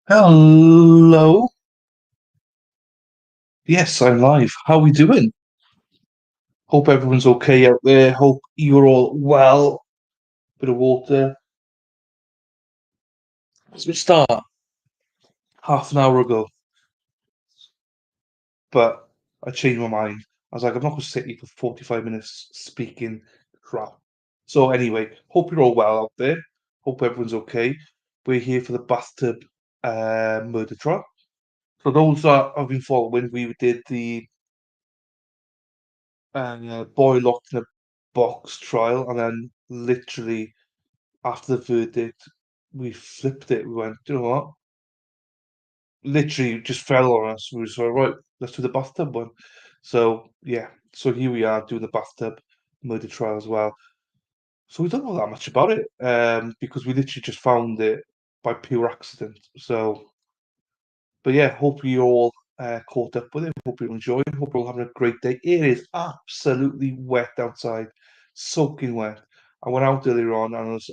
Hello. Yes, I'm live. How are we doing? Hope everyone's okay out there. Hope you're all well. Bit of water. Let's start half an hour ago, but I changed my mind. I was like, I'm not going to sit here for 45 minutes speaking crap. So anyway, hope you're all well out there. Hope everyone's okay. We're here for the bathtub murder trial. So those that have been following, we did the boy locked in a box trial, and then literally after the verdict, we flipped it. We went, "Do you know what?" Literally just fell on us. We were just like, right, let's do the bathtub one. So yeah, so here we are doing the bathtub murder trial as well. So we don't know that much about it, because we literally just found it by pure accident. So, but yeah, hope you all caught up with it. Hope you're enjoying. Hope you're all having a great day. It is absolutely wet outside, soaking wet. I went out earlier on and I was,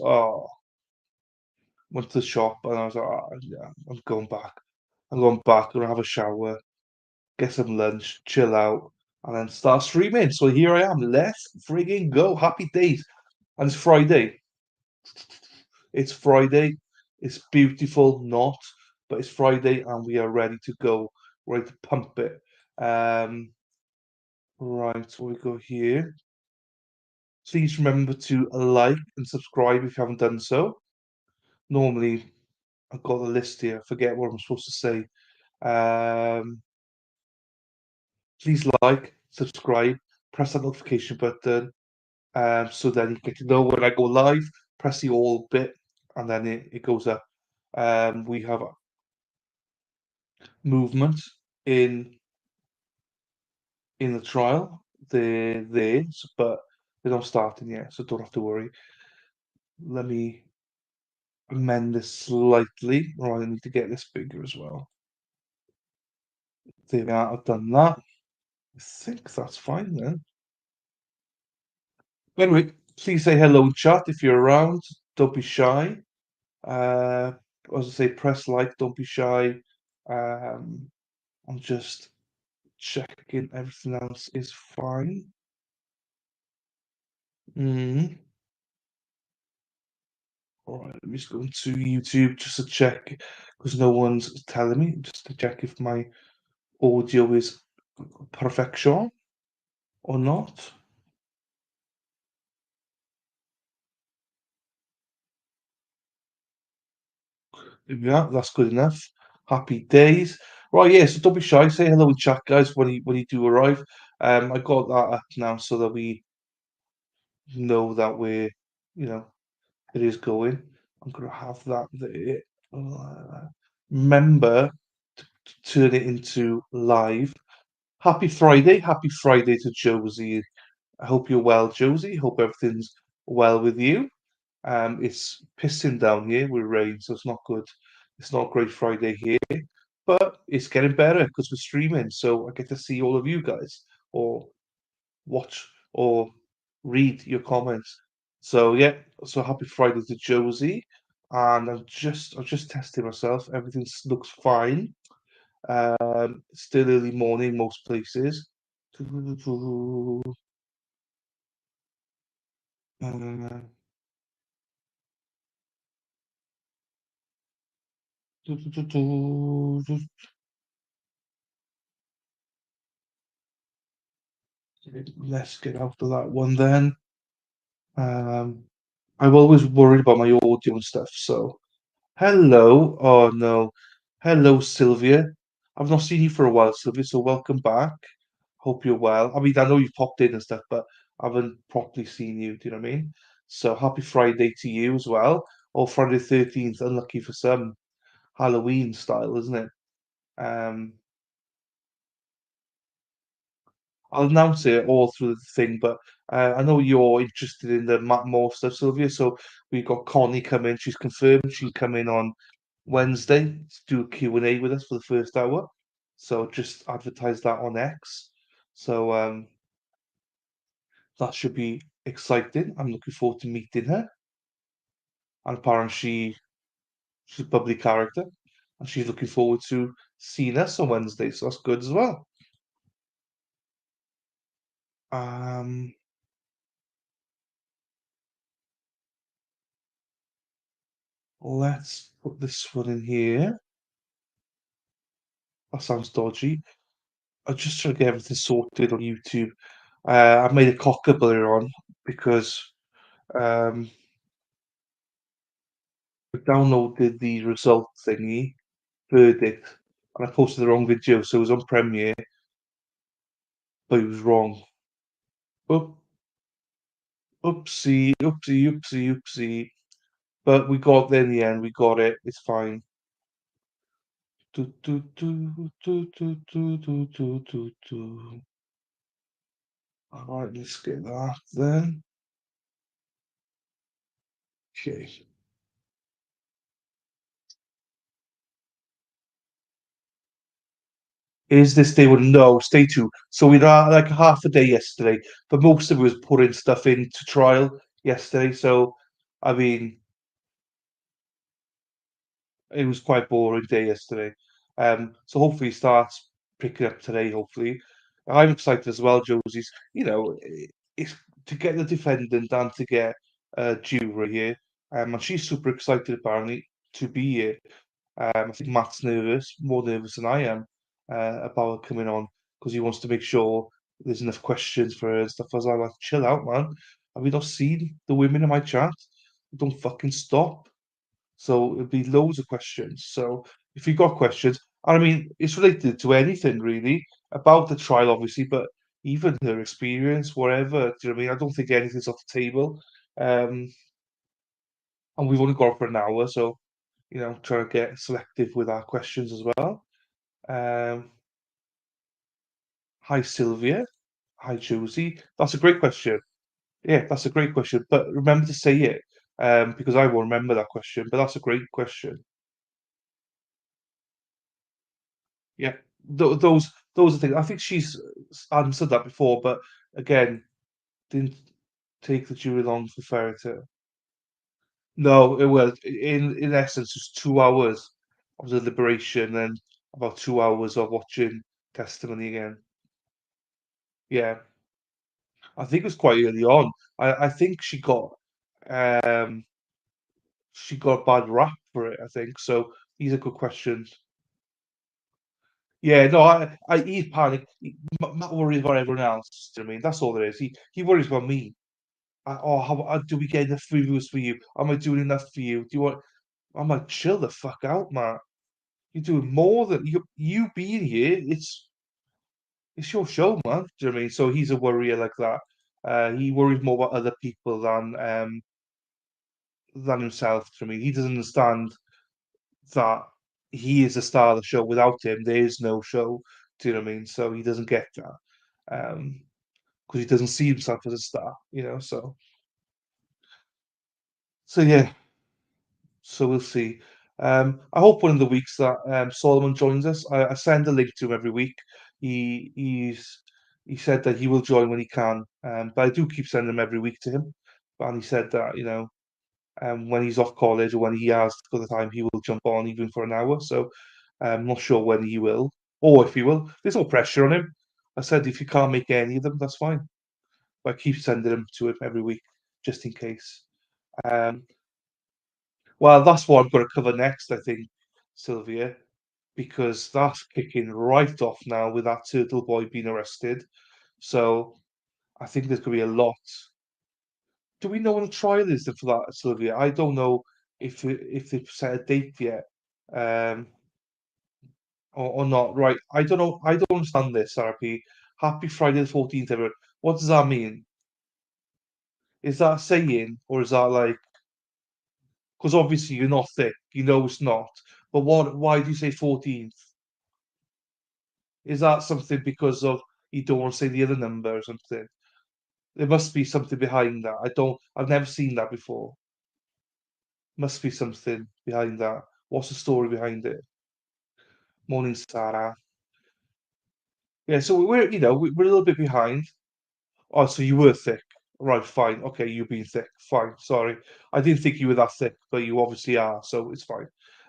went to the shop and I was like, yeah, I'm going back. I'm going back, gonna have a shower, get some lunch, chill out, and then start streaming. So here I am. Let's frigging go. Happy days. And it's Friday. It's Friday. It's beautiful, not, but it's Friday and we are ready to go, ready to pump it. Right, so we go here. Please remember to like and subscribe if you haven't done so. Normally, I've got the list here. I forget what I'm supposed to say. Um, please like, subscribe, press that notification button, so then you get to know when I go live. Press the all bit, and then it goes up. We have movement in the trial. They're there, but they're not starting yet, so don't have to worry. Let me amend this slightly. Right, I need to get this bigger as well. There we are. I've done that. I think that's fine then. Anyway, please say hello in chat if you're around. Don't be shy. Uh, as I say, press like. Don't be shy. Um, I'm just checking everything else is fine. Mm. All right, let me just go into YouTube just to check because no one's telling me. Just to check if my audio is perfection or not. Yeah, that's good enough. Happy days. Right, yeah, so don't be shy. Say hello in chat, guys, when you do arrive. I got that up now so that we know that you know, it is going. I'm gonna have that there. Remember to turn it into live. Happy Friday to Josie. I hope you're well, Josie. Hope everything's well with you. It's pissing down here with rain, so it's not good. It's not a great Friday here, but it's getting better because we're streaming, so I get to see all of you guys or watch or read your comments. So yeah, so happy Friday to Josie, and I'm just testing myself. Everything looks fine. Still early morning most places. Uh, let's get out of that one then. Um, I'm always worried about my audio and stuff. So, hello. Oh no. Hello, Sylvia. I've not seen you for a while, Sylvia, so welcome back. Hope you're well. I mean, I know you've popped in and stuff, but I haven't properly seen you. Do you know what I mean? So, happy Friday to you as well. Or Friday the 13th, unlucky for some. Halloween style, isn't it? Um, I'll announce it all through the thing, but I know you're interested in the Matt Moore stuff, Sylvia. So we've got Connie come in. She's confirmed she'll come in on Wednesday to do a Q&A with us for the first hour. So just advertise that on X. So that should be exciting. I'm looking forward to meeting her. And apparently she's a bubbly character, and she's looking forward to seeing us on Wednesday, so that's good as well. Um, let's put this one in here. That sounds dodgy. I'm just trying to get everything sorted on YouTube. I made a cock up earlier on because um, I downloaded the result thingy, verdict, and I posted the wrong video, so it was on Premiere, but it was wrong. Oop, oopsie, oopsie, oopsie, oopsie. But we got there in the end. We got it. It's fine. Do, do, do, do, do, do, do, do, do, do. All right, let's get that then. Okay. Is this day one? No, stay tuned. So we had like half a day yesterday, but most of it was putting stuff into trial yesterday. So, I mean, it was quite boring day yesterday. So hopefully it starts picking up today. Hopefully, I'm excited as well. Josie's, it's to get the defendant and to get jury here, and she's super excited apparently to be here. I think Matt's nervous, more nervous than I am about her coming on because he wants to make sure there's enough questions for her and stuff. I was like, chill out, man. Have you not seen the women in my chat? Don't fucking stop. So it'll be loads of questions. So if you've got questions, and I mean, it's related to anything really about the trial, obviously, but even her experience, whatever. Do you know what I mean? I don't think anything's off the table. Um, and we've only got it for an hour, so trying to get selective with our questions as well. Um, Hi Sylvia. Hi Josie. That's a great question. Yeah, that's a great question. But remember to say it, because I won't remember that question. But that's a great question. Yeah, those are things. I think she's answered that before, but again, didn't take the jury long for Ferret to. No, it was in essence just 2 hours of deliberation and about 2 hours of watching testimony again. Yeah, I think it was quite early on. I think um she got a bad rap for it. I think so. These are good questions. Yeah, no, he's panicked. Matt worries about everyone else. Do you know what I mean? That's all there is. He worries about me. Do we get enough reviews for you? Am I doing enough for you? Do you want? I'm like, chill the fuck out, man. You're doing more than you being here. It's your show, man. Do you know what I mean? So he's a worrier like that. He worries more about other people than himself. Do you know what I mean? He doesn't understand that he is the star of the show. Without him, there is no show. Do you know what I mean? So he doesn't get that. Because he doesn't see himself as a star. So yeah, so we'll see. I hope one of the weeks that Solomon joins us. I send a link to him every week. He said that he will join when he can, but I do keep sending him every week to him. And he said that when he's off college or when he has got the time, he will jump on even for an hour. So I'm not sure when he will or if he will. There's no pressure on him. I said if you can't make any of them, that's fine. But I keep sending them to him every week just in case. Um, well, that's what I'm going to cover next, I think, Sylvia, because that's kicking right off now with that turtle boy being arrested. So I think there's going to be a lot. Do we know when the trial is for that, Sylvia? I don't know if they've set a date yet, um, or not. Right? I don't know. I don't understand this, RP. Happy Friday the 14th, everyone. What does that mean? Is that saying, or is that like? Because obviously you're not thick. You know it's not. But what? Why do you say 14th? Is that something because of you don't want to say the other number or something? There must be something behind that. I've never seen that before. Must be something behind that. What's the story behind it? Morning, Sarah. Yeah, so we're a little bit behind. Oh, so you were thick. Right, fine. Okay, you've been thick. Fine. Sorry. I didn't think you were that thick, but you obviously are, so it's fine.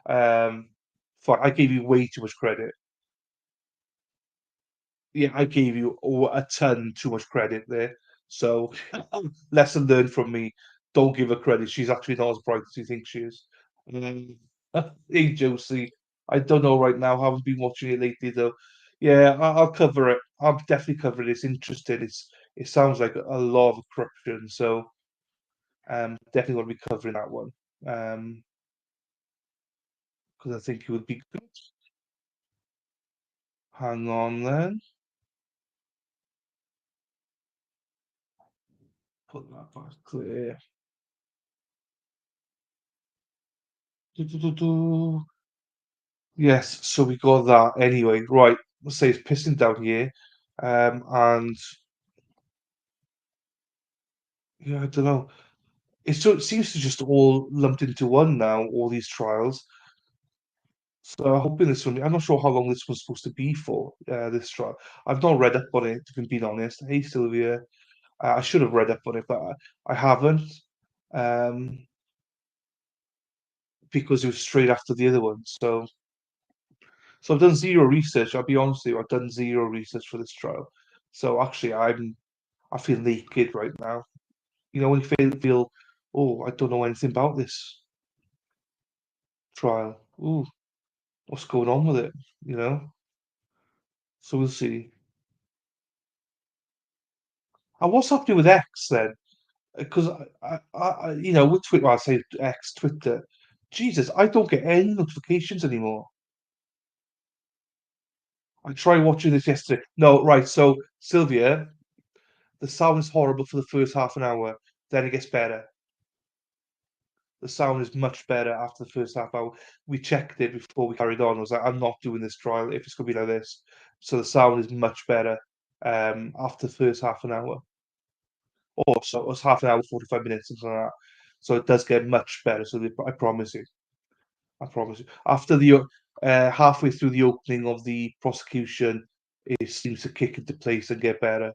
Um, Fine. I gave you way too much credit. Yeah, I gave you a ton too much credit there. So, lesson learned from me. Don't give her credit. She's actually not as bright as you think she is. Um, hey, Josie. I don't know right now. Haven't been watching it lately, though. Yeah, I'll cover it. I'll definitely cover it. It's interesting. It sounds like a lot of corruption. So, definitely want to be covering that one. Because I think it would be good. Hang on then. Put that back clear. Do. Yes, so we got that anyway. Right, let's say it's pissing down here. And yeah, I don't know. It seems to just all lumped into one now, all these trials. So I'm hoping this one, I'm not sure how long this was supposed to be for, this trial. I've not read up on it, to be honest. Hey, Sylvia. I should have read up on it, but I haven't. Um, because it was straight after the other one. So I've done zero research. I'll be honest with you, I've done zero research for this trial. So actually, I feel naked right now. You know, when you feel, oh, I don't know anything about this trial. Ooh, what's going on with it? You know. So we'll see. And what's happening with X then? Because you know, with Twitter, I say X, Twitter. Jesus, I don't get any notifications anymore. I tried watching this yesterday. No, right. So Sylvia, the sound is horrible for the first half an hour. Then it gets better. The sound is much better after the first half hour. We checked it before we carried on. I was like, I'm not doing this trial if it's going to be like this. So the sound is much better after the first half an hour. Or so it was half an hour, 45 minutes, something like that. So it does get much better. So I promise you. I promise you. After the halfway through the opening of the prosecution, it seems to kick into place and get better.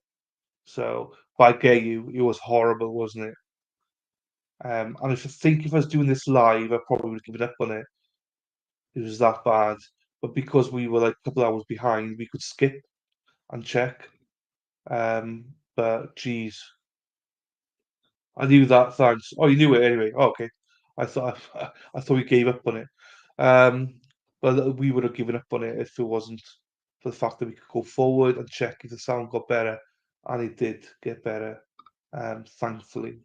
So, but I get you, it was horrible, wasn't it? And if I was doing this live, I probably would have given up on it. It was that bad. But because we were like a couple hours behind, we could skip and check. But geez, I knew that. Thanks. Oh, you knew it anyway. Oh, okay. I thought we gave up on it. Um, but we would have given up on it if it wasn't for the fact that we could go forward and check if the sound got better, and it did get better. Thankfully.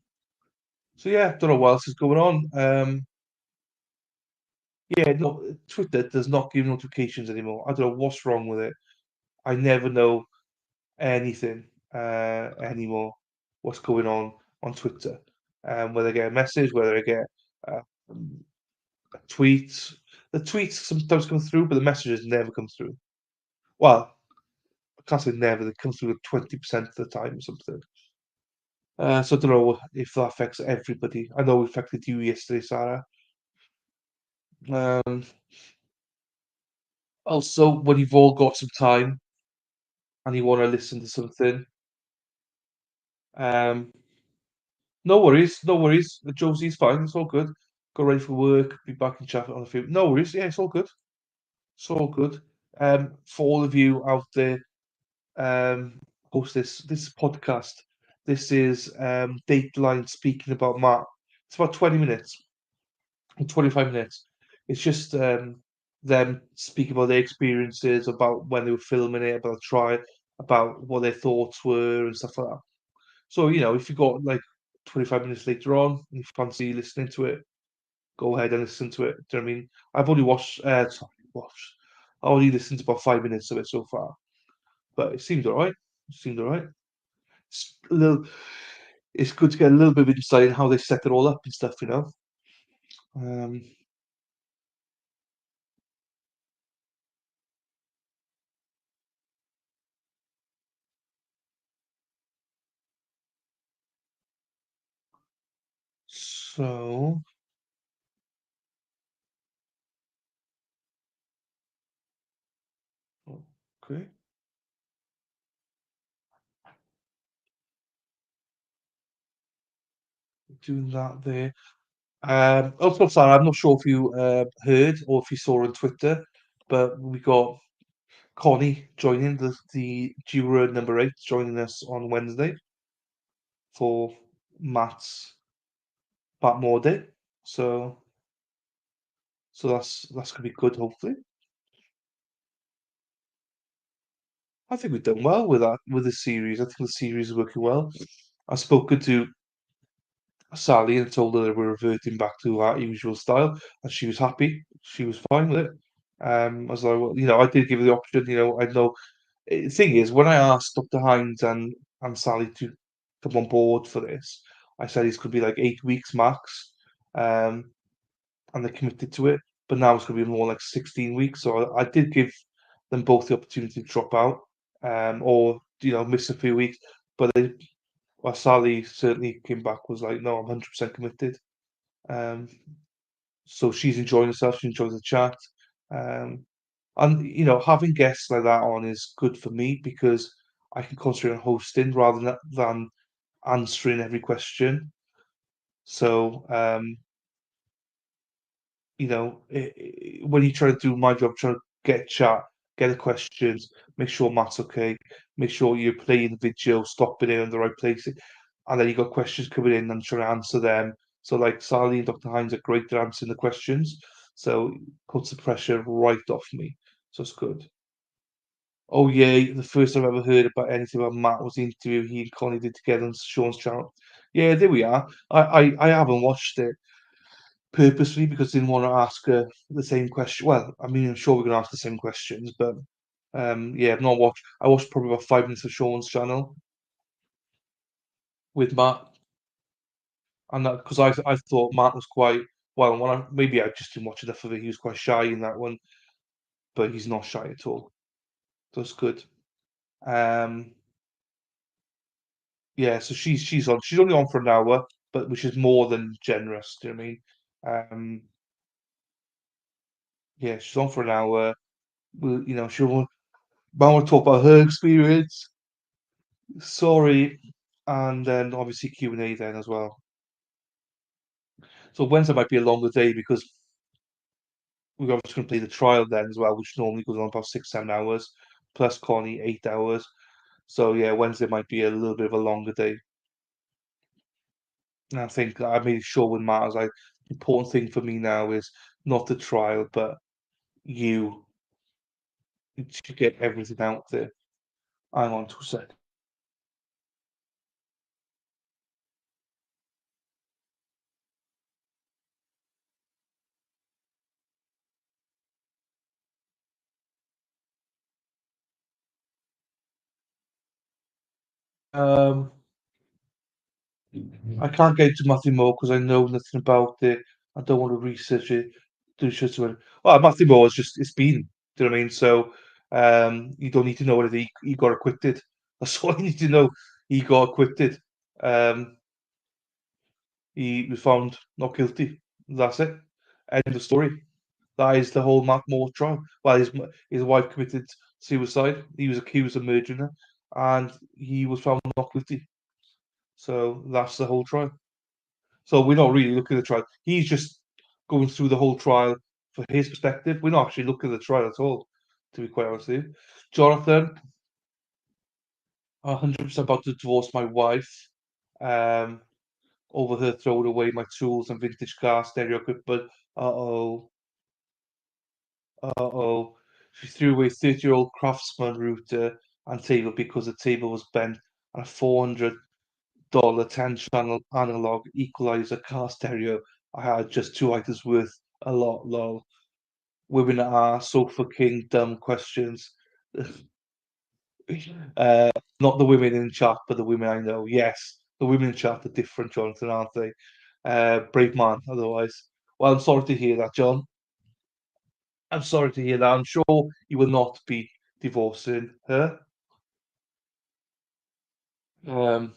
So yeah, don't know what else is going on. Yeah, no, Twitter does not give notifications anymore. I don't know what's wrong with it. I never know anything anymore. What's going on Twitter? Whether I get a message, whether I get uh, a tweet. The tweets sometimes come through, but the messages never come through. Well, I can't say never. They come through 20% of the time or something. So I don't know if that affects everybody. I know it affected you yesterday, Sarah. Um, Also, when you've all got some time and you want to listen to something, um, no worries, no worries. Josie's fine. It's all good. Go ready for work. Be back in chat on a few. No worries. Yeah, it's all good. It's all good. For all of you out there, host this podcast. This is Dateline speaking about Matt. It's about 20 minutes, 25 minutes. It's just them speaking about their experiences, about when they were filming it, about the trial, about what their thoughts were and stuff like that. So, you know, if you've got like 25 minutes later on and you fancy listening to it, go ahead and listen to it. Do you know what I mean? I've only I only listened to about 5 minutes of it so far, but it seemed all right. It seemed all right. It's a little, it's good to get a little bit of insight in how they set it all up and stuff, you know. Um, so, okay. doing that there. Also, sorry, I'm not sure if you heard or if you saw on Twitter, but we got Connie joining the Duran number 8, joining us on Wednesday for Matt's Batmore Day. So that's gonna be good, hopefully. I think we've done well with that with the series. I think the series is working well. I've spoken to Sally and told her that we're reverting back to our usual style, and she was happy. She was fine with it. I was like, well, I did give her the option. I know. The thing is, when I asked Dr. Hines and Sally to come on board for this, I said it's going to be like 8 weeks max, um, and they committed to it. But now it's going to be more like 16 weeks. So I did give them both the opportunity to drop out, or miss a few weeks. But well, Sally certainly came back was like, no, I'm 100% committed. Um, so she's enjoying herself. She enjoys the chat. Um, and having guests like that on is good for me because I can concentrate on hosting rather than answering every question. So when you try to do my job, trying to get chat, get the questions, make sure Matt's okay, make sure you're playing the video, stopping it in the right place, and then you got questions coming in and trying to answer them. So like Sally and Dr. Hines are great at answering the questions, so it puts the pressure right off me. So it's good. Oh yeah, the first time I ever heard about anything about Matt was the interview he and Connie did together on Sean's channel. Yeah, there we are. I haven't watched it purposely because I didn't want to ask her the same question. Well, I mean, I'm sure we're gonna ask the same questions, but yeah, I've not watched. I watched probably about 5 minutes of Sean's channel with Matt, and that because I thought Matt was quite well. Maybe I just didn't watch enough of it. He was quite shy in that one, but he's not shy at all. So it's good. Um, yeah, so she's on. She's only on for an hour, but which is more than generous. Do you know what I mean? Yeah, she's on for an hour. She'll want to talk about her experience. Sorry, and then obviously Q&A then as well. So Wednesday might be a longer day because we're obviously going to play the trial then as well, which normally goes on about 6, 7 hours, plus Connie 8 hours. So yeah, Wednesday might be a little bit of a longer day. And I think I made sure with Matt, like the important thing for me now is not the trial, but you to get everything out there. Hang on to a sec. Um, I can't get into Matheau Moore because I know nothing about it. I don't want to research it. Do shit to it. Well, Matheau Moore is just it's been. Do you know what I mean? So you don't need to know whether he got acquitted. That's all you need to know. He got acquitted. Um, he was found not guilty. That's it. End of story. That is the whole Matt Moore trial. Well, his wife committed suicide. He was accused of murdering her, and he was found not guilty. So that's the whole trial. So we're not really looking at the trial. He's just going through the whole trial for his perspective. We're not actually looking at the trial at all, to be quite honest with you. Jonathan, 100% about to divorce my wife um, over her throwing away my tools and vintage car stereo equipment. Uh-oh. Uh-oh. She threw away 30-year-old Craftsman router and table because the table was bent and a $400 10-channel analog equalizer car stereo. I had just two items worth a lot, lol. Women are sofa king dumb questions. Not the women in chat, but the women I know. Yes, the women in chat are different, Jonathan, aren't they? Brave man, otherwise. Well, I'm sorry to hear that, John. I'm sorry to hear that. I'm sure you will not be divorcing her. Um,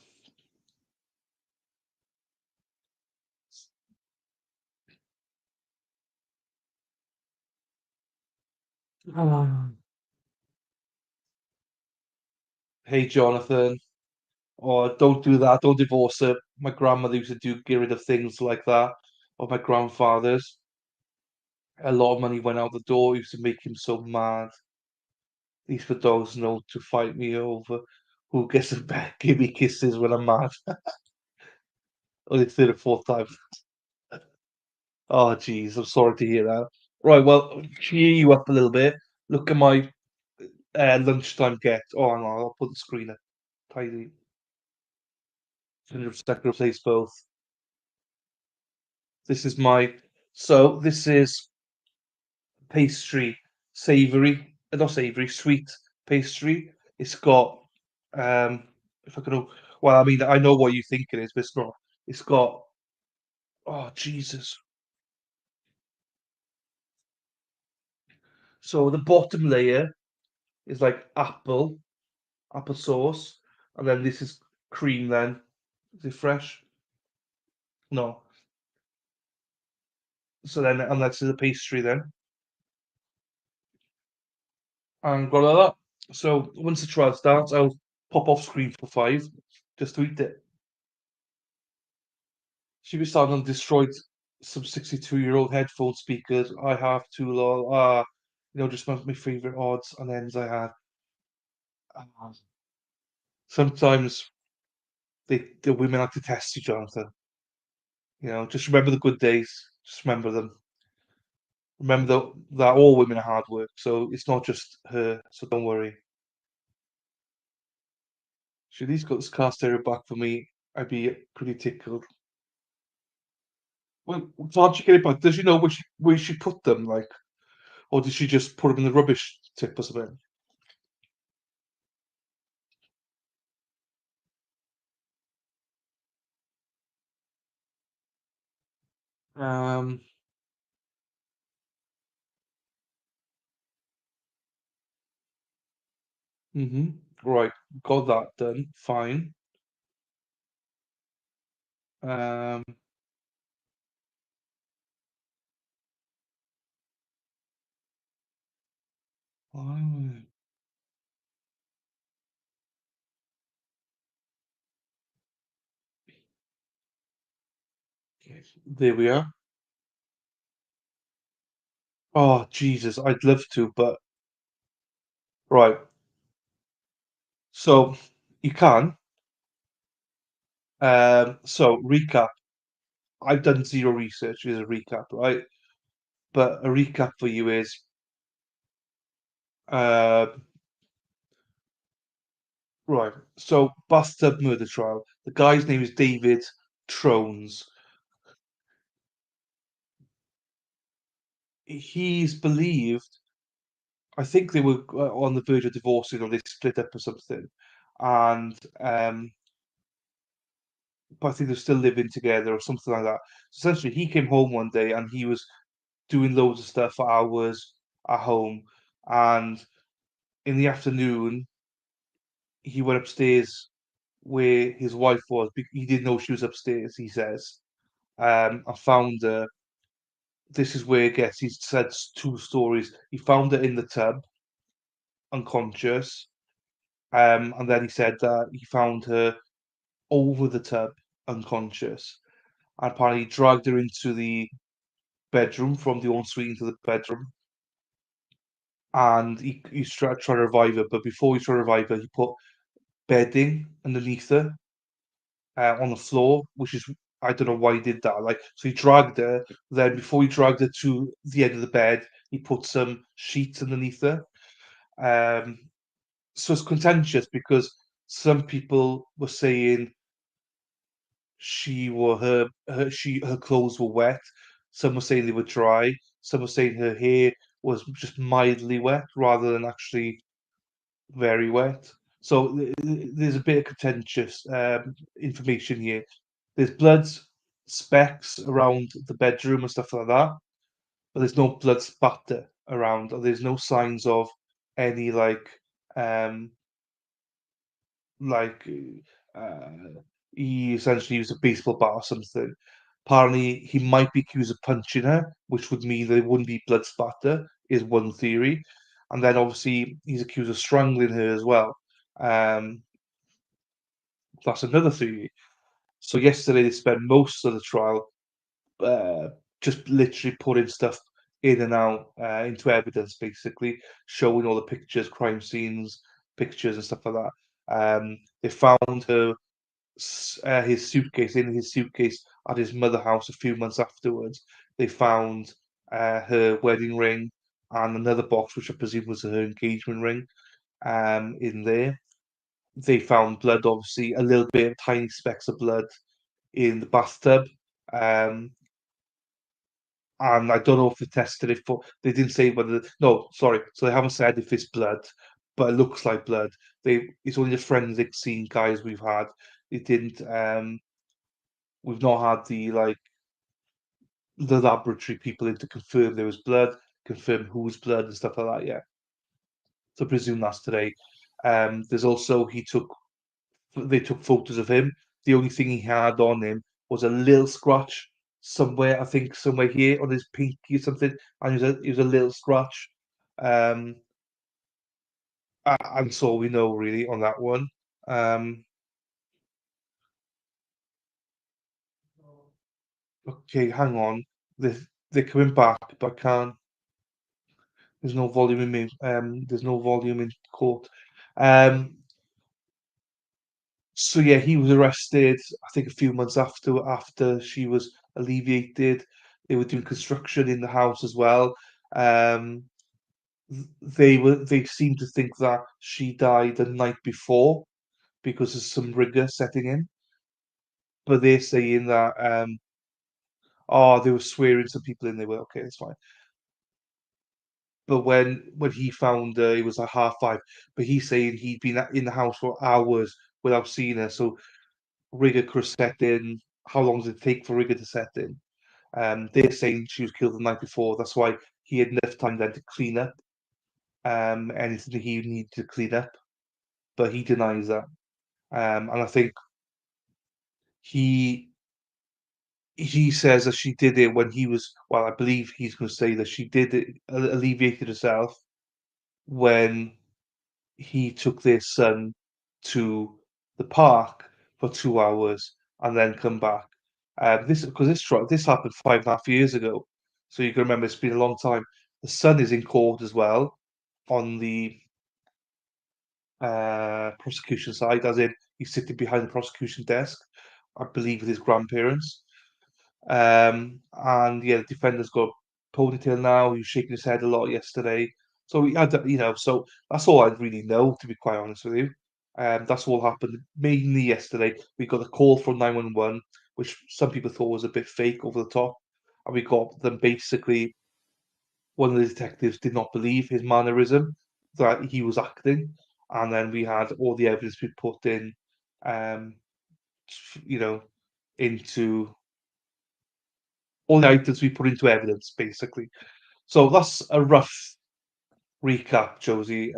hey, Jonathan. or don't do that, don't divorce her. My grandmother used to do get rid of things like that, or my grandfather's. A lot of money went out the door. It used to make him so mad. These for dogs know to fight me over who gets to give me kisses when I'm mad. Only third or fourth time. Oh, jeez, I'm sorry to hear that. Right, well, cheer you up a little bit. Look at my lunchtime get. Oh, hang on, I'll put the screen up. Tidy. 100% replace both. This is my. So, this is pastry, savoury, not savoury, sweet pastry. It's got, if I can, well, I mean, I know what you think it is, but it's not. It's got, oh, Jesus. So, the bottom layer is like applesauce, and then this is cream then. Is it fresh? No. So then, and that's the pastry then. And got like that. So once the trial starts, I'll pop off screen for 5 just to eat it. She was starting on destroyed some 62-year-old headphone speakers. I have to lol. Just my favorite odds and ends I had. Ah, sometimes the women like to test you, Jonathan. Just remember the good days. Just remember them. Remember that all women are hard work, so it's not just her. So don't worry. Should he's got this car stereo back for me, I'd be pretty tickled. Well, how'd she get it back? Does she know where she put them, like, or did she just put them in the rubbish tip or something? Um, right, got that done. Fine. Um, oh, there we are. Oh, Jesus, I'd love to, but right. So you can. So recap. I've done zero research. Is a recap, right? But a recap for you is uh, right. So Bathtub murder trial. The guy's name is David Trones. He's believed. I think they were on the verge of divorcing, or they split up or something, and but I think they're still living together or something like that. So essentially, he came home one day and he was doing loads of stuff for hours at home, and in the afternoon he went upstairs where his wife was. He didn't know she was upstairs. He says, I found her. This is where it gets. He said two stories. He found her in the tub, unconscious, and then he said that he found her over the tub, unconscious, and apparently he dragged her into the bedroom from the ensuite into the bedroom, and he's trying to revive her. But before he tried to revive her, he put bedding underneath her on the floor, which is I don't know why he did that. Like, so he dragged her. Then before he dragged her to the end of the bed, he put some sheets underneath her. Um, so it's contentious because some people were saying her clothes were wet. Some were saying they were dry. Some were saying her hair was just mildly wet rather than actually very wet. So there's a bit of contentious information here. There's blood specks around the bedroom and stuff like that, but there's no blood spatter around. Or there's no signs of any um like uh, he essentially used a baseball bat or something. Apparently, he might be accused of punching her, which would mean there wouldn't be blood spatter, is one theory. And then obviously he's accused of strangling her as well, um, That's another theory. So yesterday they spent most of the trial uh, just literally putting stuff in and out into evidence, basically showing all the pictures, crime scenes, pictures and stuff like that. They found his suitcase in his suitcase at his mother house a few months afterwards. They found her wedding ring and another box, which I presume was her engagement ring, in there. They found blood, obviously, a little bit of tiny specks of blood in the bathtub. Um, and I don't know if they tested it for. They didn't say whether. No, sorry. So they haven't said if it's blood, but it looks like blood. It's only the forensic scene guys we've had. It didn't. We've not had the laboratory people in to confirm there was blood, confirm whose blood and stuff like that yet. So I presume that's today. There's also they took photos of him. The only thing he had on him was a little scratch somewhere, I think somewhere here on his pinky or something, and it was a little scratch. Um, and so we know really on that one. Um, okay, hang on. They're coming back, but I can't. There's no volume in me. There's no volume in court. Um, so yeah, he was arrested. I think a few months after she was alleviated. They were doing construction in the house as well. Um, they seemed to think that she died the night before because of some rigor setting in. But they're saying that oh, they were swearing some people in. They were okay, that's fine. But when he found her, it was like 5:30. But he's saying he'd been in the house for hours without seeing her. So rigor could set in. How long does it take for rigor to set in? They're saying she was killed the night before. That's why he had enough time then to clean up anything he needed to clean up. But he denies that. And I think he he says that she did it when he was. Well, I believe he's going to say that she did it, alleviated herself when he took their son to the park for 2 hours and then come back. This because this happened 5.5 years ago, so you can remember it's been a long time. The son is in court as well on the prosecution side, as in he's sitting behind the prosecution desk, I believe, with his grandparents. And yeah, the defender's got a ponytail now. He was shaking his head a lot yesterday. So we had, so that's all I really know, to be quite honest with you. That's all happened mainly yesterday. We got a call from 911, which some people thought was a bit fake, over the top. And we got them basically, one of the detectives did not believe his mannerism, that he was acting. And then we had all the evidence we put in, um, you know, into all the items we put into evidence, basically. So that's a rough recap, Josie.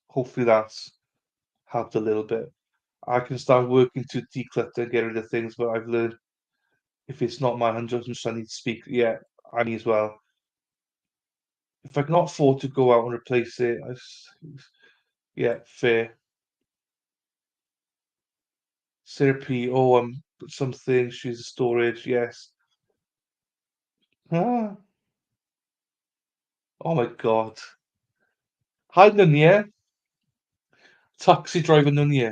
Hopefully that's helped a little bit. I can start working to declutter and get rid of things, but I've learned if it's not my 100%, I need to speak. Yeah, I need as well. If I cannot afford to go out and replace it, yeah, fair. Syrupy, oh, something, she's a storage, yes. Ah, oh my God. Hi, Nunya. Taxi driver Nunya.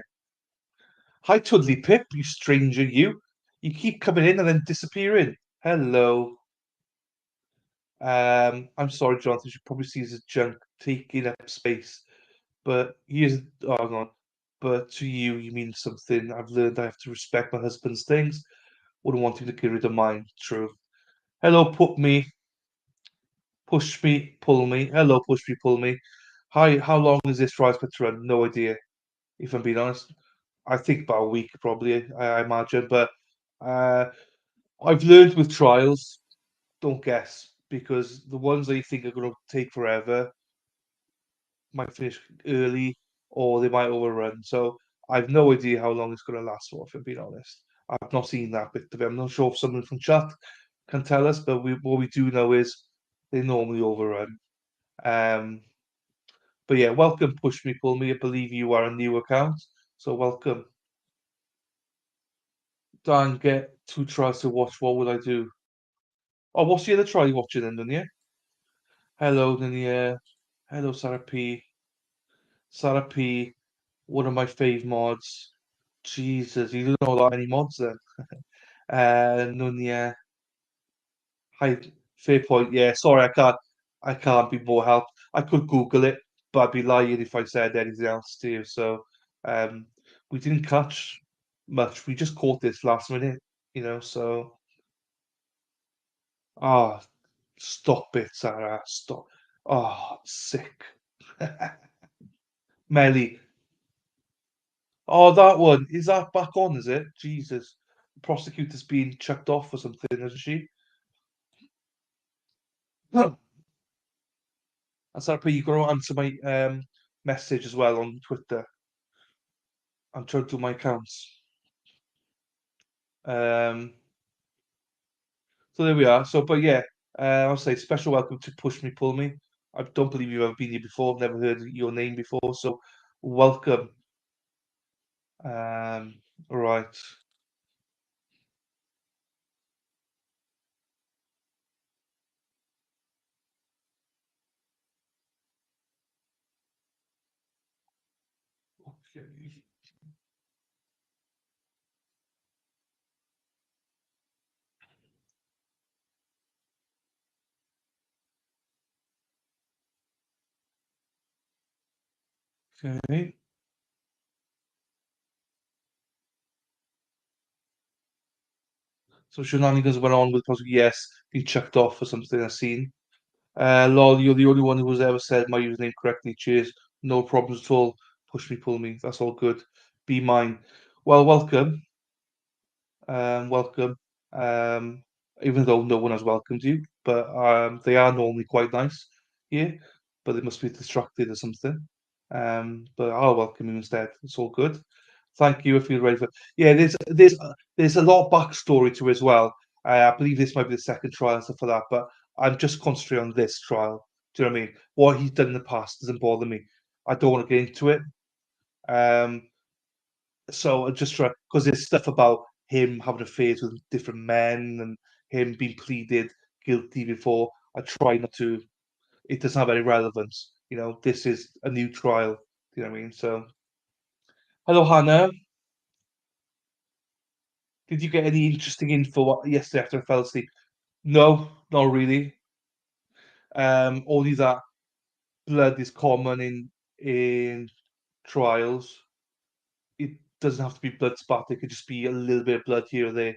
Hi, Tudley Pip, you stranger, you. You keep coming in and then disappearing. Hello. I'm sorry, Jonathan. She probably sees his junk taking up space. But here's, oh, hang on. But to you, you mean something. I've learned I have to respect my husband's things. Wouldn't want him to get rid of mine. True. Hello, push me, pull me. Hello, push me, pull me. Hi, how long is this ride to run? No idea, if I'm being honest. I think about a week, probably, I imagine. But uh, I've learned with trials, don't guess, because the ones that you think are going to take forever might finish early or they might overrun. So I've no idea how long it's going to last for, if I'm being honest. I've not seen that bit of it. I'm not sure if someone from chat can tell us, but what we do know is they normally overrun. Um, but yeah, welcome, Push Me, Pull Me. I believe you are a new account, so welcome. Dan, get two trials to watch. What would I do? Oh, what's the other trial you're watching then, Dunya? Hello, Dunya. Hello, Sarah P. Sarah P. One of my fave mods. Jesus, you don't know that many mods then. Nunya. Hi, fair point. Yeah, sorry, I can't be more help. I could Google it, but I'd be lying if I said anything else to you. So, um, we didn't catch much. We just caught this last minute, So, ah, stop it, Sarah. Stop. Oh, sick. Melly. Oh, that one. Is that back on, is it? Jesus. The prosecutor's been chucked off or something, isn't she? And Sarah P, you got to answer my message as well on Twitter. I'm trying to do my accounts. Um, so there we are. So, but yeah, I'll say special welcome to Push Me, Pull Me. I don't believe you've ever been here before. I've never heard your name before. So, welcome. Right. Okay. Okay. So shenanigans went on with possibly yes, being chucked off or something. I've seen. Lol, you're the only one who's ever said my username correctly. Cheers. No problems at all. Push me, pull me. That's all good. Be mine. Well, welcome. Welcome. Um, even though no one has welcomed you, but they are normally quite nice here, but they must be distracted or something. But I'll welcome you instead. It's all good. Thank you if you're ready for. Yeah, there's a lot of backstory to it as well. I believe this might be the second trial and stuff like that, but I'm just concentrating on this trial. Do you know what I mean? What he's done in the past doesn't bother me. I don't want to get into it. Um, so I just try because there's stuff about him having affairs with different men and him being pleaded guilty before. I try not to. It doesn't have any relevance. This is a new trial. Do you know what I mean? So, hello, Hannah. Did you get any interesting info yesterday after I fell asleep? No, not really. Only that blood is common in trials. It doesn't have to be blood spat. It could just be a little bit of blood here or there.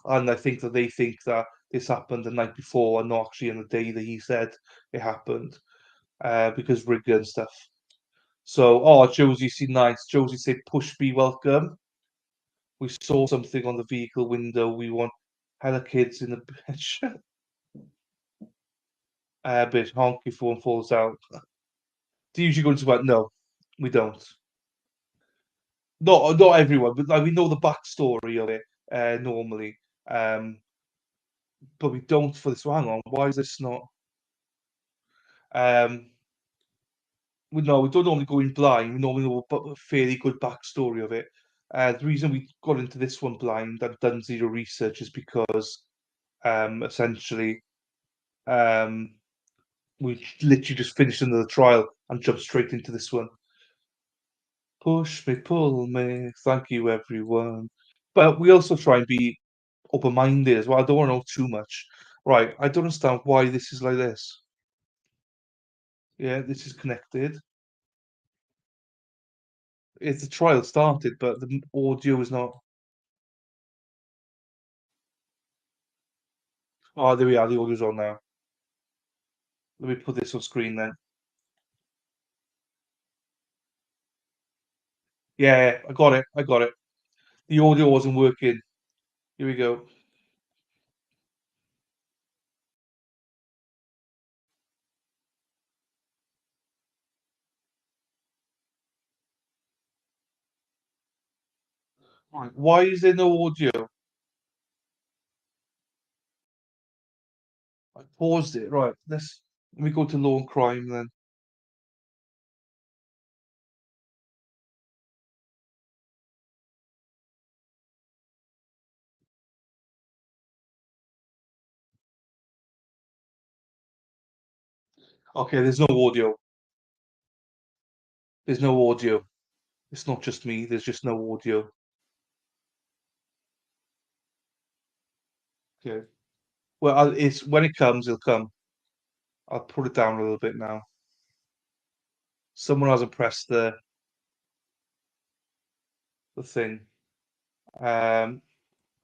And I think that they think that this happened the night before and not actually on the day that he said it happened, because rigor and stuff. So, oh, Josie, see, nice. Josie said, "Push me, welcome." We saw something on the vehicle window. We want hella kids in the bitch. Bit honk if one falls out. Do you usually go into that? No, we don't. Not everyone, but like we know the backstory of it normally. Um, but we don't for this one. Hang on, why is this not? Um, we don't normally go in blind. We normally know a fairly good backstory of it. The reason we got into this one blind and done zero research is because essentially um, we literally just finished another trial and jumped straight into this one. Push me, pull me. Thank you, everyone. But we also try and be open-minded as well. I don't want to know too much. Right, I don't understand why this is like this. Yeah, this is connected. It's the trial started, but the audio is not. Oh, there we are. The audio's on now. Let me put this on screen then. Yeah, I got it. I got it. The audio wasn't working. Here we go. Right. Why is there no audio? I paused it. Right. Let me go to law and crime then. Okay, there's no audio. There's no audio. It's not just me. There's just no audio. Okay. Well, it's when it comes, it'll come. I'll put it down a little bit now. Someone hasn't pressed the thing. Um,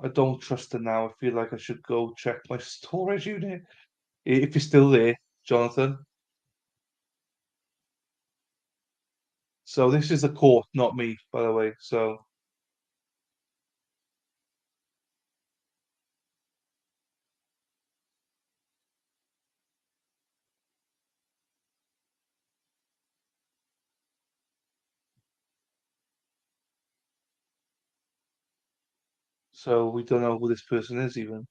I don't trust it now. I feel like I should go check my storage unit. If you're still there, Jonathan. So this is the court, not me, by the way. So we don't know who this person is even.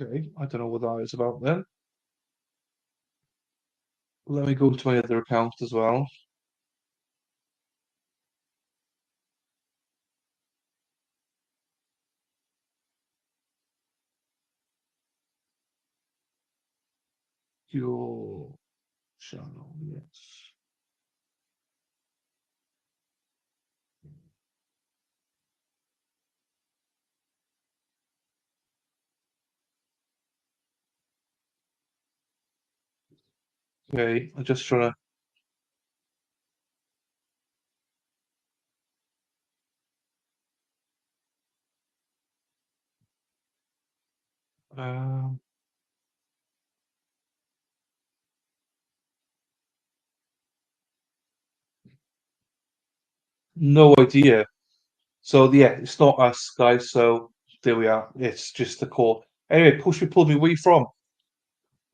Okay, I don't know what that is about then. Let me go to my other account as well. Your channel, yes. Okay, I'm just trying to. No idea. So yeah, it's not us guys. So there we are. It's just the court. Anyway, push me, pull me. Where you from?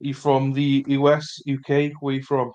You from the US, UK? Where you from?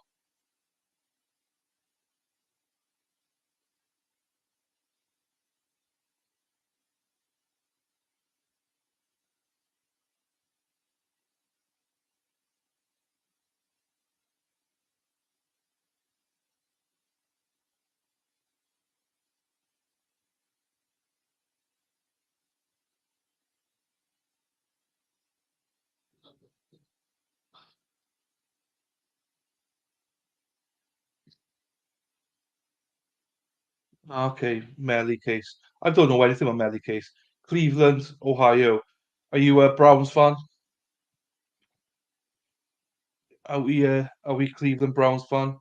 Okay, Melly case. I don't know anything about Melly case. Cleveland, Ohio. Are you a Browns fan? Are we Cleveland Browns fan?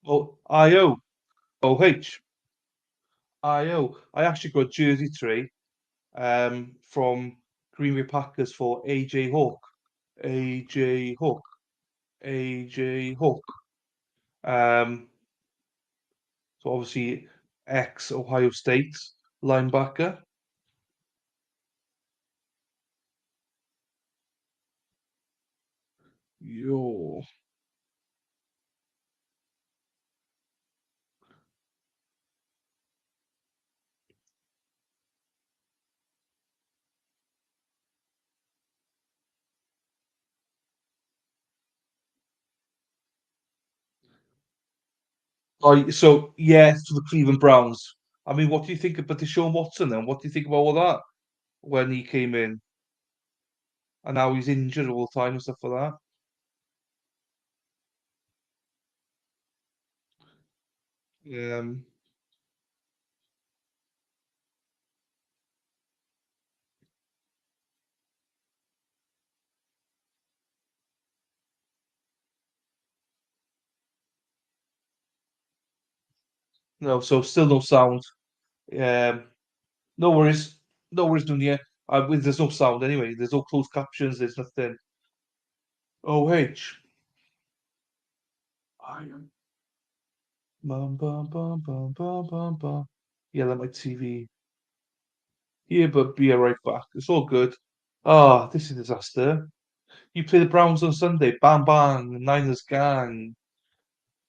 Oh, IO. OH. IO. I actually got a jersey tray from Green Bay Packers for AJ Hawk. AJ Hawk. AJ Hawk. Um, so obviously ex Ohio State linebacker. Yo. Oh, so yeah, to the Cleveland Browns. I mean, what do you think about Deshaun Watson then? What do you think about all that when he came in and now he's injured all the time and stuff like that? No, so still no sound. Um, no worries, no worries, Dunya. There's no sound anyway. There's no closed captions. There's nothing. OH. Iron. Bum, bum, bum, bum, bum, bum, bum. Yell at my TV. Yeah, but be right back. It's all good. Ah, this is a disaster. You play the Browns on Sunday. Bang bang, Niners gang.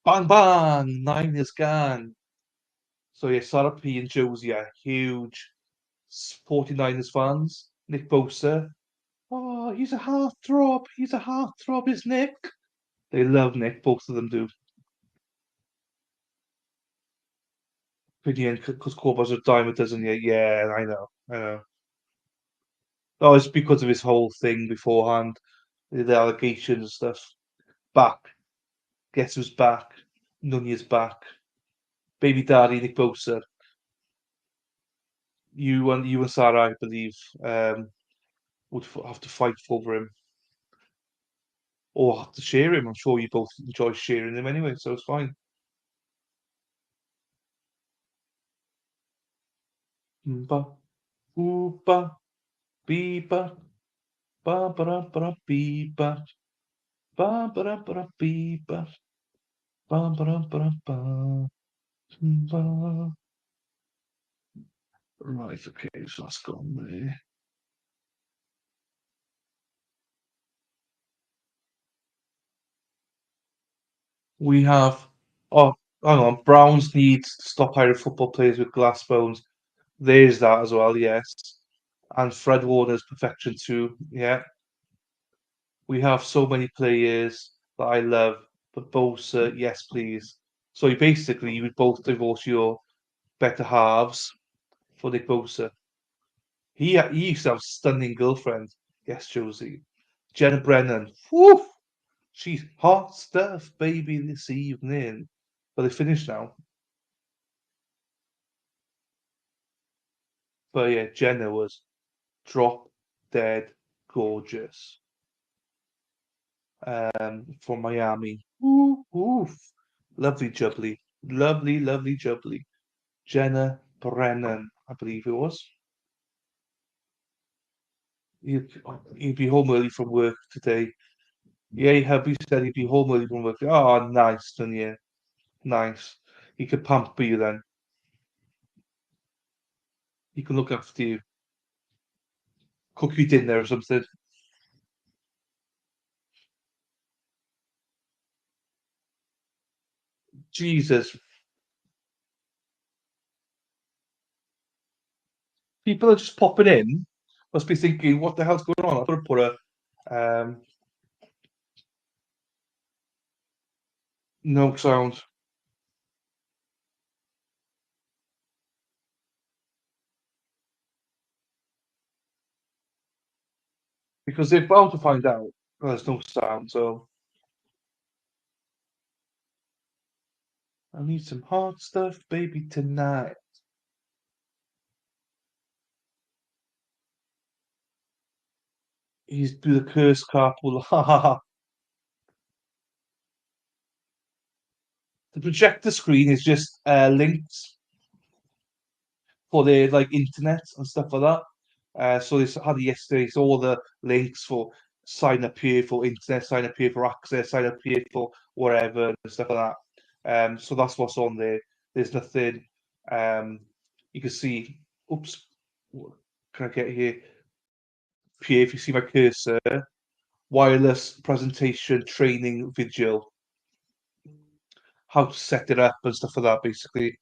Bang bang, Niners gang. So yeah, Sarah P and Josie are huge. 49ers fans. Nick Bosa. Oh, he's a heartthrob. He's a heartthrob, is Nick. They love Nick. Both of them do. Opinion, because Corbett's a diamond, doesn't he? Yeah, I know. I know. Oh, it's because of his whole thing beforehand. The allegations and stuff. Back. Guess who's back? Nunez back. Baby daddy, Nick Bosa. You and Sarah, I believe, would have to fight over him or have to share him. I'm sure you both enjoy sharing him anyway, so it's fine. Ba, ooba, beeba, ba ba da ba da beeba, ba ba da ba da beeba, ba ba da ba da ba. Ba. Right, okay, so that's gone there. We have, oh, hang on, Browns need to stop hiring football players with glass bones. There's that as well, yes. And Fred Warner's perfection too, yeah. We have so many players that I love, but Bosa, yes, please. So you would both divorce your better halves for Nick Bosa. He used to have a stunning girlfriend. Yes, Josie. Jenna Brennan. Woo! She's hot stuff, baby, this evening. But they finished now. But yeah, Jenna was drop dead gorgeous. From Miami. Ooh, oof. Lovely jubbly. Lovely, lovely jubbly. Jenna Brennan, I believe it was. He'd be home early from work today. Yeah, hubby said he'd be home early from work. Oh, nice, then yeah. Nice. He could pamper you then. He can look after you. Cook you dinner or something. Jesus. People are just popping in. Must be thinking, what the hell's going on? I've got to put a no sound. Because they're bound to find out. There's no sound, so I need some hard stuff, baby, tonight. He's do the curse carpool. Ha ha ha. The projector screen is just links for their like internet and stuff like that. So they had it yesterday. So all the links for sign up here for internet, sign up here for access, sign up here for whatever and stuff like that. So that's what's on there. There's nothing. You can see. Oops. What can I get here? Here, if you see my cursor, wireless presentation training video, how to set it up and stuff like that, basically.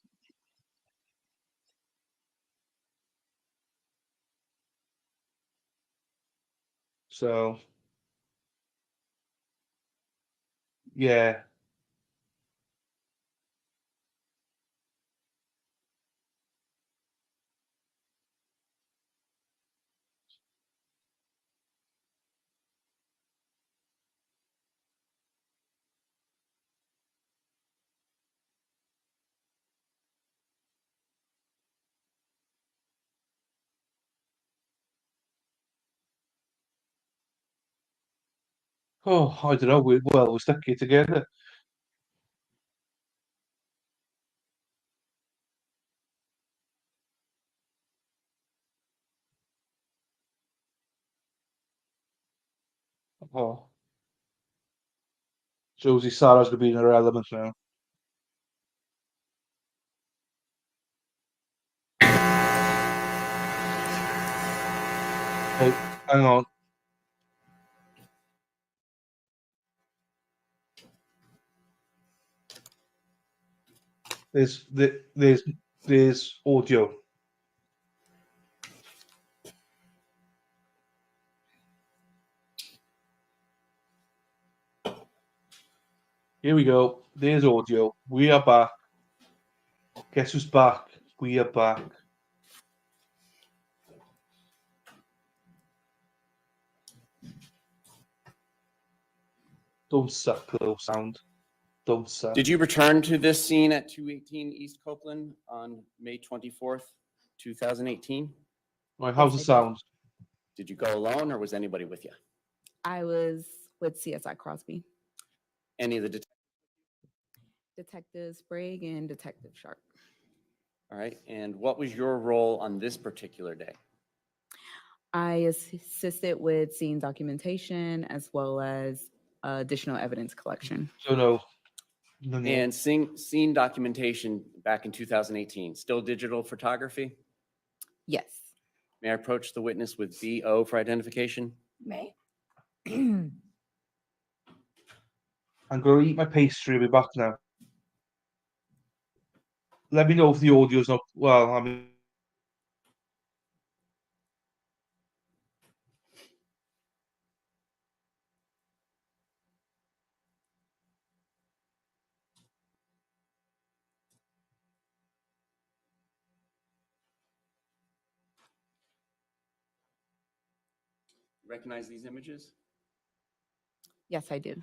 So yeah. Oh, I don't know. We're stuck here together. Oh, Josie Sarah's gonna be in her element now. Hey, hang on. There's audio. Here we go. There's audio. We are back. Guess who's back? We are back. Don't suck, though, sound. Don't suck. Did you return to this scene at 218 East Copeland on May 24th, 2018? Right, how's the sound? Did you go alone or was anybody with you? I was with CSI Crosby. Any of the Detective Sprague and Detective Sharp. All right. And what was your role on this particular day? I assisted with scene documentation as well as additional evidence collection. So no. And scene documentation back in 2018, still digital photography? Yes. May I approach the witness with BO for identification? May. I'm going to eat my pastry. I'll be back now. Let me know if the audio's not... Well, I mean... Recognize these images? Yes, I do.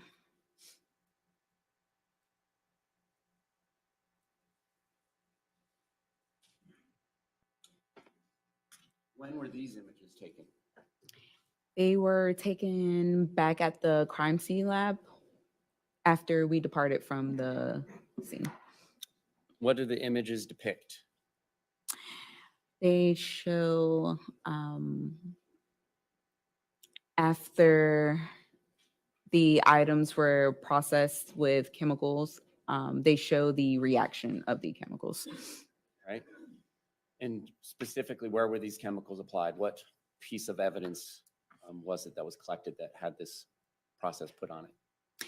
When were these images taken? They were taken back at the crime scene lab after we departed from the scene. What do the images depict? They show after the items were processed with chemicals, they show the reaction of the chemicals. Right. And specifically, where were these chemicals applied? What piece of evidence was it that was collected that had this process put on it?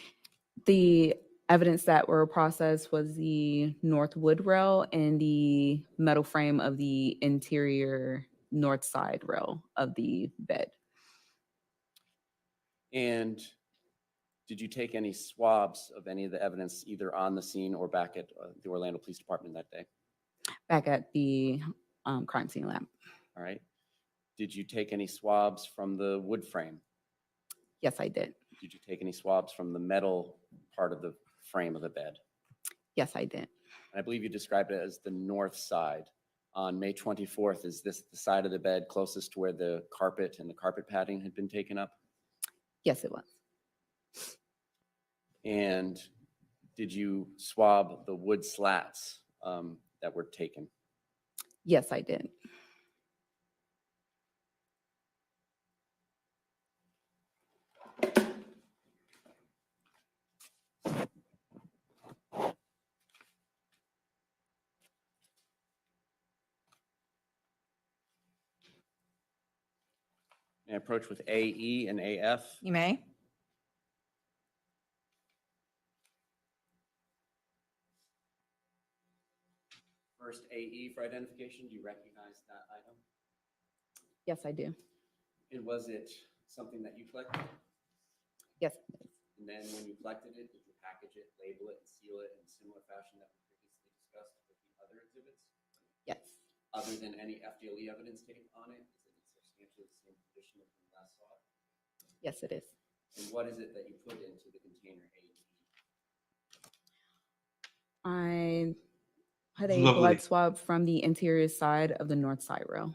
The evidence that were processed was the north wood rail and the metal frame of the interior north side rail of the bed. And did you take any swabs of any of the evidence either on the scene or back at the Orlando Police Department that day? Back at the crime scene lab. All right. Did you take any swabs from the wood frame? Yes, I did. Did you take any swabs from the metal part of the frame of the bed? Yes, I did. I believe you described it as the north side. On May 24th, is this the side of the bed closest to where the carpet and the carpet padding had been taken up? Yes, it was. And did you swab the wood slats that were taken? Yes, I did. May I approach with AE and AF? You may. First AE for identification. Do you recognize that item? Yes, I do. And was it something that you collected? Yes. And then when you collected it, did you package it, label it, and seal it in a similar fashion that we previously discussed with the other exhibits? Yes. Other than any FDLE evidence tape on it, is it in substantially the same condition as when you last saw it? Yes, it is. And what is it that you put into the container AE? I had a Lovely. blood swab from the interior side of the north side rail.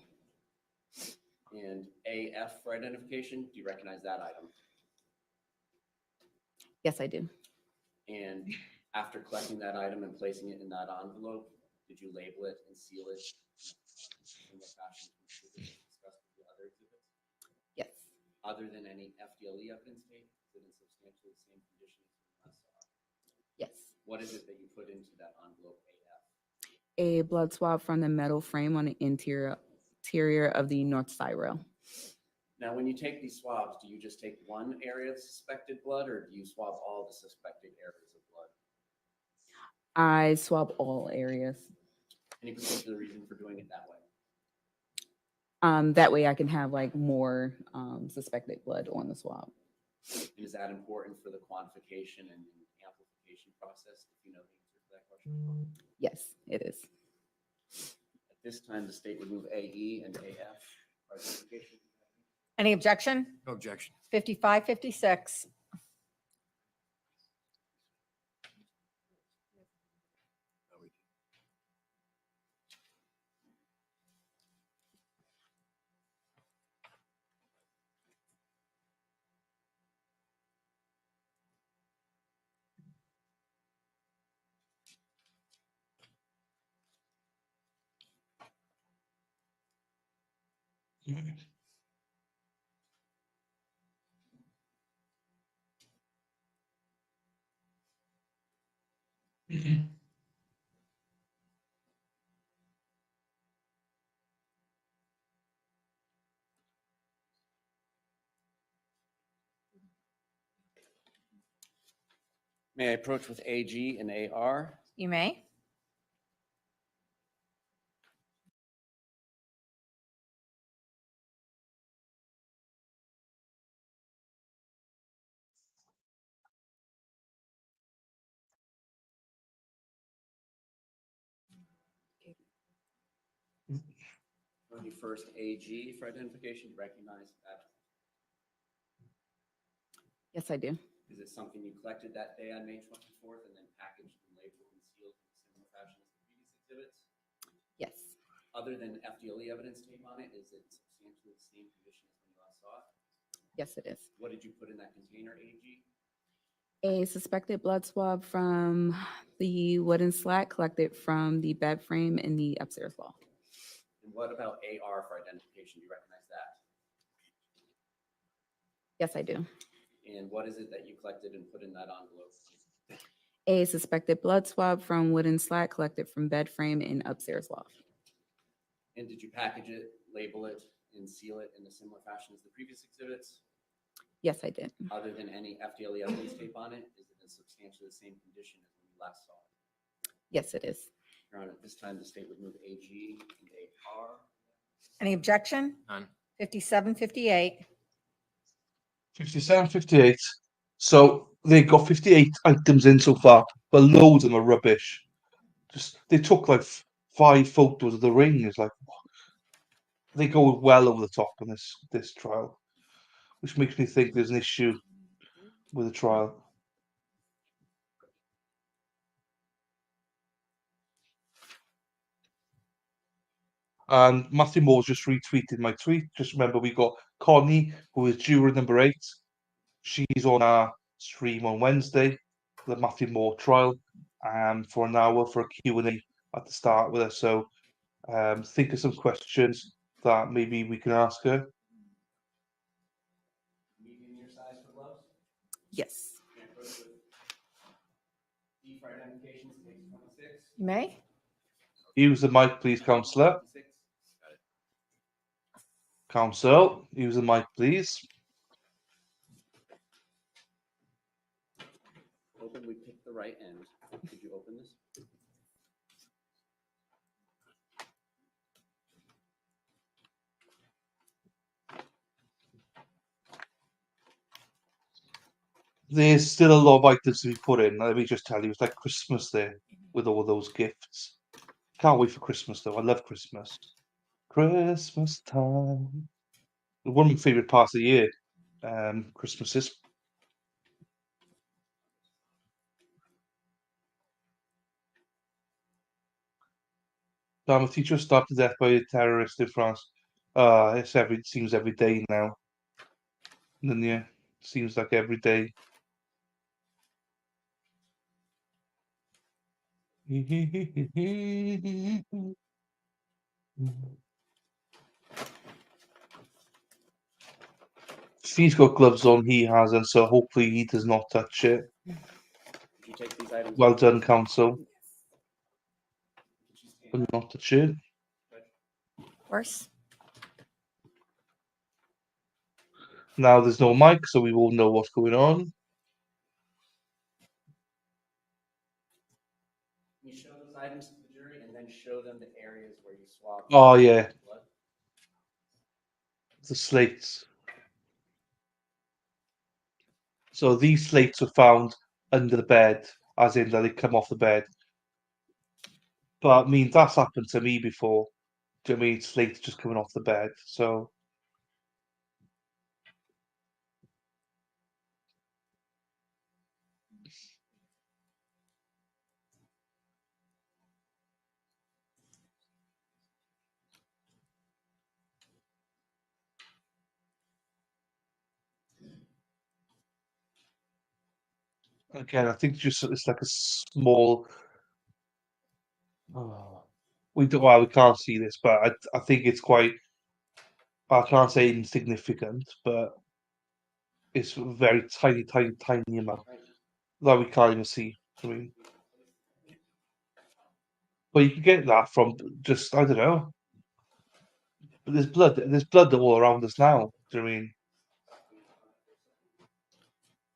And AF for identification, do you recognize that item? Yes, I do. And after collecting that item and placing it in that envelope, did you label it and seal it in the fashion we discussed with the other exhibits? Yes. Other than any FDLE evidence tape, is it in substantially the same condition as when you last saw it? Yes. What is it that you put into that envelope AF? A blood swab from the metal frame on the interior of the north side rail. Now, when you take these swabs, do you just take one area of suspected blood or do you swab all the suspected areas of blood? I swab all areas. Any particular reason for doing it that way? That way I can have like more suspected blood on the swab. And is that important for the quantification and amplification identification process, if you know the answer to that question. Yes, it is. At this time, the state would move AE and AF for identification. Any objection? No objection. 55-56. May I approach with AG and AR? You may. When you first AG for identification, do you recognize that? Yes, I do. Is it something you collected that day on May 24th and then packaged and labeled and sealed in a similar fashion as the previous exhibits? Yes. Other than FDLE evidence tape on it, is it substantially the same condition as when you last saw it? Yes, it is. What did you put in that container, AG? A suspected blood swab from the wooden slat collected from the bed frame in the upstairs loft. And what about AR for identification? Do you recognize that? Yes, I do. And what is it that you collected and put in that envelope? A suspected blood swab from wooden slat collected from bed frame in upstairs loft. And did you package it, label it, and seal it in a similar fashion as the previous exhibits? Yes, I did. Other than any FDLE evidence tape on it, is it in substantially the same condition as when you last saw it? Yes, it is. Your Honor, at this time, the state would move AG and AR. Any objection? None. 57-58. 57, 58. So they got 58 items in so far, but loads of them are rubbish. Just they took like 5 photos of the ring. It's like they go well over the top in this trial, which makes me think there's an issue with the trial. And Mathew Moore just retweeted my tweet. Just remember, we got Connie, who is juror number 8. She's on our stream on Wednesday, the Mathew Moore trial, for an hour for a Q&A at the start with her. So think of some questions that maybe we can ask her. Medium your size for gloves. Yes. And approach with D for identification, stage 26. You may. Use the mic, please, counsellor. 26. Counsel, use the mic, please. Open, we picked the right end. Could you open this? There's still a lot of items to be put in. Let me just tell you, it's like Christmas there with all those gifts. Can't wait for Christmas, though. I love Christmas. Christmas time. One of my favourite parts of the year, Christmases. I'm a teacher stabbed to death by a terrorist in France. It seems every day now. And then, yeah, seems like every day. She's got gloves on, he hasn't, so hopefully he does not touch it. Could you take these items? Well done, counsel. Could you stand Will up? not touch it. Of course. Now there's no mic, so we won't know what's going on. Can you show those items to the jury and then show them the areas where you swabbed? Oh, yeah. Blood? The slates. So these slates were found under the bed as in that they come off the bed. But I mean, that's happened to me before. Do you know what I mean? Slates just coming off the bed. So again, I think just it's like a small. Oh, we can't see this, but I think it's quite. I can't say insignificant, but it's a very tiny, tiny, tiny amount that we can't even see. I mean, but you can get that from just I don't know. But there's blood. There's blood all around us now. Do you know what I mean?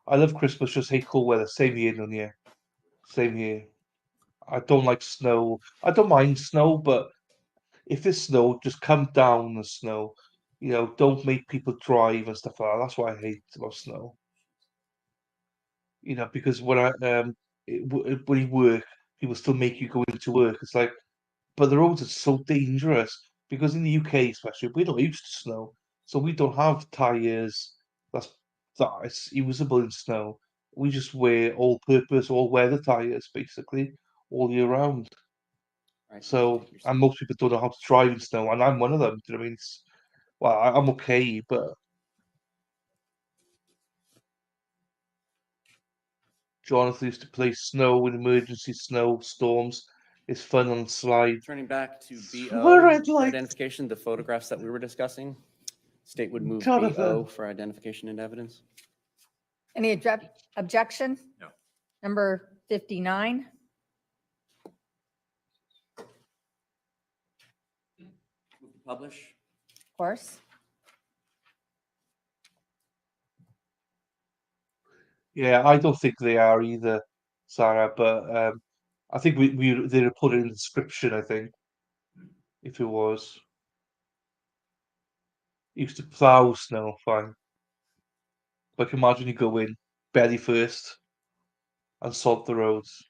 I love Christmas, just hate cold weather. Same here, down here. Same here. I don't like snow. I don't mind snow, but if there's snow, just come down the snow. You know, don't make people drive and stuff like that. That's what I hate about snow. You know, because when you work, people still make you go into work. It's like, but the roads are so dangerous because in the UK, especially, we're not used to snow, so we don't have tires that's that is usable in snow. We just wear all-purpose, all-weather tires basically all year round. Right. So, and most people don't know how to drive in snow, and I'm one of them. Do you know what I mean? Well, I'm okay, but Jonathan used to play snow in emergency snowstorms. It's fun on the slide. Turning back to For BO red for light. identification, the photographs that we were discussing. State would move Jonathan. BO for identification and evidence. Any objection? No. Number 59. Move to publish. Of course. Yeah, I don't think they are either, Sarah. But I think they'd put it in the description. I think if it was used to plow snow, fine. But imagine you go in belly first and salt the roads.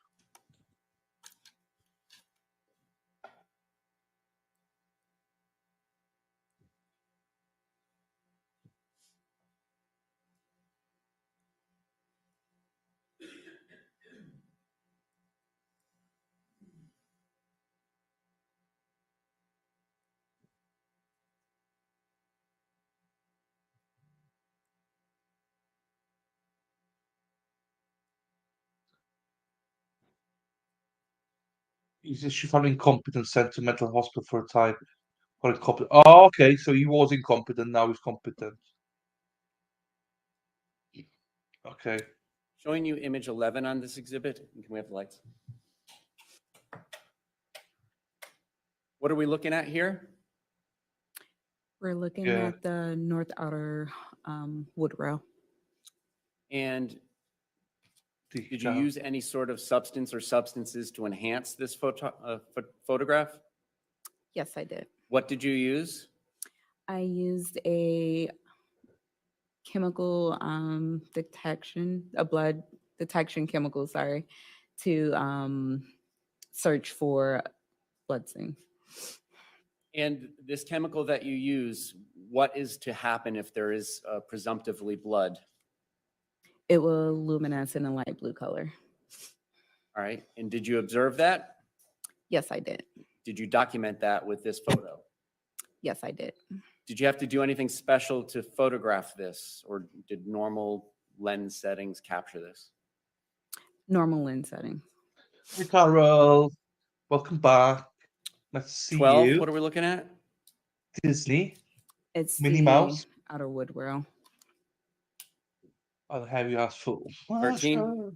She found incompetent, sent to mental hospital for a time. For incompetent. Oh, okay. So he was incompetent. Now he's competent. Okay. Showing you image 11 on this exhibit. Can we have the lights? What are we looking at here? We're looking Yeah. at the north outer wood rail. And did you use any sort of substance or substances to enhance this photograph? Yes, I did. What did you use? I used a chemical detection, a blood detection chemical, sorry, to search for blood stains. And this chemical that you use, what is to happen if there is presumptively blood? It will luminesce in a light blue color. All right. And did you observe that? Yes, I did. Did you document that with this photo? Yes, I did. Did you have to do anything special to photograph this, or did normal lens settings capture this? Normal lens setting. Hey, Carol. Welcome back. Nice to see 12, you. what are we looking at? Disney. It's Minnie the Mouse. outer wood rail. I'll have you ask for 13.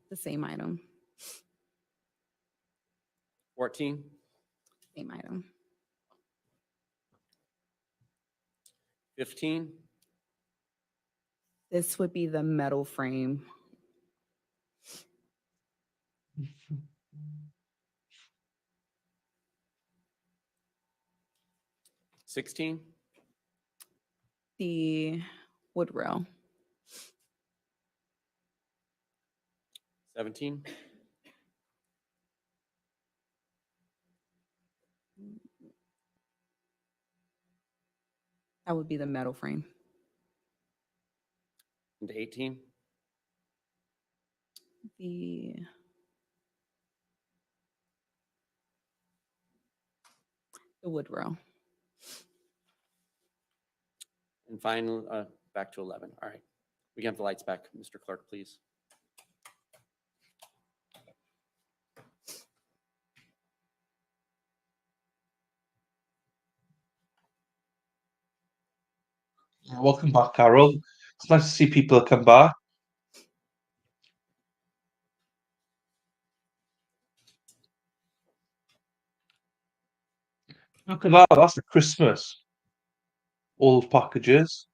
The same item. 14. Same item. 15. This would be the metal frame. 16. The wood rail. 17. That would be the metal frame. Into 18. The wood rail. And finally, back to 11. All right. We can have the lights back, Mr. Clerk, please. Welcome back, Carol. It's nice to see people come back. Look at that. That's the Christmas. All those packages.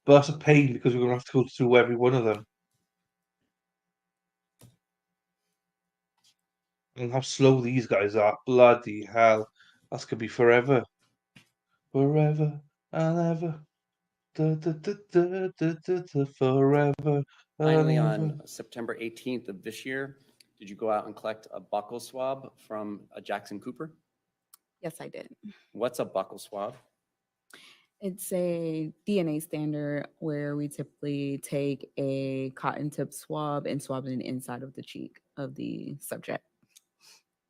But that's a pain because we're going to have to go through every one of them. And how slow these guys are. Bloody hell. That's going to be forever. Forever and ever. Da, da, da, da, da, da, da, forever. Finally, and on ever. September 18th of this year, did you go out and collect a buccal swab from a Jaclyn Cooper? Yes, I did. What's a buccal swab? It's a DNA standard where we typically take a cotton tip swab and swab it in the inside of the cheek of the subject.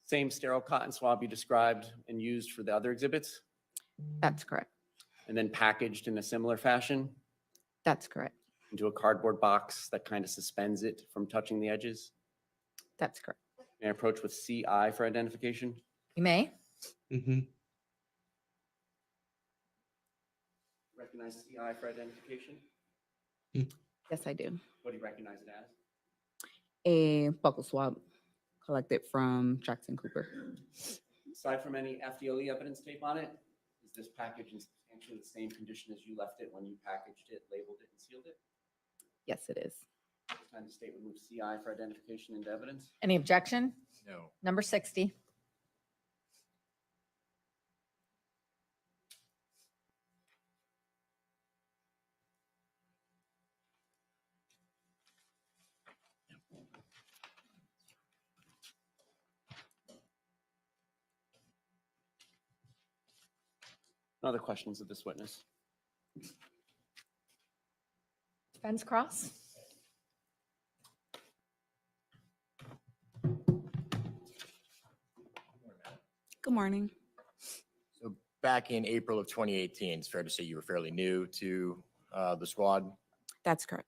Same sterile cotton swab you described and used for the other exhibits, That's correct. and then packaged in a similar fashion That's correct. into a cardboard box that kind of suspends it from touching the edges. That's correct. And approach with CI for identification. You may. Mhm. Recognize CI for identification? Yes, I do. What do you recognize it as? A buccal swab collected from Jaclyn Cooper. Aside from any FDLE evidence tape on it, is this package in substantially the same condition as you left it when you packaged it, labeled it, and sealed it? Yes, it is. This time the state would move CI for identification into evidence. Any objection? No. Number 60. No other questions of this witness? Spence Cross. Good morning. So back in April of 2018, it's fair to say you were fairly new to the squad, That's correct.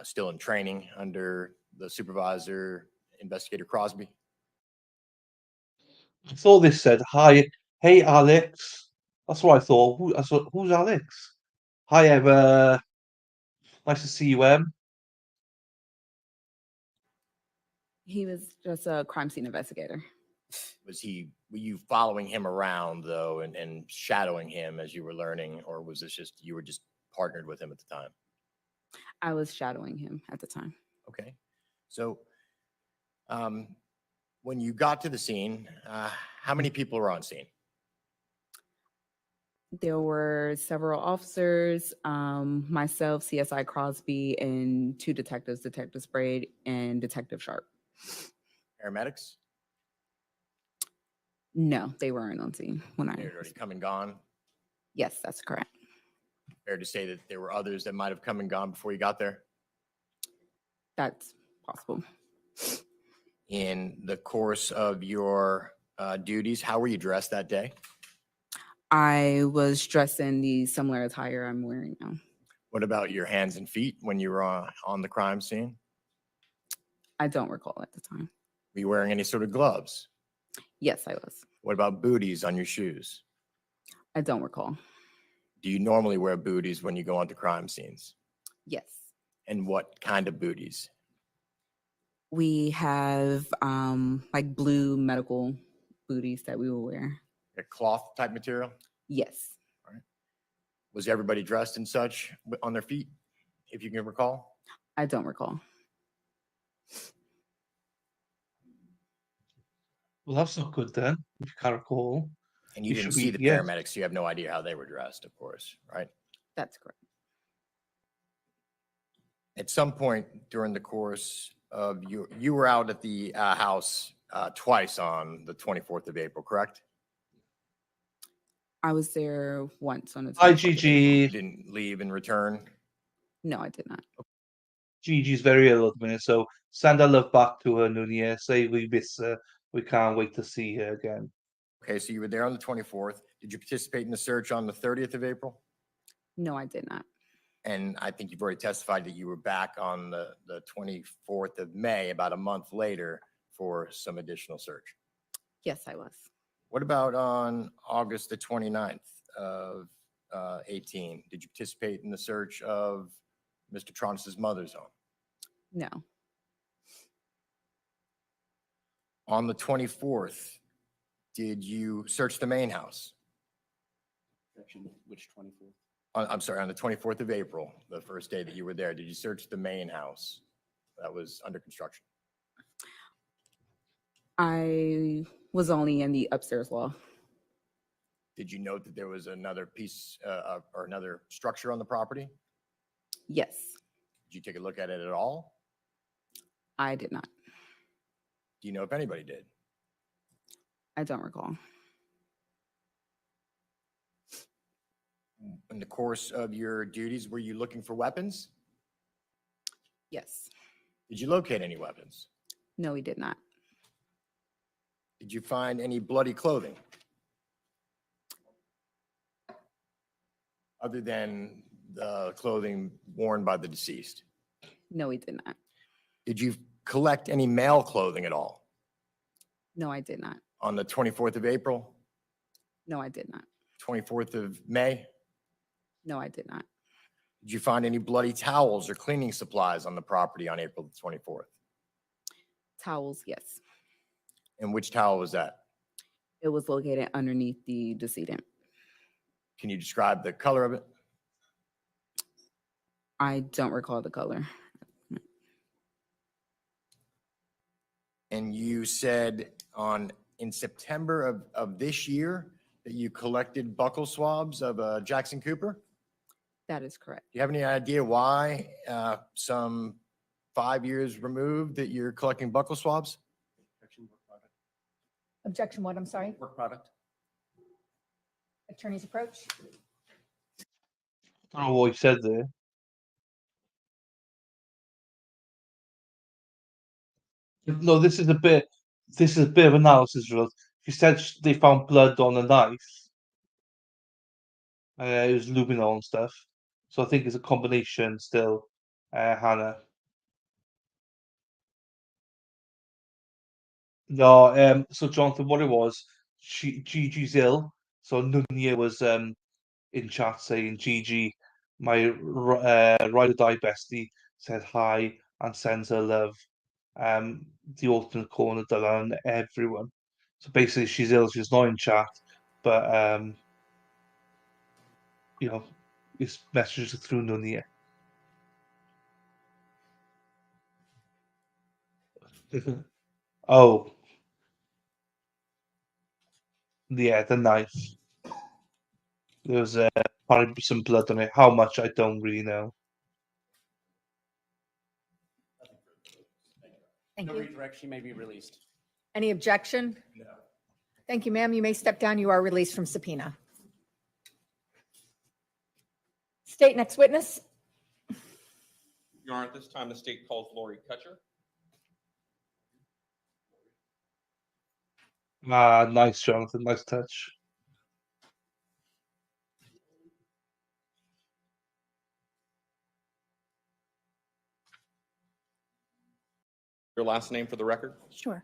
still in training under the supervisor, Investigator Crosby. I thought this said, "Hi, hey Alex." That's what I thought. Who's Alex? Hi, Emma. Nice to see you, Em. He was just a crime scene investigator. Were you following him around though and shadowing him as you were learning, or was this just, you were just partnered with him at the time? I was shadowing him at the time. Okay. So when you got to the scene, how many people were on scene? There were several officers, myself, CSI Crosby, and two detectives, Detective Sprade and Detective Sharp. Paramedics? No, they weren't on scene when They had already come and gone. Yes, that's correct. Fair to say that there were others that might have come and gone before you got there? That's possible. In the course of your duties, how were you dressed that day? I was dressed in the similar attire I'm wearing now. What about your hands and feet when you were on the crime scene? I don't recall at the time. Were you wearing any sort of gloves? Yes, I was. What about booties on your shoes? I don't recall. Do you normally wear booties when you go onto crime scenes? Yes. And what kind of booties? We have like blue medical booties that we will wear. A cloth type material? Yes. Was everybody dressed in such on their feet, if you can recall? I don't recall. Well, that's not good then, if you can't recall. And you You didn't should see be- the yes. paramedics, so you have no idea how they were dressed, of course, right? That's correct. At some point during the course You were out at the house twice on the 24th of April, correct? I was there once on the Hi, 24th of April. Gigi. Didn't leave and return? No, I did not. Gigi's very ill at the minute, so send our love back to her, Nunia. Say we miss her. We can't wait to see her again. Okay, so you were there on the 24th. Did you participate in the search on the 30th of April? No, I did not. And I think you've already testified that you were back on the 24th of May, about a month later, for some additional search. Yes, I was. What about on August the 29th of 18? Did you participate in the search of Mr. Tronnes' mother's home? No. On the 24th, did you search the main house? Which 24th? I'm sorry, on the 24th of April, the first day that you were there, did you search the main house that was under construction? I was only in the upstairs wall. Did you note that there was another piece or another structure on the property? Yes, Did you take a look at it at all? I did not. Do you know if anybody did? I don't recall. In the course of your duties, were you looking for weapons? Yes. Did you locate any weapons? No, we did not. Did you find any bloody clothing? Other than the clothing worn by the deceased? No, we did not. Did you collect any male clothing at all No, I did not. on the 24th of April, No, I did not. 24th of May? No, I did not. Did you find any bloody towels or cleaning supplies on the property on April the 24th? Towels, yes. And which towel was that? It was located underneath the decedent. Can you describe the color of it? I don't recall the color. And you said in September of this year that you collected buccal swabs of Jaclyn Cooper? That is correct. Do you have any idea why some 5 years removed that you're collecting buccal swabs? Objection what, I'm sorry? Work product. Attorney's approach? I don't know what he said there. No, this is a bit of analysis, Ruth. She said they found blood on a knife. It was luminol and stuff. So I think it's a combination still, Hannah. No, so Jonathan, what it was, Gigi's ill. So Nunia was in chat saying, Gigi, my ride or die bestie, said hi and sends her love. The alternate corner, Duran, everyone. So basically, she's ill. She's not in chat, but you know, his messages are through Nunia. Oh, yeah, the knife. There was probably some blood on it. How much, I don't really know. Thank No you. redirect, she may be released. Any objection? No. Thank you, ma'am. You may step down. You are released from subpoena. State next witness. Your Honor, at this time, the state calls Lori Cutcher. Nice, Jonathan. Nice touch. Your last name for the record? Sure.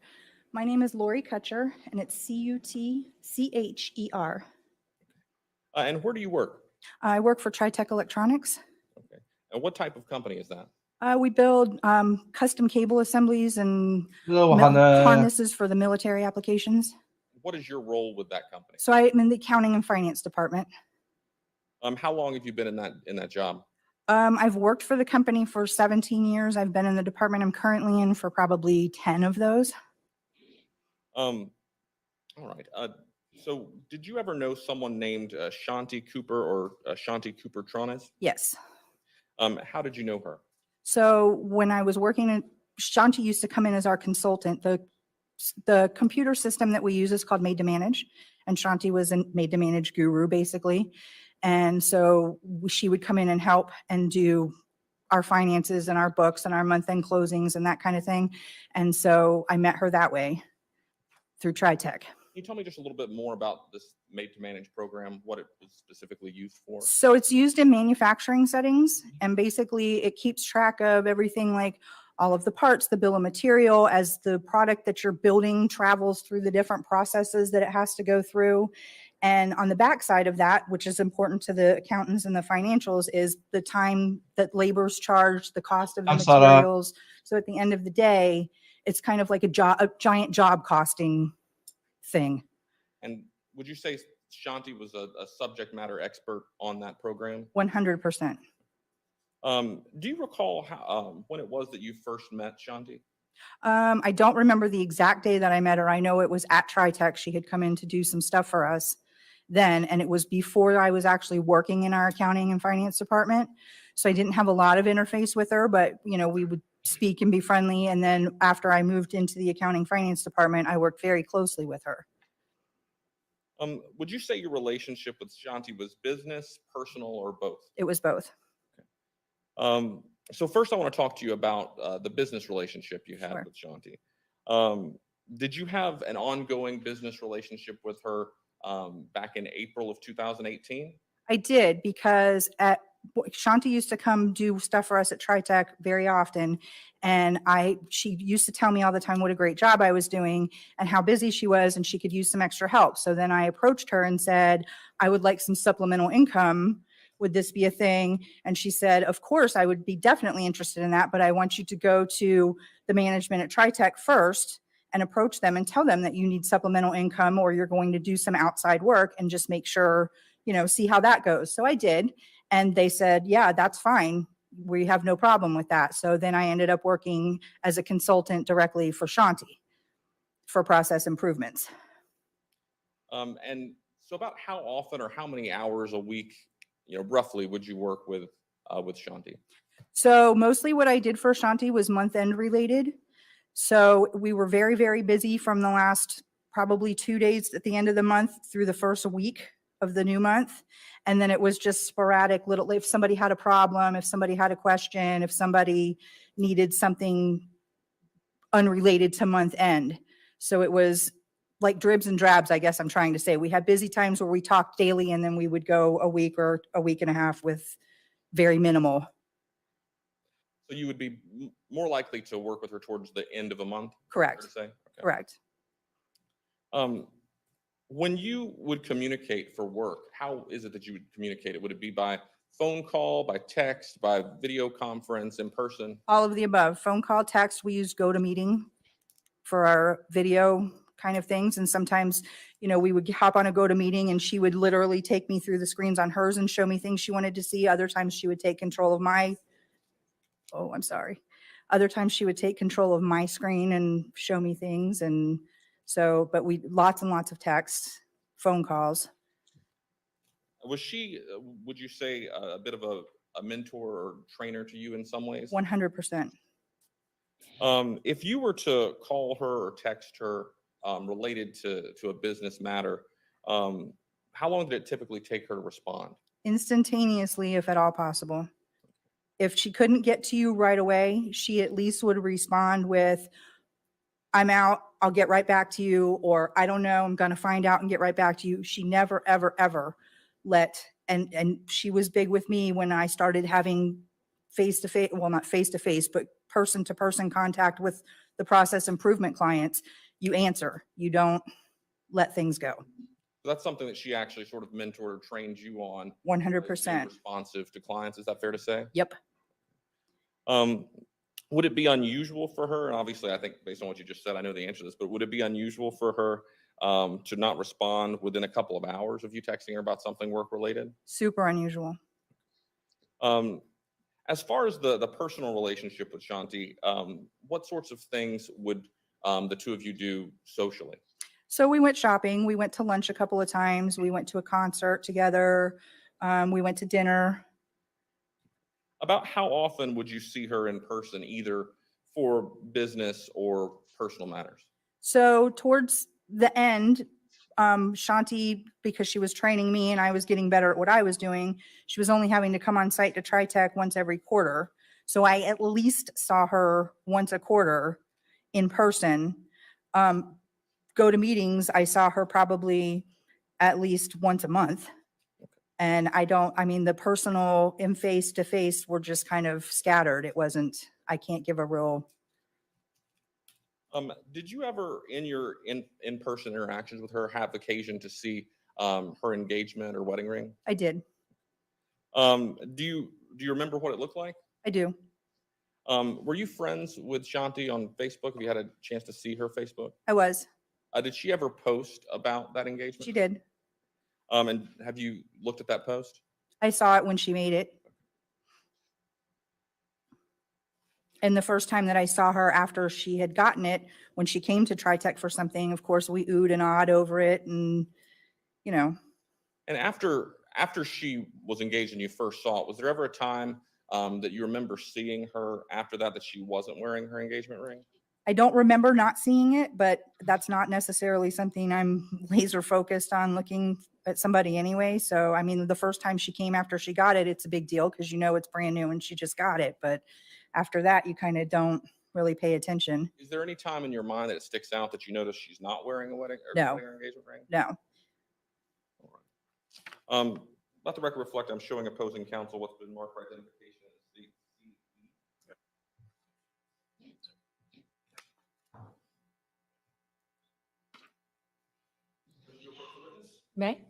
My name is Lori Cutcher, and it's Cutcher. And where do you work? I work for Tritech Electronics. Okay. And what type of company is that? We build custom cable assemblies and Hello, Hannah. harnesses for the military applications. What is your role with that company? So I'm in the accounting and finance department. How long have you been in that job? I've worked for the company for 17 years. I've been in the department I'm currently in for probably 10 of those. All right. So did you ever know someone named Shanti Cooper or Shanti Cooper-Tronnes? Yes. How did you know her? So when I was working Shanti used to come in as our consultant. The computer system that we use is called Made to Manage, and Shanti was a Made to Manage guru, basically. And so she would come in and help and do our finances and our books and our month-end closings and that kind of thing. And so I met her that way through TriTech. Can you tell me just a little bit more about this Made to Manage program, what it was specifically used for? So it's used in manufacturing settings, and basically it keeps track of everything, like all of the parts, the bill of material, as the product that you're building travels through the different processes that it has to go through. And on the backside of that, which is important to the accountants and the financials, is the time that labor's charged, the cost of the materials. So at the end of the day, it's kind of like a giant job costing thing. And would you say Shanti was a subject matter expert on that program? 100%. Do you recall how, when it was that you first met Shanti? I don't remember the exact day that I met her. I know it was at TriTech. She had come in to do some stuff for us then, and it was before I was actually working in our accounting and finance department. So I didn't have a lot of interface with her, but you know, we would speak and be friendly. And then after I moved into the accounting finance department, I worked very closely with her. Would you say your relationship with Shanti was business, personal, or both? It was both. So first I want to talk to you about the business relationship you had Sure. with Shanti. Did you have an ongoing business relationship with her back in April of 2018? I did, because Shanti used to come do stuff for us at TriTech very often. And she used to tell me all the time what a great job I was doing and how busy she was, and she could use some extra help. So then I approached her and said, I would like some supplemental income. Would this be a thing? And she said, of course, I would be definitely interested in that, but I want you to go to the management at TriTech first and approach them and tell them that you need supplemental income, or you're going to do some outside work, and just make sure, you know, see how that goes. So I did. And they said, yeah, that's fine. We have no problem with that. So then I ended up working as a consultant directly for Shanti for process improvements. And so about how often or how many hours a week, you know, roughly would you work with Shanti? So mostly what I did for Shanti was month-end related. So we were very, very busy from the last probably 2 days at the end of the month through the first week of the new month. And then it was just sporadic little, if somebody had a problem, if somebody had a question, if somebody needed something unrelated to month end. So it was like dribs and drabs, I guess I'm trying to say. We had busy times where we talked daily, and then we would go a week or a week and a half with very minimal. So you would be more likely to work with her towards the end of a month? Correct. Fair to say? Okay. Correct. When you would communicate for work, how is it that you would communicate it? Would it be by phone call, by text, by video conference, in person? All of the above. Phone call, text. We use GoToMeeting for our video kind of things. And sometimes, you know, we would hop on a GoToMeeting and she would literally take me through the screens on hers and show me things she wanted to see. Other times she would take control of Other times she would take control of my screen and show me things. And so, but lots and lots of texts, phone calls. Was she, would you say, a bit of a mentor or trainer to you in some ways? 100%. If you were to call her or text her related to a business matter, how long did it typically take her to respond? Instantaneously, if at all possible. If she couldn't get to you right away, she at least would respond with, I'm out, I'll get right back to you, or I don't know, I'm going to find out and get right back to you. She never, ever, ever and she was big with me when I started having face-to-face, well, not face-to-face, but person-to-person contact with the process improvement clients. You answer, you don't let things go. So that's something that she actually sort of mentored or trained you on. 100%. Responsive to clients. Is that fair to say? Yep. Would it be unusual for her? And obviously, I think based on what you just said, I know the answer to this, but would it be unusual for her to not respond within a couple of hours of you texting her about something work related? Super unusual. As far as the personal relationship with Shanti, what sorts of things would the two of you do socially? So we went shopping. We went to lunch a couple of times. We went to a concert together. We went to dinner. About how often would you see her in person, either for business or personal matters? So towards the end, Shanti, because she was training me and I was getting better at what I was doing, she was only having to come on site to TriTech once every quarter. So I at least saw her once a quarter in person. Go to meetings, I saw her probably at least once a month. And I mean, the personal and face to face were just kind of scattered. It wasn't, I can't give a real. Did you ever, in your in-person interactions with her, have occasion to see her engagement or wedding ring? I did. Do you remember what it looked like? I do. Were you friends with Shanti on Facebook? Have you had a chance to see her Facebook? I was. Did she ever post about that engagement? She did. And have you looked at that post? I saw it when she made it. And the first time that I saw her after she had gotten it, when she came to TriTech for something, of course, we oohed and awed over it. And, you know. And after she was engaged and you first saw it, was there ever a time that you remember seeing her after that she wasn't wearing her engagement ring? I don't remember not seeing it, but that's not necessarily something I'm laser focused on looking at somebody anyway. So, I mean, the first time she came after she got it, it's a big deal because you know it's brand new and she just got it. But after that, you kind of don't really pay attention. Is there any time in your mind that it sticks out that you notice she's not wearing a wedding or No. wearing her engagement ring? No. All right. Let the record reflect, I'm showing opposing counsel what's been marked for identification as the May?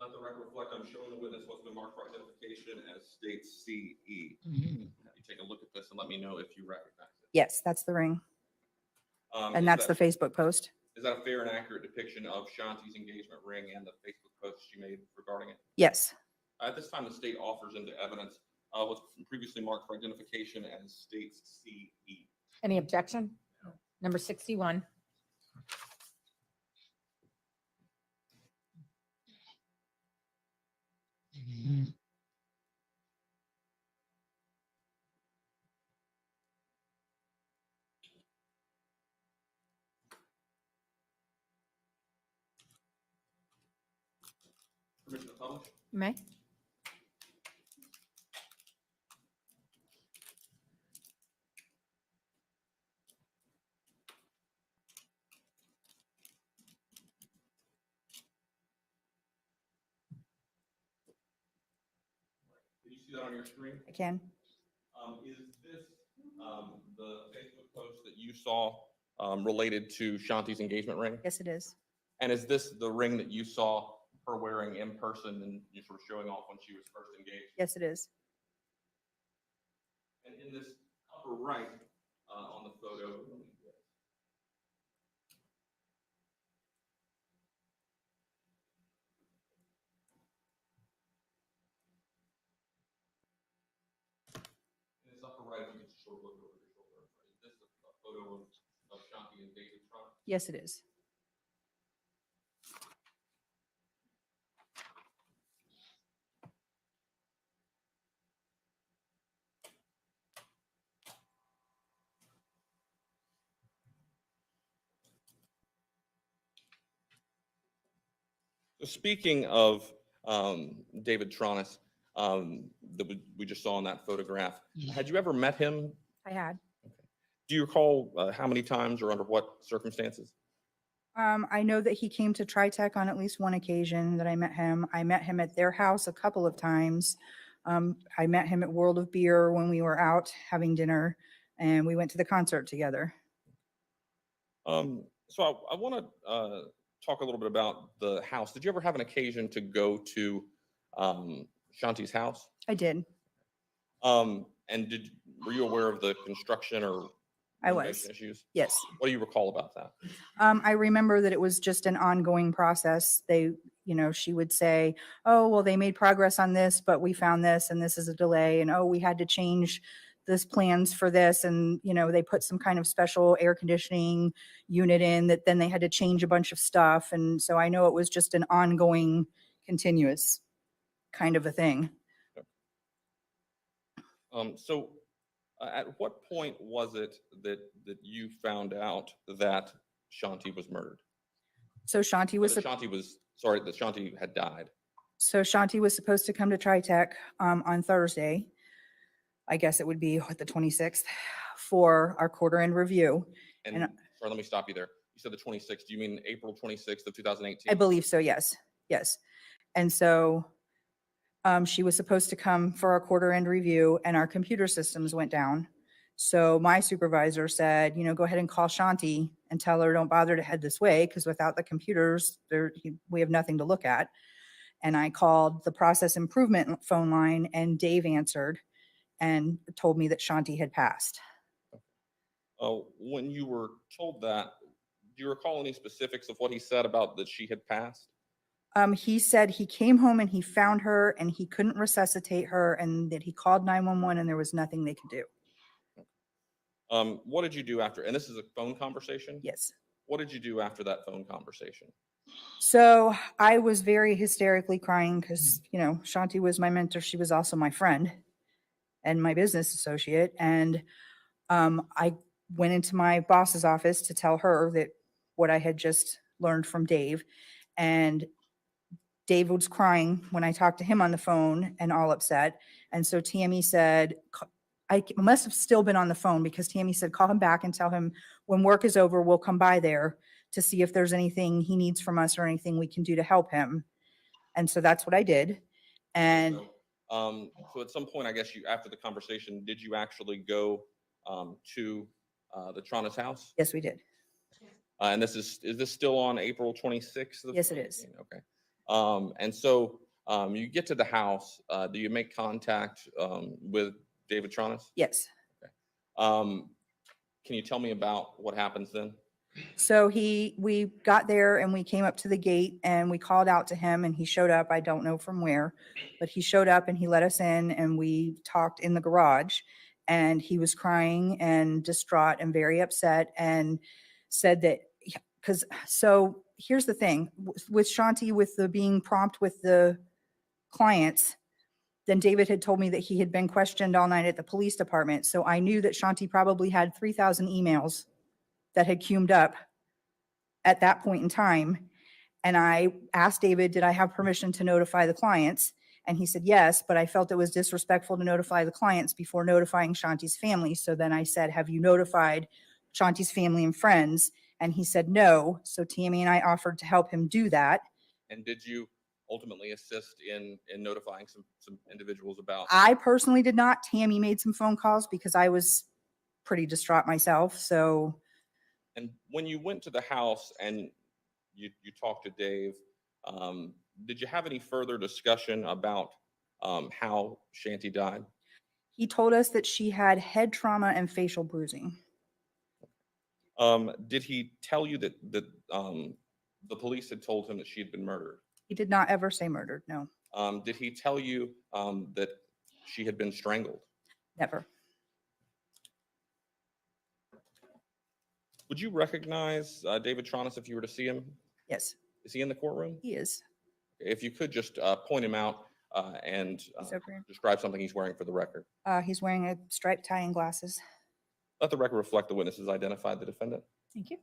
Let the record reflect, I'm showing the witness what's been marked for identification as state CE. Have you take a look at this and let me know if you recognize it. Yes, that's the ring. Is And that's the that- Facebook post. Is that a fair and accurate depiction of Shanti's engagement ring and the Facebook post she made regarding it? Yes. At this time, the state offers into evidence what's previously marked for identification as states CE. Any objection? Number 61. Permission to publish? May? Did you see that on your screen? I can. Is this the Facebook post that you saw related to Shanti's engagement ring? Yes, it is. And is this the ring that you saw her wearing in person and you sort of showing off when she was first engaged? Yes, it is. And in this upper right on the photo, in this upper right, if you could just sort of look over your shoulder, is this a photo of Shanti and David Trump? Yes, it is. So speaking of David Tronnes, we just saw in that photograph, had you ever met him? I had. Do you recall how many times or under what circumstances? I know that he came to TriTech on at least one occasion that I met him. I met him at their house a couple of times. I met him at World of Beer when we were out having dinner, and we went to the concert together. So I want to talk a little bit about the house. Did you ever have an occasion to go to Shanti's house? I did. And were you aware of the construction or I renovation was. issues? Yes. What do you recall about that? I remember that it was just an ongoing process. They, she would say, oh, well, they made progress on this, but we found this and this is a delay. And, oh, we had to change this plans for this. And, they put some kind of special air conditioning unit in that then they had to change a bunch of stuff. And so I know it was just an ongoing, continuous kind of a thing. At what point was it that you found out that Shanti was murdered? So Shanti Or was, that Shanti was, sorry, that Shanti had died. so Shanti was supposed to come to TriTech on Thursday. I guess it would be what, the 26th, for our quarter end review. And And sorry, let me stop you there. You said the 26th. Do you mean April 26th of 2018? I believe so, yes, yes. And so she was supposed to come for our quarter end review, and our computer systems went down. So my supervisor said, you know, go ahead and call Shanti and tell her don't bother to head this way, because without the computers, we have nothing to look at. And I called the process improvement phone line, and Dave answered and told me that Shanti had passed. When you were told that, do you recall any specifics of what he said about that she had passed? He said he came home and he found her and he couldn't resuscitate her, and that he called 911 and there was nothing they could do. What did you do after? And this is a phone conversation? Yes. What did you do after that phone conversation? So I was very hysterically crying because, you know, Shanti was my mentor. She was also my friend and my business associate. And I went into my boss's office to tell her that what I had just learned from Dave. And Dave was crying when I talked to him on the phone and all upset. And so Tammy said, I must have still been on the phone, because Tammy said, call him back and tell him when work is over, we'll come by there to see if there's anything he needs from us or anything we can do to help him. And so that's what I did. And So at some point, I guess after the conversation, did you actually go to the Tronnes house? yes, we did. And is this still on April 26th? of Yes, it is. 2018? Okay. And so you get to the house. Do you make contact with David Tronnes? Yes. Can you tell me about what happens then? So we got there and we came up to the gate and we called out to him and he showed up. I don't know from where, but he showed up and he let us in and we talked in the garage, and he was crying and distraught and very upset, and said that so here's the thing with Shanti, with the being prompt with the clients, then David had told me that he had been questioned all night at the police department. So I knew that Shanti probably had 3,000 emails that had queued up at that point in time. And I asked David, did I have permission to notify the clients? And he said, yes, but I felt it was disrespectful to notify the clients before notifying Shanti's family. So then I said, have you notified Shanti's family and friends? And he said, no. So Tammy and I offered to help him do that. And did you ultimately assist in notifying some individuals about? I personally did not. Tammy made some phone calls because I was pretty distraught myself. So. And when you went to the house and you talked to Dave, did you have any further discussion about how Shanti died? He told us that she had head trauma and facial bruising. Did he tell you that the police had told him that she had been murdered? He did not ever say murdered, no. Did he tell you that she had been strangled? Never. Would you recognize David Tronnes if you were to see him? Yes, Is he in the courtroom? he is. If you could just point him out and He's over here. describe something he's wearing for the record. He's wearing a striped tie and glasses. Let the record reflect the witnesses identified the defendant. Thank you.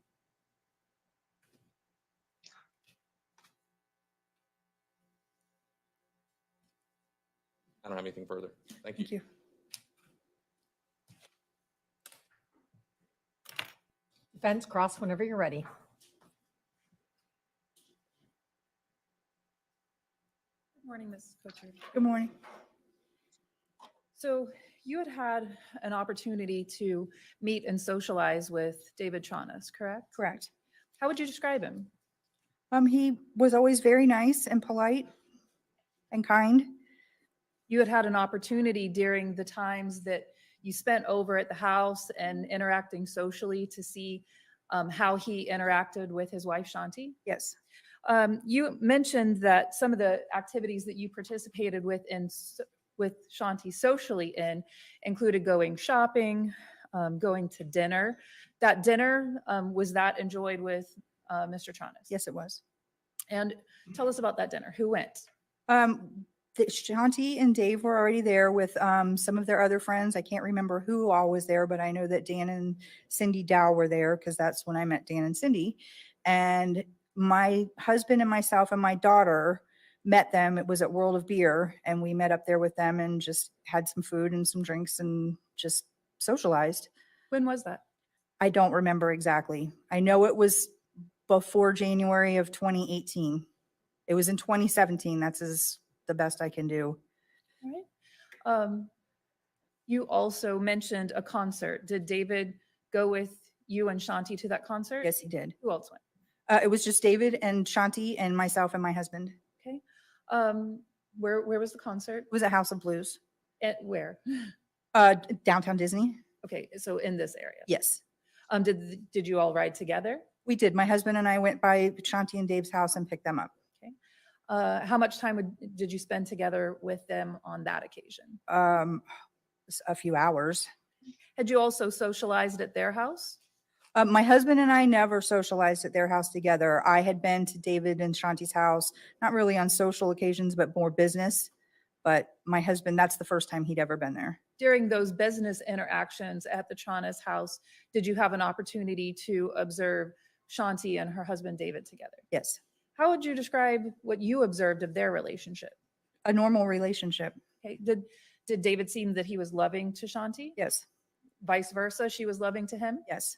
I don't have anything further. Thank you. Thank you. Defense, cross whenever you're ready. Good morning, Ms. Cutcher. Good morning. So you had an opportunity to meet and socialize with David Tronnes, correct? Correct. How would you describe him? He was always very nice and polite and kind. You had an opportunity during the times that you spent over at the house and interacting socially to see how he interacted with his wife, Shanti. Yes. You mentioned that some of the activities that you participated with Shanti socially included going shopping, going to dinner. That dinner, was that enjoyed with Mr. Tronnes? Yes, it was. And tell us about that dinner. Who went? Shanti and Dave were already there with some of their other friends. I can't remember who all was there, but I know that Dan and Cindy Dow were there because that's when I met Dan and Cindy. And my husband and myself and my daughter met them. It was at World of Beer, and we met up there with them and just had some food and some drinks and just socialized. When was that? I don't remember exactly. I know it was before January of 2018. It was in 2017. That's the best I can do. All right. You also mentioned a concert. Did David go with you and Shanti to that concert? Yes, he did. Who else went? It was just David and Shanti and myself and my husband. Okay. Where was the concert? It was at House of Blues. At where? Downtown Disney. Okay, so in this area. Yes, Did you all ride together? we did. My husband and I went by Shanti and Dave's house and picked them up. How much time did you spend together with them on that occasion? A few hours. Had you also socialized at their house? My husband and I never socialized at their house together. I had been to David and Shanti's house, not really on social occasions, but more business. But my husband, that's the first time he'd ever been there. During those business interactions at the Tronnes house, did you have an opportunity to observe Shanti and her husband David together? Yes, How would you describe what you observed of their relationship? a normal relationship. Okay. Did David seem that he was loving to Shanti? Yes, Vice versa, she was loving to him? yes.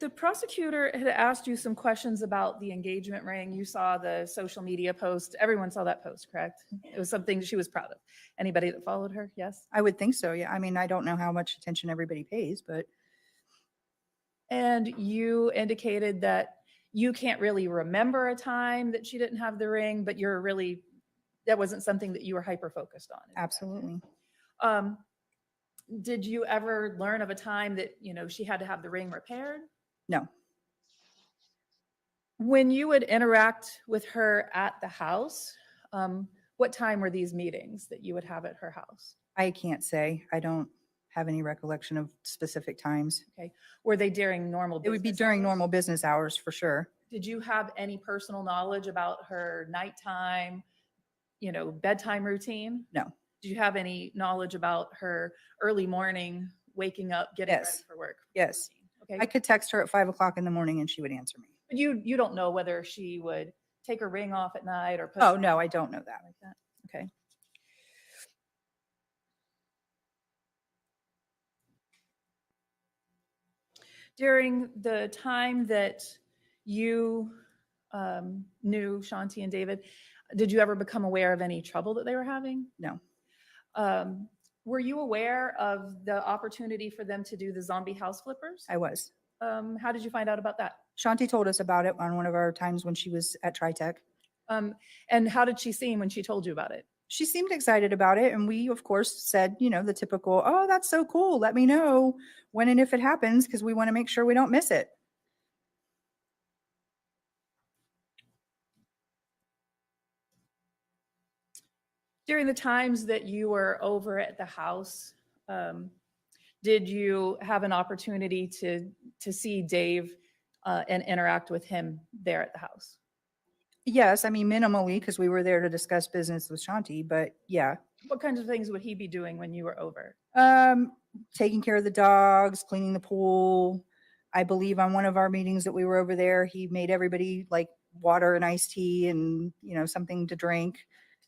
The prosecutor had asked you some questions about the engagement ring. You saw the social media post. Everyone saw that post, correct? It was something she was proud of. Anybody that followed her? Yes. I would think so. Yeah. I mean, I don't know how much attention everybody pays, but And you indicated that you can't really remember a time that she didn't have the ring, but that wasn't something that you were hyper focused on. absolutely. Did you ever learn of a time that, she had to have the ring repaired? No. When you would interact with her at the house, what time were these meetings that you would have at her house? I can't say. I don't have any recollection of specific times. Okay. Were they during normal It would be business during hours? normal business hours for sure. Did you have any personal knowledge about her nighttime, bedtime routine? No. Did you have any knowledge about her early morning, waking up, getting ready Yes. for work? Yes. Okay. I could text her at 5 o'clock in the morning and she would answer me. But you don't know whether she would take her ring off at night or put Oh, it no, on I don't know that. like that. Okay. During the time that you knew Shanti and David, did you ever become aware of any trouble that they were having? No. Were you aware of the opportunity for them to do the zombie house flippers? I was. How did you find out about that? Shanti told us about it on one of our times when she was at TriTech. And how did she seem when she told you about it? She seemed excited about it. And we, of course, said, the typical, oh, that's so cool. Let me know when and if it happens because we want to make sure we don't miss it. During the times that you were over at the house, did you have an opportunity to see Dave and interact with him there at the house? Yes, I mean, minimally because we were there to discuss business with Shanti, but yeah. What kinds of things would he be doing when you were over? Taking care of the dogs, cleaning the pool. I believe on one of our meetings that we were over there, he made everybody like water and iced tea and, something to drink.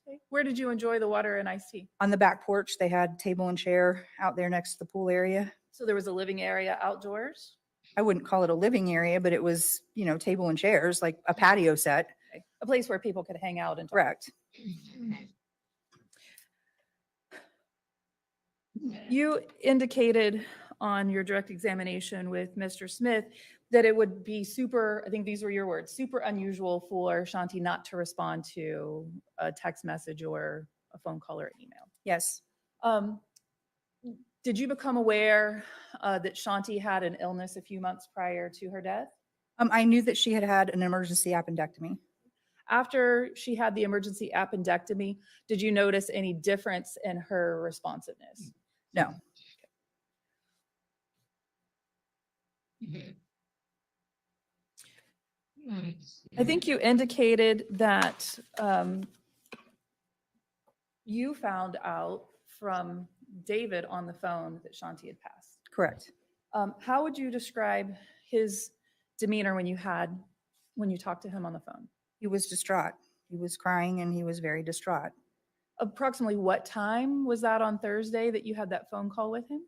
Okay. Where did you enjoy the water and iced tea? On the back porch, they had table and chair out there next to the pool area. So there was a living area outdoors? I wouldn't call it a living area, but it was, table and chairs, like a patio set. Okay. A place where people could hang out and talk. Correct. You indicated on your direct examination with Mr. Smith that it would be super, I think these were your words, super unusual for Shanti not to respond to a text message or a phone call or email. Yes. Did you become aware that Shanti had an illness a few months prior to her death? I knew that she had had an emergency appendectomy. After she had the emergency appendectomy, did you notice any difference in her responsiveness? No. I think you indicated that you found out from David on the phone that Shanti had passed. Correct. How would you describe his demeanor when you talked to him on the phone? He was distraught. He was crying and he was very distraught. Approximately what time was that on Thursday that you had that phone call with him?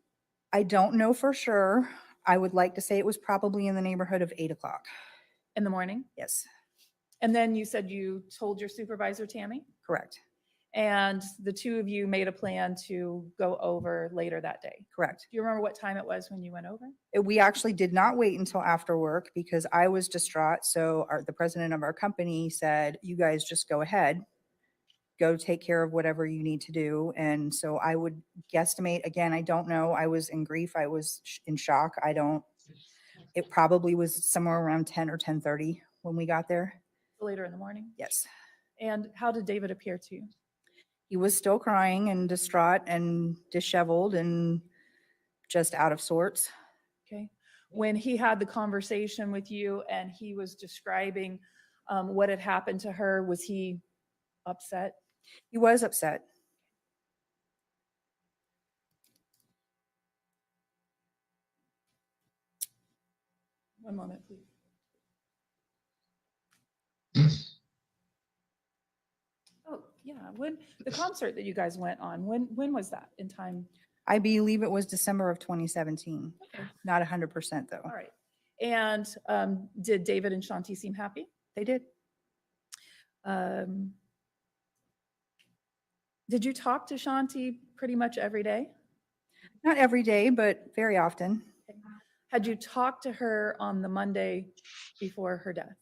I don't know for sure. I would like to say it was probably in the neighborhood of 8 o'clock. In the morning? Yes, And then you said you told your supervisor, Tammy, correct, and the two of you made a plan to go over later that day. correct. Do you remember what time it was when you went over? We actually did not wait until after work because I was distraught. So the president of our company said, you guys just go ahead, go take care of whatever you need to do. And so I would guesstimate, again, I don't know. I was in grief. I was in shock. It probably was somewhere around 10 or 10:30 when we got there. Later in the morning? Yes. And how did David appear to you? He was still crying and distraught and disheveled and just out of sorts. Okay. When he had the conversation with you and he was describing what had happened to her, was he upset? He was upset. One moment, please. Oh, yeah. When the concert that you guys went on, when was that in time? I believe it was December of 2017. Okay. Not 100% though. All right. And did David and Shanti seem happy? They did. Did you talk to Shanti pretty much every day? Not every day, but very often. Had you talked to her on the Monday before her death?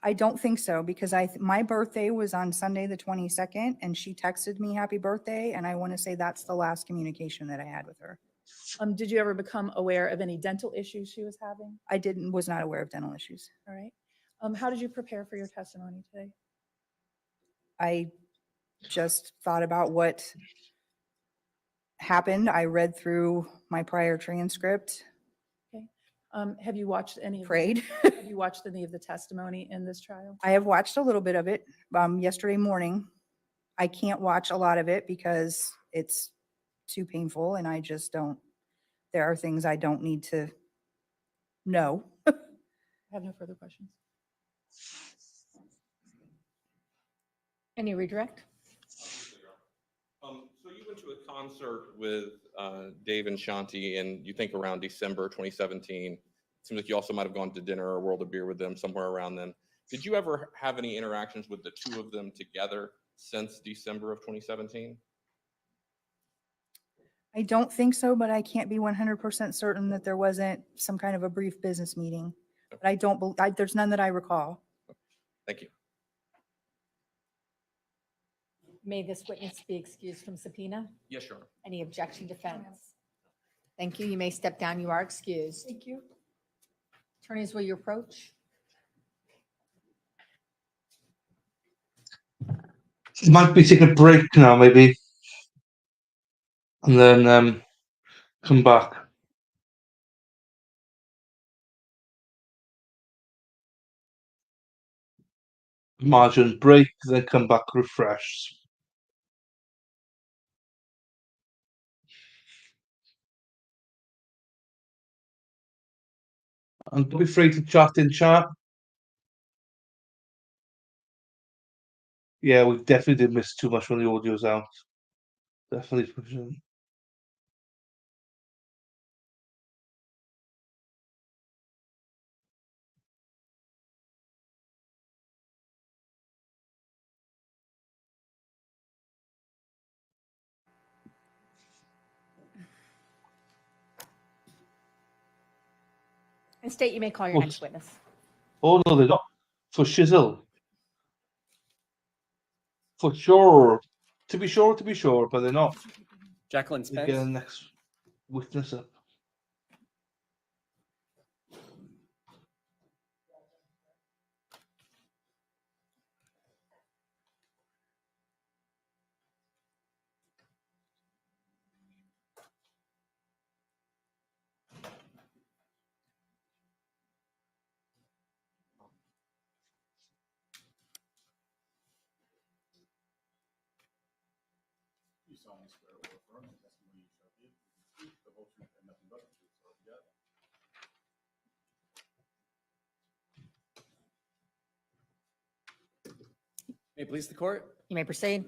I don't think so because my birthday was on Sunday the 22nd and she texted me happy birthday and I want to say that's the last communication that I had with her. Did you ever become aware of any dental issues she was having? Was not aware of dental issues. All right. How did you prepare for your testimony today? I just thought about what happened. I read through my prior transcript, Okay. Have you watched any? prayed. Have you watched any of the testimony in this trial? I have watched a little bit of it yesterday morning. I can't watch a lot of it because it's too painful and I just don't, there are things I don't need to know. I have no further questions. Any redirect? So you went to a concert with Dave and Shanti, and you think around December 2017. Seems like you also might have gone to dinner or World of Beer with them somewhere around then. Did you ever have any interactions with the two of them together since December of 2017? I don't think so, but I can't be 100% certain that there wasn't some kind of a brief business meeting. But I don't believe, there's none that I recall. Thank you. May this witness be excused from subpoena? Yes, Your Honor. Any objection, defense? Thank you. You may step down. You are excused. Thank you. Attorneys, will you approach? Might be take a break now, maybe, and then come back. Margin break, then come back refreshed. And don't be afraid to chat in chat. Yeah, we definitely did miss too much when the audio's out. Definitely. And state you may call your What? next witness. Oh no, they're not. For shizzle. For sure. To be sure, but they're not. Jaclyn We get the Spence. next witness up. You solemnly swear or affirm the testimony you shall give is the truth, the whole truth, and nothing but the truth, so help you God. May it please the court? You may proceed.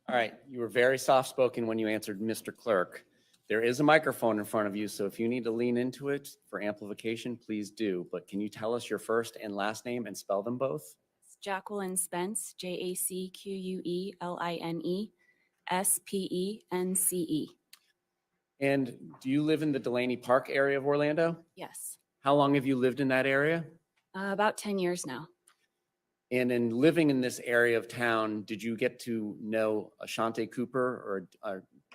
All right, you were very soft-spoken when you answered Mr. Clerk. There is a microphone in front of you, so if you need to lean into it for amplification, please do. But can you tell us your first and last name and spell them both? Jaclyn Spence, Jacqueline Spence. And do you live in the Delaney Park area of Orlando? Yes, How long have you lived in that area? about 10 years now. And in living in this area of town, did you get to know a Shanti Cooper or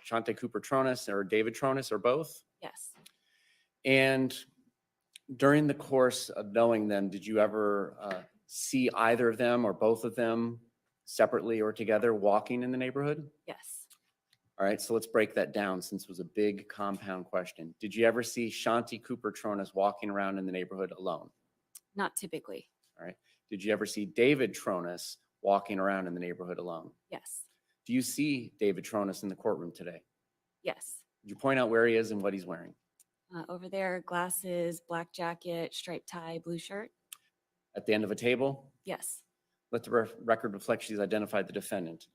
Shanti Cooper-Tronnes or David Tronnes or both? Yes, And during the course of knowing them, did you ever see either of them or both of them separately or together walking in the neighborhood? yes, All right, so let's break that down since it was a big compound question. Did you ever see Shanti Cooper-Tronnes walking around in the neighborhood alone? not typically. All right. Did you ever see David Tronnes walking around in the neighborhood alone? Yes, Do you see David Tronnes in the courtroom today? yes. Would you point out where he is and what he's wearing? Over there, glasses, black jacket, striped tie, blue shirt. At the end of a table? Yes, Let the record reflect she's identified the defendant.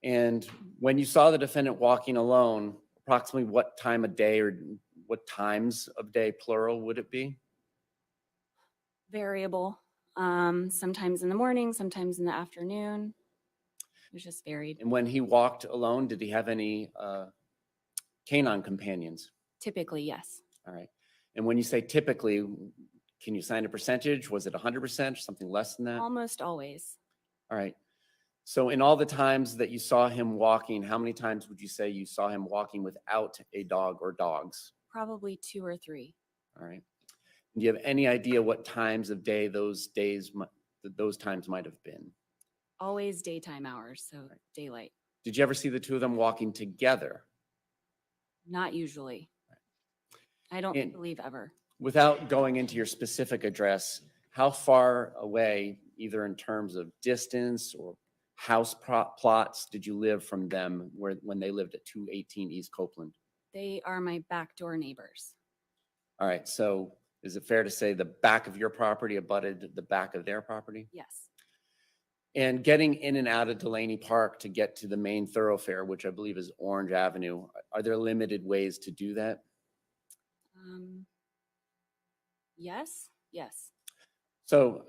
And when you saw the defendant walking alone, approximately what time of day or what times of day, plural, would it be? variable. Sometimes in the morning, sometimes in the afternoon. It was just varied. And when he walked alone, did he have any canine companions? Typically, yes. All right. And when you say typically, can you assign a percentage? Was it 100%, something less than that? Almost always. All right. So in all the times that you saw him walking, how many times would you say you saw him walking without a dog or dogs? Probably 2 or 3. All right. Do you have any idea what times of day those times might have been? Always daytime hours, so daylight. Did you ever see the two of them walking together? Not usually. I don't And- believe ever. Without going into your specific address, how far away, either in terms of distance or house plots, did you live from them when they lived at 218 East Copeland? They are my backdoor neighbors. All right, so is it fair to say the back of your property abutted the back of their property? Yes, And getting in and out of Delaney Park to get to the main thoroughfare, which I believe is Orange Avenue, are there limited ways to do that? yes, yes. So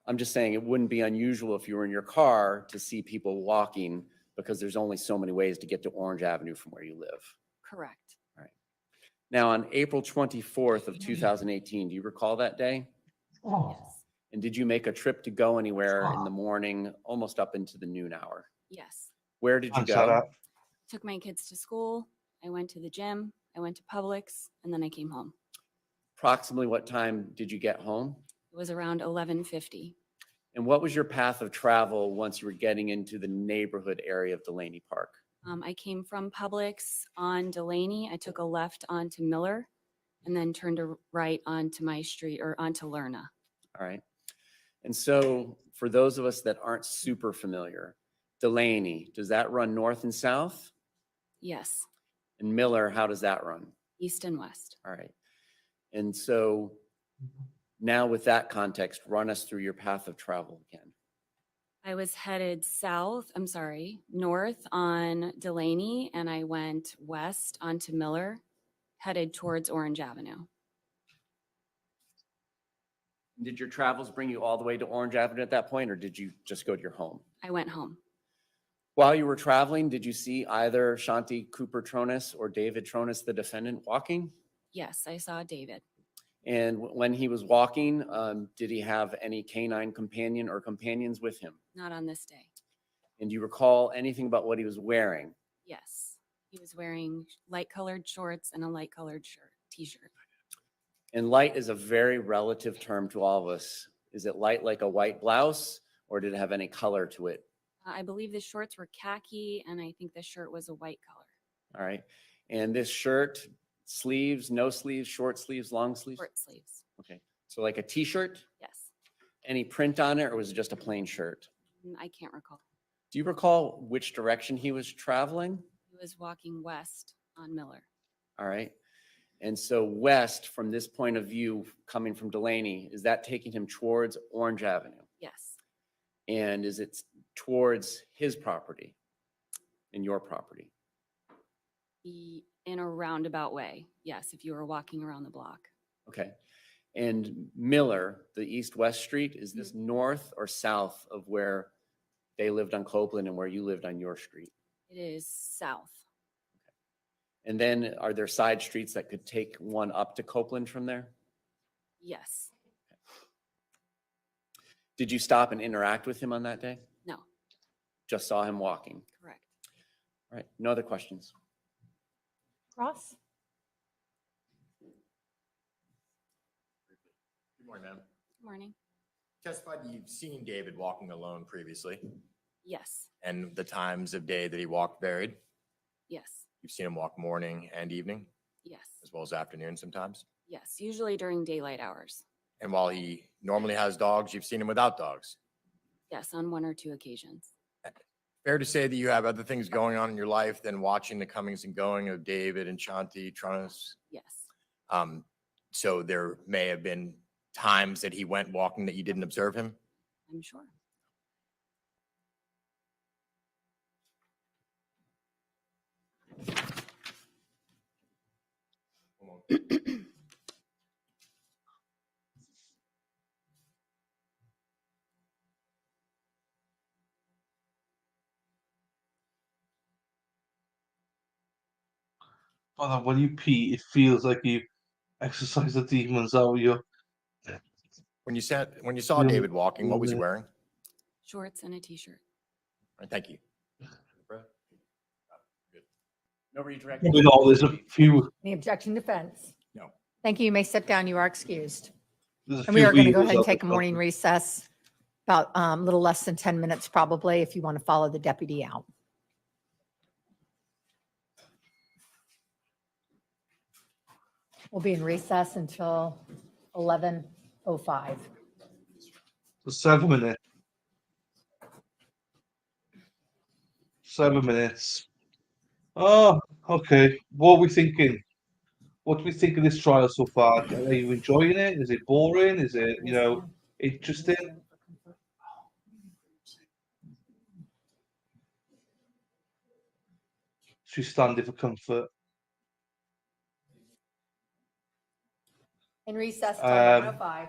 I'm just saying it wouldn't be unusual if you were in your car to see people walking because there's only so many ways to get to Orange Avenue from where you live. Correct. Now, on April 24th of 2018, do you recall that day? Yes, And did you make a trip to go anywhere in the morning, almost up into the noon hour? yes. Where did you Answer go? that. Took my kids to school. I went to the gym. I went to Publix, and then I came home. Approximately what time did you get home? It was around 11:50. And what was your path of travel once you were getting into the neighborhood area of Delaney Park? I came from Publix on Delaney. I took a left onto Miller, and then turned a right onto my street or onto Lerna. All right. And so for those of us that aren't super familiar, Delaney, does that run north and south? Yes, And Miller, how does that run? east and west. All right. And so now with that context, run us through your path of travel again. I was headed north on Delaney, and I went west onto Miller, headed towards Orange Avenue. Did your travels bring you all the way to Orange Avenue at that point, or did you just go to your home? I went home. While you were traveling, did you see either Shanti Cooper-Tronnes or David Tronnes, the defendant, walking? Yes, I saw David. And when he was walking, did he have any canine companion or companions with him? Not on this day. And do you recall anything about what he was wearing? Yes, he was wearing light colored shorts and a light colored t-shirt. And light is a very relative term to all of us. Is it light like a white blouse, or did it have any color to it? I believe the shorts were khaki, and I think the shirt was a white color. All right. And this shirt, sleeves, no sleeves, short sleeves, long sleeves? Short sleeves. Okay. So like a t-shirt? Yes. Any print on it, or was it just a plain shirt? I can't recall. Do you recall which direction he was traveling? He was walking west on Miller. All right. And so west, from this point of view, coming from Delaney, is that taking him towards Orange Avenue? Yes. And is it towards his property and your property? In a roundabout way. Yes, if you were walking around the block. Okay. And Miller, the east-west street, is this north or south of where they lived on Copeland and where you lived on your street? It is south. And then are there side streets that could take one up to Copeland from there? Yes. Did you stop and interact with him on that day? No. Just saw him walking? Correct. All right, no other questions? Ross? Good morning, ma'am. Good morning. Testified you've seen David walking alone previously, Yes. and the times of day that he walked varied. Yes. You've seen him walk morning and evening, Yes. as well as afternoon sometimes. Yes. Usually during daylight hours. And while he normally has dogs, you've seen him without dogs. Yes, on 1 or 2 occasions. Fair to say that you have other things going on in your life than watching the comings and going of David and Shanti Cooper-Tronnes. Yes. So there may have been times that he went walking that you didn't observe him. I'm sure. Father, when you pee, it feels like you exercise the demons out of you. When you saw Yeah. David walking, what was he Yeah. wearing? Shorts and a t-shirt. All right, thank you. No redirect. With all, there's a few. Any objection, defense? No. Thank you. You may sit down. You are excused. There's a And we few are going to go wheels ahead and up take a the morning top. recess, about a little less than 10 minutes probably, if you want to follow the deputy out. We'll be in recess until 11:05. For 7 minutes. 7 minutes. Oh, okay. What are we thinking? What do we think of this trial so far? Are you enjoying it? Is it boring? Is it, interesting? She's standing for comfort. In recess till Um, 11:05.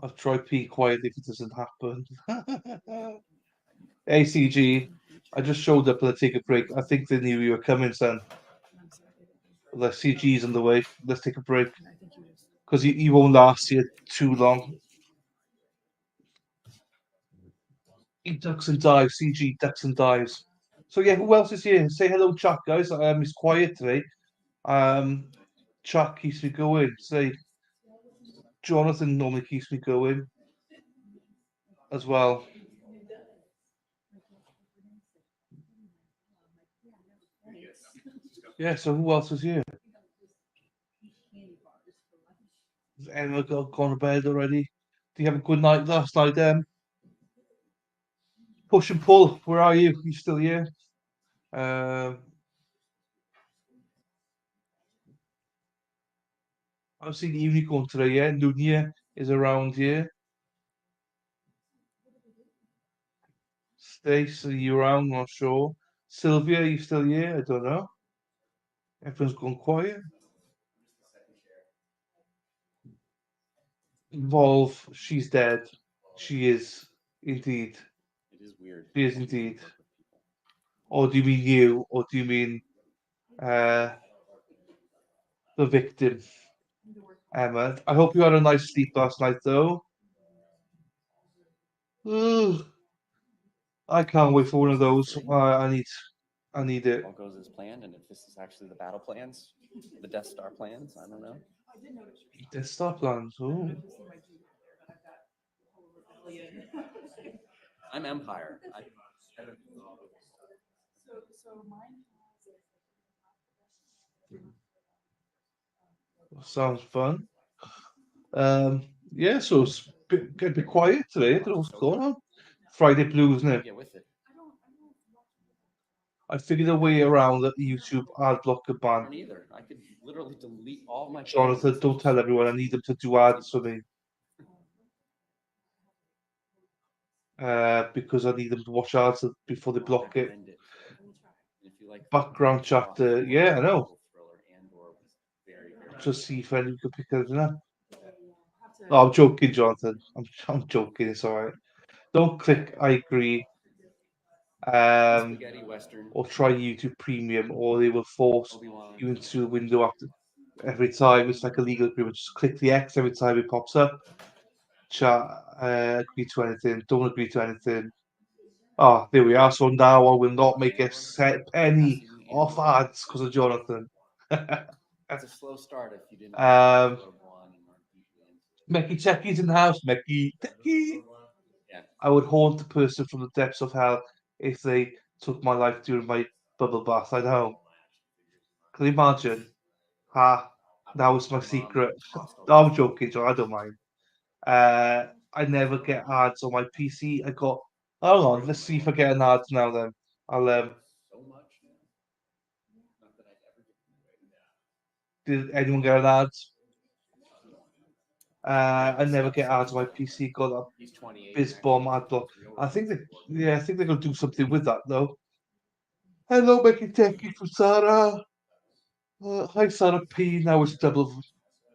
I'll try pee quiet if it doesn't happen. ACG, I just showed up and I take a break. I think they knew you were coming, son. The CG's on the way. Let's take a break. Because you won't last here too long. Eat ducks and dives, CG ducks and dives. So yeah, who else is here? Say hello, Chuck, guys. It's quiet today. Chuck keeps me going. Say Jonathan normally keeps me going as well. Yeah, so who else is here? Has anyone gone to bed already? Do you have a good night last night, Push and pull, where are you? You still here? I've seen the unicorn today, yeah? Lunia is around here. Stace, are you around? Not sure. Sylvia, are you still here? I don't know. Everyone's gone quiet. Volve, she's dead. She is indeed. It is weird. She is indeed. Or do you mean you? Or do you mean the victim? Emma, I hope you had a nice sleep last night, though. Ugh. I can't wait for one of those. I need it. All goes as planned, and if this is actually the battle plans, the Death Star plans, I don't know. Death Star plans. Oh. I'm Empire. Sounds fun. Yeah, so it's a bit quiet today. I don't know what's going on. Friday blues, isn't it? Get with it. I figured a way around that YouTube ad blocker ban. Aren't either. I could literally delete all my. Jonathan, don't tell everyone. I need them to do ads for me. Because I need them to watch ads before they block it. Recommend it. If you like Background soft chapter. Yeah, I know. thriller and/or very, very Just see if anyone can pick anything up. No, I'm joking, Jonathan. I'm joking. It's all right. Don't click I agree. spaghetti western. Or try YouTube Premium, or they will force Obi-Wan. you into the window after every time. It's like a legal agreement. Just click the X every time it pops up. Chat, agree to anything. Don't agree to anything. Oh, there we are. So now I will not make a set penny off ads because of Jonathan. It's a slow start if you didn't. Um, Rogue One and weren't deeply into it. Mecky Techie's in the house. Mecky Techie. Yeah. I would haunt the person from the depths of hell if they took my life during my bubble bath. I know. Can you imagine? Ha, that was my secret. No, I'm joking, John. I don't mind. I never get ads on my PC. I got. Hold on, let's see if I get an ad now. Then I'll. So much. Not that I'd ever get Did anyone get an ad? I never get ads on my PC. Got a He's 28. biz bomb ad block. I think that. Yeah, I think they're gonna do something with that though. Hello, Becky Techie from Sarah. Hi, Sarah P. Now it's double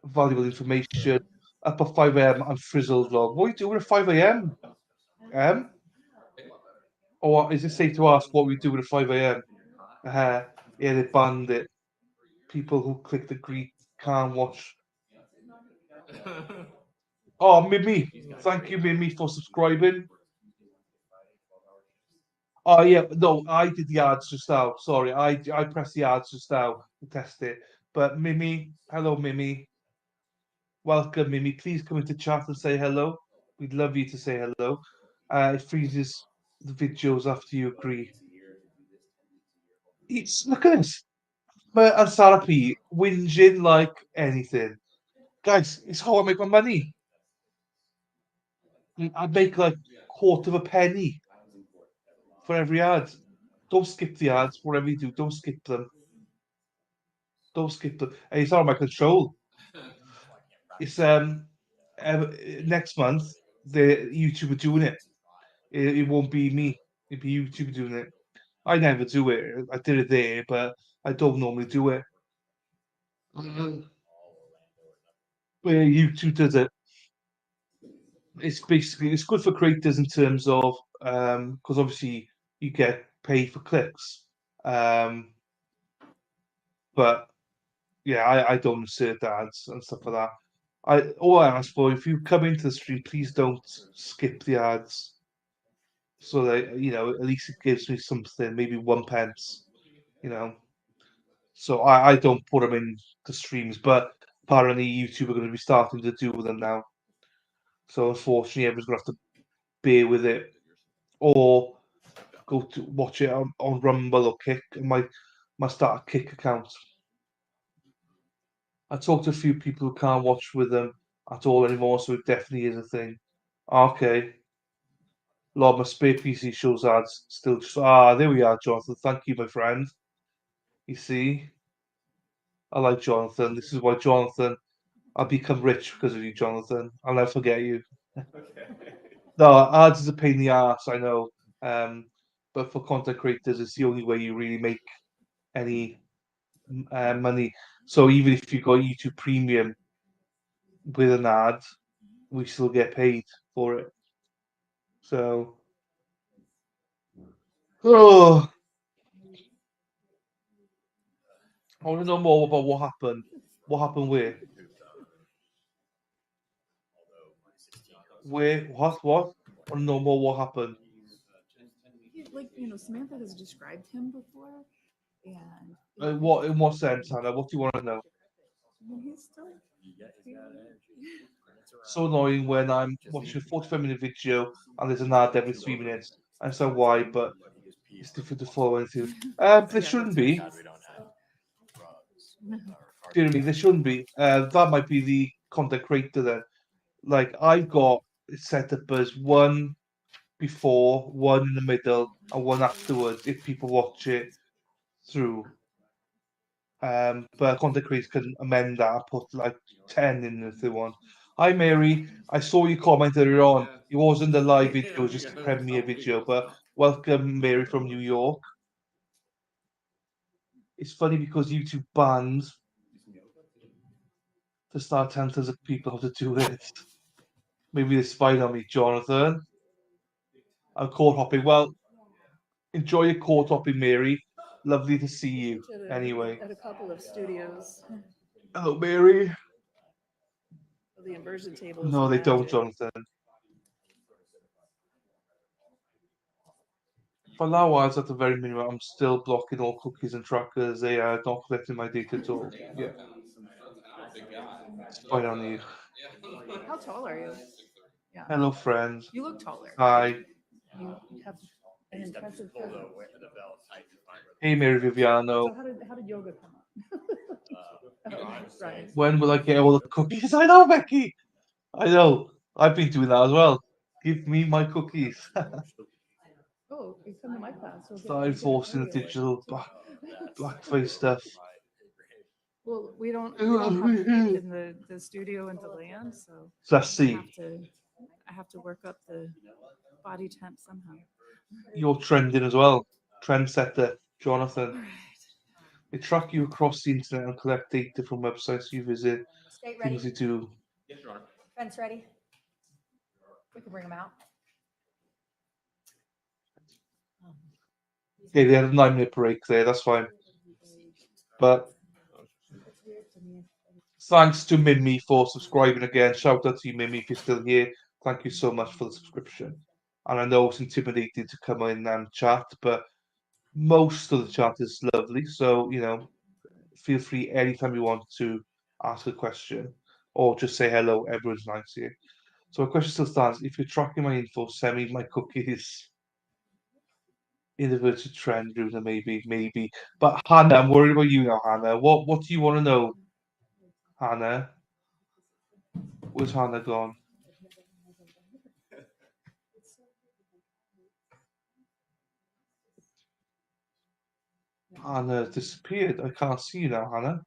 valuable information. Up at 5 a.m. I'm frizzled vlog. What are you doing at 5 a.m.? Or is it safe to ask what we do at 5 a.m.? Yeah, they banned it. People who click the Greek can't watch. Oh, Mimi. Thank you, Mimi, for subscribing. Oh, yeah. No, I did the ads just now. Sorry, I pressed the ads just now to test it. But Mimi, hello, Mimi. Welcome, Mimi. Please come into chat and say hello. We'd love you to say hello. It freezes the videos after you agree. Look at this. And Sarah P whinging like anything. Guys, it's how I make my money. I make like quarter of a penny for every ad. Don't skip the ads, whatever you do, don't skip them. Don't skip them. And it's out of my control. It's next month the YouTube are doing it. It won't be me. It'll be YouTube doing it. I never do it. I did it there, but I don't normally do it. Where YouTube does it. It's good for creators in terms of because obviously you get paid for clicks. But yeah, I don't insert the ads and stuff like that. All I ask for, if you come into the stream, please don't skip the ads. So that at least it gives me something, maybe 1 pence, So I don't put them in the streams, but apparently YouTube are going to be starting to do them now. So unfortunately, everyone's going to have to bear with it, or go to watch it on Rumble or Kick. I might start a Kick account. I talked to a few people who can't watch with them at all anymore, so it definitely is a thing. Okay. Lord, my spare PC shows ads still. There we are, Jonathan. Thank you, my friend. You see, I like Jonathan. This is why Jonathan. I'll become rich because of you, Jonathan. I'll never forget you. No, ads is a pain in the ass, I know. But for content creators, it's the only way you really make any money. So even if you got YouTube Premium with an ad, we still get paid for it. So, I want to know more about what happened. What happened where? Where? What? I want to know more what happened. Samantha has described him before, and In what sense, Hannah? What do you want to know? he's still So annoying when I'm watching a 45-minute video and there's an ad every 3 minutes. I understand why, but it's difficult to follow anything. There shouldn't be. Do you know what I mean? There shouldn't be. That might be the content creator then. Like I've got it set up as one before, one in the middle, and one afterwards if people watch it through. But content creators can amend that and put like 10 in if they want. Hi Mary, I saw you comment earlier on. It wasn't a live video, it was just a premiere video, but welcome Mary from New York. It's funny because YouTube banned to start telling tons of people how to do it. Maybe they spied on me, Jonathan. I'm court hopping. Well, enjoy your court hopping, Mary. Lovely to see you. Anyway. At a couple of studios, Hello, Mary. the inversion table. No, they don't, Jonathan. For now, as at the very minimum, I'm still blocking all cookies and trackers. They are not collecting my data at all. Yeah. Spy on you. How tall are you? Yeah. Hello, friends. You look taller. Hi. You have an impressive presence. Hey, Mary Viviano. So how did yoga come up? Right. When will I get all the cookies? I know, Becky. I know. I've been doing that as well. Give me my cookies. Oh, you come to my class. Started forcing the digital blackface stuff. Well, we don't have to be in the studio in DeLand, so Let's see. I have to work up the body temp somehow. You're trending as well. Trendsetter, Jonathan. They track you across the internet and collect data from websites you visit, State ready? things you do. Yes, Your Honor. Fence ready? We can bring them out. Yeah, they had a 9-minute break there, that's fine. But thanks to Mimi for subscribing again. Shout out to you, Mimi, if you're still here. Thank you so much for the subscription. And I know it's intimidating to come in and chat, but most of the chat is lovely. So, you know, feel free anytime you want to ask a question or just say hello. Everyone's nice here. So my question still stands. If you're tracking my info, send me my cookies. Inverted trend, Runa, maybe. But Hannah, I'm worried about you now, Hannah. What do you want to know, Hannah? Where's Hannah gone? Hannah disappeared. I can't see you now, Hannah.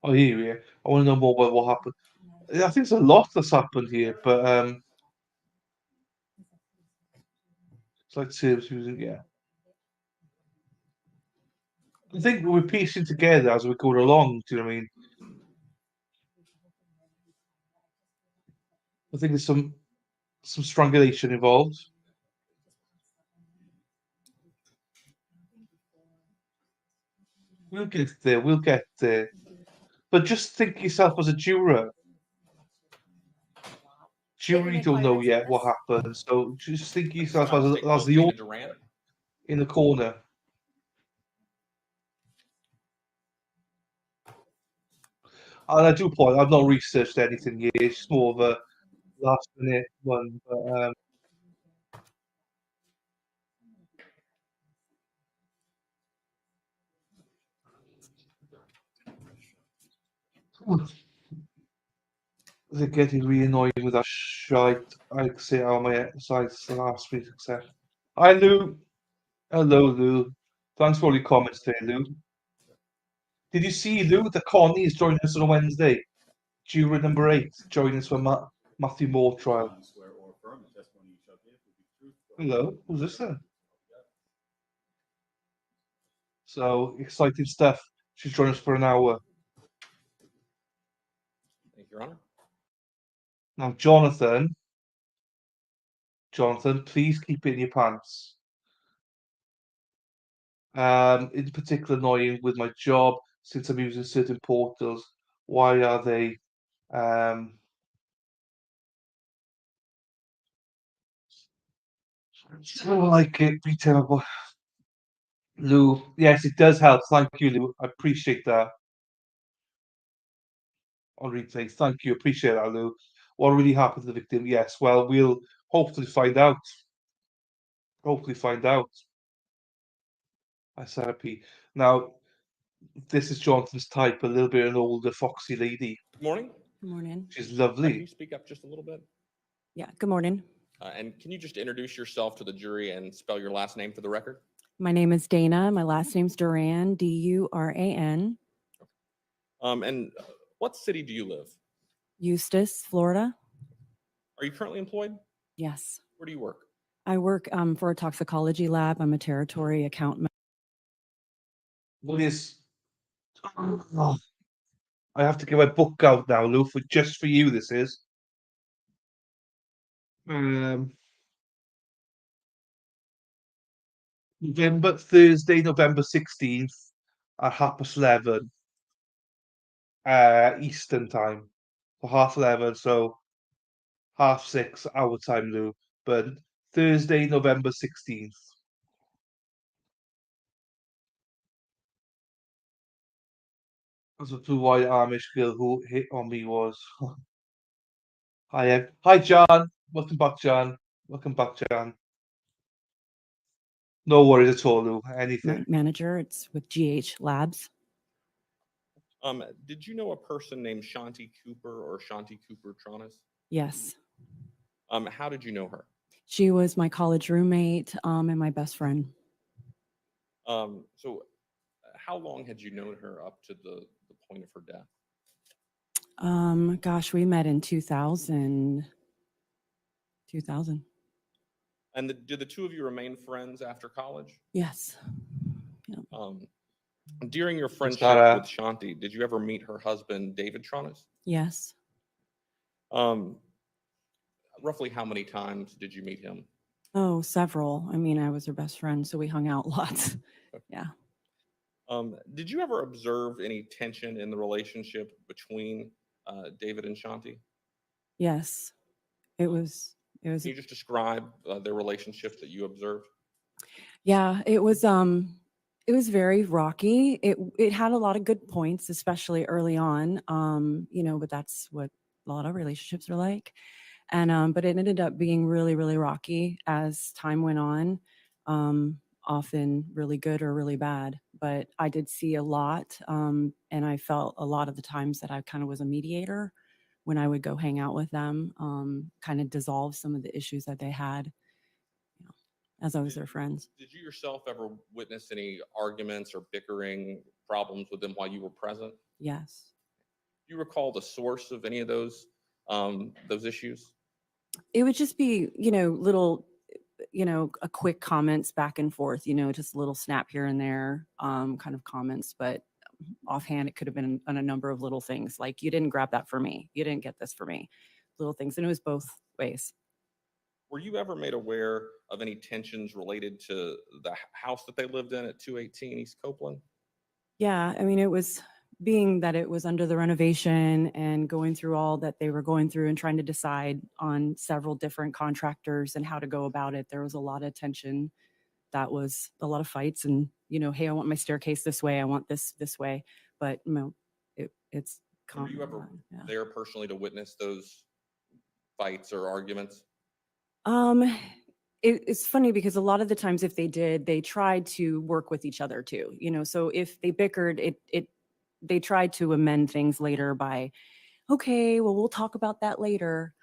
Oh, here we are. I want to know more about what happened. I think there's a lot that's happened here, but it's like service using, yeah. I think we're piecing together as we go along. Do you know what I mean? I think there's some strangulation involved. We'll get there. We'll get there. But just think yourself as a juror. Jury don't know yet what happened, so just think yourself as the Duran. in the corner. And I do point, I've not researched anything yet. It's just more of a last minute one. But they're getting really annoying with that shite. I say on my sites last week, except. Hi, Lou. Hello, Lou. Thanks for all your comments today, Lou. Did you see, Lou, that Connie is joining us on a Wednesday? Juror number 8, joining us for Matheau Moore trial. Hello, who's this then? So, exciting stuff. She's joining us for an hour. Thank you, Your Honor. Now, Jonathan, please keep it in your pants. In particular, annoying with my job, since I'm using certain portals. Why are they? I don't like it. Be terrible. Lou, yes, it does help. Thank you, Lou. I appreciate that. On replay, thank you. Appreciate that, Lou. What really happened to the victim? Yes, well, we'll hopefully find out. I said happy. Now, this is Jonathan's type, a little bit an older, foxy lady. Good morning. Good morning. She's Can lovely. you speak up just a little bit? Yeah, good morning. And can you just introduce yourself to the jury and spell your last name for the record? My name is Dana. My last name's Duran, Duran. And what city do you live? Eustis, Florida. Are you currently employed? Yes. Where do you work? I work for a toxicology lab. I'm a territory account. What is? Oh, I have to get my book out now, Lou, for just for you. This is. Thursday, November 16th at 11:30 Eastern time. For 11:30, so 6:30 our time, Lou. But Thursday, November 16th. That's what the white Amish girl who hit on me was. Hi, John. Welcome back, John. Welcome back, John. No worries at all, Lou. Anything. Manager. It's with GH Labs. Did you know a person named Shanti Cooper or Shanti Cooper-Tronnes? Yes. How did you know her? She was my college roommate and my best friend. So how long had you known her up to the point of her death? Gosh, we met in 2000. And did the two of you remain friends after college? Yes. Yeah. During your friendship with Shanti, did you ever meet her husband, David Tronnes? Yes. Roughly how many times did you meet him? Oh, several. I mean, I was her best friend, so we hung out lots. Yeah. Did you ever observe any tension in the relationship between David and Shanti? Yes. It was. Can you just describe their relationship that you observed? Yeah, it was very rocky. It had a lot of good points, especially early on. But that's what a lot of relationships are like. And but it ended up being really, really rocky as time went on. Often really good or really bad. But I did see a lot, and I felt a lot of the times that I kind of was a mediator when I would go hang out with them, kind of dissolve some of the issues that they had, as I was their friends. Did you yourself ever witness any arguments or bickering problems with them while you were present? Yes. Do you recall the source of any of those issues? It would just be, little, a quick comments back and forth, just a little snap here and there, kind of comments, but offhand, it could have been on a number of little things, like you didn't grab that for me, you didn't get this for me, little things, and it was both ways. Were you ever made aware of any tensions related to the house that they lived in at 218 East Copeland? Yeah, I mean, it was being that it was under the renovation and going through all that they were going through and trying to decide on several different contractors and how to go about it. There was a lot of tension. That was a lot of fights and, hey, I want my staircase this way. I want this way. But it's Were you ever there personally to witness those fights or arguments? It's funny because a lot of the times if they did, they tried to work with each other too, so if they bickered, they tried to amend things later by, okay, well, we'll talk about that later,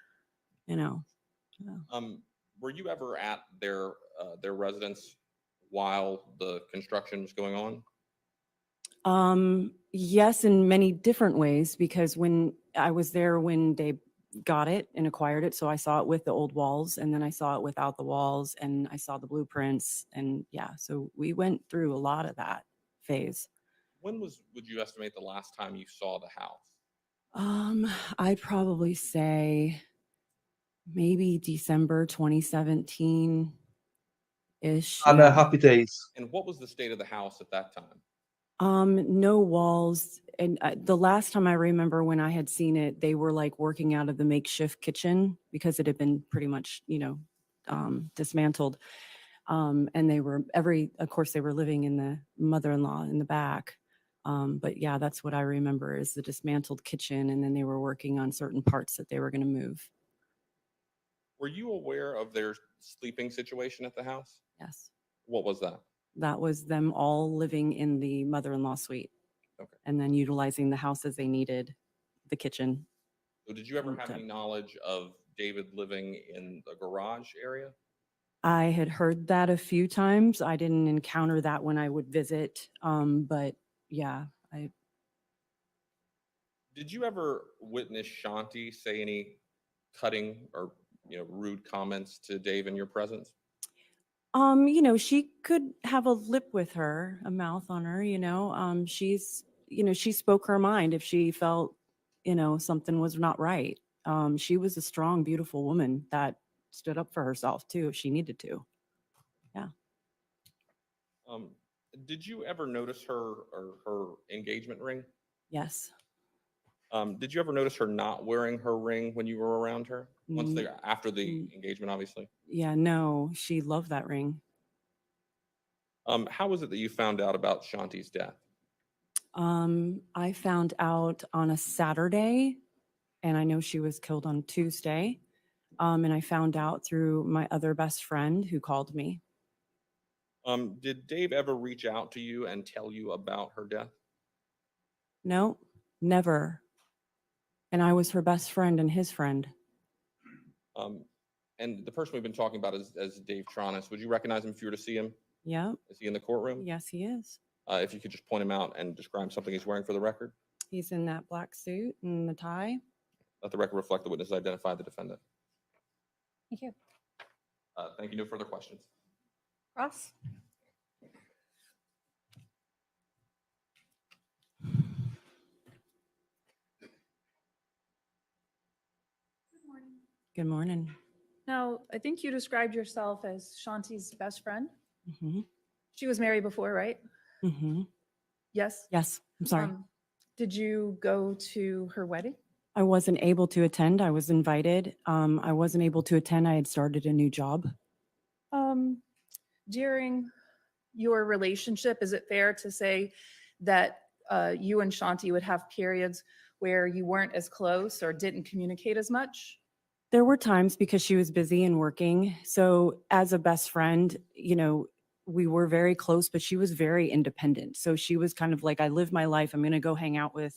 Were you ever at their residence while the construction was going on? Yes, in many different ways, because when I was there when they got it and acquired it, so I saw it with the old walls, and then I saw it without the walls, and I saw the blueprints, and so we went through a lot of that phase. When would you estimate the last time you saw the house? I'd probably say maybe December 2017 ish. And happy days. And what was the state of the house at that time? No walls. And the last time I remember when I had seen it, they were like working out of the makeshift kitchen because it had been pretty much, dismantled. And they were of course, they were living in the mother-in-law in the back. But yeah, that's what I remember is the dismantled kitchen. And then they were working on certain parts that they were going to move. Were you aware of their sleeping situation at the house? Yes. What was that? That was them all living in the mother-in-law suite. Okay. And then utilizing the house as they needed, the kitchen. So did you ever have any knowledge of David living in the garage area? I had heard that a few times. I didn't encounter that when I would visit. But yeah, Did you ever witness Shanti say any cutting or rude comments to Dave in your presence? she could have a lip with her, a mouth on her, she spoke her mind if she felt, something was not right. She was a strong, beautiful woman that stood up for herself too, if she needed to. Yeah. Did you ever notice her engagement ring? Yes. Did you ever notice her not wearing her ring when you were around her? After the engagement, obviously. Yeah, no, she loved that ring. How was it that you found out about Shanti's death? I found out on a Saturday, and I know she was killed on Tuesday. And I found out through my other best friend who called me. Did Dave ever reach out to you and tell you about her death? No, never. And I was her best friend and his friend. And the person we've been talking about is Dave Cooper-Tronnes. Would you recognize him if you were to see him? Yeah. Is he in the courtroom? Yes, he is. If you could just point him out and describe something he's wearing for the record. He's in that black suit and the tie. Let the record reflect the witness identify the defendant. Thank you. Thank you. No further questions. Ross? Good morning. Now, I think you described yourself as Shanti's best friend. Mm-hmm. She was married before, right? Mm-hmm. Yes? Yes, I'm sorry. Did you go to her wedding? I wasn't able to attend. I was invited. I wasn't able to attend. I had started a new job. During your relationship, is it fair to say that you and Shanti would have periods where you weren't as close or didn't communicate as much? There were times because she was busy and working. So as a best friend, we were very close, but she was very independent. So she was kind of like, I live my life. I'm going to go hang out with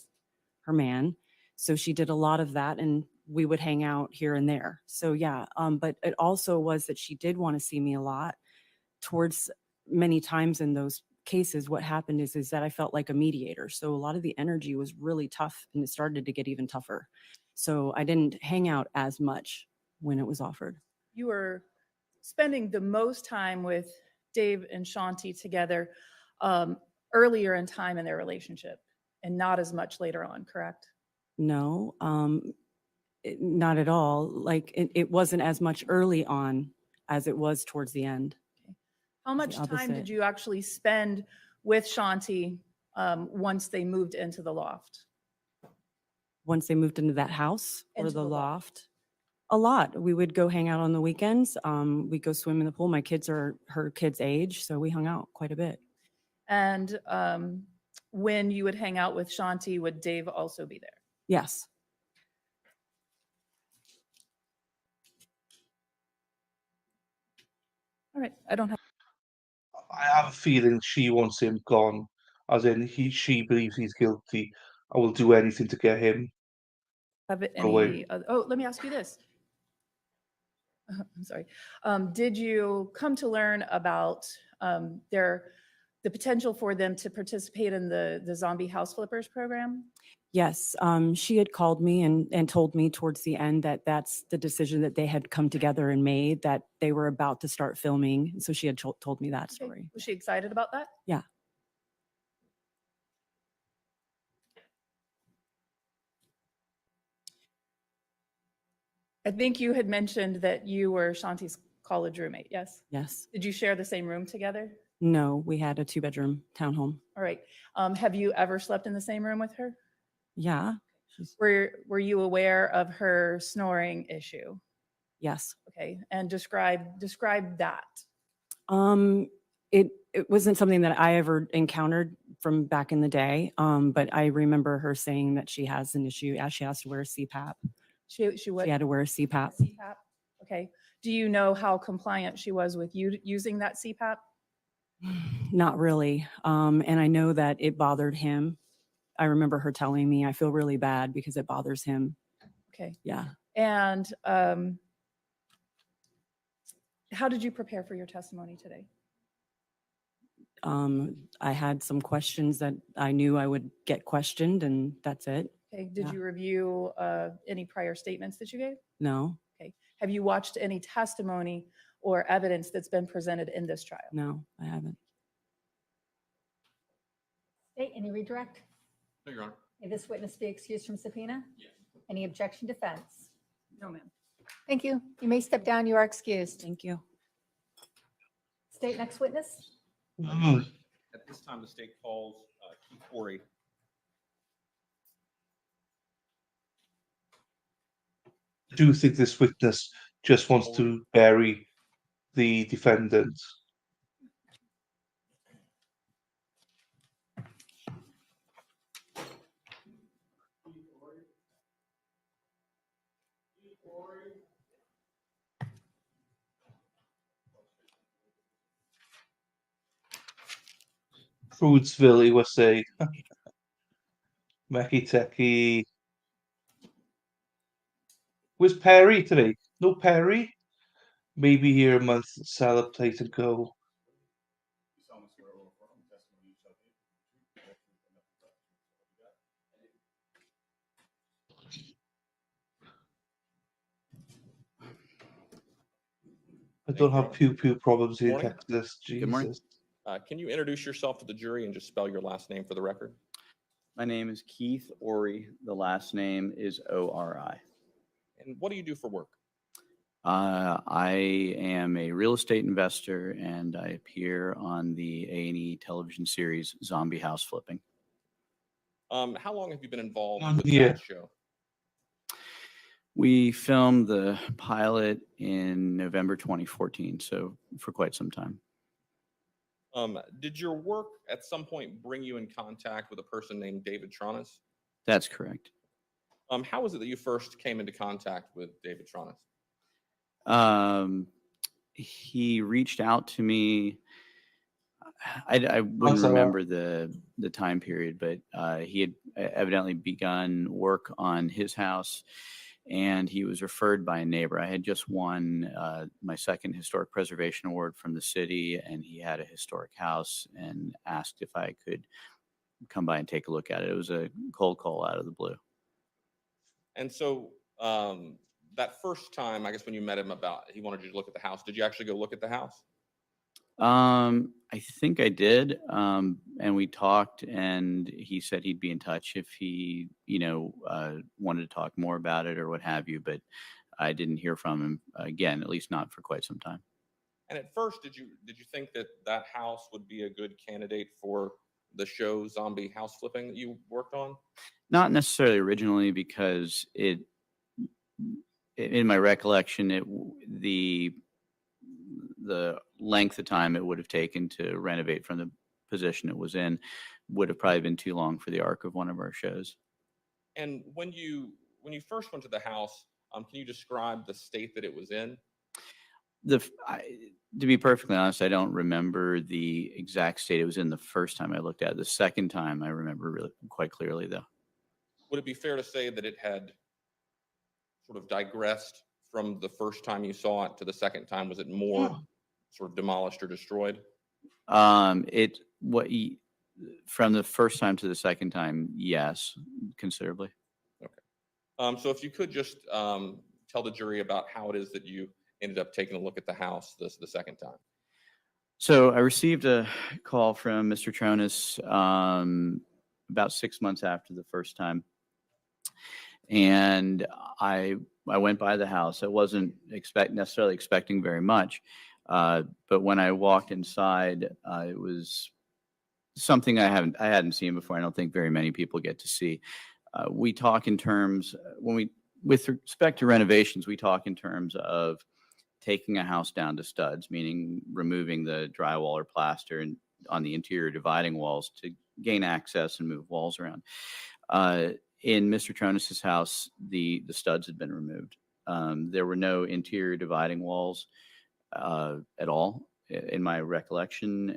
her man. So she did a lot of that, and we would hang out here and there. So yeah, but it also was that she did want to see me a lot. Towards many times in those cases, what happened is that I felt like a mediator. So a lot of the energy was really tough, and it started to get even tougher. So I didn't hang out as much when it was offered. You were spending the most time with Dave and Shanti together earlier in time in their relationship and not as much later on, correct? No, not at all. Like it wasn't as much early on as it was towards the end. Okay. How much time opposite. did you actually spend with Shanti once they moved into the loft? Once they moved into that house or Into the the loft. loft, a lot. We would go hang out on the weekends. We'd go swim in the pool. My kids are her kids' age, so we hung out quite a bit. And when you would hang out with Shanti, would Dave also be there? Yes. All right, I don't have. I have a feeling she wants him gone, as in she believes he's guilty. I will do anything to get him. Have away. any? Let me ask you this. I'm sorry. Did you come to learn about the potential for them to participate in the zombie house flippers program? Yes. She had called me and told me towards the end that that's the decision that they had come together and made, that they were about to start filming. So she had told me that Okay. story. Was she excited about that? Yeah. I think you had mentioned that you were Shanti's college roommate, yes? Yes. Did you share the same room together? No, we had a 2-bedroom townhome. All right. Have you ever slept in the same room with her? Yeah. Were you aware of her snoring issue? Yes. Okay. And describe that. It wasn't something that I ever encountered from back in the day. But I remember her saying that she has an issue. She has to wear a CPAP. She what? She had to wear a CPAP. CPAP. Okay. Do you know how compliant she was with you using that CPAP? Not really. And I know that it bothered him. I remember her telling me, I feel really bad because it bothers him. Okay. Yeah. And How did you prepare for your testimony today? I had some questions that I knew I would get questioned, and that's it. Okay, did Yeah. you review any prior statements that you gave? No, Okay, have you watched any testimony or evidence that's been presented in this trial? no, I haven't. State, any redirect? No, Your Honor. May this witness be excused from subpoena? Yes. Any objection, defense? No, ma'am. Thank you. You may step down. You are excused. Thank you. State, next witness? At this time, the state calls Keith Corey. I do think this witness just wants to bury the defendant. Fruitsville, USA. Mackie Techie. Where's Perry today? No Perry? Maybe here a month, salad plate and go. You solemnly swear or affirm the testimony you shall give the truth, the whole truth, and nothing but the truth. So help you God. I don't have pew problems here in Morning. Texas. Good morning. Jesus. Can you introduce yourself to the jury and just spell your last name for the record? My name is Keith Ori. The last name is Ori. And what do you do for work? I am a real estate investor, and I appear on the A&E television series Zombie House Flipping. How long have you been involved with Yeah. that show? We filmed the pilot in November 2014, so for quite some time. Did your work at some point bring you in contact with a person named David Tronnes? That's correct. How was it that you first came into contact with David Tronnes? He reached out to me. I wouldn't remember the time period, but he had evidently begun work on his house, and he was referred by a neighbor. I had just won my second historic preservation award from the city, and he had a historic house and asked if I could come by and take a look at it. It was a cold call out of the blue. And so that first time, I guess when you met him he wanted you to look at the house, did you actually go look at the house? I think I did. And we talked, and he said he'd be in touch if he, wanted to talk more about it or what have you, but I didn't hear from him again, at least not for quite some time. And at first, did you think that house would be a good candidate for the show Zombie House Flipping that you worked on? Not necessarily originally, because in my recollection, the length of time it would have taken to renovate from the position it was in would have probably been too long for the arc of one of our shows. And when you first went to the house, can you describe the state that it was in? To be perfectly honest, I don't remember the exact state it was in the first time I looked at it. The second time I remember really quite clearly, though. Would it be fair to say that it had sort of digressed from the first time you saw it to the second time? Was it more sort of demolished or destroyed? From the first time to the second time, yes, considerably. Okay. So if you could just tell the jury about how it is that you ended up taking a look at the house the second time. So I received a call from Mr. Tronnes about 6 months after the first time. And I went by the house. I wasn't necessarily expecting very much. But when I walked inside, it was something I hadn't seen before. I don't think very many people get to see. We talk in terms, with respect to renovations, we talk in terms of taking a house down to studs, meaning removing the drywall or plaster and on the interior dividing walls to gain access and move walls around. In Mr. Tronnes' house, the studs had been removed. There were no interior dividing walls at all. In my recollection,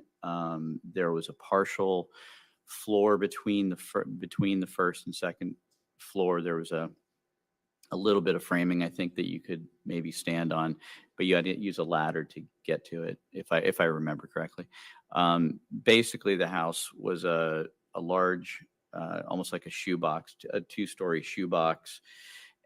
there was a partial floor between the first and second floor. There was a a little bit of framing, I think, that you could maybe stand on, but you had to use a ladder to get to it, if I remember correctly. Basically, the house was a large, almost like a shoebox, a 2-story shoebox,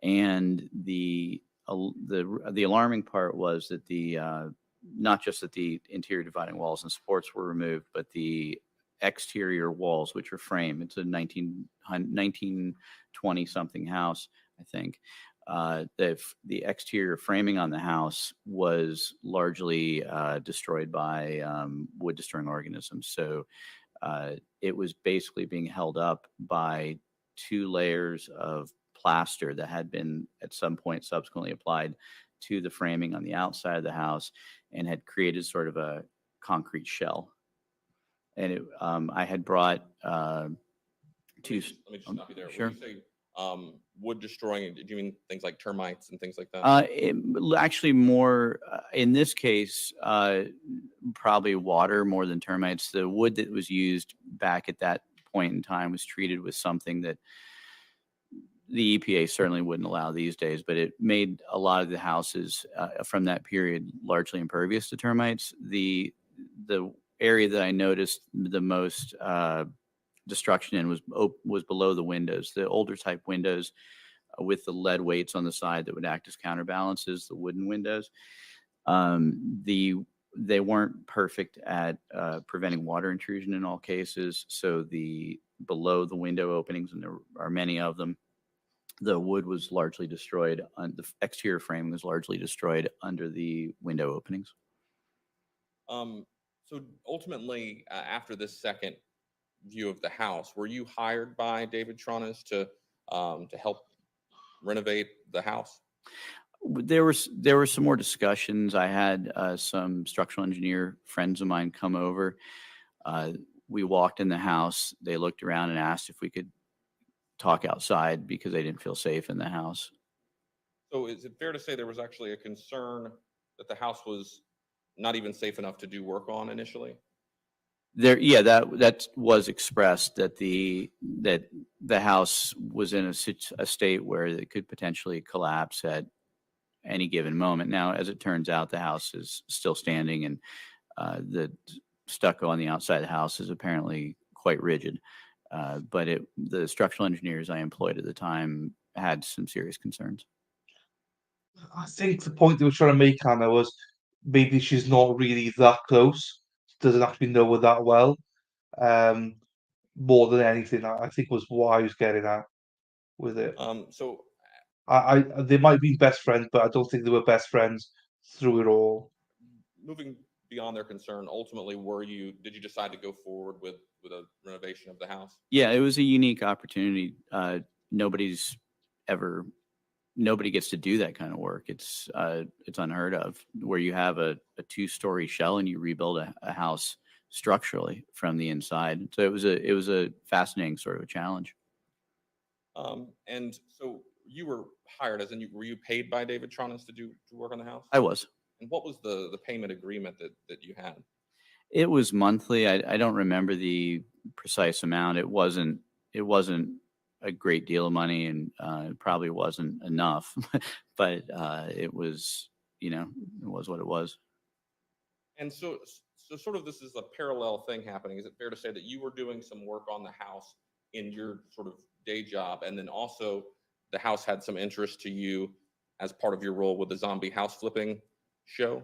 and the alarming part was that not just that the interior dividing walls and supports were removed, but the exterior walls, which are framed. It's a 1920 something house, I think. The exterior framing on the house was largely destroyed by wood destroying organisms. So it was basically being held up by 2 layers of plaster that had been at some point subsequently applied to the framing on the outside of the house and had created sort of a concrete shell. And I had brought Let me just stop you there. Sure. When you say wood destroying, do you mean things like termites and things like that? Actually, more in this case, probably water more than termites. The wood that was used back at that point in time was treated with something that the EPA certainly wouldn't allow these days, but it made a lot of the houses from that period largely impervious to termites. The area that I noticed the most destruction in was below the windows. The older type windows with the lead weights on the side that would act as counterbalances, the wooden windows. They weren't perfect at preventing water intrusion in all cases. So below the window openings, and there are many of them, the wood was largely destroyed. The exterior frame was largely destroyed under the window openings. So ultimately, after this second view of the house, were you hired by David Cooper-Tronnes to help renovate the house? There were some more discussions. I had some structural engineer friends of mine come over. We walked in the house. They looked around and asked if we could talk outside because they didn't feel safe in the house. So is it fair to say there was actually a concern that the house was not even safe enough to do work on initially? That was expressed, that the house was in a state where it could potentially collapse at any given moment. Now, as it turns out, the house is still standing, and the stucco on the outside of the house is apparently quite rigid. But the structural engineers I employed at the time had some serious concerns. I think the point they were trying to make, Hannah, was maybe she's not really that close, doesn't actually know her that well. More than anything, I think was what I was getting at with it. So they might be best friends, but I don't think they were best friends through it all. moving beyond their concern, ultimately, did you decide to go forward with a renovation of the house? Yeah, it was a unique opportunity. Nobody gets to do that kind of work. It's unheard of, where you have a 2-story shell and you rebuild a house structurally from the inside. So it was a fascinating sort of a challenge. And so you were hired, were you paid by David Cooper-Tronnes to work on the house? I was. And what was the payment agreement that you had? It was monthly. I don't remember the precise amount. It wasn't a great deal of money, and it probably wasn't enough, but it was, it was what it was. And so sort of this is a parallel thing happening. Is it fair to say that you were doing some work on the house in your sort of day job, and then also the house had some interest to you as part of your role with the zombie house flipping show?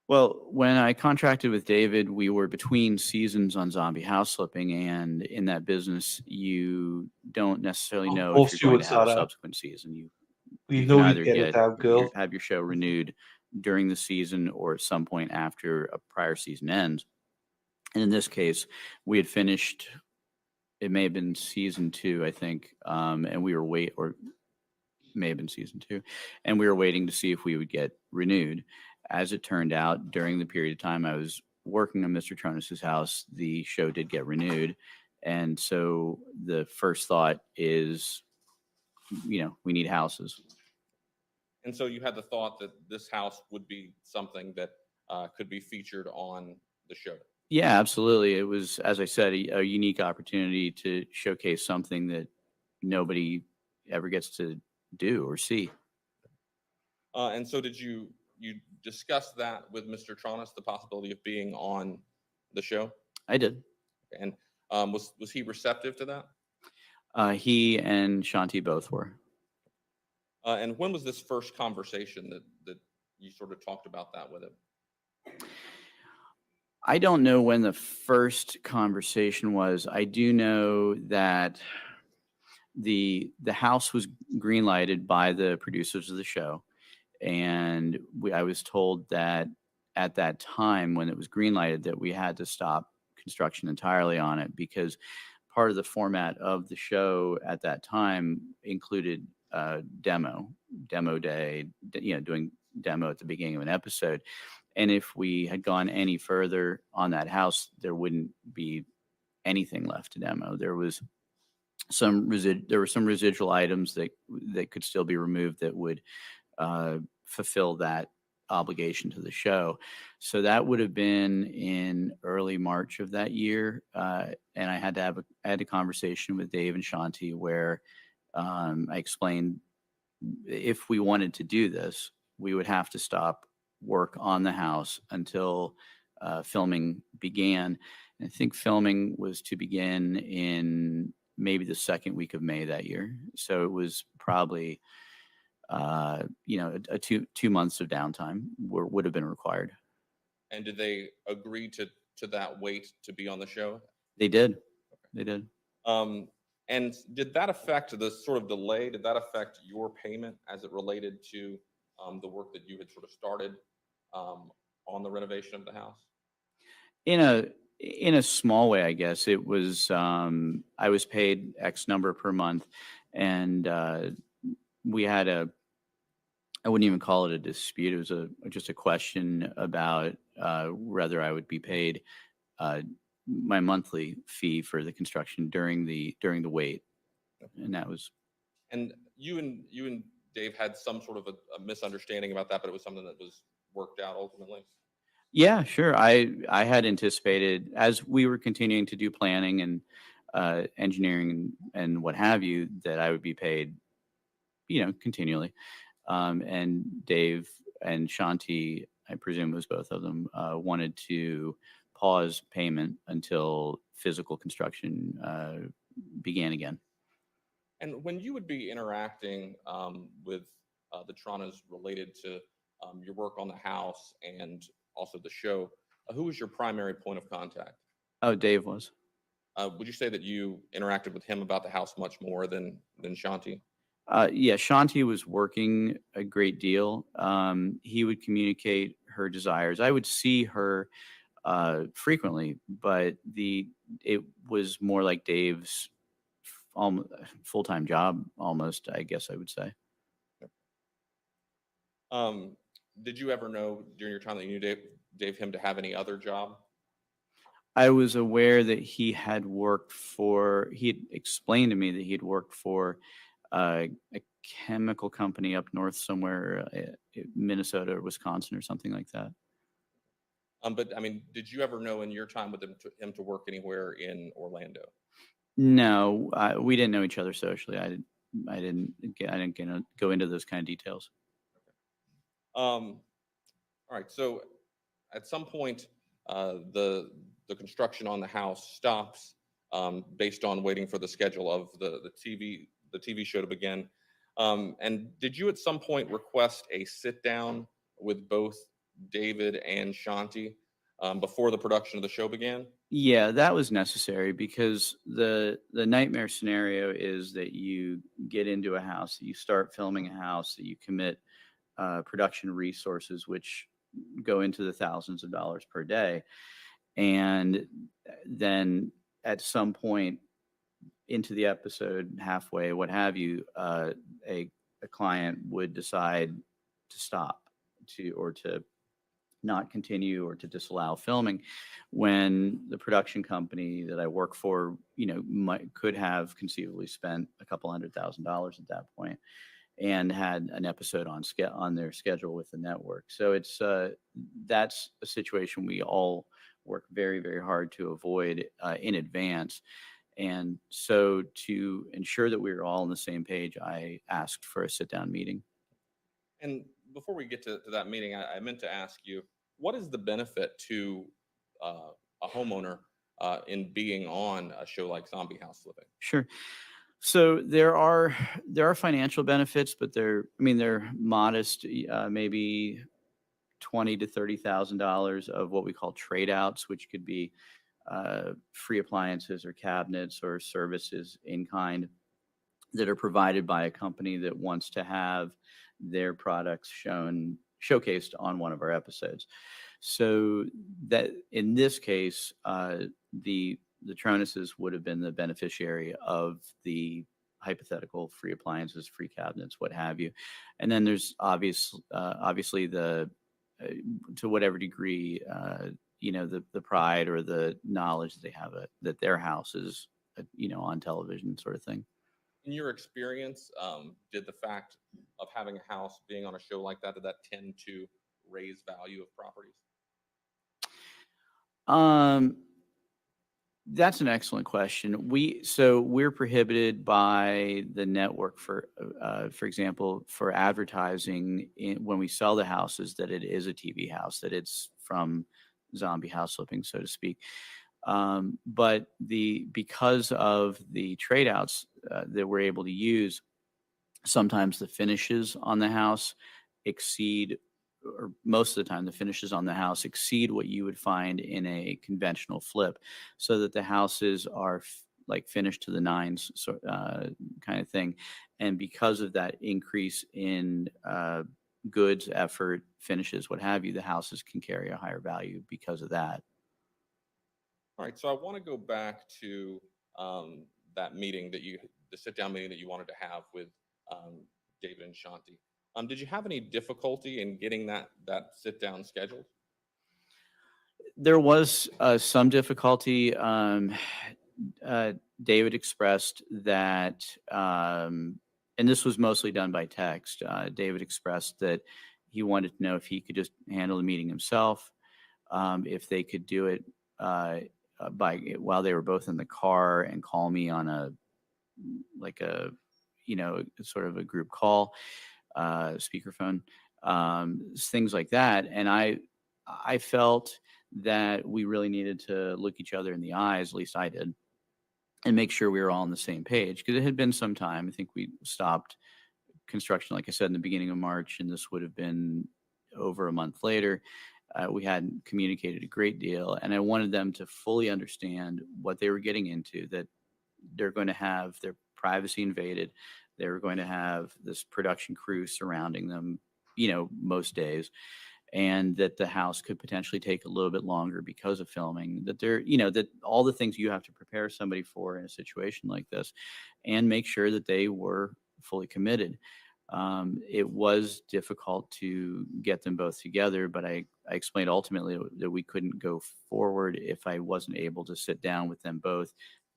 Well, when I contracted with David, we were between seasons on zombie house flipping, and in that business, you don't necessarily know if you're going to have a subsequent season. You can either have your show renewed during the season or at some point after a prior season ends. And in this case, we had finished, it may have been season 2, I think, and we were may have been season 2, and we were waiting to see if we would get renewed. As it turned out, during the period of time I was working on Mr. Tronnes' house, the show did get renewed. And so the first thought is, we need houses. And so you had the thought that this house would be something that could be featured on the show. Yeah, absolutely. It was, as I said, a unique opportunity to showcase something that nobody ever gets to do or see. And so did you discuss that with Mr. Tronnes, the possibility of being on the show? I did. And was he receptive to that? He and Shanti both were. And when was this first conversation that you sort of talked about that with him? I don't know when the first conversation was. I do know that the house was greenlighted by the producers of the show, and I was told that at that time when it was greenlighted that we had to stop construction entirely on it because part of the format of the show at that time included demo day, doing demo at the beginning of an episode. And if we had gone any further on that house, there wouldn't be anything left to demo. There was some residual items that could still be removed that would fulfill that obligation to the show. So that would have been in early March of that year. And I had a conversation with Dave and Shanti where I explained if we wanted to do this, we would have to stop work on the house until filming began. And I think filming was to begin in maybe the second week of May that year. So it was probably, a 2 months of downtime would have been required. And did they agree to that wait to be on the show? They did. They did. And did that affect the sort of delay? Did that affect your payment as it related to the work that you had sort of started on the renovation of the house? In a small way, I guess. It was I was paid X number per month, and we had I wouldn't even call it a dispute. It was just a question about whether I would be paid my monthly fee for the construction during the wait, and that was. And you and Dave had some sort of a misunderstanding about that, but it was something that was worked out ultimately. Yeah, sure. I had anticipated as we were continuing to do planning and engineering and what have you, that I would be paid, continually. And Dave and Shanti, I presume it was both of them, wanted to pause payment until physical construction began again. And when you would be interacting with the Tronnes related to your work on the house and also the show, who was your primary point of contact? Oh, Dave was. Would you say that you interacted with him about the house much more than Shanti? Yeah, Shanti was working a great deal. He would communicate her desires. I would see her frequently, but it was more like Dave's full-time job, almost, I guess I would say. Did you ever know during your time that you knew Dave him to have any other job? I was aware that he had explained to me that he had worked for a chemical company up north somewhere, Minnesota or Wisconsin or something like that. But I mean, did you ever know in your time with him to work anywhere in Orlando? No, we didn't know each other socially. I didn't go into those kind of details. All right. So at some point, the construction on the house stops based on waiting for the schedule of the TV show to begin. And did you at some point request a sit down with both David and Shanti before the production of the show began? Yeah, that was necessary because the nightmare scenario is that you get into a house, that you start filming a house, that you commit production resources, which go into the thousands of dollars per day. And then at some point into the episode, halfway, what have you, a client would decide to stop or to not continue or to disallow filming when the production company that I work for, could have conceivably spent $200,000 at that point and had an episode on their schedule with the network. So that's a situation we all work very, very hard to avoid in advance. And so to ensure that we were all on the same page, I asked for a sit-down meeting. And before we get to that meeting, I meant to ask you, what is the benefit to a homeowner in being on a show like Zombie House Flipping? Sure. So there are financial benefits, but they're modest, maybe $20,000 to $30,000 of what we call trade outs, which could be free appliances or cabinets or services in kind that are provided by a company that wants to have their products showcased on one of our episodes. So that in this case, the Tronneses would have been the beneficiary of the hypothetical free appliances, free cabinets, what have you. And then there's obviously the to whatever degree the pride or the knowledge that they have that their house is on television, sort of thing. In your experience, did the fact of having a house being on a show like that, did that tend to raise value of properties? That's an excellent question. We're prohibited by the network for example, for advertising when we sell the houses that it is a TV house, that it's from Zombie House Flipping, so to speak. But because of the trade outs that we're able to use, sometimes the finishes on the house exceed, or most of the time the finishes on the house exceed what you would find in a conventional flip, so that the houses are like finished to the nines, kind of thing. And because of that increase in goods, effort, finishes, what have you, the houses can carry a higher value because of that. All right, so I want to go back to that meeting the sit-down meeting that you wanted to have with David and Shanti. Did you have any difficulty in getting that sit-down scheduled? There was some difficulty. David expressed that, and this was mostly done by text. David expressed that he wanted to know if he could just handle the meeting himself, if they could do it while they were both in the car and call me on a sort of a group call, speakerphone, things like that. And I felt that we really needed to look each other in the eyes, at least I did, and make sure we were all on the same page, because it had been some time. I think we stopped construction, like I said, in the beginning of March, and this would have been over a month later. We hadn't communicated a great deal, and I wanted them to fully understand what they were getting into, that they're going to have their privacy invaded. They were going to have this production crew surrounding them, most days, and that the house could potentially take a little bit longer because of filming, that that all the things you have to prepare somebody for in a situation like this, and make sure that they were fully committed. It was difficult to get them both together, but I explained ultimately that we couldn't go forward if I wasn't able to sit down with them both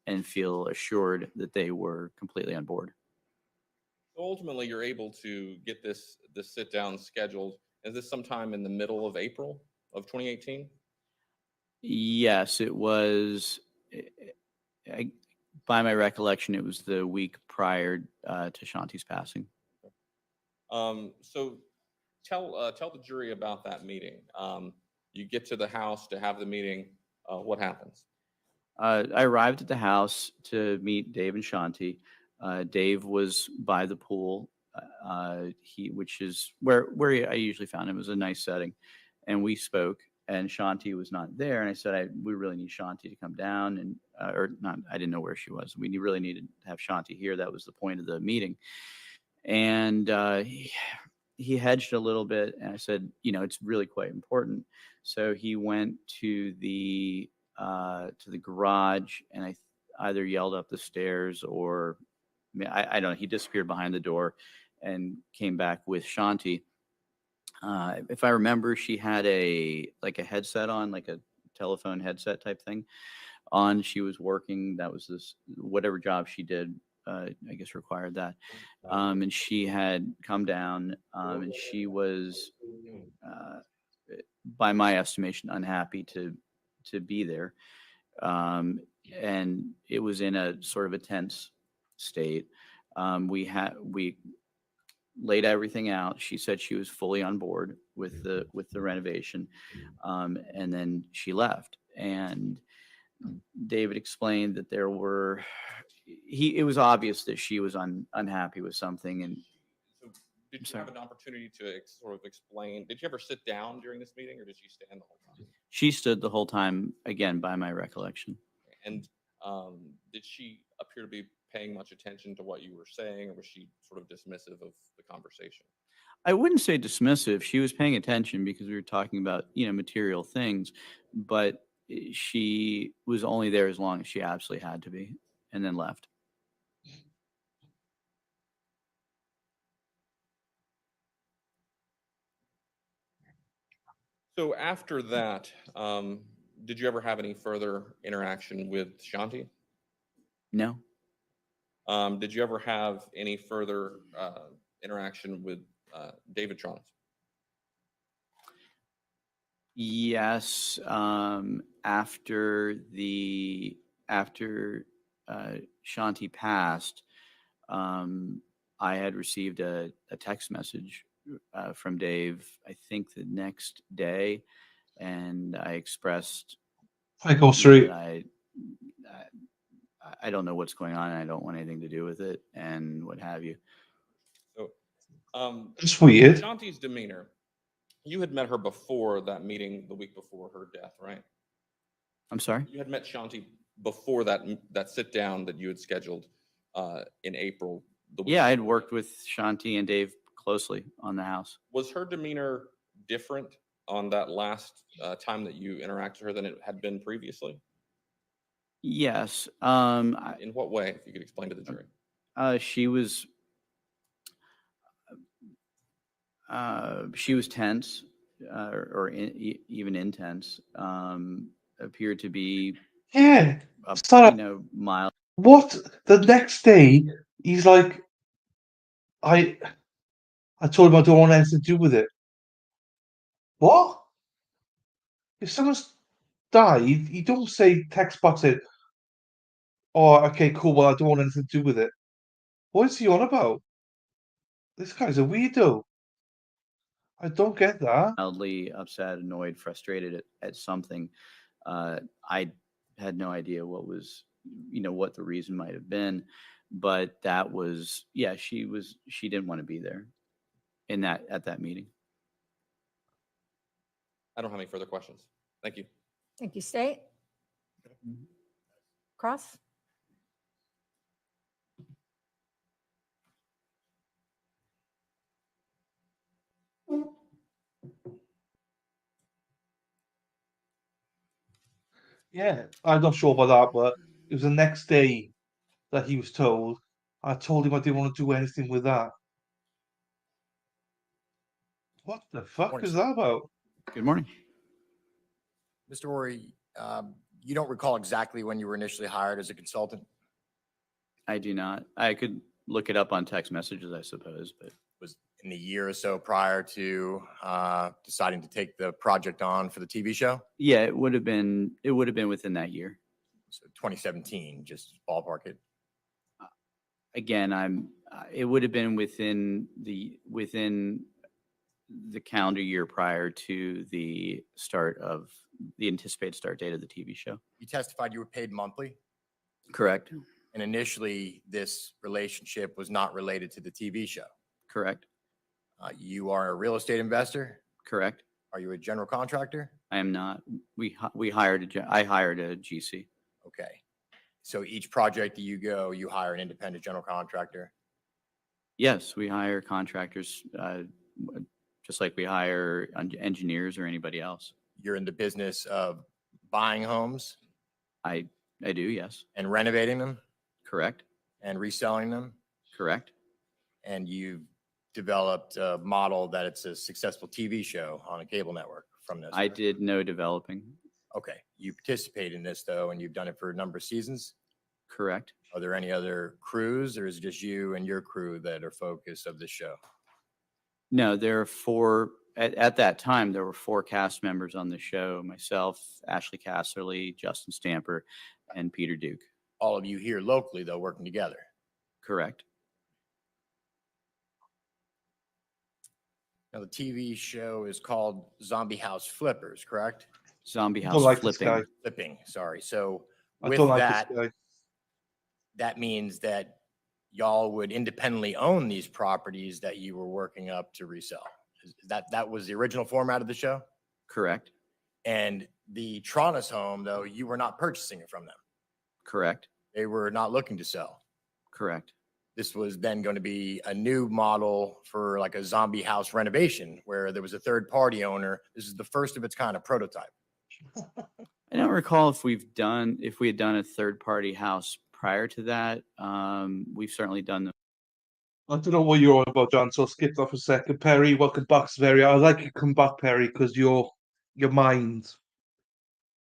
and feel assured that they were completely on board. So ultimately, you're able to get this sit down scheduled. Is this sometime in the middle of April of 2018? Yes, it was. By my recollection, it was the week prior to Shanti's passing. So tell the jury about that meeting. You get to the house to have the meeting. What happens? I arrived at the house to meet Dave and Shanti. Dave was by the pool, which is where I usually found him. It was a nice setting, and we spoke. And Shanti was not there, and I said, we really need Shanti to come down, and or not. I didn't know where she was. We really needed to have Shanti here. That was the point of the meeting. And he hedged a little bit, and I said, it's really quite important. So he went to the garage, and I either yelled up the stairs or I don't know. He disappeared behind the door and came back with Shanti. If I remember, she had a headset on, like a telephone headset type thing on. She was working. That was whatever job she did, I guess required that. And she had come down, and she was, by my estimation, unhappy to be there. and it was in a sort of a tense state. We laid everything out. She said she was fully on board with the renovation, and then she left. And David explained that it was obvious that she was unhappy with something. And So did you have an opportunity to sort of explain? Did you ever sit down during this meeting, or did she stand the whole time? she stood the whole time, again, by my recollection. And did she appear to be paying much attention to what you were saying, or was she sort of dismissive of the conversation? I wouldn't say dismissive. She was paying attention because we were talking about, material things, but she was only there as long as she absolutely had to be, and then left. So after that, did you ever have any further interaction with Shanti? No. Did you ever have any further interaction with David Tronnes? Yes. After Shanti passed, I had received a text message from Dave, I think the next day, and I expressed I go straight. that I don't know what's going on, and I don't want anything to do with it, and what have you. So, It's weird. Shanti's demeanor. You had met her before that meeting the week before her death, right? I'm sorry? You had met Shanti before that sit down that you had scheduled in April. Yeah, I had worked with Shanti and Dave closely on the house. Was her demeanor different on that last time that you interacted with her than it had been previously? Yes. In what way, if you could explain to the jury? She was tense, or even intense. Appeared to be Yeah. mild. What? The next day, he's like, I told him I don't want anything to do with it. What? If someone's died, you don't say text back saying, "Oh, okay, cool. Well, I don't want anything to do with it." What is he on about? This guy's a weirdo. I don't get that. Mildly upset, annoyed, frustrated at something. I had no idea what was, what the reason might have been, but that was, she didn't want to be there at that meeting. I don't have any further questions. Thank you. Thank you, State. Cross? Yeah, I'm not sure about that, but it was the next day that he was told. I told him I didn't want to do anything with that. What the fuck Morning, is sir. that about? Good morning. Mr. Rory, you don't recall exactly when you were initially hired as a consultant? I do not. I could look it up on text messages, I suppose, but Was in the year or so prior to deciding to take the project on for the TV show? yeah, it would have been within that year. So 2017, just ballpark it. Again, it would have been within the calendar year prior to the anticipated start date of the TV show. You testified you were paid monthly, Correct. and initially this relationship was not related to the TV show. Correct. You are a real estate investor? Correct. Are you a general contractor? I am not. I hired a GC. Okay. So each project that you hire an independent general contractor? Yes, we hire contractors, just like we hire engineers or anybody else. You're in the business of buying homes? I do, yes. And renovating them? Correct. And reselling them? Correct. And you've developed a model that it's a successful TV show on a cable network from this? I did no developing. Okay. You participate in this, though, and you've done it for a number of seasons? Correct. Are there any other crews, or is it just you and your crew that are focus of the show? No, there are four. At that time, there were four cast members on the show: myself, Ashley Casserly, Justin Stamper, and Peter Duke. All of you here locally, though, working together. Correct. Now, the TV show is called Zombie House Flippers, correct? Zombie I don't House like this guy. Flipping. Flipping, sorry. So I with don't like that, this guy. that means that y'all would independently own these properties that you were working up to resell. That was the original format of the show? Correct. And the Tronnes home, though, you were not purchasing it from them. Correct. They were not looking to sell. Correct. This was then going to be a new model for like a zombie house renovation where there was a third party owner. This is the first of its kind of prototype. I don't recall if we had done a third party house prior to that. We've certainly done them. I don't know what you're on about, John, so I'll skip that for a second. Perry, welcome back, Very. I like you to come back, Perry, because your mind.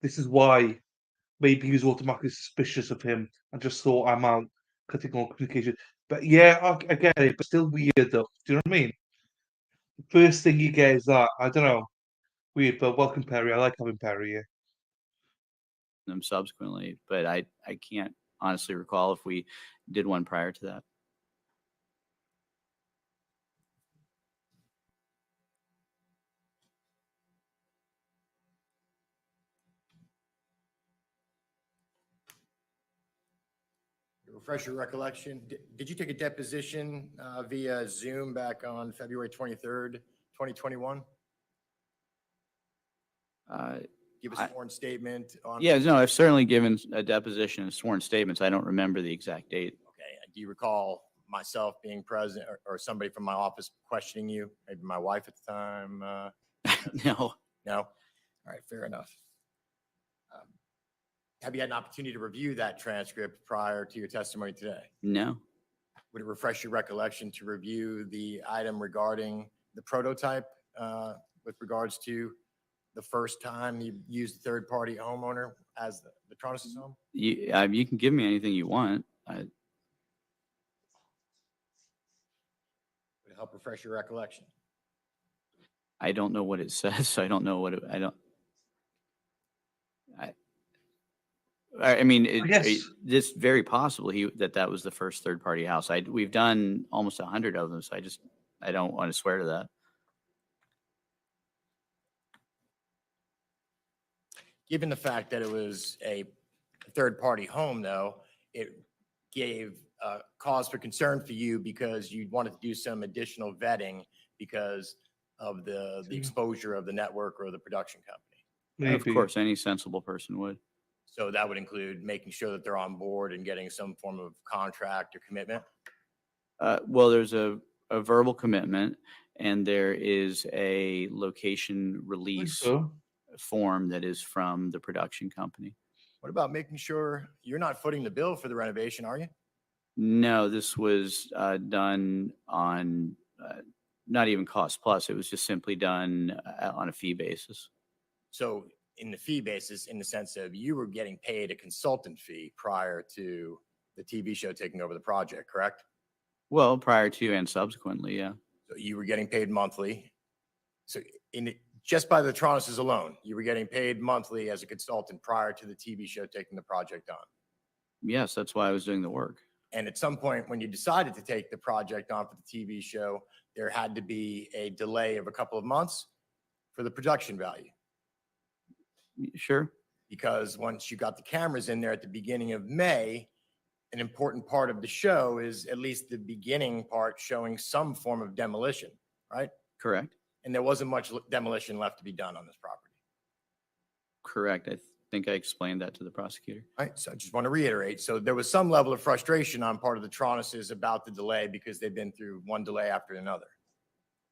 This is why maybe he was automatically suspicious of him and just thought I'm out cutting all communication. But yeah, I get it, but still weird though. Do you know what I mean? The first thing you get is that, I don't know, weird, but welcome, Perry. I like having Perry here. them subsequently, but I can't honestly recall if we did one prior to that. Refresh your recollection. Did you take a deposition via Zoom back on February 23rd, 2021? Give a sworn statement on. Yeah, no, I've certainly given a deposition and sworn statements. I don't remember the exact date. Okay. Do you recall myself being present or somebody from my office questioning you? Maybe my wife at the time? No. No? All right, fair enough. Have you had an opportunity to review that transcript prior to your testimony today? No. Would it refresh your recollection to review the item regarding the prototype with regards to the first time you used a third-party homeowner as the Tronnes' home? You can give me anything you want. Would it help refresh your recollection? I don't know what it says, so I don't know what it, I mean, it's very possible that was the first third party house. We've done almost 100 of them, so I don't want to swear to that. Given the fact that it was a third party home, though, it gave cause for concern for you because you wanted to do some additional vetting because of the exposure of the network or the production company. Of course, any sensible person would. So that would include making sure that they're on board and getting some form of contract or commitment? Well, there's a verbal commitment, and there is a location release form that is from the production company. What about making sure you're not footing the bill for the renovation, are you? No, this was done on not even cost plus. It was just simply done on a fee basis. So in the fee basis, in the sense of you were getting paid a consultant fee prior to the TV show taking over the project, correct? Well, prior to and subsequently, yeah. So you were getting paid monthly. So just by the Tronnes alone, you were getting paid monthly as a consultant prior to the TV show taking the project on. Yes, that's why I was doing the work. And at some point when you decided to take the project on for the TV show, there had to be a delay of a couple of months for the production value. Sure. Because once you got the cameras in there at the beginning of May, an important part of the show is at least the beginning part showing some form of demolition, right? Correct. And there wasn't much demolition left to be done on this property. Correct. I think I explained that to the prosecutor. All right. So I just want to reiterate. So there was some level of frustration on part of the Tronnes about the delay because they've been through one delay after another.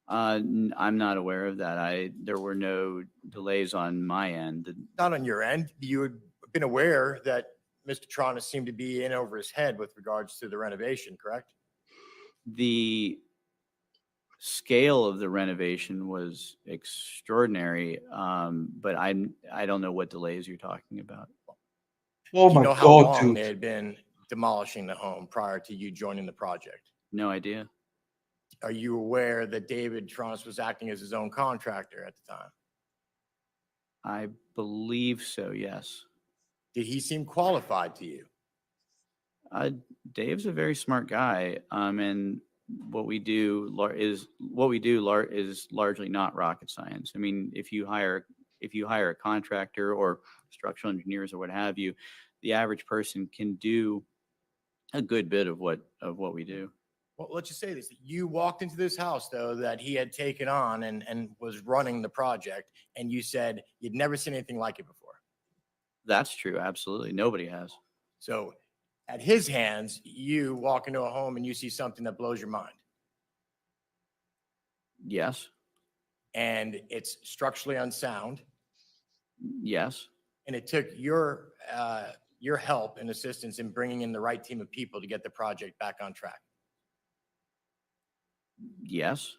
I'm not aware of that. There were no delays on my end. Not on your end. You had been aware that Mr. Tronnes seemed to be in over his head with regards to the renovation, correct? The scale of the renovation was extraordinary, but I don't know what delays you're talking about. Oh my how God, long dude. they had been demolishing the home prior to you joining the project? No idea. Are you aware that David Tronnes was acting as his own contractor at the time? I believe so, yes. Did he seem qualified to you? Dave's a very smart guy, and what we do is largely not rocket science. I mean, if you hire a contractor or structural engineers or what have you, the average person can do a good bit of what we do. Well, let's just say this. You walked into this house, though, that he had taken on and was running the project, and you said you'd never seen anything like it before. That's true. Absolutely. Nobody has. So at his hands, you walk into a home and you see something that blows your mind. Yes. And it's structurally unsound. Yes. And it took your help and assistance in bringing in the right team of people to get the project back on track. Yes.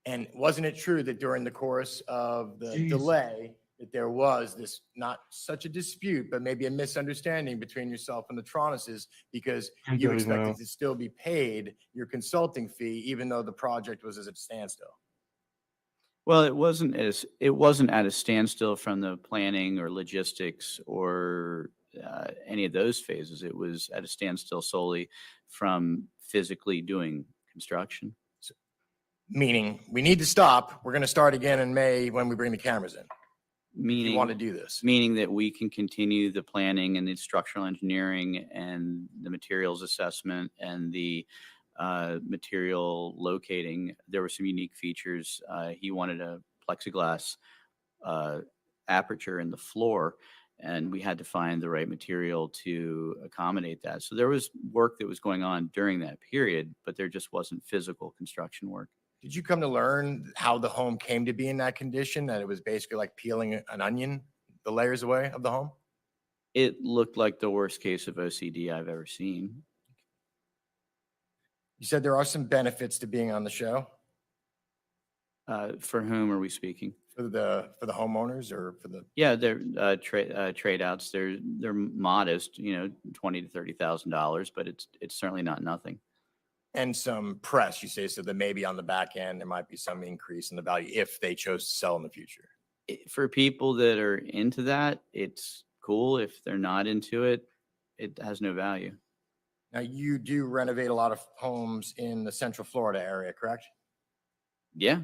And wasn't it true that during the course of the Jeez. delay, that there was this, not such a dispute, but maybe a misunderstanding between yourself and the Tronneses, because I you don't expected know. to still be paid your consulting fee, even though the project was at a standstill? Well, it wasn't at a standstill from the planning or logistics or any of those phases. It was at a standstill solely from physically doing construction. Meaning, we need to stop. We're going to start again in May when we bring the cameras in. Meaning, You want to do this. meaning that we can continue the planning and the structural engineering and the materials assessment and the material locating. There were some unique features. He wanted a plexiglass aperture in the floor, and we had to find the right material to accommodate that. So there was work that was going on during that period, but there just wasn't physical construction work. Did you come to learn how the home came to be in that condition, that it was basically like peeling an onion, the layers away of the home? It looked like the worst case of OCD I've ever seen. You said there are some benefits to being on the show For whom are we speaking? for the homeowners or for the, Yeah, they're trade outs. They're modest, $20,000 to $30,000, but it's certainly not nothing. and some press, you say, so that maybe on the back end, there might be some increase in the value if they chose to sell in the future. For people that are into that, it's cool. If they're not into it, it has no value. Now, you do renovate a lot of homes in the Central Florida area, correct? Yeah,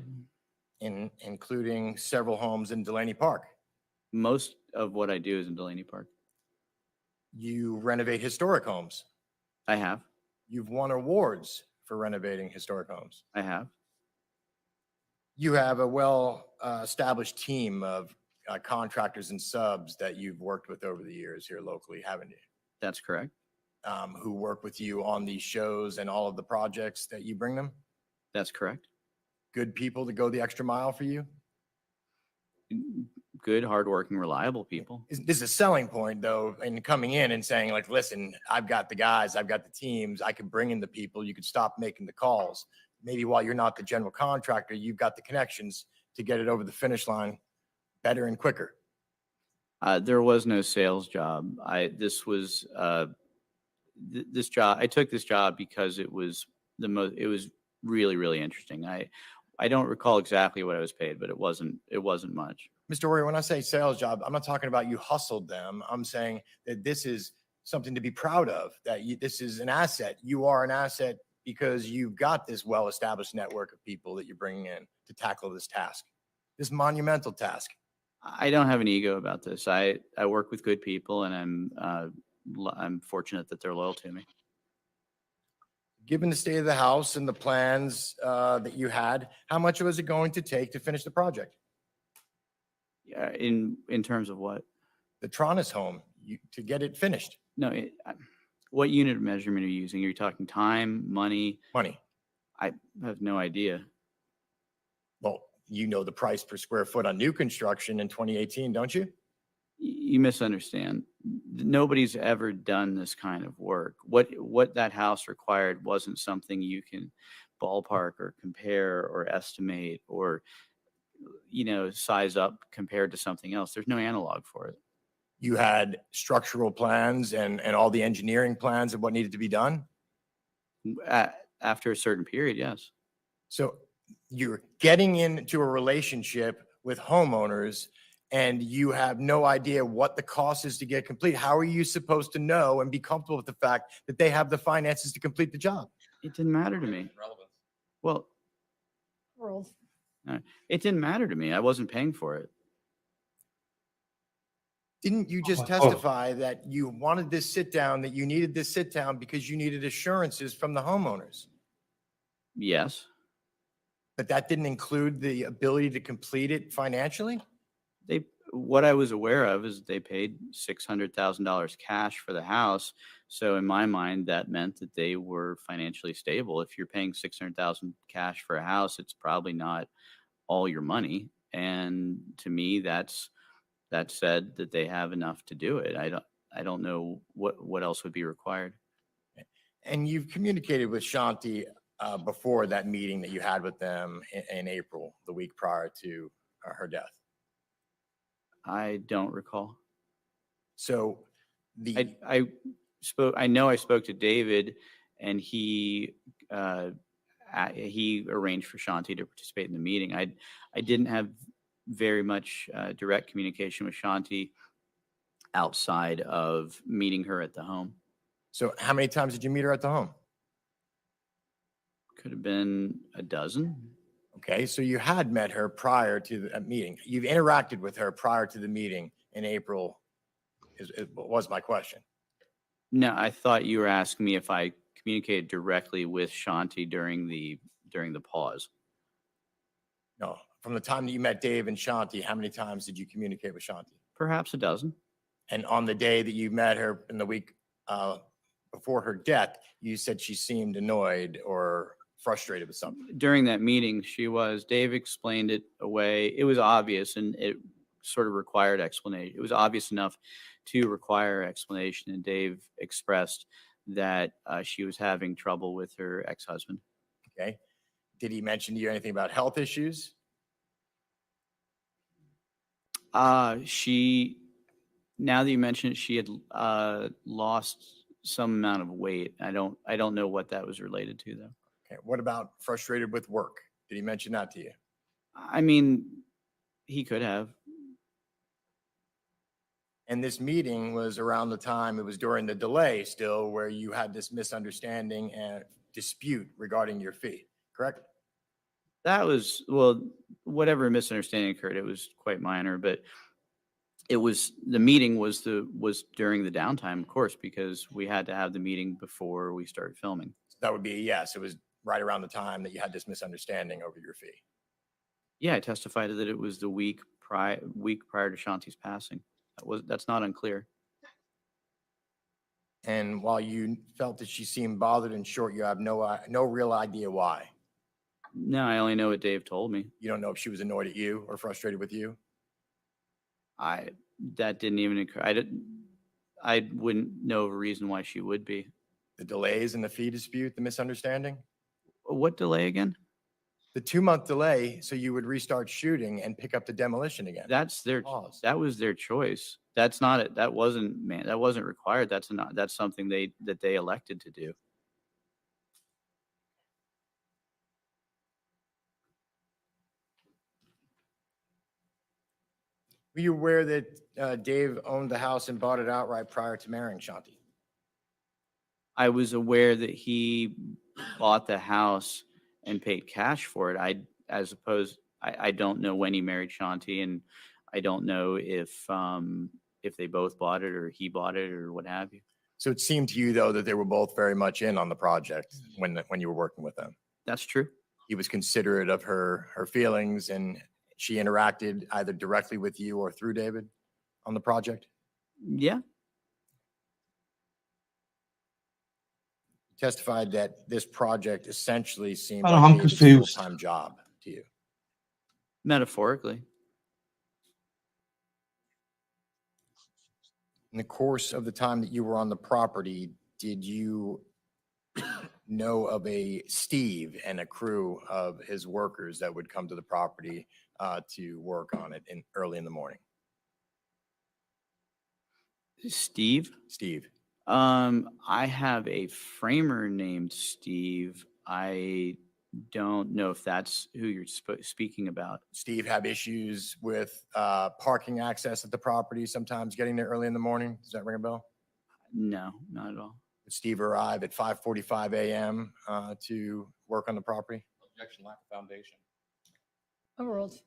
Including several homes in Delaney Park. most of what I do is in Delaney Park. You renovate historic homes. I have. You've won awards for renovating historic homes. I have. You have a well-established team of contractors and subs that you've worked with over the years here locally, haven't you? That's correct. Who work with you on these shows and all of the projects that you bring them? That's correct. Good people to go the extra mile for you? Good, hardworking, reliable people. This is a selling point, though, in coming in and saying, like, listen, I've got the guys, I've got the teams, I can bring in the people, you could stop making the calls. Maybe while you're not the general contractor, you've got the connections to get it over the finish line better and quicker. There was no sales job. This job, I took this job because it was really, really interesting. I don't recall exactly what I was paid, but it wasn't much. Mr. Warrior, when I say sales job, I'm not talking about you hustled them. I'm saying that this is something to be proud of, that this is an asset. You are an asset because you've got this well-established network of people that you're bringing in to tackle this task, this monumental task. I don't have an ego about this. I work with good people, and I'm fortunate that they're loyal to me. Given the state of the house and the plans that you had, how much was it going to take to finish the project? In terms of what? The Tronnes home, to get it finished. No, what unit of measurement are you using? Are you talking time, money? Money. I have no idea. Well, you know the price per square foot on new construction in 2018, don't you? You misunderstand. Nobody's ever done this kind of work. What that house required wasn't something you can ballpark or compare or estimate or size up compared to something else. There's no analog for it. You had structural plans and all the engineering plans of what needed to be done? After a certain period, yes. So you're getting into a relationship with homeowners and you have no idea what the cost is to get complete, how are you supposed to know and be comfortable with the fact that they have the finances to complete the job? It didn't matter to me. Relevance. Well, Rules. it didn't matter to me. I wasn't paying for it. Didn't you just testify that you wanted this sit down, that you needed this sit down because you needed assurances from the homeowners? Yes. But that didn't include the ability to complete it financially? What I was aware of is they paid $600,000 cash for the house. So in my mind, that meant that they were financially stable. If you're paying $600,000 cash for a house, it's probably not all your money. And to me, that said that they have enough to do it. I don't know what else would be required. And you've communicated with Shanti before that meeting that you had with them in April, the week prior to her death. I don't recall. So I know I spoke to David, and he arranged for Shanti to participate in the meeting. I didn't have very much direct communication with Shanti outside of meeting her at the home. So how many times did you meet her at the home? Could have been a dozen. Okay, so you had met her prior to the meeting. You've interacted with her prior to the meeting in April, was my question. No, I thought you were asking me if I communicated directly with Shanti during the pause. No, from the time that you met Dave and Shanti, how many times did you communicate with Shanti? Perhaps a dozen. And on the day that you met her in the week before her death, you said she seemed annoyed or frustrated with something. During that meeting, Dave explained it away. It was obvious, and it sort of required explanation. It was obvious enough to require explanation, and Dave expressed that she was having trouble with her ex-husband. Okay. Did he mention to you anything about health issues? Now that you mention it, she had lost some amount of weight. I don't know what that was related to, though. Okay. What about frustrated with work? Did he mention that to you? I mean, he could have. And this meeting was around the time, it was during the delay still, where you had this misunderstanding and dispute regarding your fee, correct? That was, well, whatever misunderstanding occurred, it was quite minor, but the meeting was during the downtime, of course, because we had to have the meeting before we started filming. So that would be a yes. It was right around the time that you had this misunderstanding over your fee. Yeah, I testified that it was the week prior to Shanti's passing. That's not unclear. And while you felt that she seemed bothered and short, you have no real idea why. No, I only know what Dave told me. You don't know if she was annoyed at you or frustrated with you? That didn't even occur. I wouldn't know of a reason why she would be. The delays in the fee dispute, the misunderstanding? What delay again? The 2-month delay, so you would restart shooting and pick up the demolition again. That was their choice. That's not it. That wasn't required. That's something that they elected to do. Were you aware that Dave owned the house and bought it outright prior to marrying Shanti? I was aware that he bought the house and paid cash for it. I don't know when he married Shanti, and I don't know if they both bought it or he bought it or what have you. So it seemed to you, though, that they were both very much in on the project when you were working with them. That's true. He was considerate of her feelings, and she interacted either directly with you or through David on the project? Yeah. Testified that this project essentially seemed I'm like David's confused. full-time job to you. Metaphorically. In the course of the time that you were on the property, did you know of a Steve and a crew of his workers that would come to the property to work on it early in the morning? Steve? Steve. I have a framer named Steve. I don't know if that's who you're speaking about. Steve have issues with parking access at the property, sometimes getting there early in the morning. Does that ring a bell? No, not at all. Did Steve arrive at 5:45 a.m. To work on the property? Objection, lack of foundation. Overruled.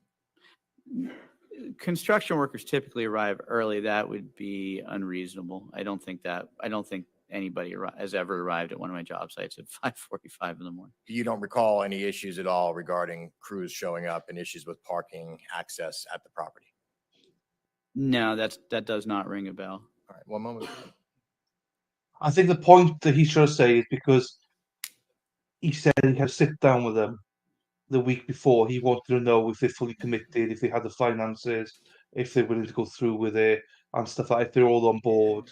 Construction workers typically arrive early. That would be unreasonable. I don't think anybody has ever arrived at one of my job sites at 5:45 in the morning. You don't recall any issues at all regarding crews showing up and issues with parking access at the property? No, that does not ring a bell. All right, one moment. I think the point that he should say is because he said he had to sit down with them the week before. He wanted to know if they're fully committed, if they had the finances, if they're willing to go through with it and stuff like that, if they're all on board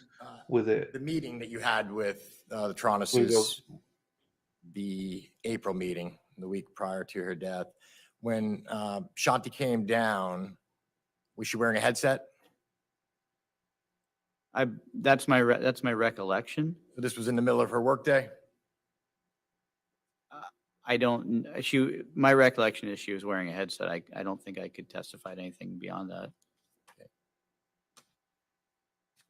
with it. The meeting that you had with the Tronnes, the April meeting, the week prior to her death, when Shanti came down, was she wearing a headset? That's my recollection. So this was in the middle of her workday? My recollection is she was wearing a headset. I don't think I could testify to anything beyond that. Okay.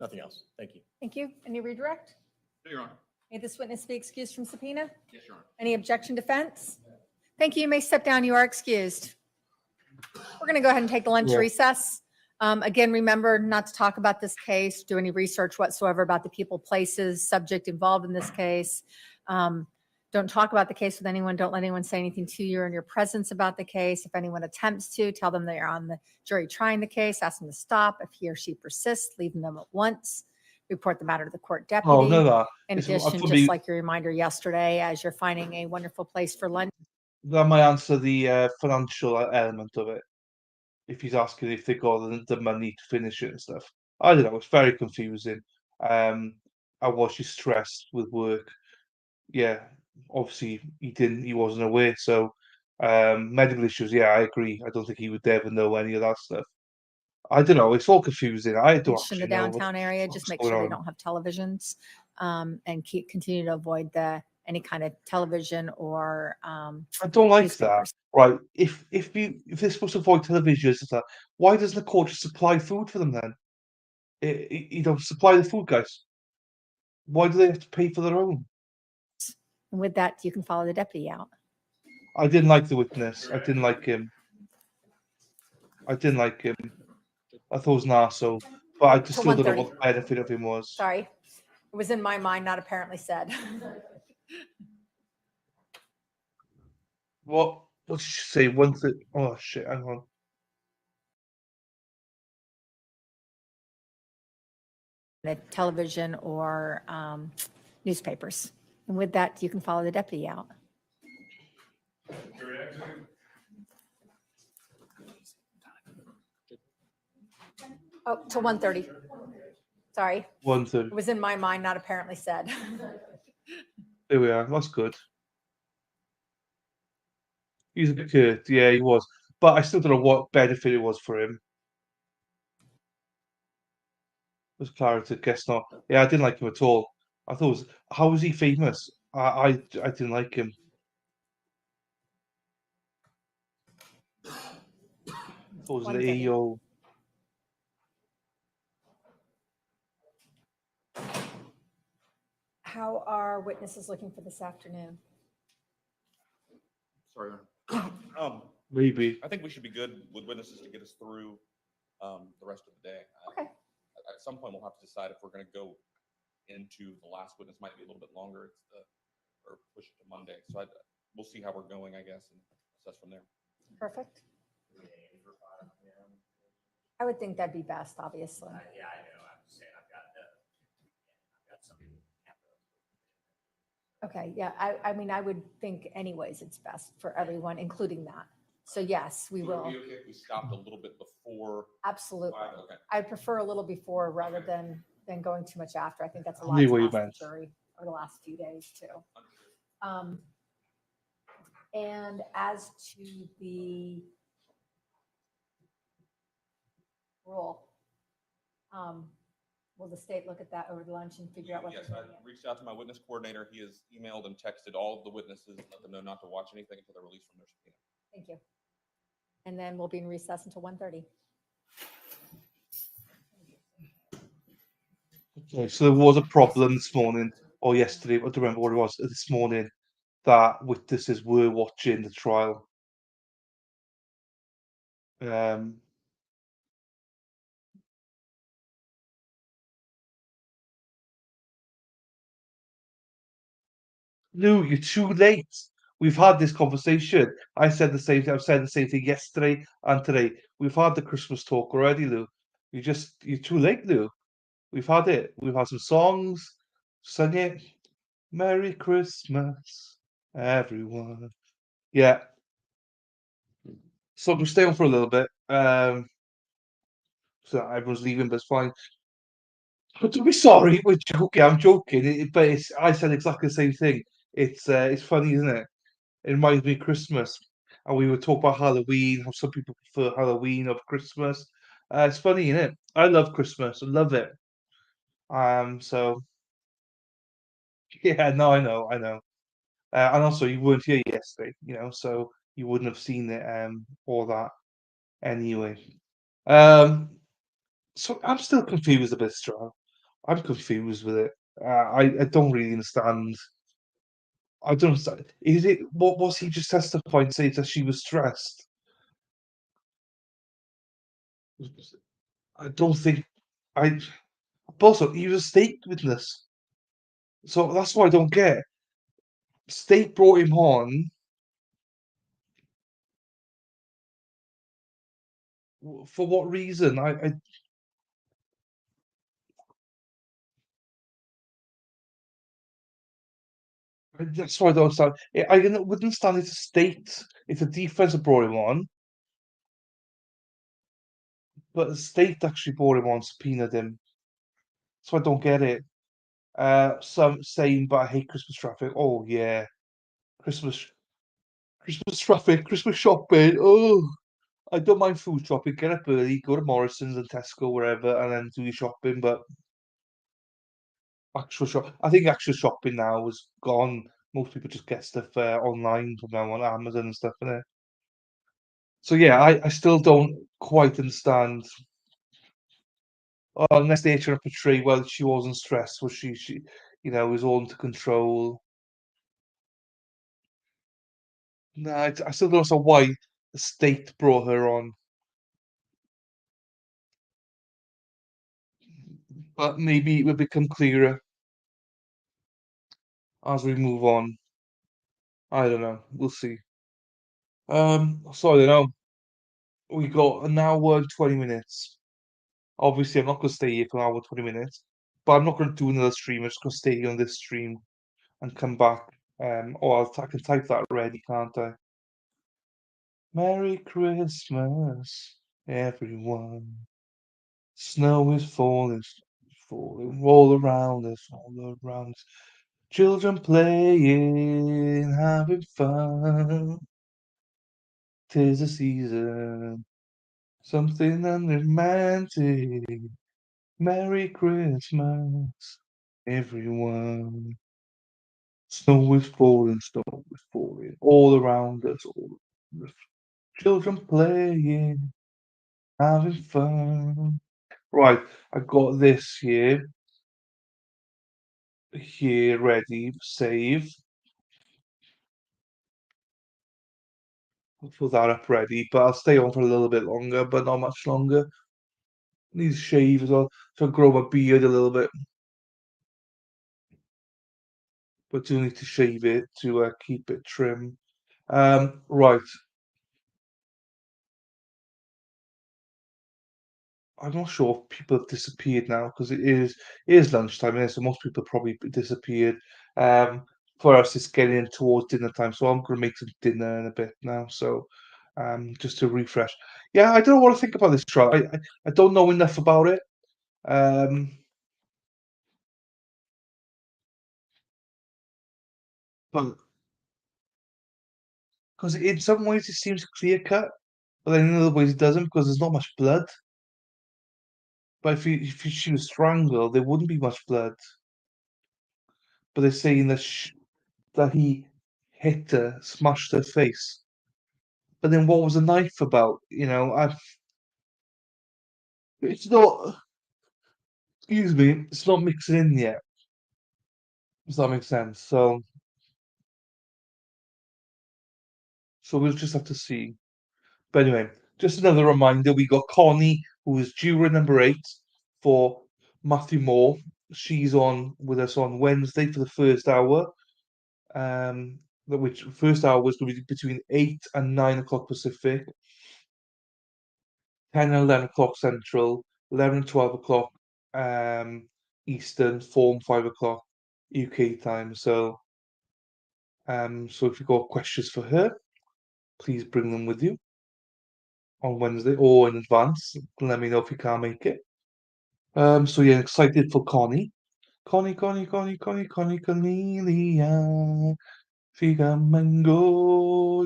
Nothing else. Thank you. Thank you. Any redirect? No, Your Honor. May this witness be excused from subpoena? Yes, Your Honor. Any objection, defense? Thank you. You may step down. You are excused. We're going to go ahead and take a lunch recess. Again, remember not to talk about this case, do any research whatsoever about the people, places, subject involved in this case. Don't talk about the case with anyone. Don't let anyone say anything to you or in your presence about the case. If anyone attempts to, tell them they are on the jury trying the case. Ask them to stop. If he or she persists, leave them at once. Report the matter to the court deputy. Oh, no. In addition, just like your reminder yesterday, as you're finding a wonderful place for lunch. That might answer the financial element of it. If he's asking if they got the money to finish it and stuff. I don't know. It's very confusing. I was just stressed with work. Yeah, obviously he wasn't aware. So medical issues. Yeah, I agree. I don't think he would ever know any of that stuff. I don't know. It's all confusing. I don't In the actually know downtown area, what's just make going sure they on. don't have televisions, and continue to avoid any kind of television or I don't like that. Right? If they're supposed to avoid televisions and stuff, why doesn't the court just supply food for them then? Supply the food, guys. Why do they have to pay for their own? And with that, you can follow the deputy out. I didn't like the witness. I didn't like him. I thought he was an arsehole. But I just still don't know what the benefit of him was. Sorry, it was in my mind, not apparently said. What did she say? One thing. Oh shit! Hang on. The television or newspapers. And with that, you can follow the deputy out. Oh, till 1:30. Sorry. 1:30. It was in my mind, not apparently said. There we are. That's good. He's a good kid. Yeah, he was. But I still don't know what benefit it was for him. Was clarity, guess not. Yeah, I didn't like him at all. I thought, how was he famous? I didn't like him. I thought it was an AO. How are witnesses looking for this afternoon? Sorry, Your Honor. Maybe. I think we should be good with witnesses to get us through the rest of the day. Okay. At some point, we'll have to decide if we're going to go into the last witness. Might be a little bit longer, or push it to Monday. So we'll see how we're going, I guess, and assess from there. Perfect. I would think that'd be best, obviously. Yeah, I know. I'm just saying I've got something. Okay, yeah, I mean, I would think anyways, it's best for everyone, including that. So yes, we Would it will. be okay if we stopped a little bit before? Absolutely. Okay. I prefer a little before rather than going too much after. I think that's a lot Knew to what you ask the meant. jury over the last few days too. And as to the rule, Will the state look at that over the lunch and figure out what? Yes, they're I doing? reached out to my witness coordinator. He has emailed and texted all of the witnesses, and let them know not to watch anything until they're released from their subpoena. Thank you. And then we'll be in recess until 1:30. Okay, so there was a problem this morning or yesterday, I don't remember what it was, this morning, that witnesses were watching the trial. Lou, you're too late. We've had this conversation. I said the same thing. I've said the same thing yesterday and today. We've had the Christmas talk already, Lou. You're too late, Lou. We've had it. We've had some songs, sung it. Merry Christmas, everyone. Yeah. So we'll stay on for a little bit. So everyone's leaving, but it's fine. But to be sorry, we're joking. I'm joking. I said exactly the same thing. It's funny, isn't it? It reminds me of Christmas. And we would talk about Halloween, how some people prefer Halloween over Christmas. It's funny, isn't it? I love Christmas. I love it. So yeah, no, I know. And also you weren't here yesterday, so you wouldn't have seen it, all that anyway. So I'm still confused a bit, Stroud. I'm confused with it. I don't really understand. I don't understand. Is it what was he just testifying saying that she was stressed? I don't think I. But also, he was a state witness, so that's what I don't get. State brought him on for what reason? That's why I don't understand. Wouldn't understand if the state, if the defense had brought him on, but the state actually brought him on, subpoenaed him. So I don't get it. Some saying, but I hate Christmas traffic. Oh yeah, Christmas, Christmas traffic, Christmas shopping. Oh, I don't mind food shopping. Get up early, go to Morrison's and Tesco, wherever, and then do your shopping. But I think actual shopping now is gone. Most people just get stuff online from now on Amazon and stuff, innit? So yeah, I still don't quite understand. Unless they're trying to portray, well, she wasn't stressed, was she? She, was all under control. No, I still don't know why the state brought her on, but maybe it will become clearer as we move on. I don't know. We'll see. So I don't know. We got an hour and 20 minutes. Obviously, I'm not going to stay here for an hour and 20 minutes, but I'm not going to do another stream. I'm just going to stay here on this stream and come back. Or I can type that ready, can't I? Merry Christmas, everyone. Snow is falling, falling all around us, all around us. Children playing, having fun. 'Tis a season, something unromantic. Merry Christmas, everyone. Snow is falling all around us, all around us. Children playing, having fun. Right, I got this here ready, save. I'll put that up ready, but I'll stay on for a little bit longer, but not much longer. Need to shave as well, so grow my beard a little bit. But do need to shave it to keep it trim. Right. I'm not sure if people have disappeared now because it is lunchtime, and so most people probably disappeared. For us, it's getting towards dinner time, so I'm going to make some dinner in a bit now. So, just to refresh. Yeah, I don't know what to think about this trial. I don't know enough about it. But because in some ways it seems clear cut, but then in other ways it doesn't because there's not much blood. But if she was strangled, there wouldn't be much blood. But they're saying that he hit her, smashed her face. But then what was the knife about? It's not. Excuse me, it's not mixing in yet. Does that make sense? So we'll just have to see. But anyway, just another reminder: we got Connie, who is juror number 8 for Matheau Moore. She's on with us on Wednesday for the first hour. Which first hour was going to be between 8 and 9 o'clock Pacific, 10 and 11 o'clock Central, 11 and 12 o'clock Eastern, 4 and 5 o'clock UK time. So if you've got questions for her, please bring them with you on Wednesday or in advance. Let me know if you can't make it. So yeah, excited for Connie. Connie, Cornelia. Figa mango,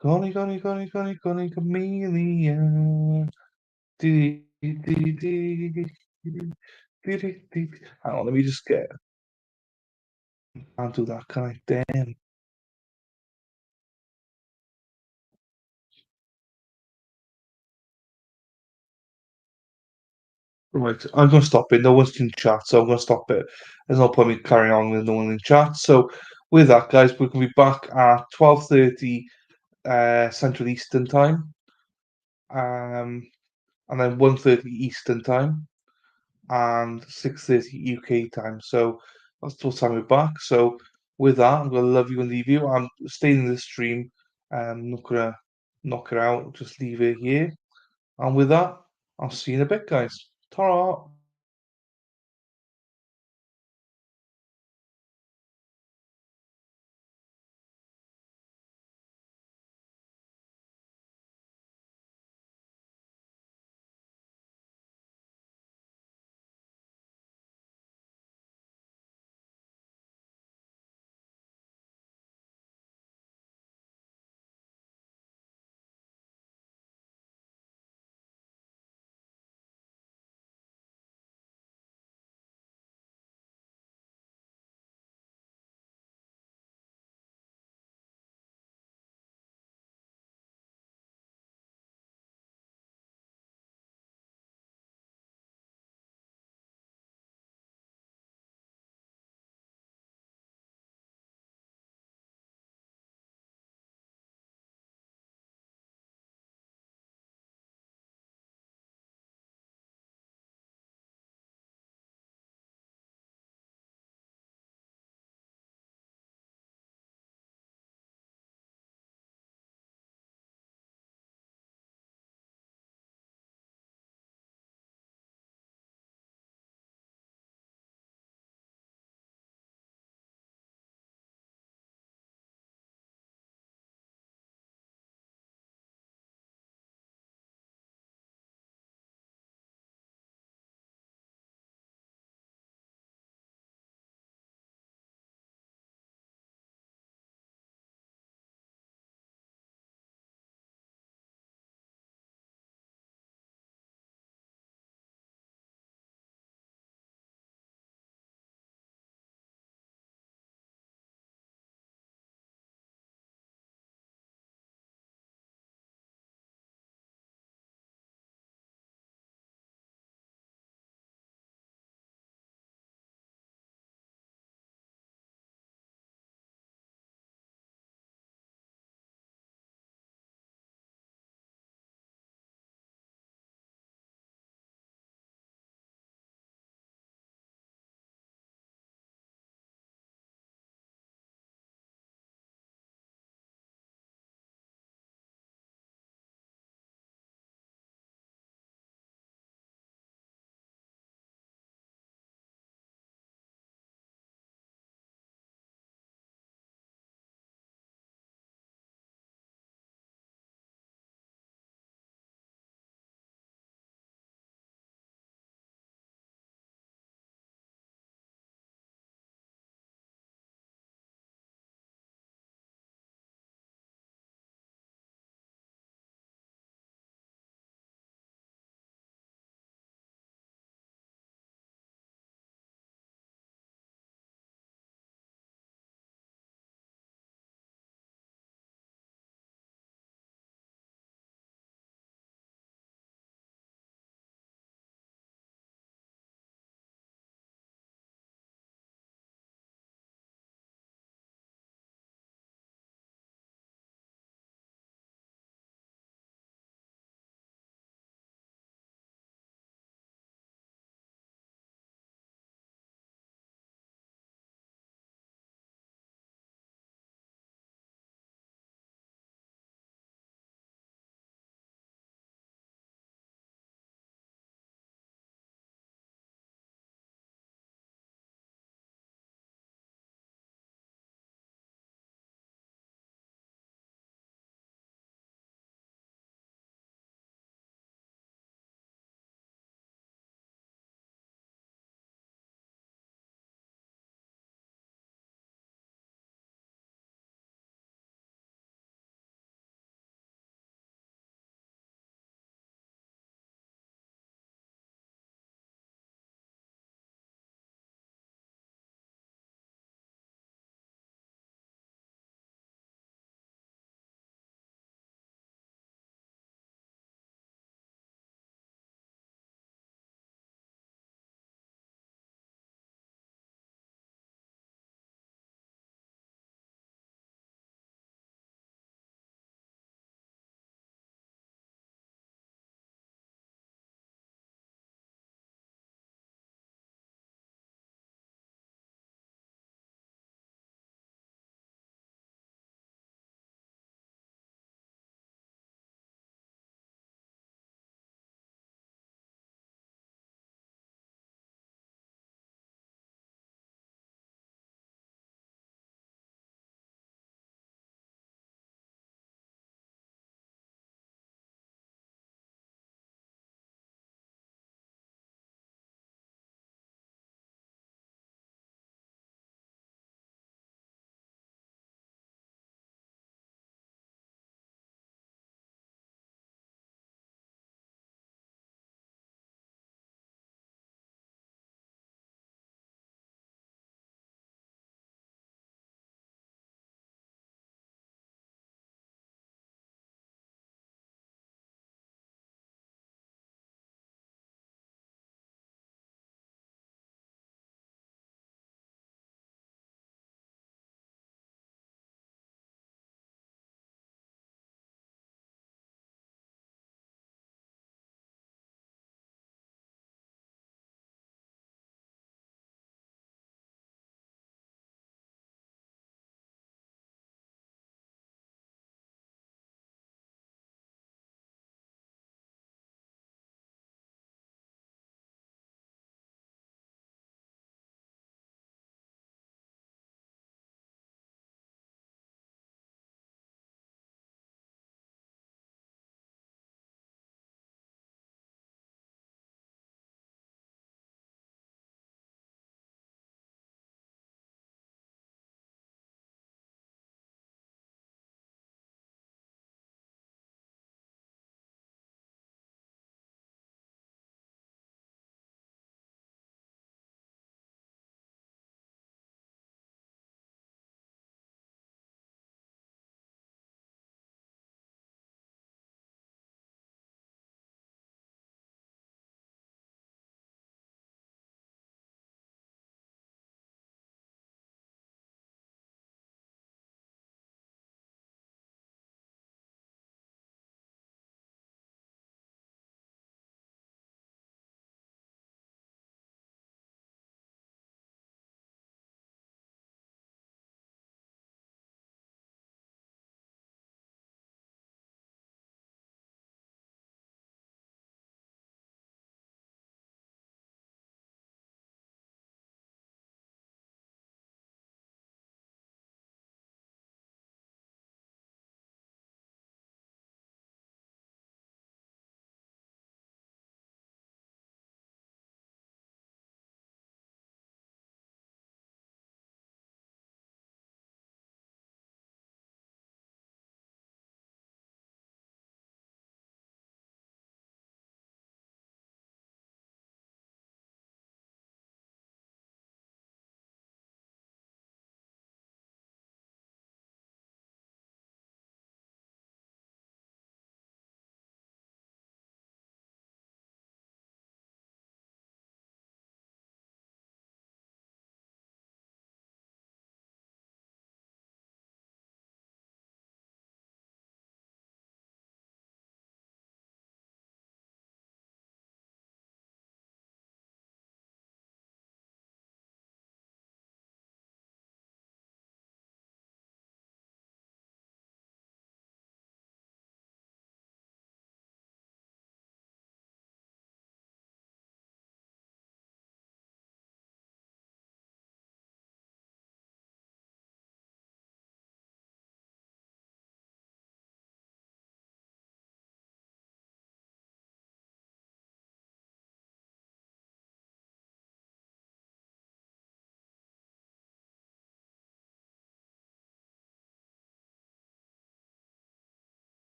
Connie, Camellia. Hang on, let me just get. Can't do that, can I? Damn. Right, I'm going to stop it. No one's in chat, so I'm going to stop it. There's no point in me carrying on with no one in chat. So, with that, guys, we're going to be back at 12:30 Central Eastern Time, and then 1:30 Eastern Time, and 6:30 UK time. So that's what time we're back. So with that, I'm gonna love you and leave you. I'm staying in the stream. I'm not gonna knock it out. Just leave it here. And with that, I'll see you in a bit, guys. Ta-ra!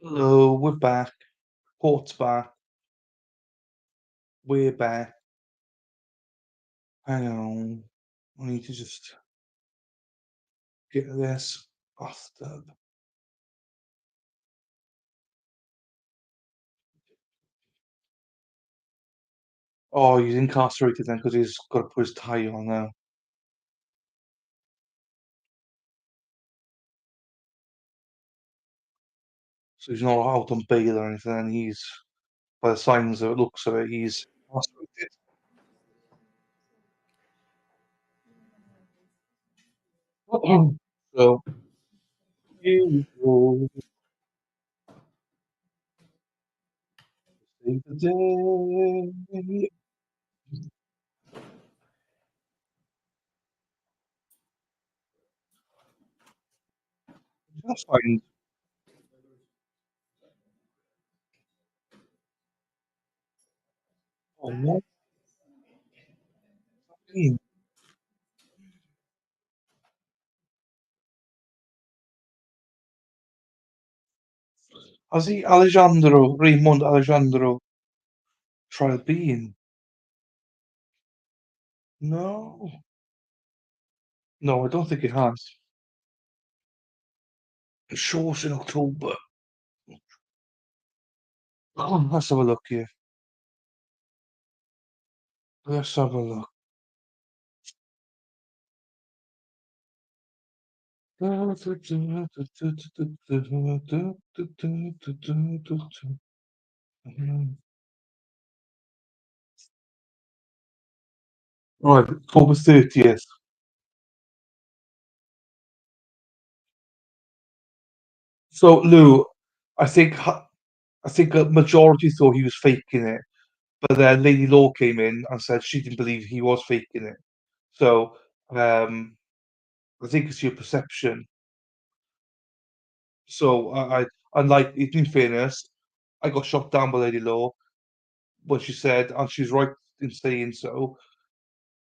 Hello, we're back. Port's back. We're back. Hang on. I need to just get this bathtub. Oh, he's incarcerated then because he's got to put his tie on now. So he's not out on bail or anything, and he's, by the signs of it, looks of it, he's incarcerated. So, here we go. Save the day. That's fine. Oh, no. Has he Raymond Alejandro trial been? No. No, I don't think it has. It shows in October. Oh, let's have a look here. Let's have a look. Right, October 30th. So, Lou, I think a majority thought he was faking it, but then Lady Law came in and said she didn't believe he was faking it. So, I think it's your perception. So, and like, in fairness, I got shot down by Lady Law when she said, and she's right in saying so.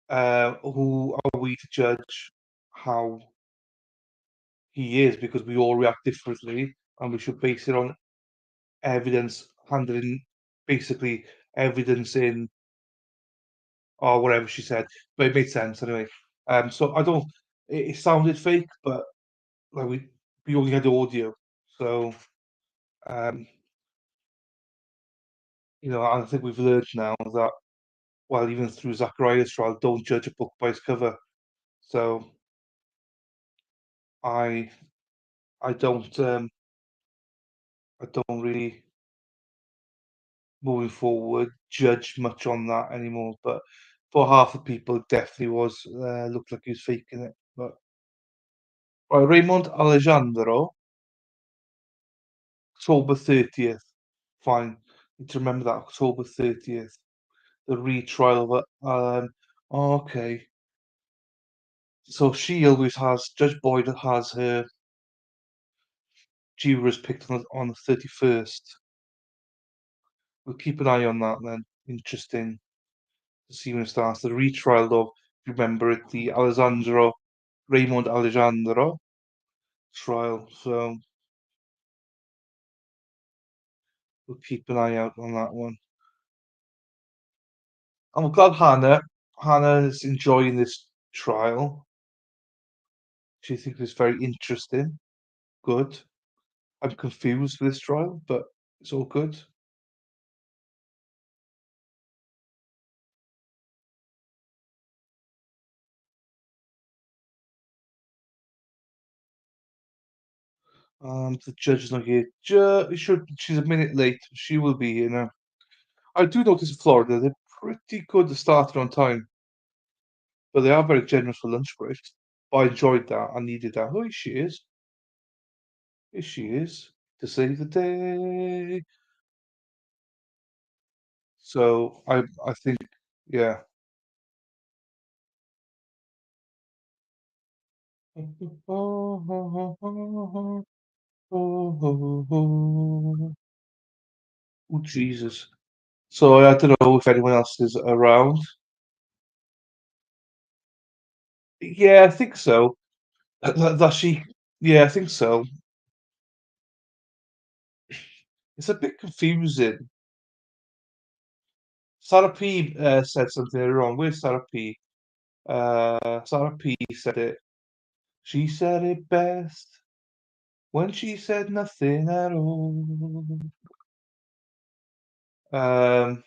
Who are we to judge how he is? Because we all react differently, and we should base it on evidence, handling basically evidence in or whatever she said. But it made sense anyway. So I don't. It sounded fake, but like we only had audio, so um, you know, I think we've learned now that well, even through Zachariah's trial, don't judge a book by its cover. So I I don't I don't really moving forward judge much on that anymore. But for half the people, it definitely was looked like he was faking it. But right, Raymond Alejandro, October 30th. Fine, need to remember that October 30th. The retrial of it. Okay. So she always has Judge Boyd has her jurors picked on the 31st. We'll keep an eye on that then. Interesting to see when it starts. The retrial of, remember it, the Raymond Alejandro trial. So we'll keep an eye out on that one. I'm glad Hannah is enjoying this trial. She thinks it's very interesting. Good. I'm confused with this trial, but it's all good. The judge is not here. She's a minute late. She will be here now. I do notice in Florida they're pretty good at starting on time, but they are very generous for lunch breaks. But I enjoyed that. I needed that. Oh, here she is. Here she is to save the day. So I think yeah. Oh Jesus. So I don't know if anyone else is around. Yeah, I think so. That she. Yeah, I think so. It's a bit confusing. Sarah P said something wrong. Where's Sarah P? Sarah P said it. She said it best when she said nothing at all. Um,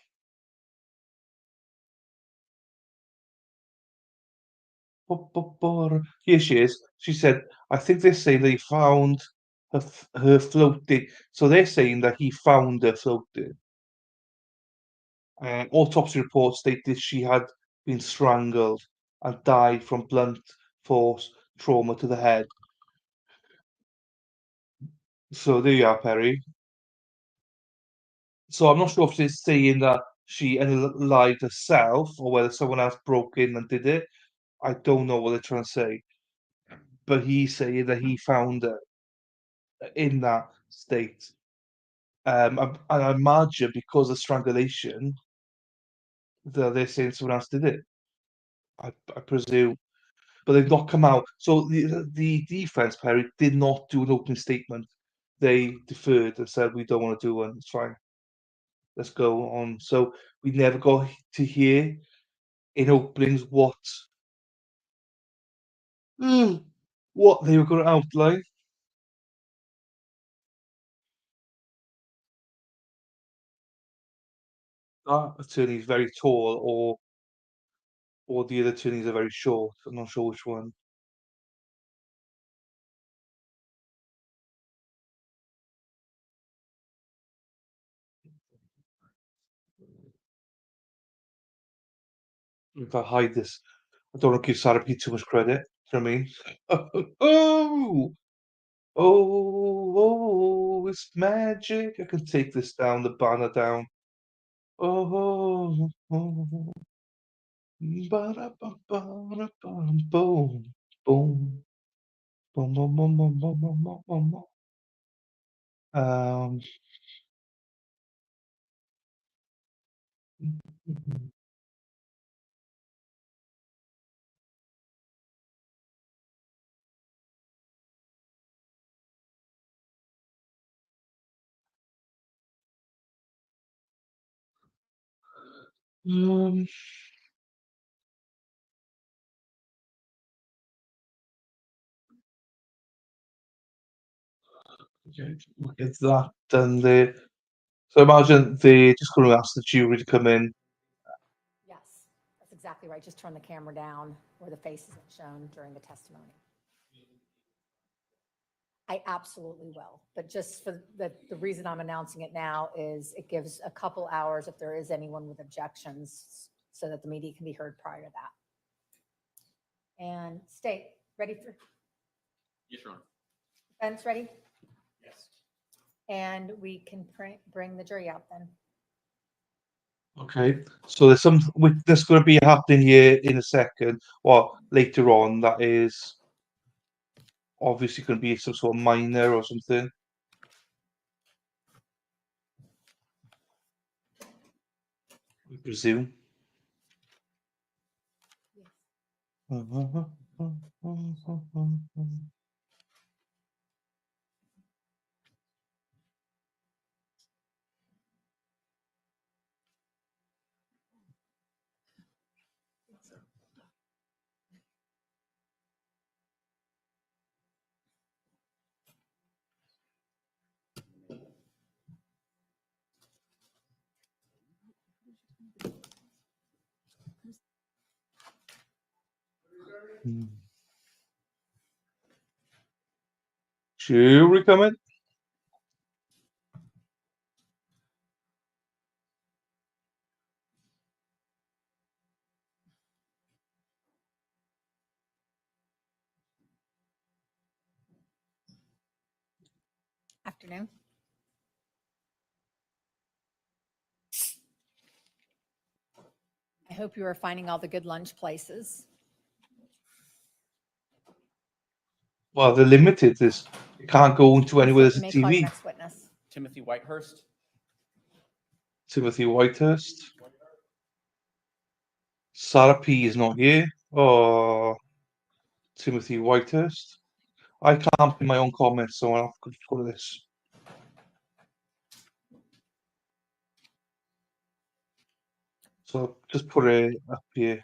Here she is. She said, I think they're saying they found her floating. So they're saying that he found her floating. Autopsy reports stated she had been strangled and died from blunt force trauma to the head. So there you are, Perry. So I'm not sure if she's saying that she unalived herself or whether someone else broke in and did it. I don't know what they're trying to say. But he's saying that he found her in that state. And I imagine because of strangulation, they're saying someone else did it. I presume. But they've not come out. So the defense, Perry, did not do an opening statement. They deferred and said, we don't want to do one. It's fine. Let's go on. So we never got to hear in openings what they were going to outline. That attorney is very tall, or the other attorneys are very short. I'm not sure which one. If I hide this, I don't want to give Sarah P too much credit. Do you know what I mean? It's magic. I can take this down, the banner down. Oh, ba-da-ba-ba-da-bum, boom, boom, boom, boom, boom, boom, boom, boom, boom, boom. Um, um, okay, we'll get that done there. So imagine they're just going to ask the jury to come in. Yes, that's exactly right. Just turn the camera down where the face isn't shown during the testimony. I absolutely will, but just for the reason I'm announcing it now is it gives a couple hours if there is anyone with objections so that the media can be heard prior to that. And State, ready for, Yes, Your Honor. Spence, ready? Yes. And we can bring the jury out then. Okay, so there's some that's going to be happening here in a second, or later on. That is obviously going to be some sort of minor or something. I presume. Jury coming. Afternoon. I hope you are finding all the good lunch places. Well, they're limited. You can't go into anywhere there's a You may call your TV. next witness. Timothy Whitehurst. Timothy Whitehurst. Sarah P is not here. Oh, Timothy Whitehurst. I can't put my own comments, so I'll have to go to this. So just put it up here.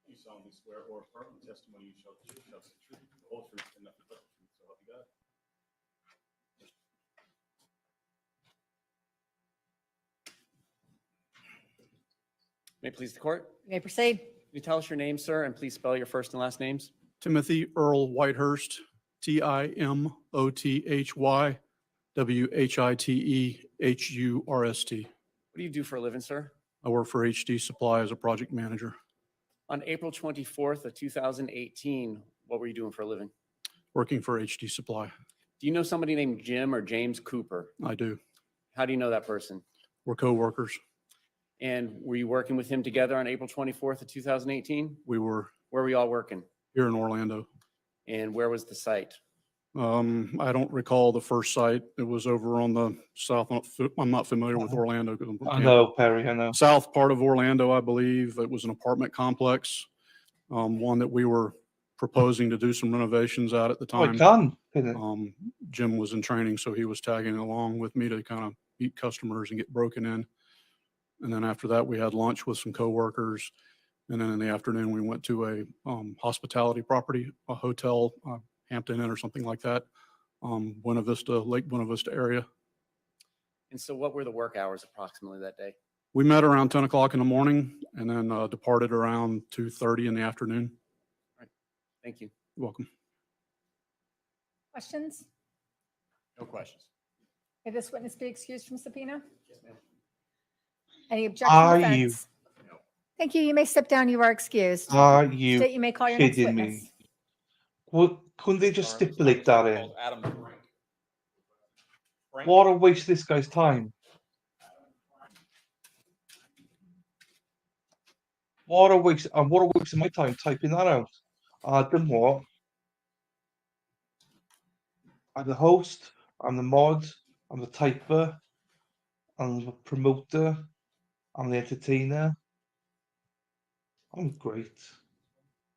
You solemnly swear or affirm the testimony you shall give shall be the truth, the whole truth, and nothing but the truth, so help you God. May it please the court? You may proceed. Can you tell us your name, sir, and please spell your first and last names? Timothy Earl Whitehurst, Timothy Whitehurst. What do you do for a living, sir? I work for HD Supply as a project manager, On April 24th of 2018, what were you doing for a living? working for HD Supply. Do you know somebody named Jim or James Cooper? I do. How do you know that person? We're co-workers. And were you working with him together on April 24th of 2018? We were Where were you all working? here in Orlando. And where was the site? I don't recall the first site. It was over on the south. I'm not familiar with Orlando. 'Cause I'm from I Tampa. know, Perry, I know. South part of Orlando, I believe. It was an apartment complex, one that we were proposing to do some renovations at the Oh, I time. can. Can it? Jim was in training, so he was tagging along with me to kind of meet customers and get broken in. And then after that, we had lunch with some coworkers. And then in the afternoon, we went to a hospitality property, a hotel, Hampton Inn or something like that, Buena Vista, Lake Buena Vista area. And so what were the work hours approximately that day? We met around 10 o'clock in the morning and then departed around 2:30 in the afternoon. Thank you. You're welcome. Questions? No questions. May this witness be excused from subpoena? Any objection? Are to you- offense? Thank you. You may step down. You are excused. Are you State you may call your next kidding witness. me? Well, couldn't they just stipulate that in? Adam Frank. Frank? What a waste of this guy's time. What a waste of my time typing that out. Then what? I'm the host, I'm the mod, I'm the typer, I'm the promoter, I'm the entertainer. I'm great.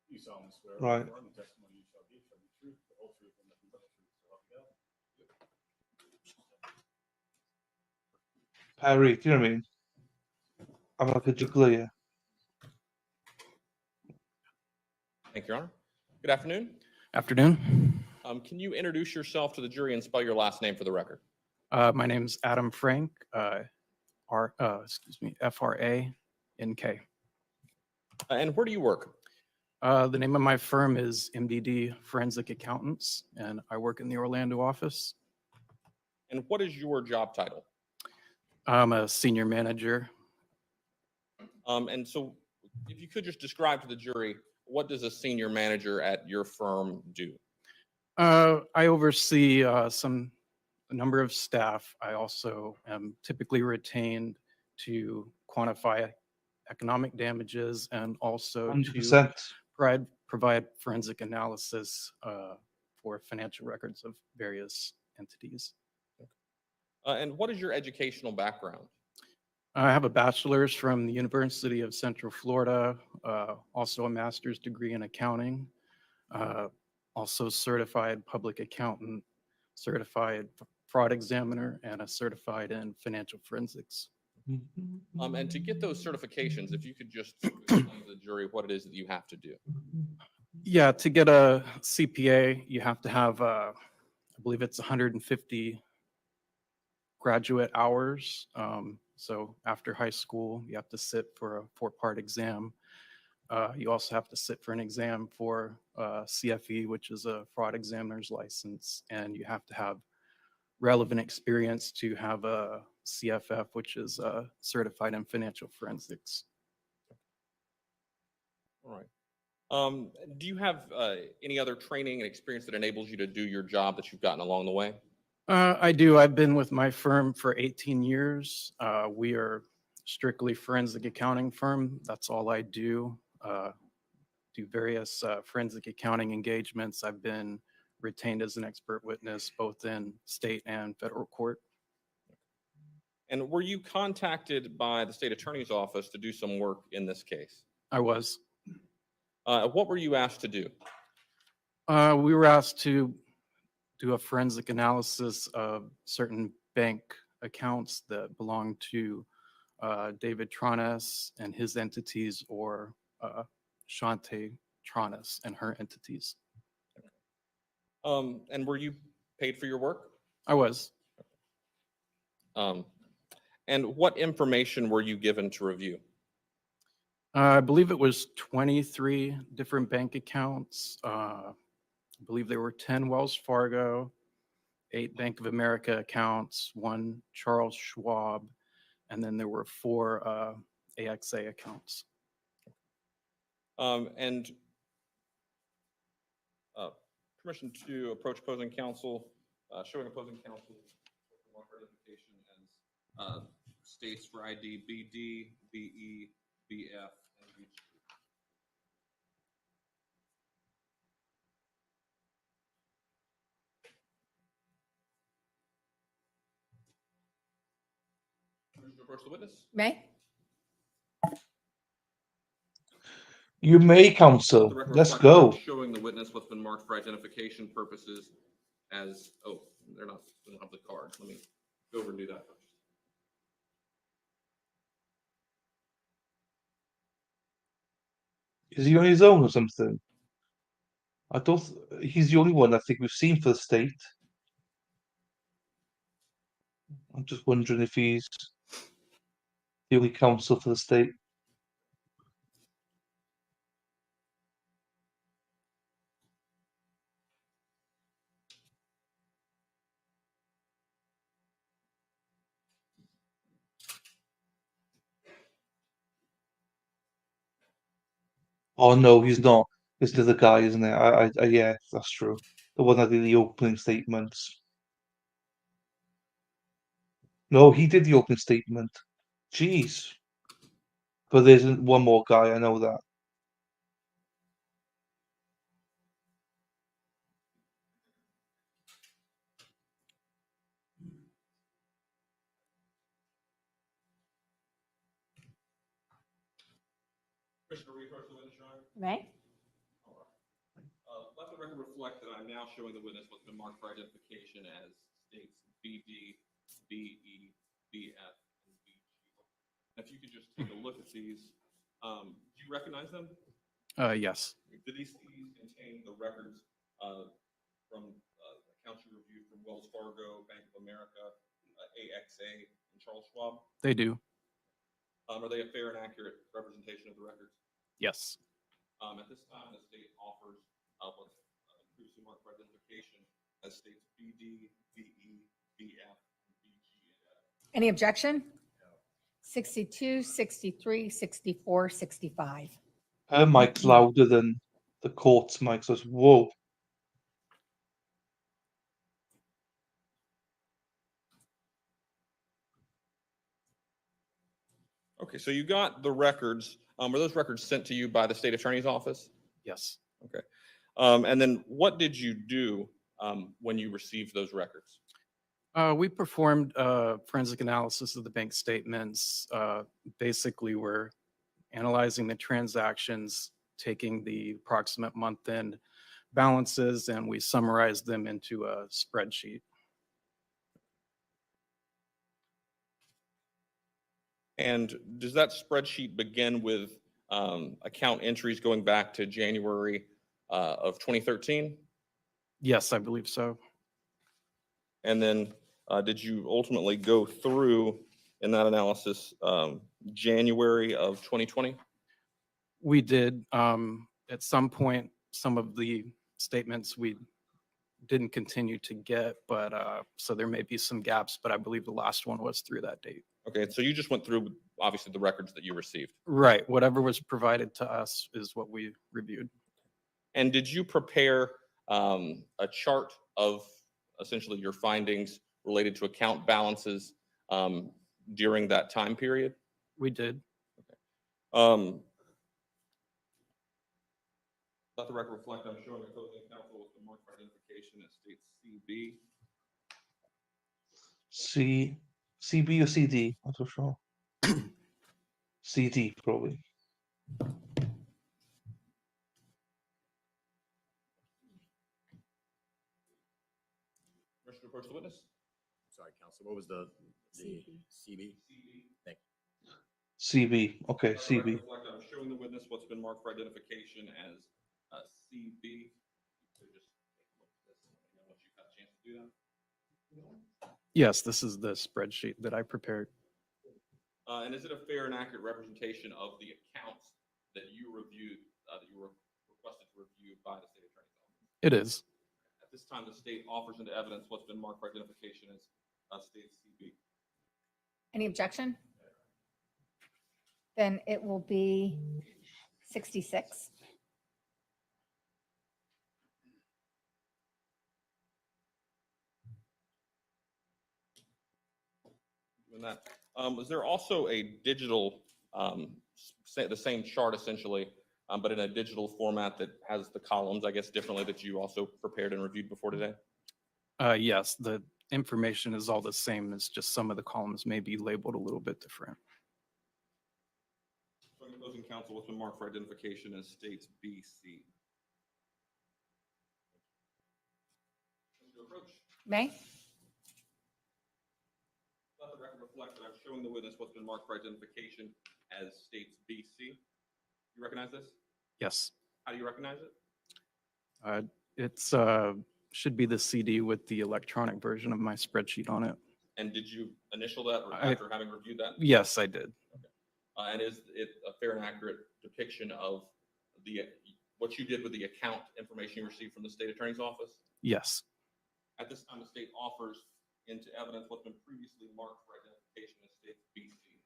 You solemnly swear or Right. affirm the testimony you shall give shall be the truth, the whole truth, and nothing but the truth, so help you God. Perry, do you know what I mean? I'm like a juggler. Thank you, Your Honor. Good afternoon. Afternoon. Can you introduce yourself to the jury and spell your last name for the record? My name's Adam Frank, Frank. And where do you work? The name of my firm is MDD Forensic Accountants, and I work in the Orlando office. And what is your job title? I'm a senior manager. And so if you could just describe to the jury, what does a senior manager at your firm do? I oversee a number of staff. I also am typically retained to quantify economic damages and also 100%. to provide forensic analysis for financial records of various entities. And what is your educational background? I have a bachelor's from the University of Central Florida, also a master's degree in accounting, also certified public accountant, certified fraud examiner, and a certified in financial forensics. And to get those certifications, if you could just explain to the jury what it is that you have to do. Yeah, to get a CPA, you have to have, I believe it's 150 graduate hours. So after high school, you have to sit for a 4-part exam. You also have to sit for an exam for CFE, which is a fraud examiner's license, and you have to have relevant experience to have a CFF, which is certified in financial forensics. All right. Do you have any other training and experience that enables you to do your job that you've gotten along the way? I do. I've been with my firm for 18 years. We are strictly forensic accounting firm. That's all I do. Do various forensic accounting engagements. I've been retained as an expert witness both in state and federal court. And were you contacted by the state attorney's office to do some work in this case? I was. What were you asked to do? We were asked to do a forensic analysis of certain bank accounts that belong to David Cooper-Tronnes and his entities or Shanti Cooper-Tronnes and her entities. And were you paid for your work? I was. And what information were you given to review? I believe it was 23 different bank accounts. I believe there were 10 Wells Fargo, 8 Bank of America accounts, 1 Charles Schwab, and then there were 4 AXA accounts. And permission to approach opposing counsel, showing opposing counsel identification as states for ID BD, BE, BF, and BG. Permission to approach the witness? May? You may, counsel. The record Let's reflects that I'm go. showing the witness what's been marked for identification purposes as, oh, they don't have the card. Let me go over and do that first. Is he on his own or something? I don't. He's the only one I think we've seen for the state. I'm just wondering if he's the only counsel for the state. Oh no, he's not. It's the other guy, isn't it? Yeah, that's true. The one that did the opening statements. No, he did the opening statement. Jeez. But there's one more guy, I know that. Commissioner Reed, the witness, Your Honor? May? Let the record reflect that I'm now showing the witness what's been marked for identification as states BD, BE, BF, and BG. If you could just take a look at these, do you recognize them? Yes. Did these contain the records from accounts you reviewed from Wells Fargo, Bank of America, AXA, and Charles Schwab? They do. Are they a fair and accurate representation of the records? Yes. At this time, the state offers what's previously marked for identification as states BD, BE, BF, and BG. Any objection? 62, 63, 64, 65. Her mic's louder than the court's mic, so it's whoa. Okay, so you got the records. Were those records sent to you by the state attorney's office? Yes. Okay. And then what did you do when you received those records? We performed forensic analysis of the bank statements. Basically, we're analyzing the transactions, taking the approximate month-end balances, and we summarized them into a spreadsheet. And does that spreadsheet begin with account entries going back to January of 2013? Yes, I believe so. And then did you ultimately go through in that analysis January of 2020? We did. At some point, some of the statements we didn't continue to get, but so there may be some gaps, but I believe the last one was through that date. Okay, so you just went through, obviously, the records that you received. Right. Whatever was provided to us is what we reviewed. And did you prepare a chart of essentially your findings related to account balances during that time period? We did. Okay. Let the record reflect, I'm showing opposing counsel with the marked for identification as states CB. CB or CD? I'm not so sure. CD, probably. Permission to approach the witness? Sorry, counsel, what was the CB? CB? Thank you. CB. Okay, Let the record CB. reflect that I'm showing the witness what's been marked for identification as CB. So just take a look at this and let me know once you've had a chance to do that. Yes, this is the spreadsheet that I prepared. And is it a fair and accurate representation of the accounts that you reviewed, that you were requested to review by the state attorney's office? It is. At this time, the state offers into evidence what's been marked for identification as state CB. Any objection? Then it will be 66. And that, is there also a digital, the same chart essentially, but in a digital format that has the columns, I guess, differently that you also prepared and reviewed before today? Yes, the information is all the same. It's just some of the columns may be labeled a little bit different. So in closing counsel, what's been marked for identification as states BC? Approach. May? Let the record reflect that I'm showing the witness what's been marked for identification as states BC. You recognize this? Yes. How do you recognize it? It's should be the CD with the electronic version of my spreadsheet on it. And did you initial that after having reviewed that? Yes, I did. Okay. And is it a fair and accurate depiction of what you did with the account information you received from the state attorney's office? Yes. At this time, the state offers into evidence what's been previously marked for identification as states BC.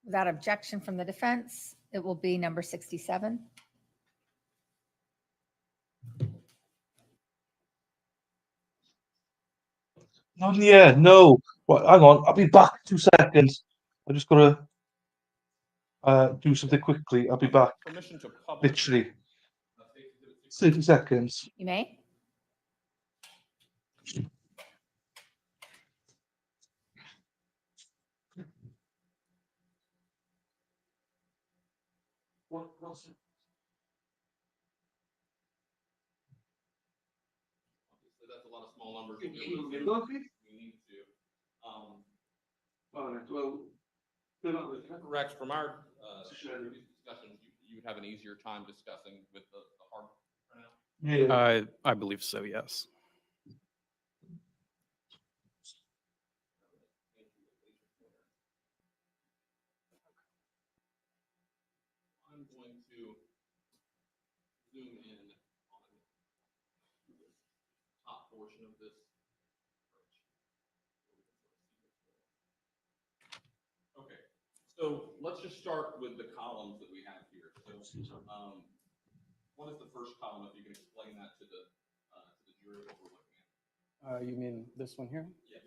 Without objection from the defense, it will be number 67. No, yeah, no. Well, hang on. I'll be back in 2 seconds. I just gotta do something quickly. I'll be back. Permission to publish. Literally 30 seconds. You may. What's it? That's a lot of small numbers. You We need need to. Correct. From our previous discussions, you would have an easier time discussing with the hard printout. Yeah. I believe so, yes. I'm going to zoom in on the top portion of this. Okay, so let's just start with the columns that we have here. So, what is the first column? If you can explain that to the jury what we're looking at. You mean this one here? Yes.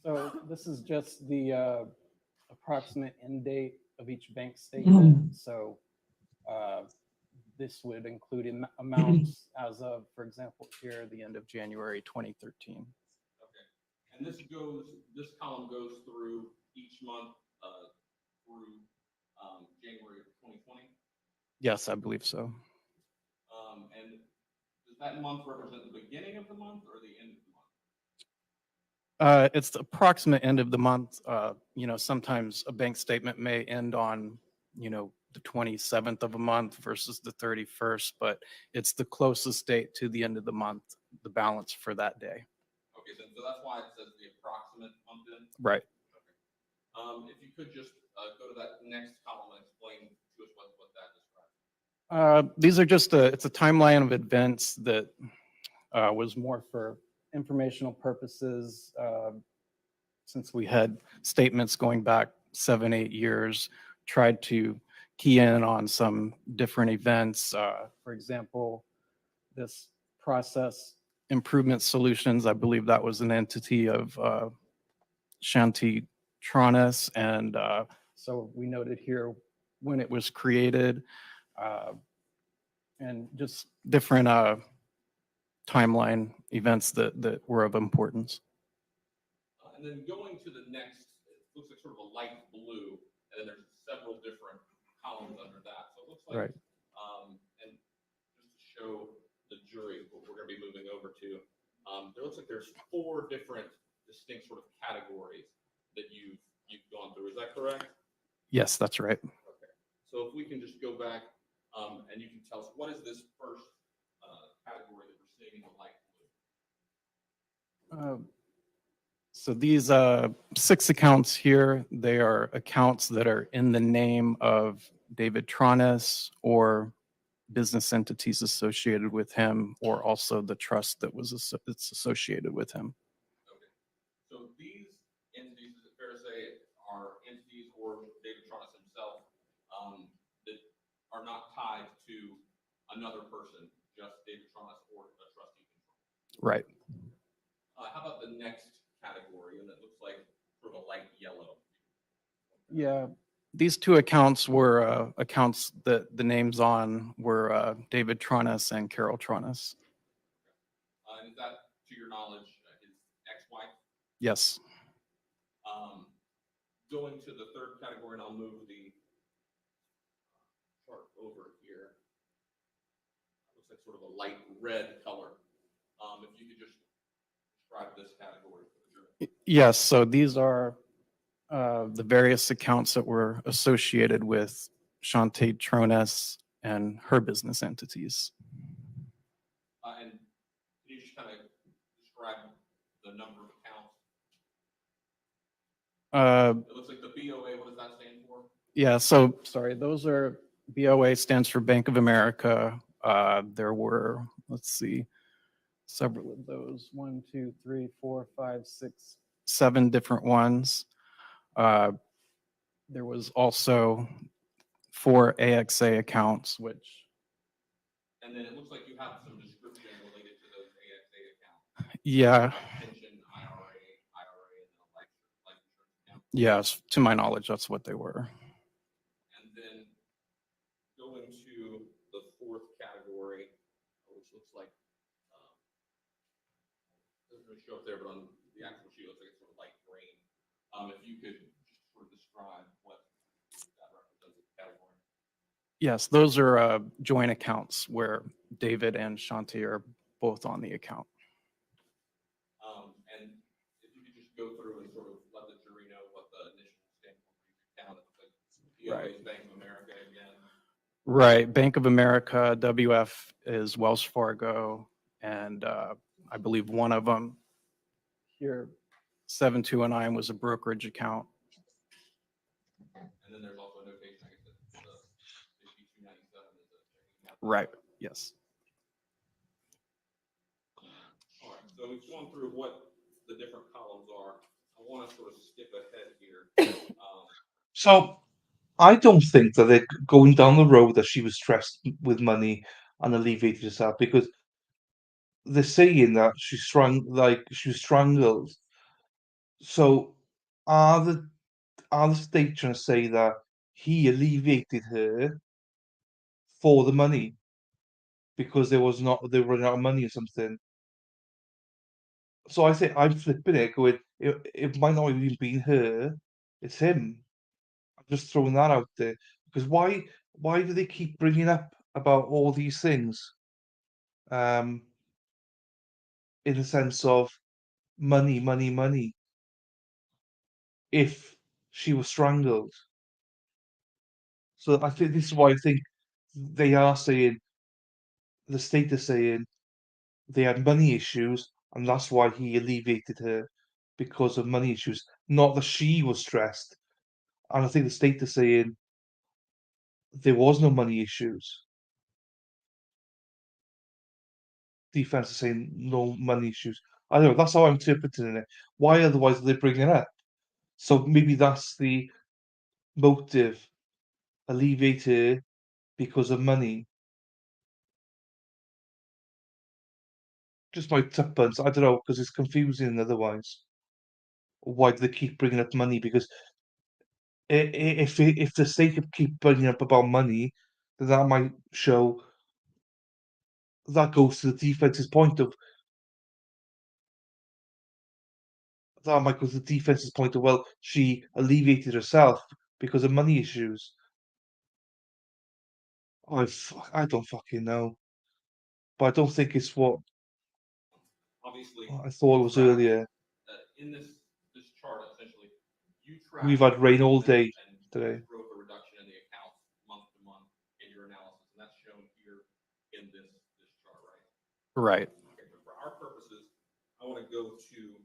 So this is just the approximate end date of each bank statement. So this would include amounts as of, for example, here, the end of January 2013. Okay, and this column goes through each month through January of 2020? Yes, I believe so. And does that month represent the beginning of the month or the end of the month? It's the approximate end of the month. Sometimes a bank statement may end on, the 27th of a month versus the 31st, but it's the closest date to the end of the month, the balance for that day. Okay, so that's why it says the approximate month end? Right. Okay. If you could just go to that next column and explain to us what that describes. These are just it's a timeline of events that was more for informational purposes. Since we had statements going back 7-8 years, tried to key in on some different events. For example, this process improvement solutions, I believe that was an entity of Shanti Cooper-Tronnes, and so we noted here when it was created, and just different timeline events that were of importance. And then going to the next, it looks like sort of a light blue, and then there's several different columns under that. So it looks like, Right. And just to show the jury what we're going to be moving over to, there looks like there's 4 different distinct sort of categories that you've gone through. Is that correct? Yes, that's right. So if we can just go back, and you can tell us, what is this first category that we're seeing in the light blue? So these 6 accounts here, they are accounts that are in the name of David Tronnes or business entities associated with him, or also the trust that was it's associated with him. Okay. So these entities, is it fair to say, are entities or David Tronnes himself that are not tied to another person, just David Tronnes or a trustee control? Right. How about the next category, and it looks like sort of a light yellow? Yeah. These 2 accounts were accounts that the names on were David Tronnes and Carol Tronnes. And is that, to your knowledge, his ex-wife? Yes. Going to the third category, and I'll move the chart over here. Looks like sort of a light red color. If you could just describe this category for the jury. Yes. So these are the various accounts that were associated with Shanti Cooper-Tronnes and her business entities. And can you just kind of describe the number of accounts? It looks like the BOA, what does that stand for? Yeah, so sorry, those are BOA stands for Bank of America. There were, let's see, several of those. 1, 2, 3, 4, 5, 6, 7 different ones. There was also 4 AXA accounts, which. And then it looks like you have some description related to those AXA accounts. Yeah. Pension, IRA, and then a life insurance account. Yes, to my knowledge, that's what they were. And then going to the fourth category, which looks like, doesn't really show up there, but on the actual sheet, it looks like it's sort of light green. If you could just sort of describe what that represents as a category. Yes, those are joint accounts where David and Shanti are both on the account. And if you could just go through and sort of let the jury know what the initial stand for each account. Right. Bank of America again. Right. Bank of America, WF is Wells Fargo, and I believe one of them here, 7209, was a brokerage account. And then there's also a notation, I guess, that the 5297 is a checking account. Right. Yes. All right. So we've gone through what the different columns are. I want to sort of skip ahead here. So I don't think that they're going down the road that she was stressed with money and alleviated herself, because they're saying that she was strangled. So are the state trying to say that he alleviated her for the money because they were running out of money or something? So I say I'm flipping it, going it might not have even been her, it's him. I'm just throwing that out there, because why do they keep bringing up about all these things? In the sense of money, money, money. If she was strangled. So I think this is why I think they are saying, the state is saying they had money issues and that's why he alleviated her, because of money issues, not that she was stressed. And I think the state is saying there was no money issues. Defense is saying no money issues. I don't know, that's how I'm interpreting it. Why otherwise are they bringing it up? So maybe that's the motive, alleviate her because of money. Just my tuppence, I don't know, because it's confusing otherwise. Why do they keep bringing up money? Because if the state keep bringing up about money, then that might show that goes to the defense's point of well, she alleviated herself because of money issues. I don't fucking know, but I don't think it's what Obviously, I thought it was earlier. In this chart, essentially, you track We've had rain all business day and today. broker Right. Okay, but for our purposes, I want to go to 2018.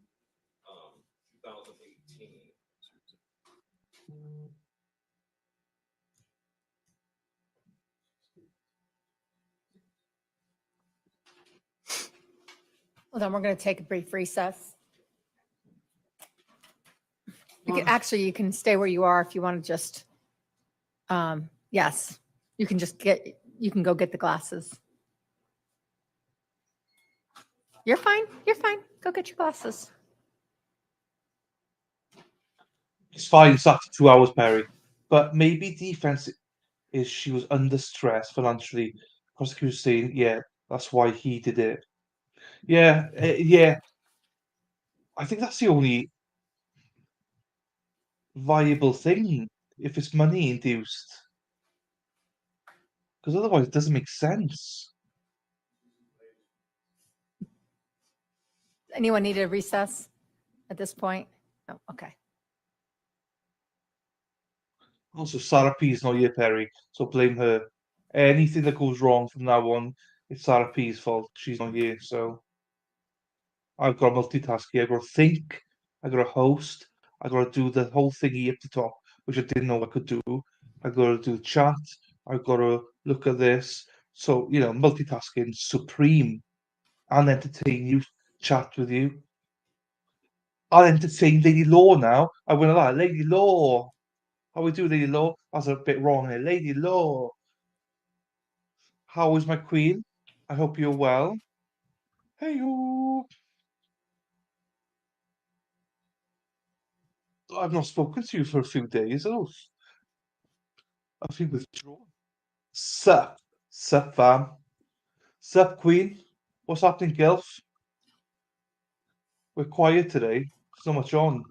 Well, then we're going to take a brief recess. Actually, you can stay where you are if you want to just, yes, you can go get the glasses. You're fine. You're fine. Go get your glasses. It's fine. It's after 2 hours, Perry. But maybe defense is she was under stress financially. Prosecutor saying, yeah, that's why he did it. Yeah, yeah. I think that's the only viable thing if it's money induced. Because otherwise it doesn't make sense. Anyone need a recess at this point? No, okay. Also, Sarah P's not here, Perry, so blame her. Anything that goes wrong from now on, it's Sarah P's fault. She's not here, so I've got to multitask here. I've got to think, I've got to host, I've got to do the whole thingy up the top, which I didn't know I could do. I've got to do chat, I've got to look at this. So, multitasking supreme. I'll entertain you, chat with you. I'll entertain Lady Law now. I went like Lady Law. How we do, Lady Law? That's a bit wrong there. Lady Law. How is my queen? I hope you're well. Hey-o. I've not spoken to you for a few days. Oh, I feel withdrawn. Sup? Sup, fam? Sup, queen? What's happening, Gilf? We're quiet today. There's not much on.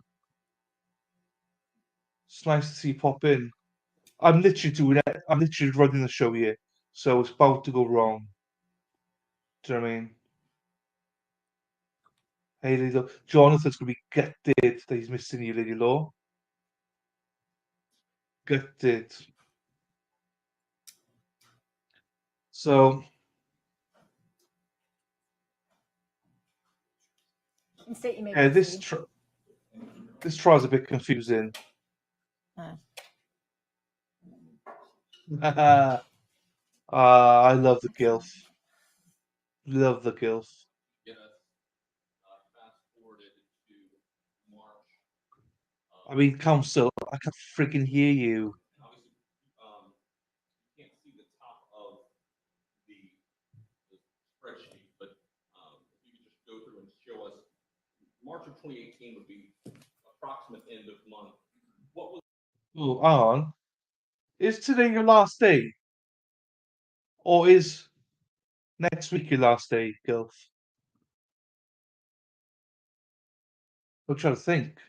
It's nice to see you pop in. I'm literally doing it. I'm literally running the show here. So it's about to go wrong. Do you know what I mean? Hey, Lady Law. Jonathan's going to be gutted that he's missing you, Lady Law. Gutted. So, State you may yeah, proceed. this trial's a bit confusing. I love the Gilf. Love the Gilf. Fast forwarded to March. I mean, Council, I can freaking hear you. Obviously, you can't see the top of the spreadsheet, but if you could just go through and show us, March of 2018 would be approximate end of month. What was Oh, hang on. Is today your last day? Or is next week your last day, Gilf? I'm trying to think.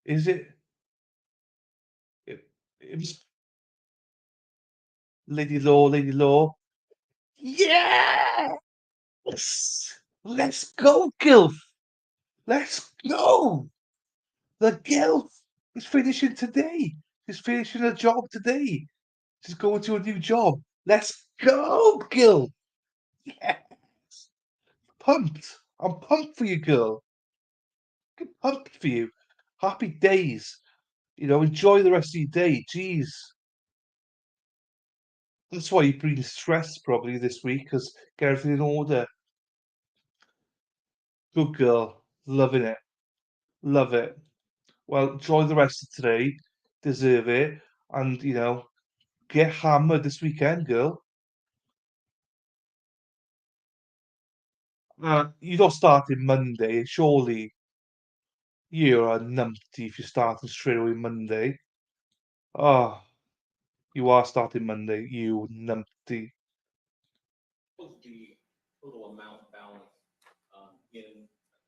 Is it? It was Lady Law, Lady Law. Yes! Let's go, Gilf. Let's go. The Gilf is finishing today. She's finishing a job today. She's going to a new job. Let's go, Gil. Yes. Pumped. I'm pumped for you, girl. I'm pumped for you. Happy days. Enjoy the rest of your day. Jeez. That's why you're pretty stressed probably this week, because get everything in order. Good girl. Loving it. Love it. Well, enjoy the rest of today. Deserve it. And, get hammered this weekend, girl. You're not starting Monday, surely. You're a numpty if you're starting straight away Monday. Oh, you are starting Monday, you numpty. was the total amount balance in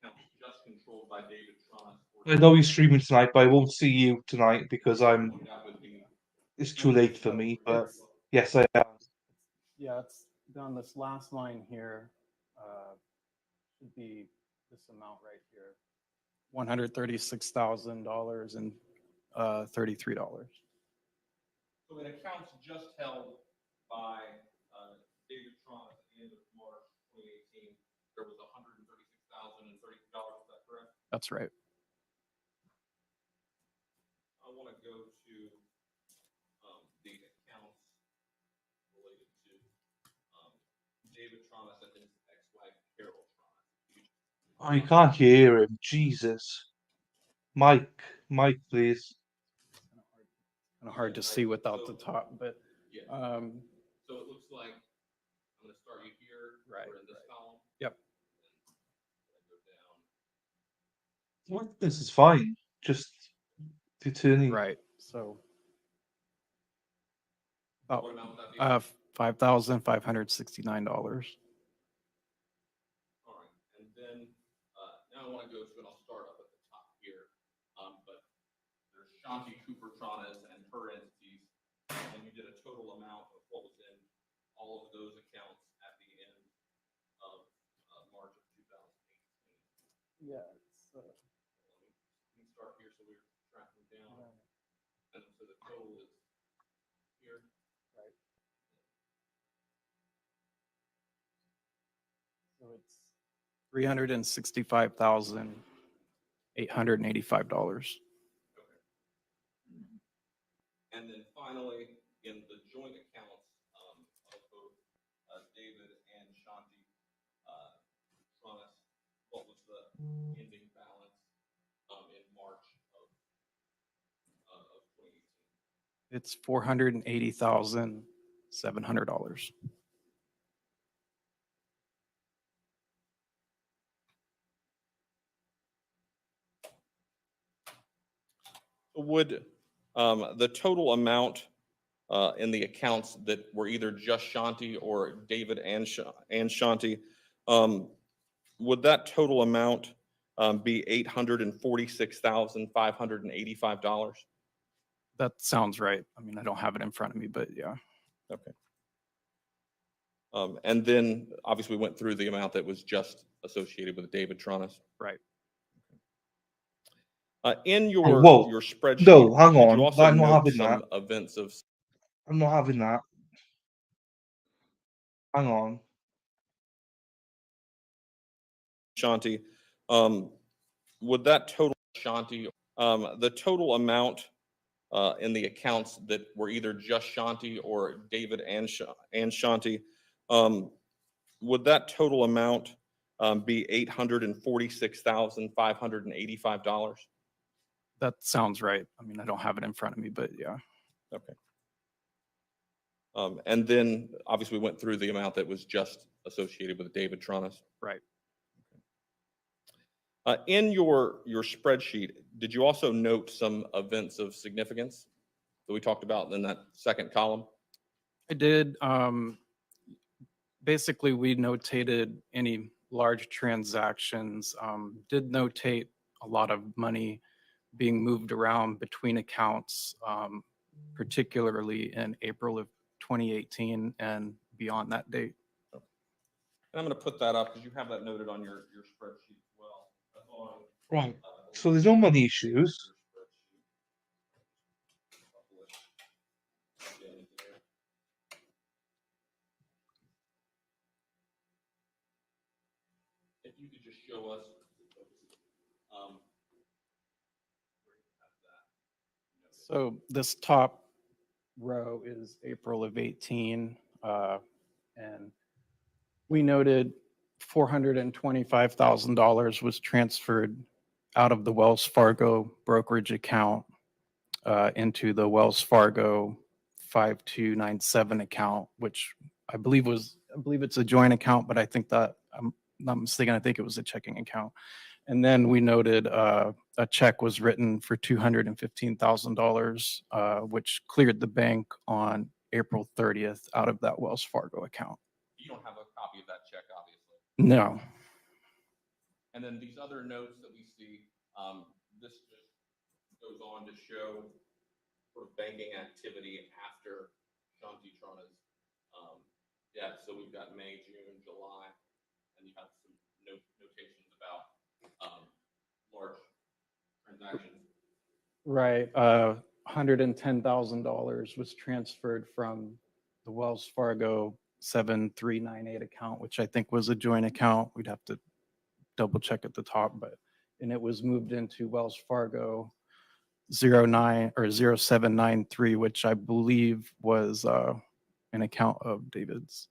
accounts just controlled by David Tronnes? I know you're streaming tonight, but I won't see you tonight because it's too late for me, but yes, I am. Yeah, it's down this last line here. Should be this amount right here. $136,000 and $33. So in accounts just held by That's right. I want to go to the accounts related to David Tronnes and his ex-wife Carol Tronnes. I can't hear him. Jesus. Mike, please. Kind of hard to see without the top, but Yeah. So it looks like I'm going to start you here. Right, We're in this column. yep. And go down. This is fine. Just the attorney. Right. So about What amount would that be? $5,569. All right, and then now I want to go to, and I'll start up at the top here. But there's Shanti Cooper-Tronnes and her entities, and you did a total amount of what was in all of those accounts at the end of March of 2018. Yeah. Let me start here so we're tracking down. And so the total is here. Right. So it's $365,885. And then finally, in the joint accounts of both David and Shanti Tronnes, what was the ending balance in March of 2018? It's $480,700. Would the total amount in the accounts that were either just Shanti or David and Shanti, would that total amount be $846,585? That sounds right. I mean, I don't have it in front of me, but yeah. Okay. And then obviously we went through the amount that was just associated with David Tronnes. Right. In your whoa. your spreadsheet, No, hang did on. you also I'm not note having some that. events of I'm not having that. Hang on. Shanti? Would that total Shanti, the total amount in the accounts that were either just Shanti or David and Shanti, would that total amount be $846,585? That sounds right. I mean, I don't have it in front of me, but yeah. Okay. And then obviously we went through the amount that was just associated with David Tronnes. Right. In your spreadsheet, did you also note some events of significance that we talked about in that second column? I did. Basically, we notated any large transactions, did notate a lot of money being moved around between accounts, particularly in April of 2018 and beyond that date. And I'm going to put that up because you have that noted on your spreadsheet as well. That's on, Right. So there's no money issues. If you could just show us So this top row is April of 18, and we noted $425,000 was transferred out of the Wells Fargo brokerage account into the Wells Fargo 5297 account, which I believe it's a joint account, but I think that I'm not mistaken. I think it was a checking account. And then we noted a check was written for $215,000, which cleared the bank on April 30th out of that Wells Fargo account. You don't have a copy of that check, obviously. No. And then these other notes that we see, this just goes on to show sort of banking activity after Shanti Tronnes' death. So we've got May, June, July, and you have some notations about large transactions. Right. $110,000 was transferred from the Wells Fargo 7398 account, which I think was a joint account. We'd have to double check at the top, but and it was moved into Wells Fargo 09 or 0793, which I believe was an account of David's.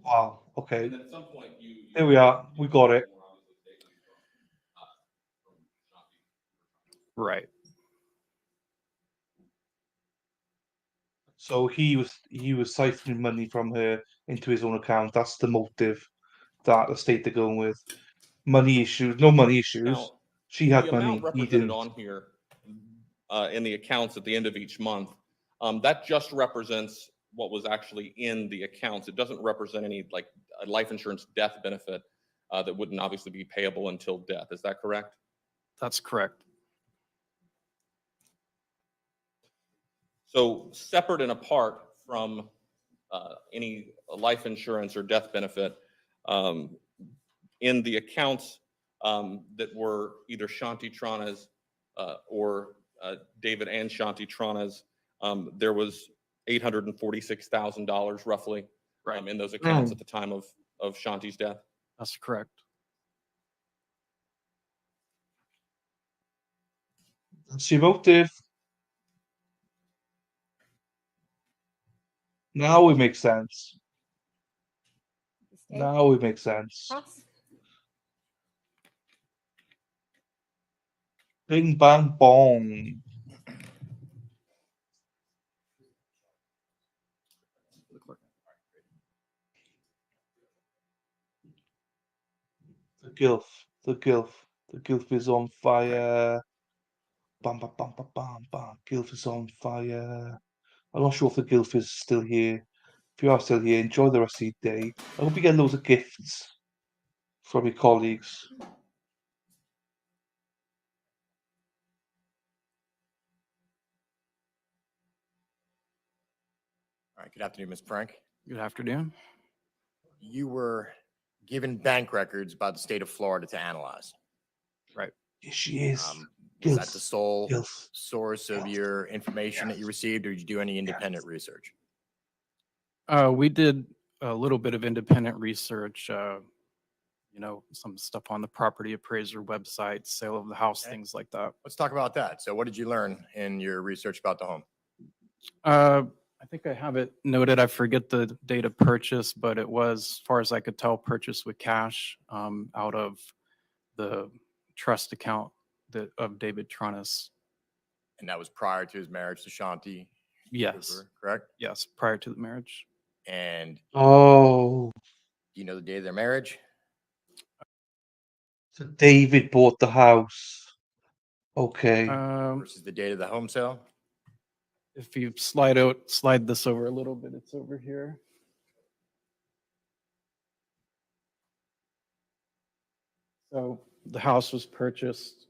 Wow. Okay. And at some point, you. Here we are. We got it. Right. So he was siphoning money from her into his own account. That's the motive that the state they're going with. Money issues, no money issues. Now, She had the money. amount He represented didn't. on here in the accounts at the end of each month, that just represents what was actually in the accounts. It doesn't represent any like a life insurance death benefit that wouldn't obviously be payable until death. Is that correct? That's correct. So separate and apart from any life insurance or death benefit, in the accounts that were either Shanti Cooper-Tronnes or David and Shanti Cooper-Tronnes, there was $846,000 roughly in those accounts at the time of Shanti's death. That's correct. That's your motive. Now it makes sense. Now it makes sense. Ross? Bing bang bong. The gilf, the gilf, the gilf is on fire. Bam, bam, bam, bam, bam, bam. Gilf is on fire. I'm not sure if the gilf is still here. If you are still here, enjoy the rest of your day. I hope you get loads of gifts from your colleagues. All right, good afternoon, Mr. Frank. Good afternoon. You were given bank records by the state of Florida to analyze. Right. Yes, she is. Was that the sole Gilf. source of your information that you received, or did you do any independent research? We did a little bit of independent research, some stuff on the property appraiser website, sale of the house, things like that. Let's talk about that. So what did you learn in your research about the home? I think I have it noted. I forget the date of purchase, but it was, as far as I could tell, purchased with cash out of the trust account of David Cooper-Tronnes. And that was prior to his marriage to Shanti? Yes. Cooper, correct? Yes, prior to the marriage. And Oh, do you know the day of their marriage? so David bought the house. Okay. Versus the date of the home sale? If you slide this over a little bit, it's over here. So the house was purchased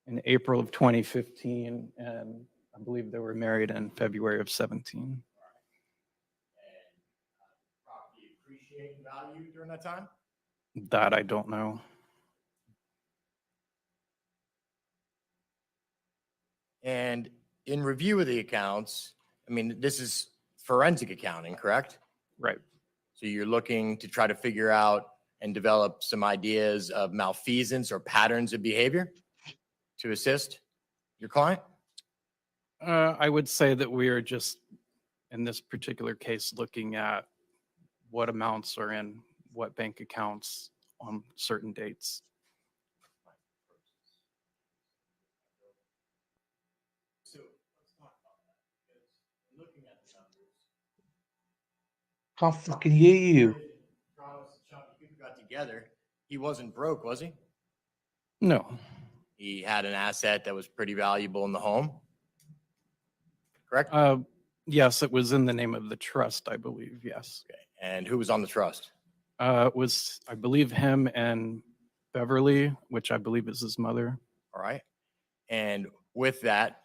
in April of 2015, and I believe they were married in February of 17. Property appreciating value during that time? That I don't know. And in review of the accounts, I mean, this is forensic accounting, correct? Right. So you're looking to try to figure out and develop some ideas of malfeasance or patterns of behavior to assist your client? I would say that we are just, in this particular case, looking at what amounts are in what bank accounts on certain dates. So let's talk about that, because looking at the numbers, Can't fucking hear you. Cooper got together. He wasn't broke, was he? No. He had an asset that was pretty valuable in the home, correct? Yes, it was in the name of the trust, I believe. Yes. Okay. And who was on the trust? It was, I believe, him and Beverly, which I believe is his mother. All right. And with that,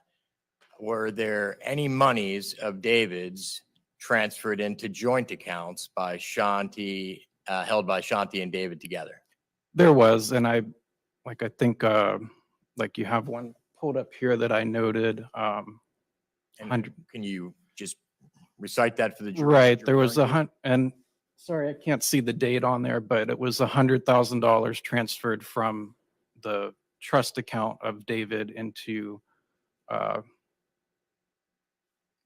were there any monies of David's transferred into joint accounts by Shanti, held by Shanti and David together? There was, and I think you have one pulled up here that I noted. And can you just recite that for the jury? Right, there was sorry, I can't see the date on there, but it was $100,000 transferred from the trust account of David into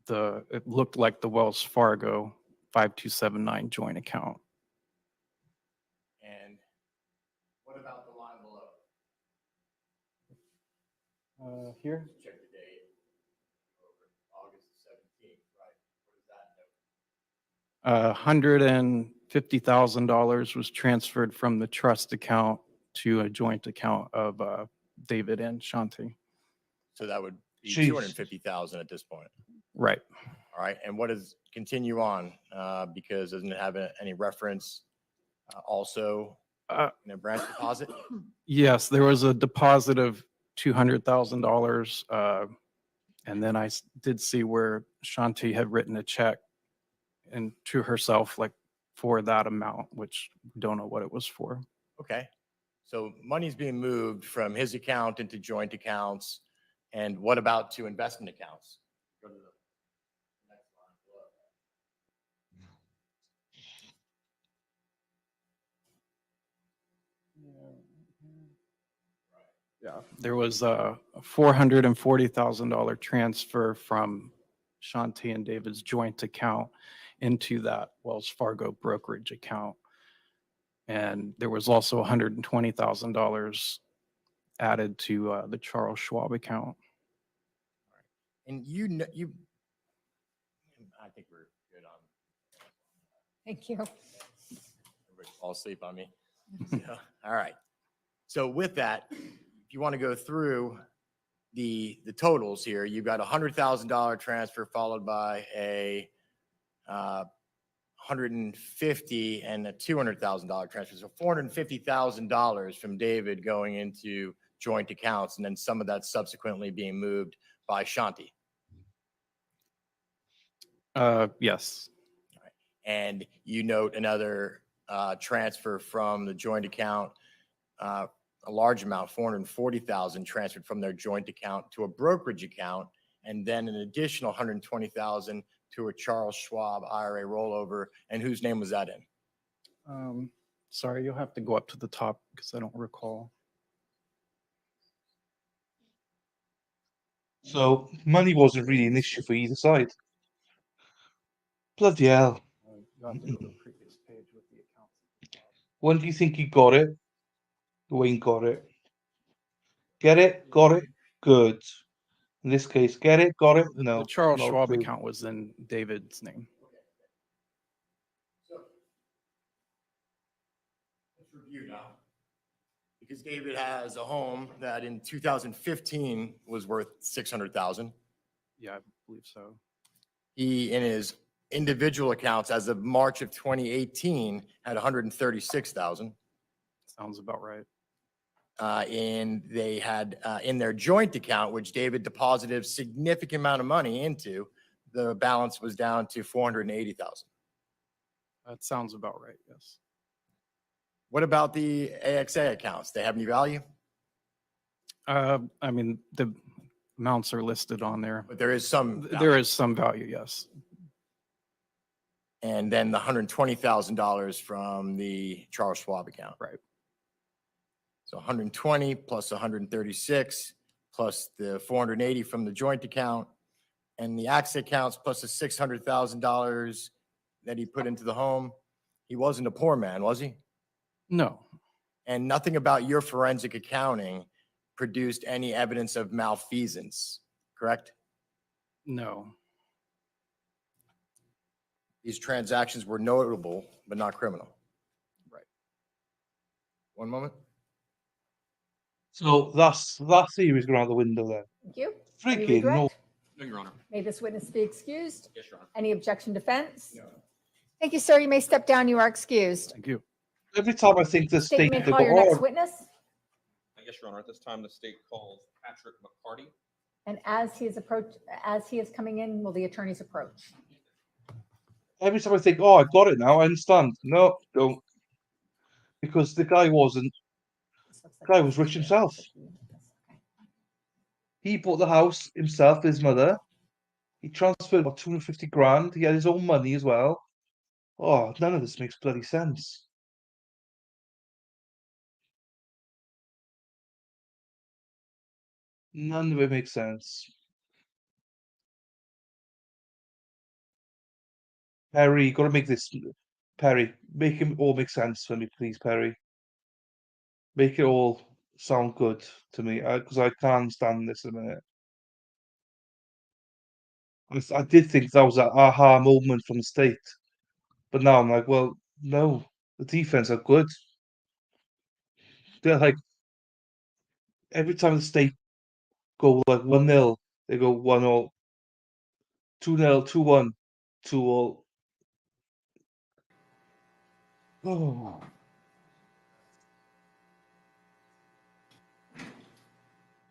it looked like the Wells Fargo 5279 joint account. And what about the line below? Here? Check the date. August 17th, right? What does that note? $150,000 was transferred from the trust account to a joint account of David and Shanti. So that would be Jeez. 250,000 at this point. Right. All right. And what is continue on? Because doesn't it have any reference also in a branch deposit? Yes, there was a deposit of $200,000. And then I did see where Shanti had written a check and to herself, like for that amount, which we don't know what it was for. Okay. So money's being moved from his account into joint accounts. And what about to investment accounts? Go to the next line below. Yeah, there was a $440,000 transfer from Shanti and David's joint account into that Wells Fargo brokerage account. And there was also $120,000 added to the Charles Schwab account. And you know, I think we're good on. Thank you. Everybody fall asleep on me. So, all right. So with that, if you want to go through the totals here, you've got $100,000 transfer followed by a 150 and a $200,000 transfer. So $450,000 from David going into joint accounts, and then some of that subsequently being moved by Shanti. Yes. All right. And you note another transfer from the joint account, a large amount, 440,000 transferred from their joint account to a brokerage account, and then an additional 120,000 to a Charles Schwab IRA rollover. And whose name was that in? Sorry, you'll have to go up to the top because I don't recall. So money wasn't really an issue for either side. Bloody hell. You'll have to go to the previous page with the accounts. When do you think you got it? Dwayne got it. Get it? Got it? Good. In this case, get it? Got it? No. The Charles not Schwab good. account was in David's name. Let's review now. Because David has a home that in 2015 was worth 600,000. Yeah, I believe so. He, in his individual accounts as of March of 2018, had 136,000. Sounds about right. And they had in their joint account, which David deposited a significant amount of money into, the balance was down to 480,000. That sounds about right, yes. What about the AXA accounts? They have any value? I mean, the amounts are listed on there. But there is some value. There is some value, yes. And then the $120,000 from the Charles Schwab account. Right. So 120 plus 136 plus the 480 from the joint account and the AXA accounts plus the $600,000 that he put into the home. He wasn't a poor man, was he? No. And nothing about your forensic accounting produced any evidence of malfeasance, correct? No. These transactions were notable, but not criminal. Right. One moment. So that theory's gone out the window then. Thank you. Any Freaking regret? no. No, Your Honor. May this witness be excused? Yes, Your Honor. Any objection defense? Thank you, sir. You may step down. You are excused. Thank you. Every time I think the State, you state may they call go, your next "Oh, witness. Yes, Your Honor. At this time, the state calls Patrick McCarty. And as he is coming in, will the attorneys approach? every time I think, oh, I got it now, I understand. No, don't. Because the guy wasn't. The guy was rich himself. He bought the house himself, his mother. He transferred about 250 grand. He had his own money as well. Oh, none of this makes bloody sense. None of it makes sense. Perry, you gotta make this. Perry, make him all make sense for me, please, Perry. Make it all sound good to me, because I can't stand this a minute. I did think that was an aha moment from the state, but now I'm like, well, no, the defense are good. They're like every time the state go like 1-0, they go 1-0, 2-0, 2-1, 2-all. Oh.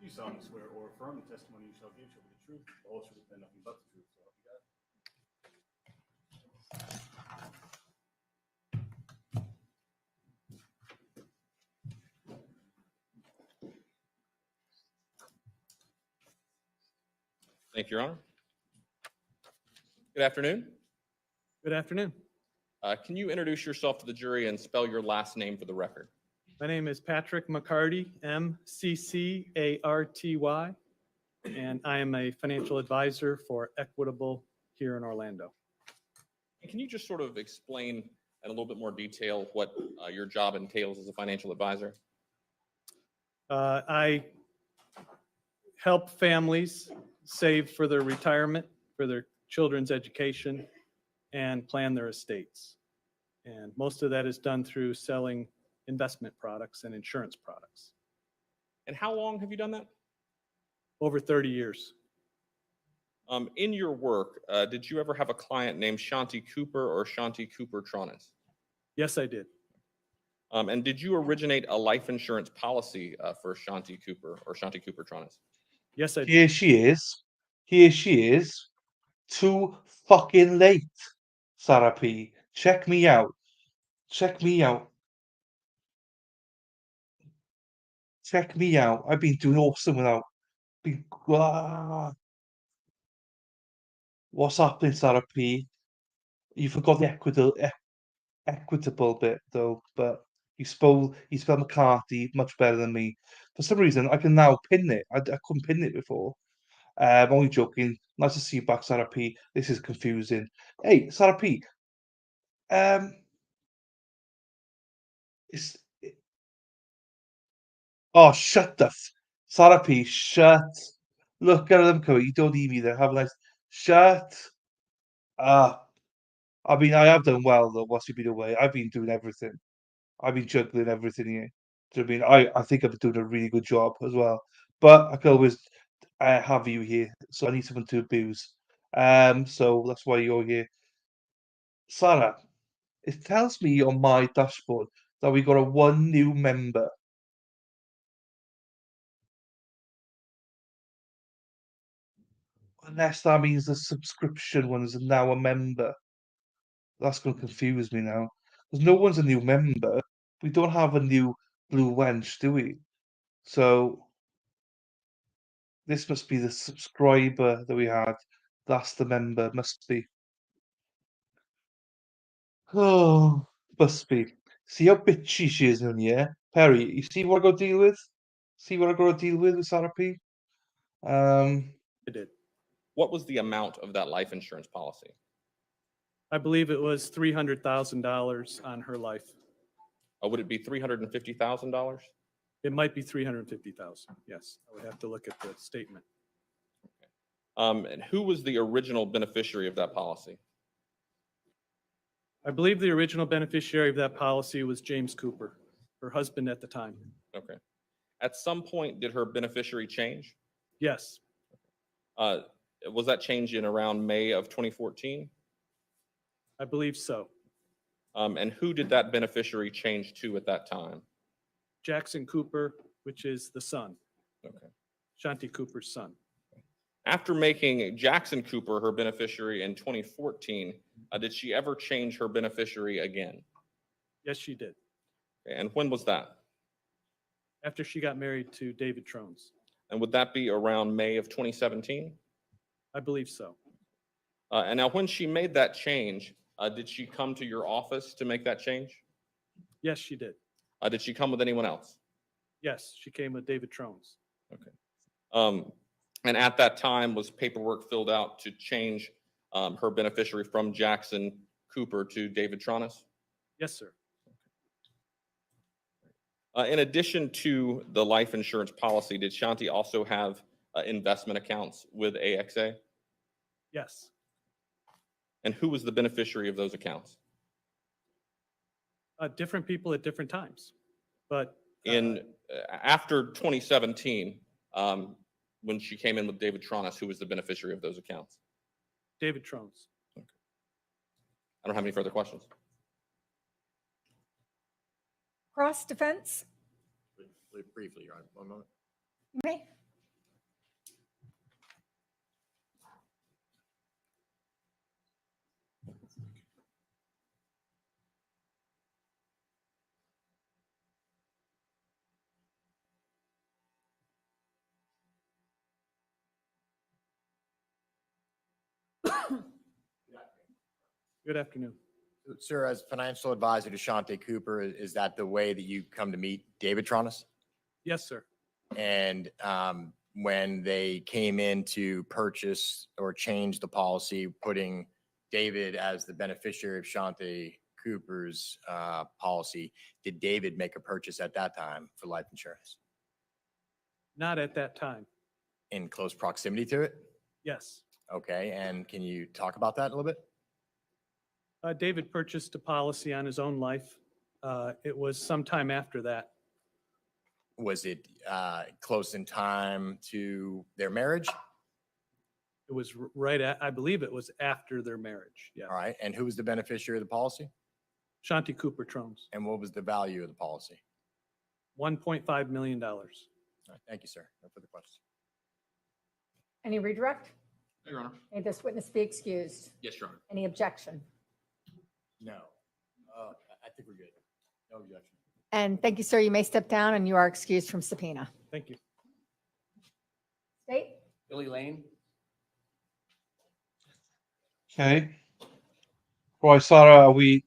You solemnly swear or affirm the testimony you shall give shall be the truth, the whole truth, and nothing but the truth. So help you God. Thank you, Your Honor. Good afternoon. Good afternoon. Can you introduce yourself to the jury and spell your last name for the record? My name is Patrick McCarty, MCCARTY, and I am a financial advisor for Equitable here in Orlando. And can you just sort of explain in a little bit more detail what your job entails as a financial advisor? I help families save for their retirement, for their children's education, and plan their estates. And most of that is done through selling investment products and insurance products. And how long have you done that? Over 30 years. In your work, did you ever have a client named Shanti Cooper or Shanti Cooper-Tronnes? Yes, I did. And did you originate a life insurance policy for Shanti Cooper or Shanti Cooper-Tronnes? Yes, I did. Here she is. Here she is. Too fucking late, Sarah P. Check me out. Check me out. Check me out. I've been doing awesome without. What's happening, Sarah P? You forgot the equitable bit though, but you spelled McCarty much better than me. For some reason, I can now pin it. I couldn't pin it before. I'm only joking. Nice to see you back, Sarah P. This is confusing. Hey, Sarah P. It's oh, shut the Sarah P. Shut. Look at them coming. You don't need me there. Have a nice shut. I mean, I have done well though. Whilst you've been away, I've been doing everything. I've been juggling everything here. Do you know what I mean? I think I've been doing a really good job as well. But I can always have you here, so I need someone to abuse. So that's why you're here, Sarah. It tells me on my dashboard that we got a one new member. Unless that means the subscription one is now a member. That's going to confuse me now. Because no one's a new member. We don't have a new blue wench, do we? So this must be the subscriber that we had. That's the member, must be. Oh, must be. See how bitchy she is in here? Perry, you see what I got to deal with? See what I got to deal with Sarah P? I did. What was the amount of that life insurance policy? I believe it was $300,000 on her life. Would it be $350,000? It might be 350,000. Yes, I would have to look at the statement. And who was the original beneficiary of that policy? I believe the original beneficiary of that policy was James Cooper, her husband at the time. Okay. At some point, did her beneficiary change? Yes. Was that change in around May of 2014? I believe so. And who did that beneficiary change to at that time? Jackson Cooper, which is the son. Okay. Shanti Cooper's son. After making Jackson Cooper her beneficiary in 2014, did she ever change her beneficiary again? Yes, she did. And when was that? After she got married to David Tronnes. And would that be around May of 2017? I believe so. And now when she made that change, did she come to your office to make that change? Yes, she did. Did she come with anyone else? Yes, she came with David Tronnes. Okay. And at that time, was paperwork filled out to change her beneficiary from Jaclyn Cooper to David Tronnes? Yes, sir. In addition to the life insurance policy, did Shanti also have investment accounts with AXA? Yes. And who was the beneficiary of those accounts? Different people at different times, but After 2017, when she came in with David Tronnes, who was the beneficiary of those accounts? David Tronnes. I don't have any further questions. Cross defense? Briefly, Your Honor, one moment. You may. Good afternoon. Sir, as financial advisor to Shanti Cooper, is that the way that you come to meet David Tronnes? Yes, sir. And when they came in to purchase or change the policy, putting David as the beneficiary of Shanti Cooper's policy, did David make a purchase at that time for life insurance? Not at that time. In close proximity to it? Yes. Okay, and can you talk about that a little bit? David purchased a policy on his own life. It was sometime after that. Was it close in time to their marriage? It was right at, I believe it was after their marriage. Yeah. All right, and who was the beneficiary of the policy? Shanti Cooper-Tronnes. And what was the value of the policy? $1.5 million. All right, thank you, sir. No further questions. Any redirect? Your Honor. May this witness be excused? Yes, Your Honor. Any objection? No. I think we're good. No objection. And thank you, sir. You may step down and you are excused from subpoena. Thank you. State? Billy Lane? Okay. Right, Sarah, are you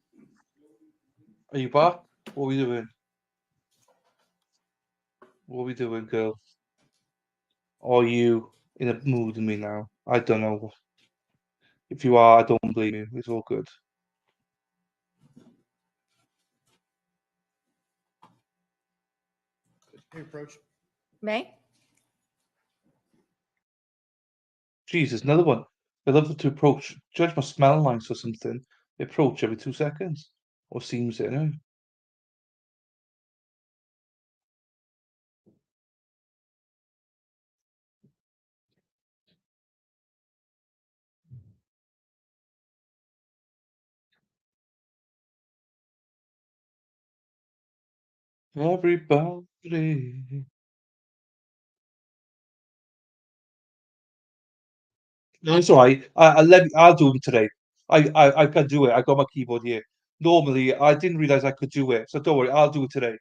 back? What are we doing? What are we doing, girl? Are you in a mood with me now? I don't know. If you are, I don't blame you. It's all good. Hey, approach. May? Jesus, another one. I love to approach. Judge must smell nice or something. They approach every 2 seconds. Or seems it, anyway. Everybody. No, it's all right. I'll do them today. I can do it. I got my keyboard here. Normally, I didn't realize I could do it, so don't worry. I'll do it today.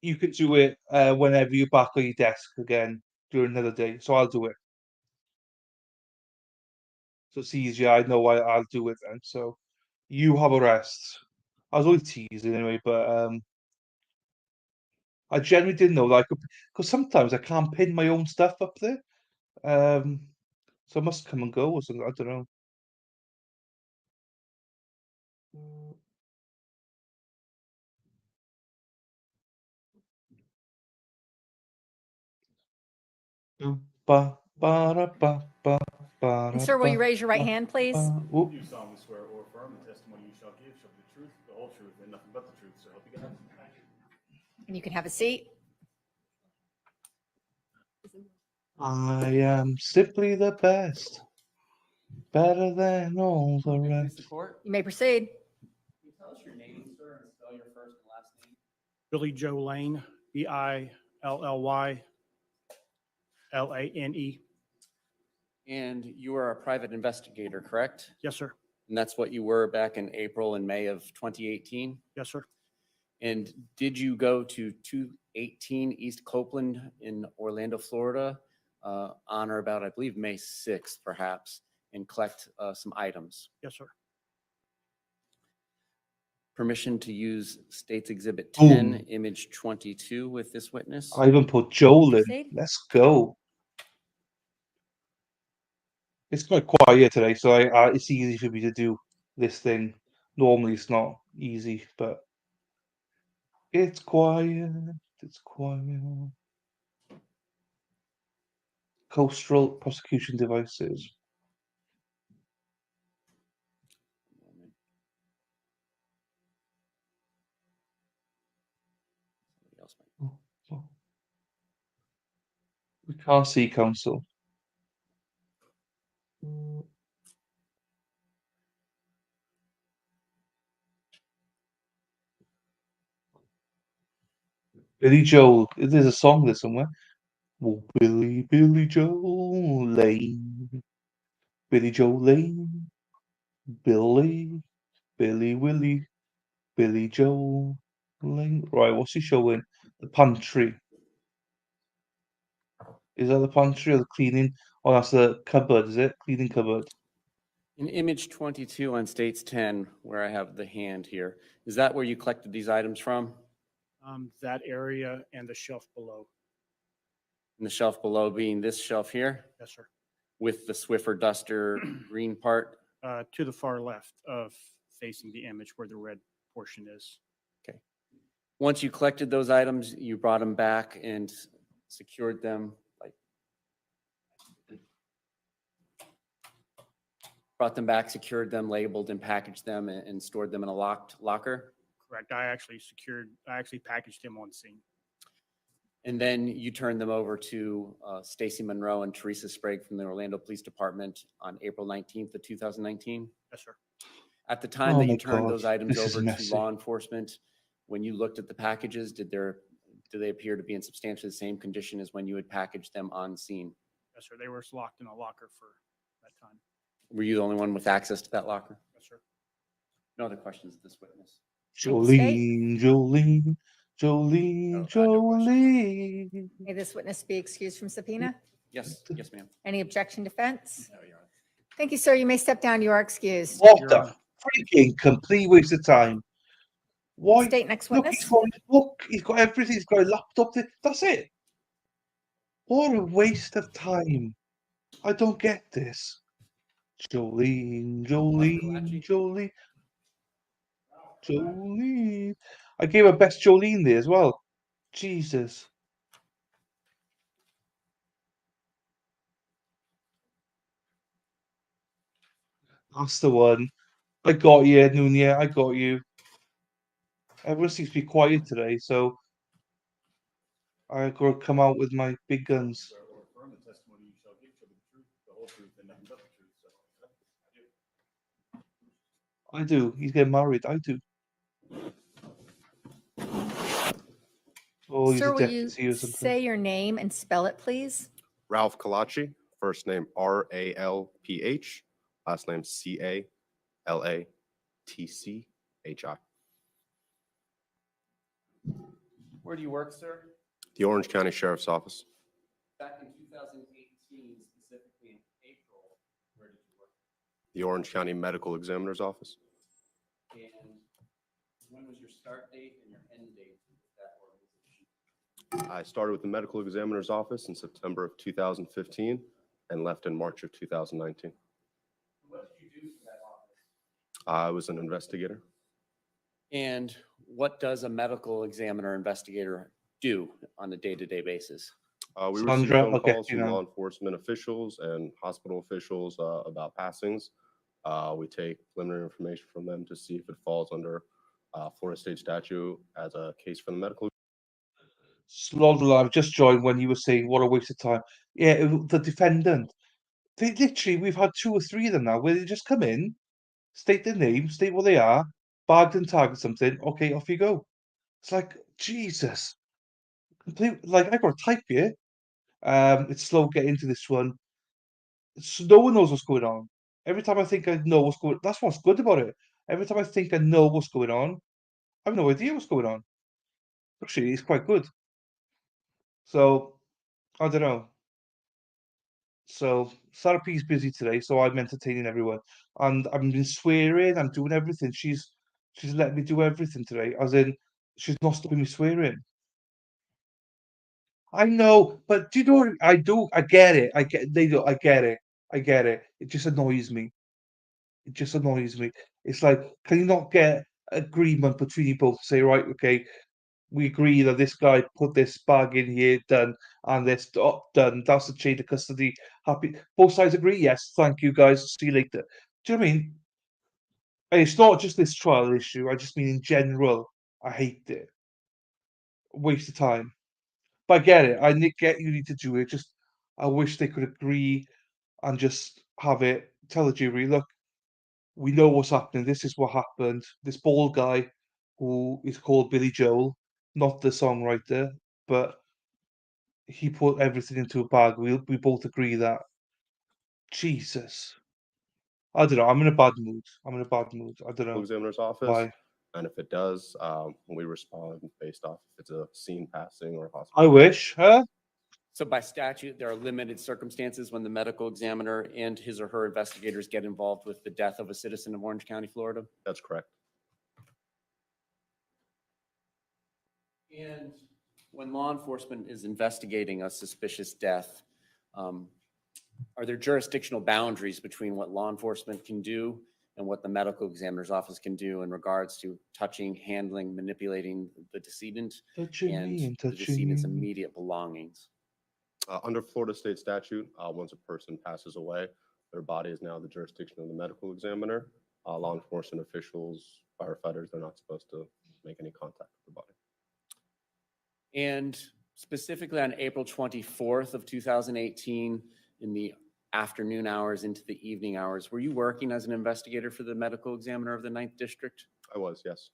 You could do it whenever you're back on your desk again during another day. So I'll do it. So it's easier. I know I'll do it then. So you have a rest. I was only teasing anyway, but I genuinely didn't know that I could, because sometimes I can't pin my own stuff up there. So I must come and go or something. I don't know. Ba, ba, da, ba, ba, ba, And da, sir, will you ba, raise your right ba, hand, please? whoop. Do you solemnly swear or affirm the testimony you shall give shall be the truth, the whole truth, and nothing but the truth, so help you God? And you can have a seat. I am simply the best, better than all the rest. You may proceed. Can you tell us your name, sir, and spell your first and last name? Billy Joe Lane, BILLYLANE. And you are a private investigator, correct? Yes, sir. And that's what you were back in April and May of 2018? Yes, sir. And did you go to 218 East Copeland in Orlando, Florida, on or about, I believe, May 6th, perhaps, and collect some items? Yes, sir. permission to use State's Exhibit Boom. 10, Image 22 with this witness. I even put Joel in. Proceed. Let's go. It's quite quiet today, so it's easy for me to do this thing. Normally, it's not easy, but it's quiet. It's quiet. Coastal prosecution devices. We can't see counsel. Billy Joel. There's a song there somewhere. Oh, Billy Joel Lane. Billy Joel Lane. Billy Willie. Billy Joel Lane. Right, what's he showing? The pantry. Is that the pantry or the cleaning? Oh, that's the cupboard, is it? Cleaning cupboard. In Image 22 on State's 10, where I have the hand here, is that where you collected these items from? That area and the shelf below. And the shelf below being this shelf here Yes, sir. with the Swiffer duster green part? To the far left of facing the image where the red portion is. Okay. Once you collected those items, you brought them back and secured them, brought them back, secured them, labeled and packaged them and stored them in a locked locker? Correct. I actually packaged him on scene. And then you turned them over to Stacy Monroe and Teresa Sprague from the Orlando Police Department on April 19th of 2019? Yes, sir. At the time Oh that my you turned God, those items this is over to messy. law enforcement, when you looked at the packages, do they appear to be in substantially the same condition as when you had packaged them on scene? Yes, sir. They were locked in a locker for that time. Were you the only one with access to that locker? Yes, sir. No other questions of this witness? Jolene. May this witness be excused from subpoena? Yes, yes, ma'am. Any objection, defense? Thank you, sir. You may step down. You are excused. What the freaking complete waste of time? Why? State next Look, witness. he's got his book. He's got everything. He's got a laptop. That's it. What a waste of time. I don't get this. Jolene. I gave her best Jolene there as well. Jesus. That's the one. I got you, Nunia. I got you. Everyone seems to be quiet today, so I gotta come out with my big guns. Affirm the testimony you shall give shall be the truth, the whole truth, and nothing but the truth. So I do. I do. He's getting married. I do. Oh, he's Sir, a will you deputy or something. say your name and spell it, please? Ralph Katchi, first name Ralph, last name Calatchi. Where do you work, sir? The Orange County Sheriff's Office. Back in 2018, specifically in April, where did you work? The Orange County Medical Examiner's Office. And when was your start date and your end date with that organization? I started with the Medical Examiner's Office in September of 2015 and left in March of 2019. What did you do for that office? I was an investigator. And what does a medical examiner investigator do on a day-to-day basis? We receive Sandra, phone okay, calls you from know. law enforcement officials and hospital officials about passings. We take preliminary information from them to see if it falls under Florida State statute as a case for the medical. Slaughter, I've just joined when you were saying what a waste of time. Yeah, the defendant. They literally, we've had 2 or 3 of them now where they just come in, state their name, state what they are, bagged and tagged something. Okay, off you go. It's like, Jesus. Like, I got to type here. It's slow getting into this one. No one knows what's going on. Every time I think I know what's going, that's what's good about it. Every time I think I know what's going on, I have no idea what's going on. Actually, it's quite good. So, I don't know. So, Sarah P's busy today, so I'm entertaining everyone. And I've been swearing, I'm doing everything. She's She's let me do everything today, as in she's not stopping me swearing. I know, but do you know what I do? I get it. I get they do. I get it. I get it. It just annoys me. It just annoys me. It's like, can you not get agreement between you both? Say, right, okay, we agree that this guy put this bag in here, done, and this done. That's the chain of custody. Happy. Both sides agree. Yes, thank you, guys. See you later. Do you know what I mean? And it's not just this trial issue. I just mean in general. I hate it. Waste of time. But I get it. Get you need to do it. Just I wish they could agree and just have it. Tell the jury, look, we know what's happening. This is what happened. This bald guy, who is called Billy Joel, not the songwriter, but he put everything into a bag. We both agree that. Jesus, I don't know. I'm in a bad mood. I'm in a bad mood. I don't know Examiner's office. why. And if it does, we respond based off if it's a scene passing or I hospital. wish, huh? So by statute, there are limited circumstances when the medical examiner and his or her investigators get involved with the death of a citizen of Orange County, Florida. That's correct. And when law enforcement is investigating a suspicious death, are there jurisdictional boundaries between what law enforcement can do and what the medical examiner's office can do in regards to touching, handling, manipulating the decedent and the decedent's immediate belongings? Under Florida state statute, once a person passes away, their body is now the jurisdiction of the medical examiner. Law enforcement officials, firefighters, they're not supposed to make any contact with the body. And specifically on April 24th of 2018, in the afternoon hours into the evening hours, were you working as an investigator for the medical examiner of the 9th District? I was, yes.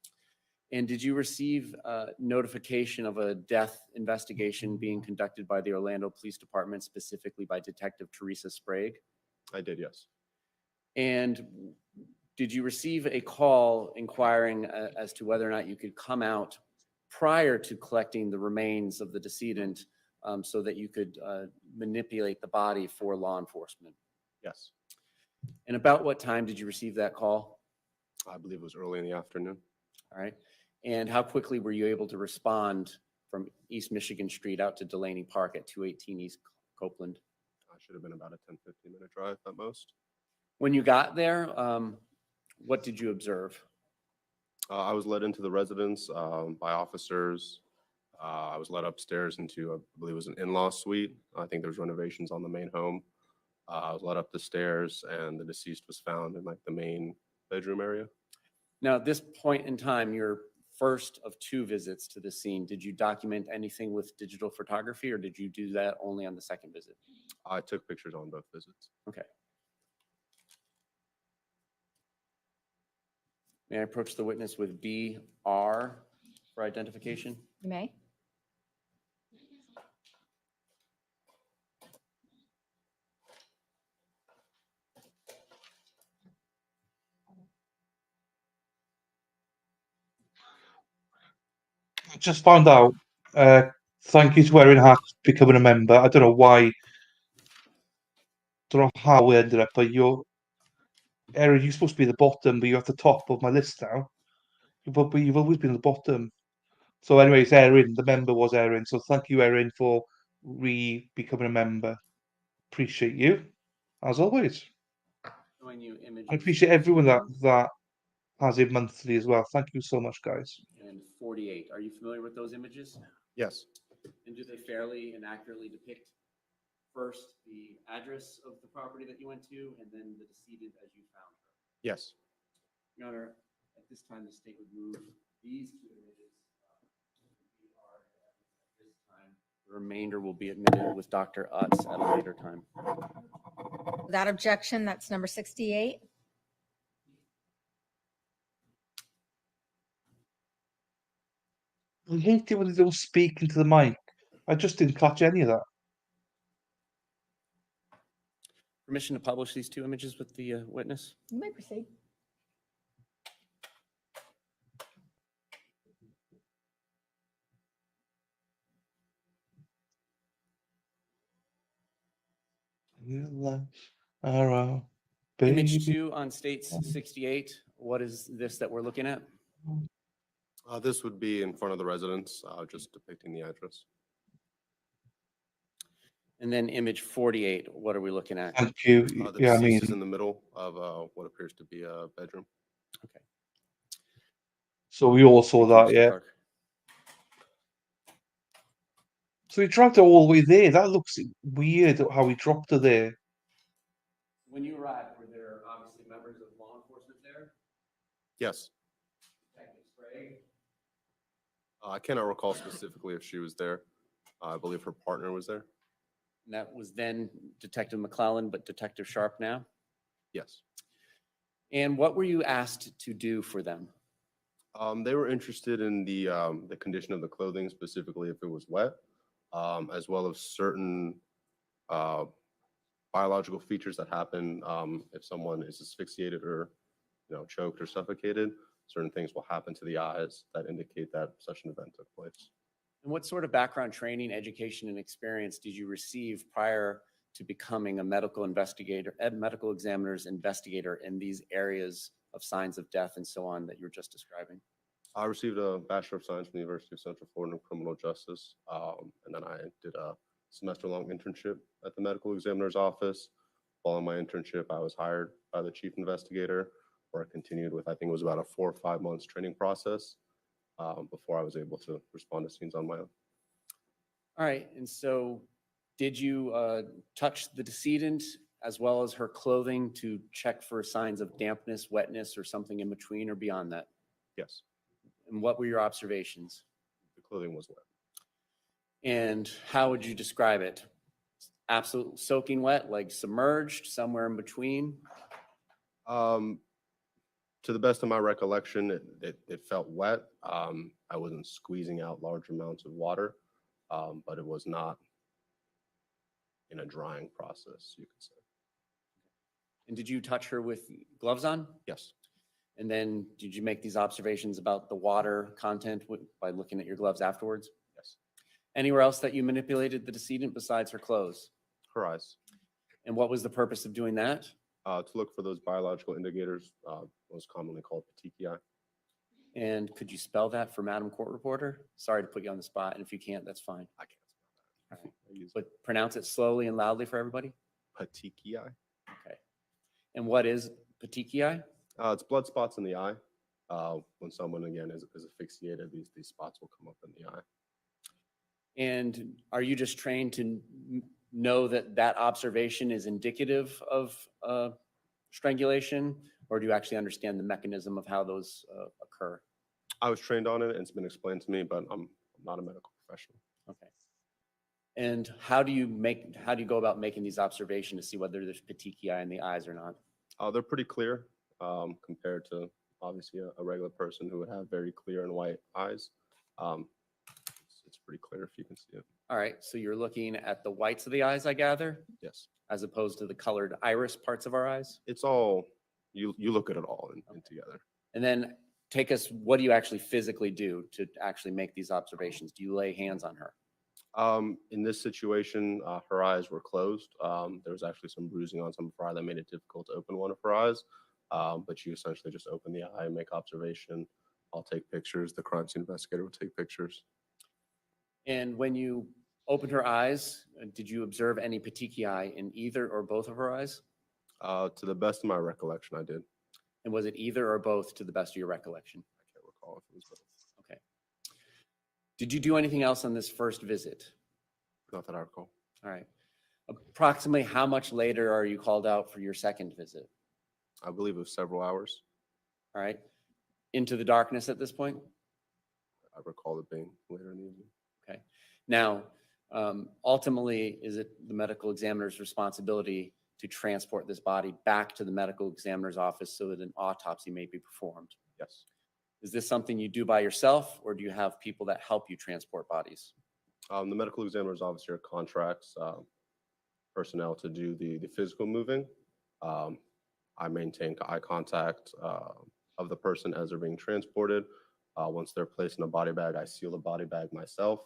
And did you receive notification of a death investigation being conducted by the Orlando Police Department, specifically by Detective Teresa Sprague? I did, yes. And did you receive a call inquiring as to whether or not you could come out prior to collecting the remains of the decedent so that you could manipulate the body for law enforcement? Yes. And about what time did you receive that call? I believe it was early in the afternoon. All right. And how quickly were you able to respond from East Michigan Street out to Delaney Park at 218 East Copeland? I should have been about a 10-15 minute drive at most. When you got there, what did you observe? I was led into the residence by officers. I was led upstairs into, I believe it was an in-law suite. I think there was renovations on the main home. I was led up the stairs and the deceased was found in like the main bedroom area. Now, at this point in time, your first of 2 visits to the scene, did you document anything with digital photography or did you do that only on the second visit? I took pictures on both visits. Okay. May I approach the witness with BR for identification? You may. Just found out. Thank you to Erin Hack for becoming a member. I don't know why. Don't know how we ended up, but Erin, you're supposed to be at the bottom, but you're at the top of my list now. You've always been at the bottom. So, anyways, Erin, the member was Erin. So, thank you, Erin, for becoming a member. Appreciate you, as always. Showing you images. I appreciate everyone that has it monthly as well. Thank you so much, guys. And 48. Are you familiar with those images? Yes. And do they fairly and accurately depict first the address of the property that you went to and then the decedent as you found her? Yes. Your Honor, at this time, the state would move these 2 images. At this time, the remainder will be admitted with Dr. Utz at a later time. Without objection, that's number 68. I hate it when they don't speak into the mic. I just didn't catch any of that. Permission to publish these 2 images with the witness? You may proceed. Your lights are out, Image baby. 2 on states 68. What is this that we're looking at? This would be in front of the residence, just depicting the address. And then image 48, what are we looking at? Thank you. The Yeah, I deceased is mean, in the middle of what appears to be a bedroom. Okay. so we all saw Thank you, that, Mr. yeah. Clark. So he dragged her all the way there. That looks weird how he dropped her there. When you arrived, were there obviously members of law enforcement there? Yes. Detective Sprague? I cannot recall specifically if she was there. I believe her partner was there. And that was then Detective McClellan, but Detective Sharp now? Yes. And what were you asked to do for them? They were interested in the condition of the clothing, specifically if it was wet, as well as certain biological features that happen if someone is asphyxiated or choked or suffocated. Certain things will happen to the eyes that indicate that such an event took place. And what sort of background training, education, and experience did you receive prior to becoming a medical investigator, medical examiner's investigator in these areas of signs of death and so on that you were just describing? I received a Bachelor of Science from the University of Central Florida in Criminal Justice, and then I did a semester-long internship at the medical examiner's office. Following my internship, I was hired by the chief investigator, where I continued with, I think it was about a 4 or 5 months training process before I was able to respond to scenes on my own. All right, and so did you touch the decedent as well as her clothing to check for signs of dampness, wetness, or something in between or beyond that? Yes. And what were your observations? The clothing was wet. And how would you describe it? Absolute soaking wet, like submerged, somewhere in between? To the best of my recollection, it felt wet. I wasn't squeezing out large amounts of water, but it was not in a drying process, you could say. And did you touch her with gloves on? Yes. And then did you make these observations about the water content by looking at your gloves afterwards? Yes. Anywhere else that you manipulated the decedent besides her clothes? Her eyes. And what was the purpose of doing that? To look for those biological indicators, most commonly called petechiae. And could you spell that for Madam Court Reporter? Sorry to put you on the spot, and if you can't, that's fine. I can't spell that. All right. But pronounce it slowly and loudly for everybody. Petechiae. Okay. And what is petechiae? It's blood spots in the eye. When someone, again, is asphyxiated, these spots will come up in the eye. And are you just trained to know that that observation is indicative of strangulation, or do you actually understand the mechanism of how those occur? I was trained on it, and it's been explained to me, but I'm not a medical professional. Okay. And how do you go about making these observations to see whether there's petechiae in the eyes or not? They're pretty clear compared to obviously a regular person who would have very clear and white eyes. It's pretty clear if you can see it. All right, so you're looking at the whites of the eyes, I gather? Yes. As opposed to the colored iris parts of our eyes? It's all, you look at it all in together. And then take us, what do you actually physically do to actually make these observations? Do you lay hands on her? In this situation, her eyes were closed. There was actually some bruising on some of her eye that made it difficult to open one of her eyes. But you essentially just open the eye, make observation. I'll take pictures. The crime scene investigator will take pictures. And when you opened her eyes, did you observe any petechiae in either or both of her eyes? To the best of my recollection, I did. And was it either or both to the best of your recollection? I can't recall if it was both. Okay. Did you do anything else on this first visit? Not that I recall. All right. Approximately how much later are you called out for your second visit? I believe it was several hours. All right. Into the darkness at this point? I recall it being later in the evening. Okay. Now, ultimately, is it the medical examiner's responsibility to transport this body back to the medical examiner's office so that an autopsy may be performed? Yes. Is this something you do by yourself, or do you have people that help you transport bodies? The medical examiner's office here contracts personnel to do the physical moving. I maintain eye contact of the person as they're being transported. Once they're placed in a body bag, I seal the body bag myself.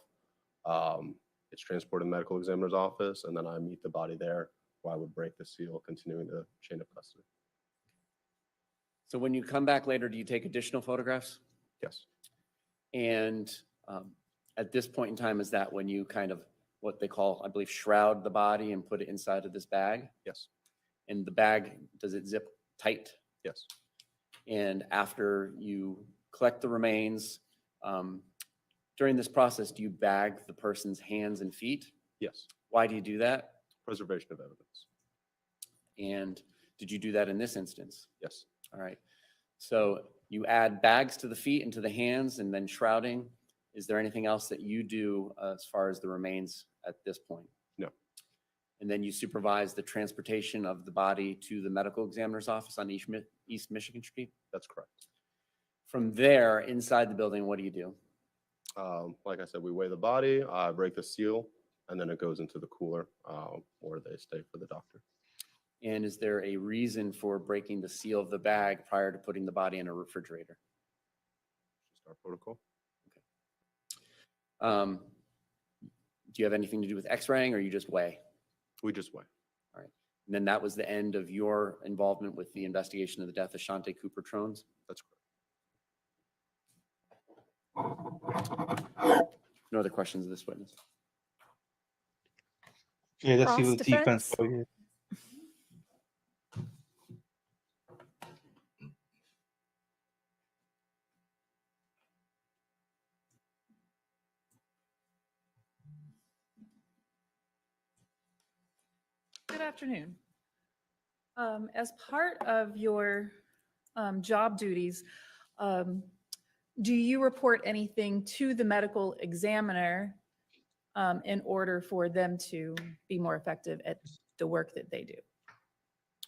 It's transported to the medical examiner's office, and then I meet the body there, where I would break the seal, continuing the chain of custody. So when you come back later, do you take additional photographs? Yes. And at this point in time, is that when you kind of, what they call, I believe, shroud the body and put it inside of this bag? Yes. And the bag, does it zip tight? Yes. And after you collect the remains, during this process, do you bag the person's hands and feet? Yes. Why do you do that? Preservation of evidence. And did you do that in this instance? Yes. All right. So you add bags to the feet and to the hands and then shrouding. Is there anything else that you do as far as the remains at this point? No. And then you supervise the transportation of the body to the medical examiner's office on East Michigan Street? That's correct. From there, inside the building, what do you do? Like I said, we weigh the body, break the seal, and then it goes into the cooler where they stay for the doctor. And is there a reason for breaking the seal of the bag prior to putting the body in a refrigerator? Just our protocol. Do you have anything to do with x-raying or you just weigh? We just weigh. All right. And then that was the end of your involvement with the investigation of the death of Shanti Cooper-Tronnes? That's correct. No other questions of this witness? Yeah, let's see Cross what the defense defense? for you. Good afternoon. As part of your job duties, do you report anything to the medical examiner in order for them to be more effective at the work that they do?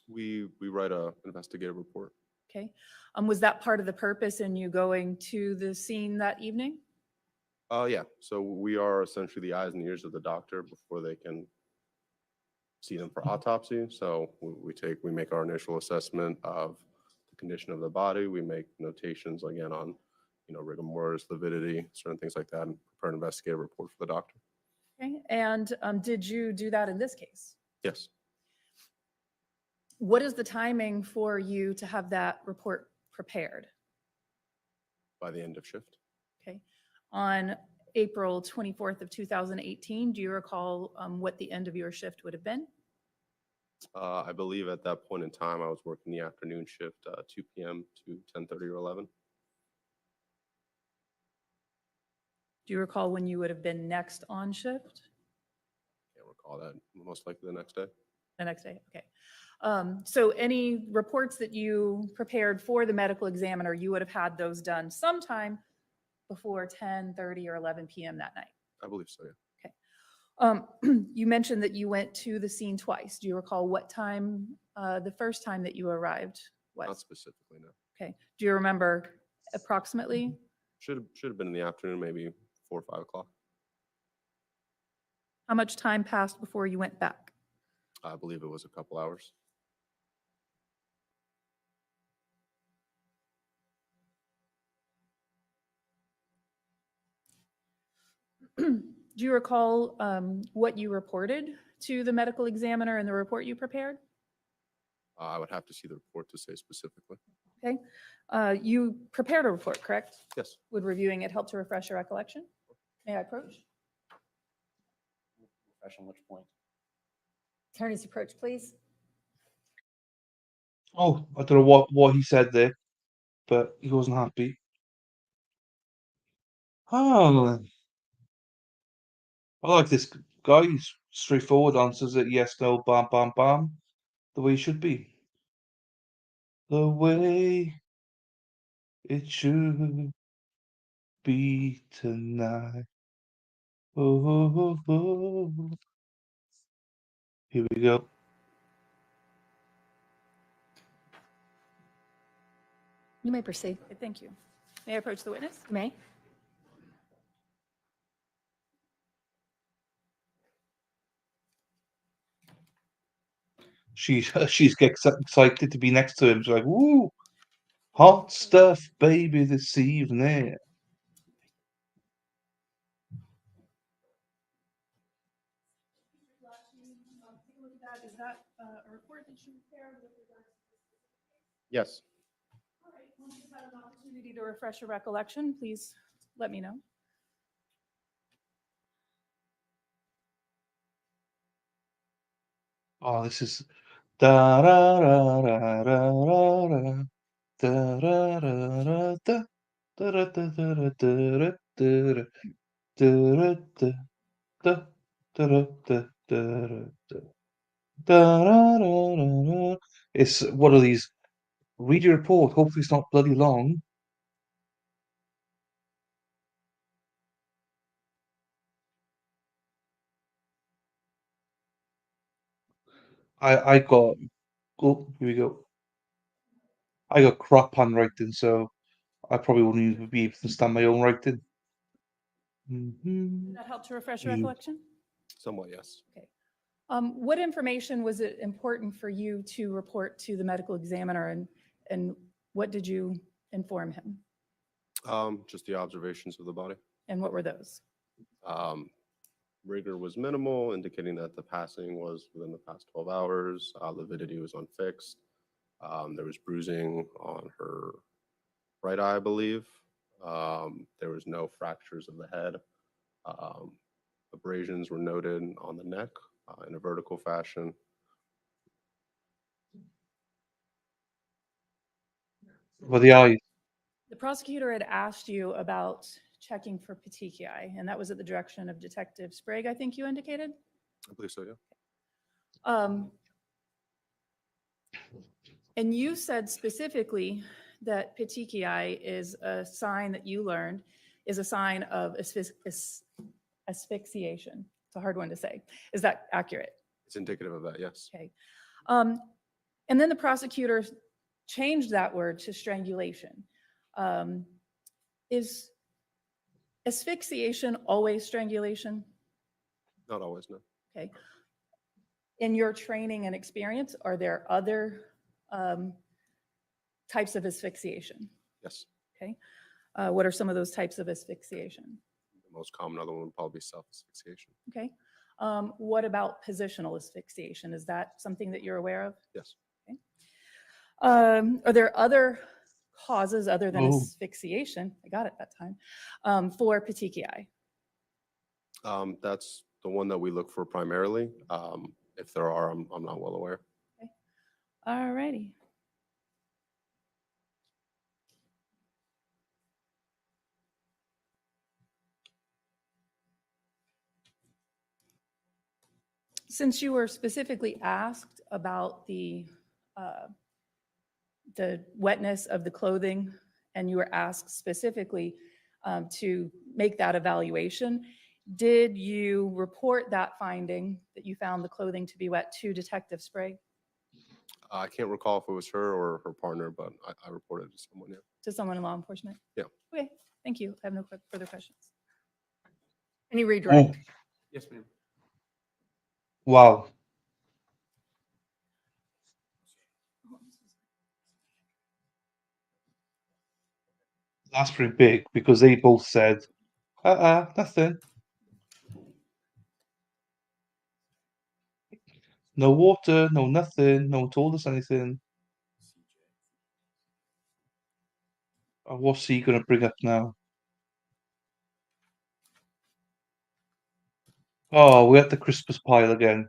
We write a investigative report. Okay. Was that part of the purpose in you going to the scene that evening? Yeah. So we are essentially the eyes and ears of the doctor before they can see them for autopsy. So we make our initial assessment of the condition of the body. We make notations again on, rigor mortis, lividity, certain things like that, and prepare an investigative report for the doctor. Okay. And did you do that in this case? Yes. What is the timing for you to have that report prepared? By the end of shift. Okay. On April 24th of 2018, do you recall what the end of your shift would have been? I believe at that point in time, I was working the afternoon shift, 2 p.m. to 10:30 or 11. Do you recall when you would have been next on shift? Can't recall that. Most likely the next day. The next day, okay. So any reports that you prepared for the medical examiner, you would have had those done sometime before 10:30 or 11 p.m. that night? I believe so, yeah. You mentioned that you went to the scene twice. Do you recall what time, the first time that you arrived was? Not specifically, no. Okay. Do you remember approximately? Should have been in the afternoon, maybe 4 or 5 o'clock. How much time passed before you went back? I believe it was a couple hours. Do you recall what you reported to the medical examiner in the report you prepared? I would have to see the report to say specifically. Okay. You prepared a report, correct? Yes. Would reviewing it help to refresh your recollection? May I approach? Refresh on which point? Attorney's approach, please. Oh, I don't know what he said there, but he wasn't happy. Oh, I like this guy. He's straightforward, answers it yes, no, bam, bam, bam, the way it should be. The way it should be tonight. Oh, oh, oh. Here we go. You may proceed. Okay, thank you. May I approach the witness? You may. She's gets excited to be next to him. She's like, "Woo, hot stuff, baby, this evening." Is that a report that you prepared with regards to Yes. All right, once you've had an opportunity need to refresh your recollection, please let me know. Oh, this is da ra ra ra ra ra ra da ra ra ra da da ra da da ra da ra da ra da ra da da da ra da da ra da da ra ra ra ra. It's one of these. Read your report. Hopefully, it's not bloody long. I got. Oh, here we go. I got crap handwriting, so I probably won't even be able to stand my own writing. Did that help to refresh your You- recollection? Somewhat, yes. Okay. What information was it important for you to report to the medical examiner, and what did you inform him? Just the observations of the body. And what were those? Rigor was minimal, indicating that the passing was within the past 12 hours. Lividity was unfixed. There was bruising on her right eye, I believe. There was no fractures of the head. Abrasions were noted on the neck in a vertical fashion. For the eyes. The prosecutor had asked you about checking for petechiae, and that was at the direction of Detective Sprague, I think you indicated? I believe so, yeah. And you said specifically that petechiae is a sign that you learned is a sign of asphyxiation. It's a hard one to say. Is that accurate? It's indicative of that, yes. Okay. And then the prosecutor changed that word to strangulation. Is asphyxiation always strangulation? Not always, no. Okay. In your training and experience, are there other types of asphyxiation? Yes. Okay. What are some of those types of asphyxiation? The most common other one would probably be self-asphyxiation. Okay. What about positional asphyxiation? Is that something that you're aware of? Yes. Okay. Are there other causes other than Oh. asphyxiation? I got it that time. For petechiae? That's the one that we look for primarily. If there are, I'm not well aware. All righty. Since you were specifically asked about the wetness of the clothing, and you were asked specifically to make that evaluation, did you report that finding that you found the clothing to be wet to Detective Sprague? I can't recall if it was her or her partner, but I reported to someone, yeah. To someone in law enforcement? Yeah. Okay, thank you. I have no further questions. Any redirect? Yes, ma'am. Wow. That's pretty big because they both said, nothing. No water, no nothing. No one told us anything. What's he going to bring up now? Oh, we're at the Christmas pile again.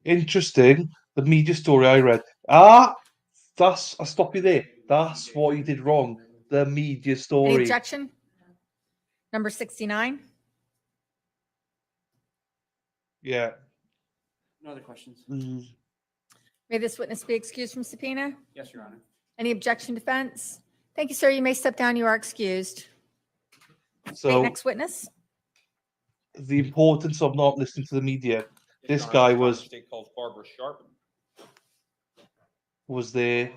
Interesting. The media story I read. I'll stop you there. That's what you did wrong. The media Any story. objection? Number 69? Yeah. No other questions? May this witness be excused from subpoena? Yes, Your Honor. Any objection, defense? Thank you, sir. You may step down. You are excused. Okay, So next witness. the importance of not listening to the media. This Your Honor, guy this was State calls Barbara Sharp. there.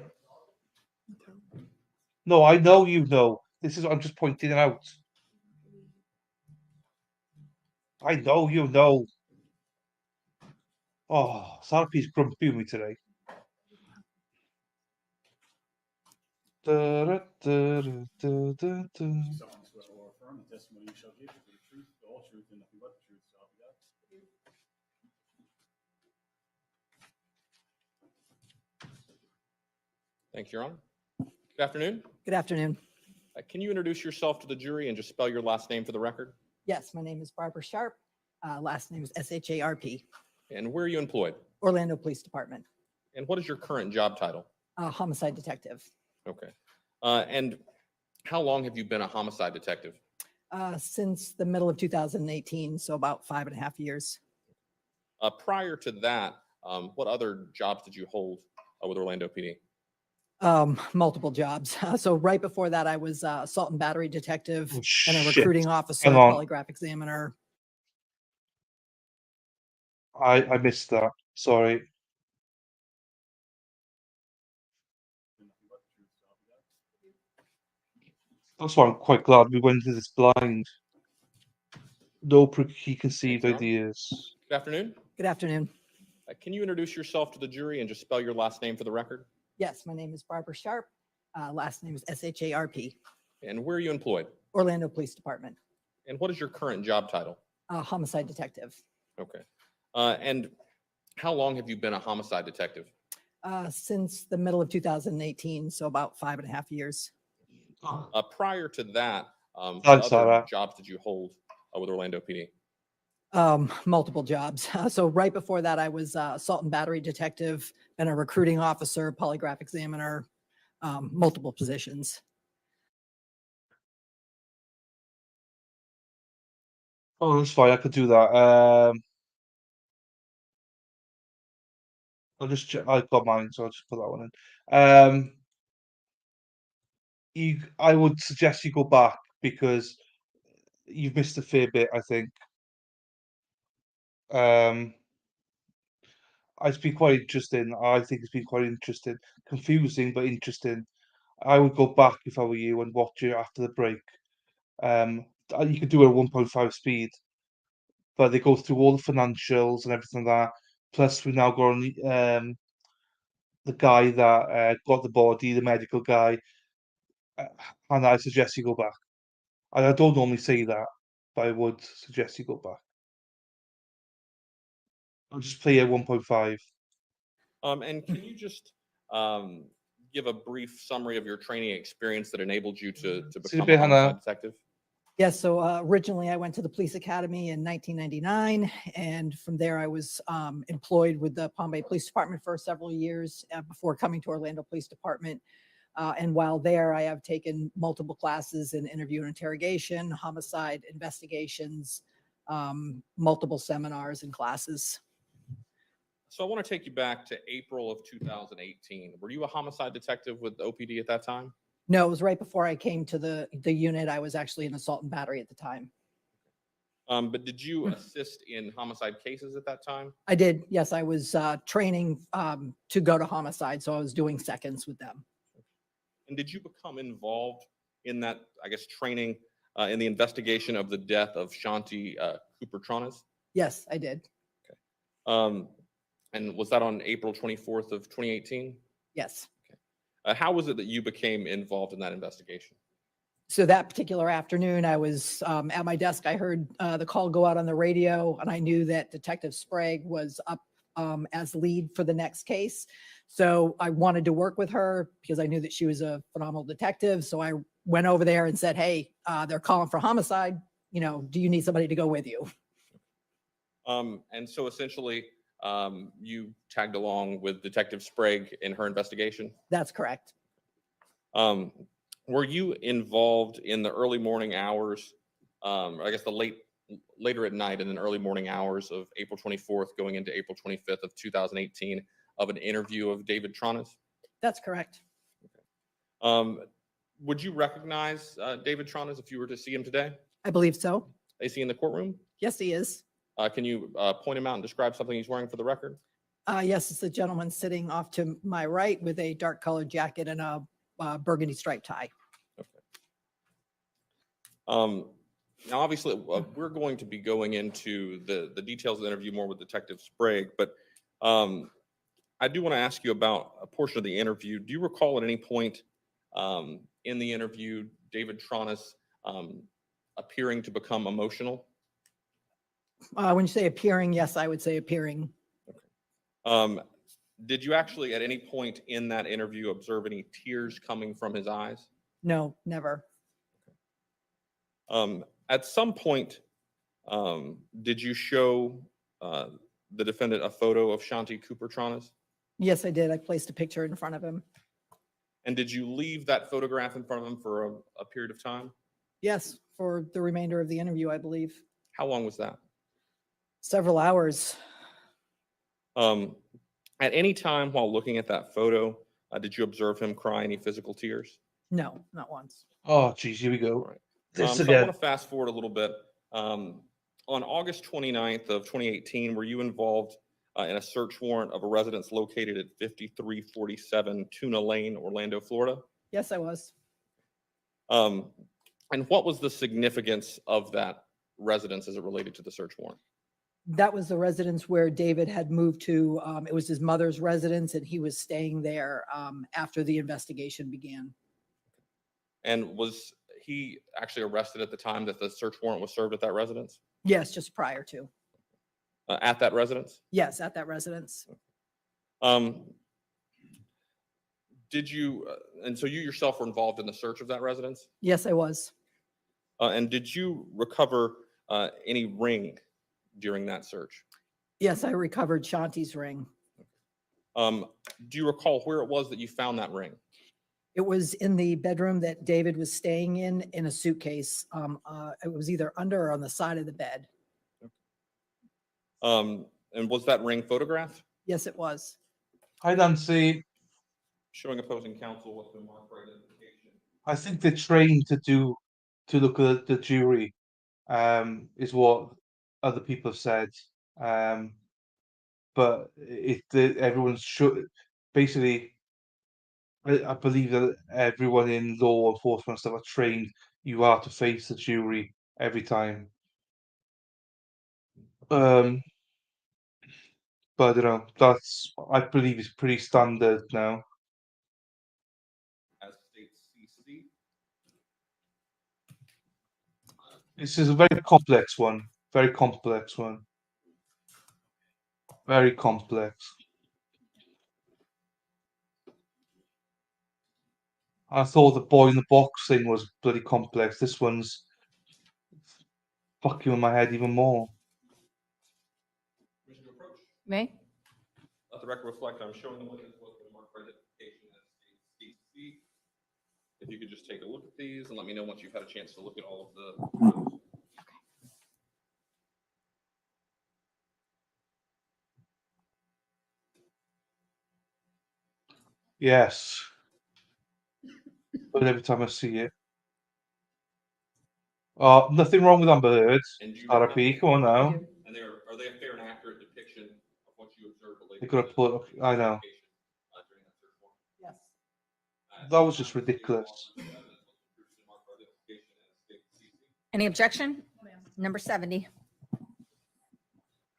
No, I know you know. This is I'm just pointing it out. I know you know. Oh, Sarpi's grumpy with me today. Da, da, da, da, da, da. Someone swear or affirm the testimony you shall give is the truth, the whole truth, and nothing but the truth, so help you God. Thank you, Your Honor. Good afternoon. Good afternoon. Can you introduce yourself to the jury and just spell your last name for the record? Yes, my name is Barbara Sharp. Last name is S-H-A-R-P. And where are you employed? Orlando Police Department. And what is your current job title? Homicide detective. Okay. And how long have you been a homicide detective? Since the middle of 2018, so about 5.5 years. Prior to that, what other jobs did you hold with Orlando PD? Multiple jobs. So right before that, I was assault and battery detective and a shit. recruiting officer, Hang on. polygraph examiner. I missed that. Sorry. That's why I'm quite glad we went into this blind. No preconceived Thank you, ideas. Good afternoon. Good afternoon. Can you introduce yourself to the jury and just spell your last name for the record? Yes, my name is Barbara Sharp. Last name is S-H-A-R-P. And where are you employed? Orlando Police Department. And what is your current job title? Homicide detective. Okay. And how long have you been a homicide detective? Since the middle of 2018, so about 5.5 years. Prior to that, what Thanks, other Sarah. jobs did you hold with Orlando PD? Multiple jobs. So right before that, I was assault and battery detective and a recruiting officer, polygraph examiner, multiple positions. Oh, that's fine. I could do that. I'll just check. I've got mine, so I'll just put that one in. I would suggest you go back because you've missed a fair bit, I think. It's been quite interesting. I think it's been quite interesting. Confusing, but interesting. I would go back if I were you and watch it after the break. You could do it at 1.5 speed, but they go through all the financials and everything like that. Plus, we've now got the guy that got the body, the medical guy, and I suggest you go back. I don't normally say that, but I would suggest you go back. I'll just play at 1.5. And can you just give a brief summary of your training experience that enabled you to become a homicide detective? Yes, so originally I went to the police academy in 1999, and from there I was employed with the Palm Bay Police Department for several years before coming to Orlando Police Department. And while there, I have taken multiple classes in interview and interrogation, homicide investigations, multiple seminars and classes. So I want to take you back to April of 2018. Were you a homicide detective with OPD at that time? No, it was right before I came to the unit. I was actually in assault and battery at the time. But did you assist in homicide cases at that time? I did. Yes, I was training to go to homicide, so I was doing seconds with them. And did you become involved in that, I guess, training in the investigation of the death of Shanti Cooper-Tronnes? Yes, I did. And was that on April 24th of 2018? Yes. How was it that you became involved in that investigation? So that particular afternoon, I was at my desk. I heard the call go out on the radio, and I knew that Detective Sprague was up as lead for the next case. So I wanted to work with her because I knew that she was a phenomenal detective. So I went over there and said, hey, they're calling for homicide. You know, do you need somebody to go with you? And so essentially, you tagged along with Detective Sprague in her investigation? That's correct. Were you involved in the early morning hours, I guess later at night and then early morning hours of April 24th going into April 25th of 2018 of an interview of David Tronnes? That's correct. Would you recognize David Tronnes if you were to see him today? I believe so. Is he in the courtroom? Yes, he is. Can you point him out and describe something he's wearing for the record? Yes, it's the gentleman sitting off to my right with a dark colored jacket and a burgundy striped tie. Now, obviously, we're going to be going into the details of the interview more with Detective Sprague, but I do want to ask you about a portion of the interview. Do you recall at any point in the interview David Tronnes appearing to become emotional? When you say appearing, yes, I would say appearing. Did you actually at any point in that interview observe any tears coming from his eyes? No, never. At some point, did you show the defendant a photo of Shanti Cooper-Tronnes? Yes, I did. I placed a picture in front of him. And did you leave that photograph in front of him for a period of time? Yes, for the remainder of the interview, I believe. How long was that? Several hours. At any time while looking at that photo, did you observe him cry any physical tears? No, not once. Oh, geez, here we go. This So I again. want to fast forward a little bit. On August 29th of 2018, were you involved in a search warrant of a residence located at 5347 Tuna Lane, Orlando, Florida? Yes, I was. And what was the significance of that residence as it related to the search warrant? That was the residence where David had moved to. It was his mother's residence, and he was staying there after the investigation began. And was he actually arrested at the time that the search warrant was served at that residence? Yes, just prior to. At that residence? Yes, at that residence. Did you, and so you yourself were involved in the search of that residence? Yes, I was. And did you recover any ring during that search? Yes, I recovered Shanti's ring. Do you recall where it was that you found that ring? It was in the bedroom that David was staying in a suitcase. It was either under or on the side of the bed. And was that ring photographed? Yes, it was. Hi, Nancy. Showing opposing counsel what's been marked for identification. I think they're trained to look at the jury, is what other people have said. But everyone should basically. I believe that everyone in law enforcement and stuff are trained. You are to face the jury every time. But I believe it's pretty standard now. As states CC. This is a very complex one. Very complex one. Very complex. I thought the boy in the box thing was bloody complex. This one's fucking with my head even more. Me? Let the record reflect, I'm showing the witness what's been marked for identification as states CC. If you could just take a look at these and let me know once you've had a chance to look at all of the. Yes. But every time I see it. Oh, nothing wrong with Amber Heard. RIP, come on now. And are they a fair and accurate depiction of what you observed? They could have put. I know. Yes. That was just ridiculous. Any objection? Number 70.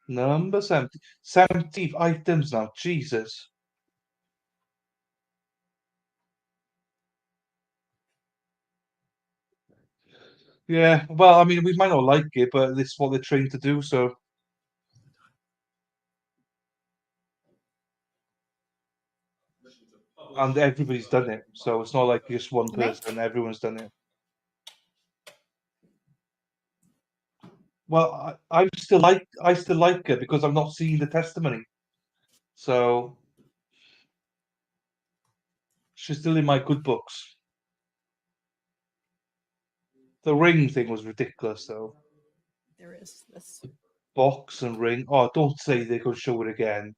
Number 70. 70 items now. Jesus. Yeah, well, I mean, we might not like it, but this is what they're trained to do, so. And everybody's done it, so it's not like just one person, everyone's done it. Well, I still like it because I'm not seeing the testimony. So she's still in my good books. The ring thing was ridiculous, though. There is this. Box and ring. Oh, don't say they're going to show it again.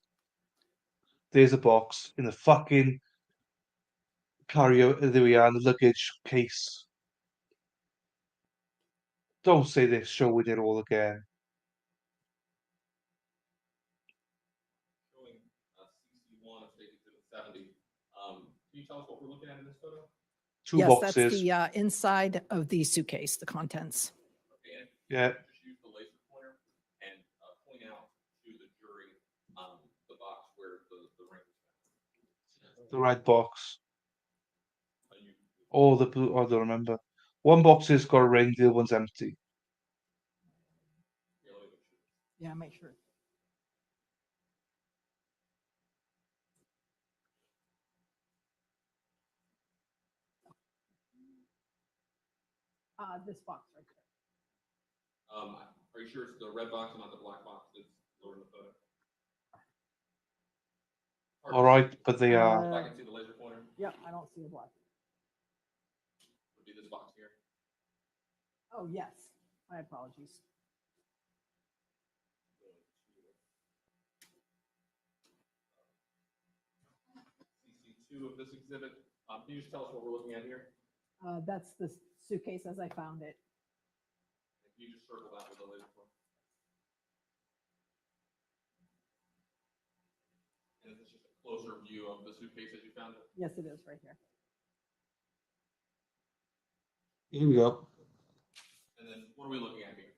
There's a box in the fucking there we are, in the luggage case. Don't say they're showing it all again. Showing CC1 of state exhibit 70. Can you tell us what we're looking at in this photo? Two Yes, boxes. that's the inside of the suitcase, the contents. Okay, Yeah. Just use the laser pointer and point out to the jury the box where the ring is. The red box. Oh, the blue. I don't remember. One box has got a ring, the other one's empty. Yeah, make sure. This box right there. Are you sure it's the red box and not the black box that's lower in the photo? All right, but they are. If I can see the laser pointer, Yeah, I don't see a black. would be this box here. Oh, yes. My apologies. CC2 of this exhibit. Can you just tell us what we're looking at here? That's the suitcase as I found it. Can you just circle that with the laser pointer? And is this just a closer view of the suitcase as you found it? Yes, it is right here. Here we go. And then what are we looking at here?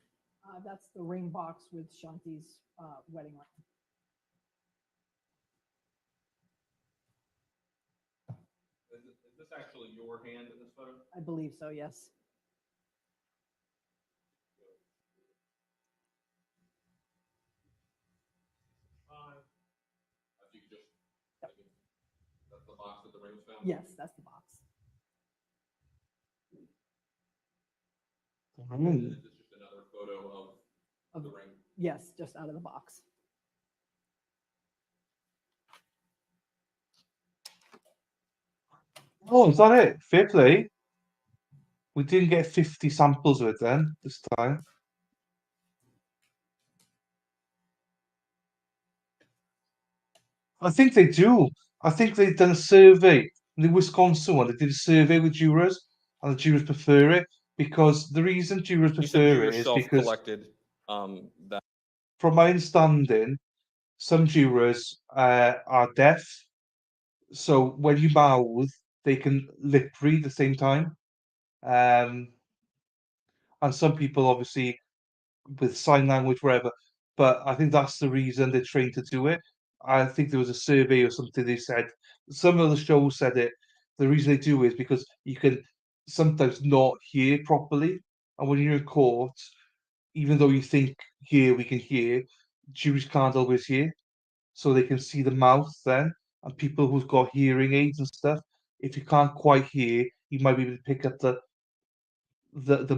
That's the ring box with Shanti's wedding ring. Is this actually your hand in this photo? I believe so, yes. If you could just, that's the box that the ring was found? Yes, that's the box. And then is this just another photo of the ring? Yes, just out of the box. Oh, is that it? Fair play. We didn't get 50 samples of it then this time. I think they do. I think they've done a survey. The Wisconsin one, they did a survey with jurors, and the jurors prefer it because the reason jurors You said you prefer it is yourself because, collected that. from my understanding, some jurors are deaf, so when you mouth, they can lip read at the same time. And some people obviously with sign language, wherever. But I think that's the reason they're trained to do it. I think there was a survey or something they said. Some of the shows said it. The reason they do it is because you can sometimes not hear properly. And when you're in court, even though you think here we can hear, juries can't always hear. So they can see the mouth then. And people who've got hearing aids and stuff, if you can't quite hear, you might be able to pick up the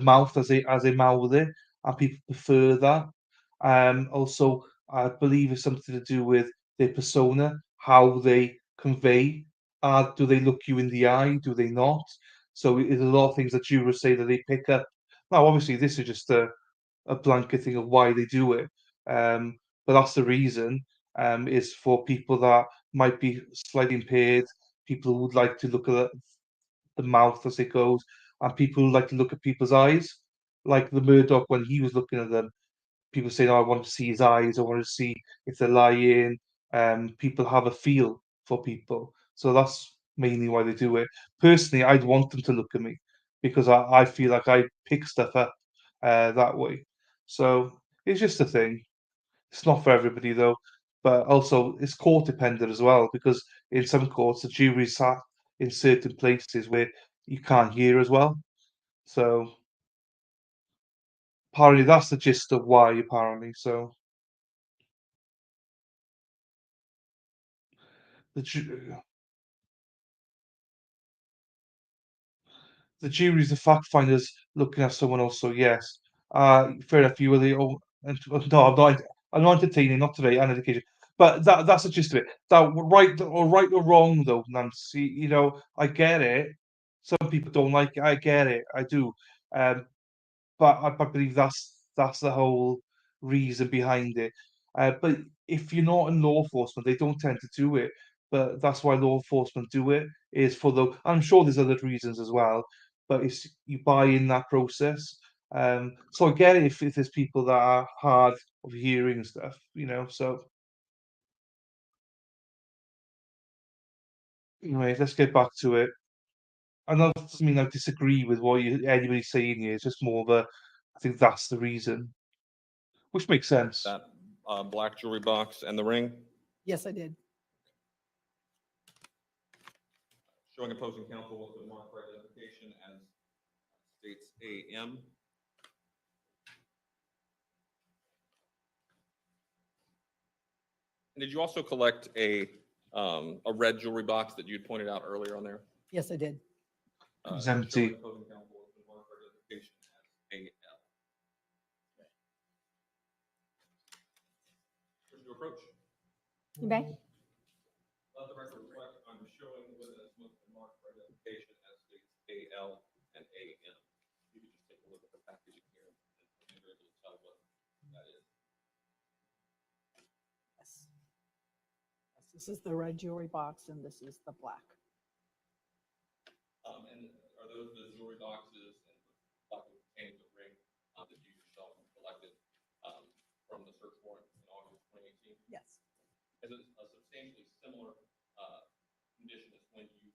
mouth as they mouth it, and people prefer that. Also, I believe it's something to do with their persona, how they convey. Do they look you in the eye? Do they not? So there's a lot of things that jurors say that they pick up. Now, obviously, this is just a blanket thing of why they do it. But that's the reason, is for people that might be slightly impaired, people who would like to look at the mouth as it goes, and people who like to look at people's eyes. Like the Murdoch, when he was looking at them, people saying, "Oh, I want to see his eyes. I want to see if they're lying." People have a feel for people, so that's mainly why they do it. Personally, I'd want them to look at me because I feel like I pick stuff up that way. So it's just a thing. It's not for everybody though, but also it's court dependent as well because in some courts the jury's sat in certain places where you can't hear as well. So apparently that's the gist of why. Apparently, so the the jury's the fact finders looking at someone else. So yes, fair enough. You were the no, I'm not. I'm not entertaining, not today, and education. But that's the gist of it. That right or wrong though, Nancy. You know, I get it. Some people don't like it. I get it. I do. But I believe that's the whole reason behind it. But if you're not in law enforcement, they don't tend to do it. But that's why law enforcement do it, is for the. I'm sure there's other reasons as well, but it's you buy in that process. So I get it if there's people that are hard of hearing and stuff, you know. So anyway, let's get back to it. I know that doesn't mean I disagree with what anybody's saying here. It's just more of a. I think that's the reason, which makes sense. That black jewelry box and the ring. Yes, I did. Showing opposing counsel was the mark for identification as states AM. And did you also collect a red jewelry box that you'd pointed out earlier on there? Yes, I did. It's empty. Showing opposing counsel was the mark for identification A-L. Where's your approach? You may. Let the record reflect, I'm showing the witness with the mark for identification as states A-L and A-M. You can just take a look at the packaging here and you're able to tell what that is. Yes. This is the red jewelry box and this is the black. And are those the jewelry boxes and like containing the ring that you yourself collected from the search warrant in August 2018? Yes. Is it a substantially similar condition as when you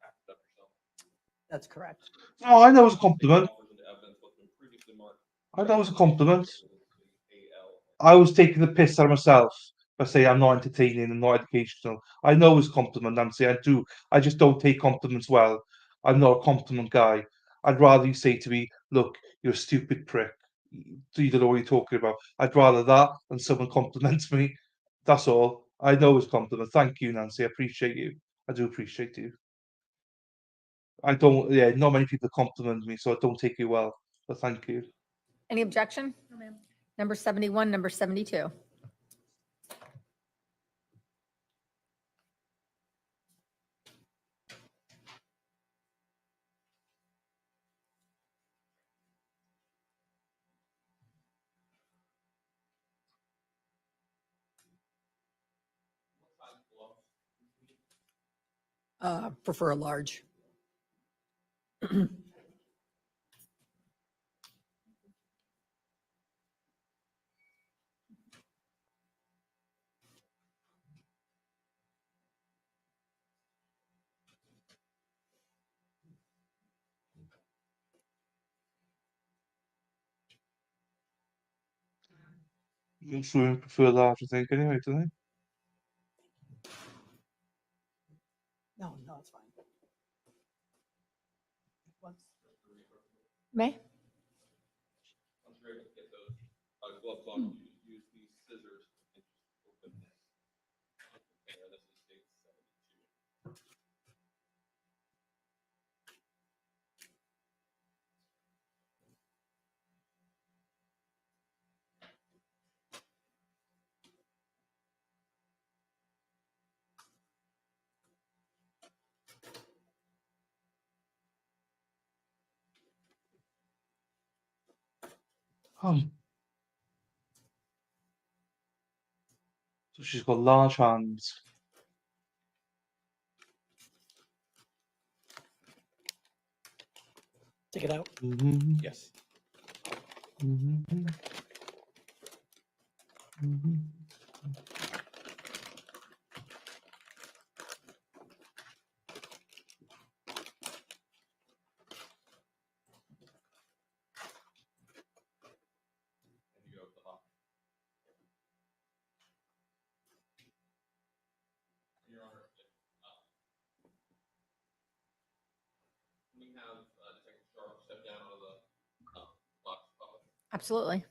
packed it up yourself? That's correct. Oh, I know it's a compliment. Offers into evidence what's been previously marked. I know it's a compliment. I was taking the piss out of myself by saying I'm not entertaining and not educational. I know it's a compliment, Nancy. I do. I just don't take compliments well. I'm not a compliment guy. I'd rather you say to me, look, you're a stupid prick. You don't know what you're talking about. I'd rather that than someone compliments me. That's all. I know it's a compliment. Thank you, Nancy. I appreciate you. I do appreciate you. I don't, yeah, not many people compliment me, so I don't take it well. But thank you. Any objection? No, ma'am. Number 71, number 72. Prefer a large. Most women prefer large, I think, anyway, don't they? No, it's fine. May? Once you're able to get those gloves on, you use these scissors and just open this. Okay, this is state 72. So she's got large hands. Take it out. Yes. And you go to the box. Your Honor, we have Detective Sharp step down out of the box. Absolutely.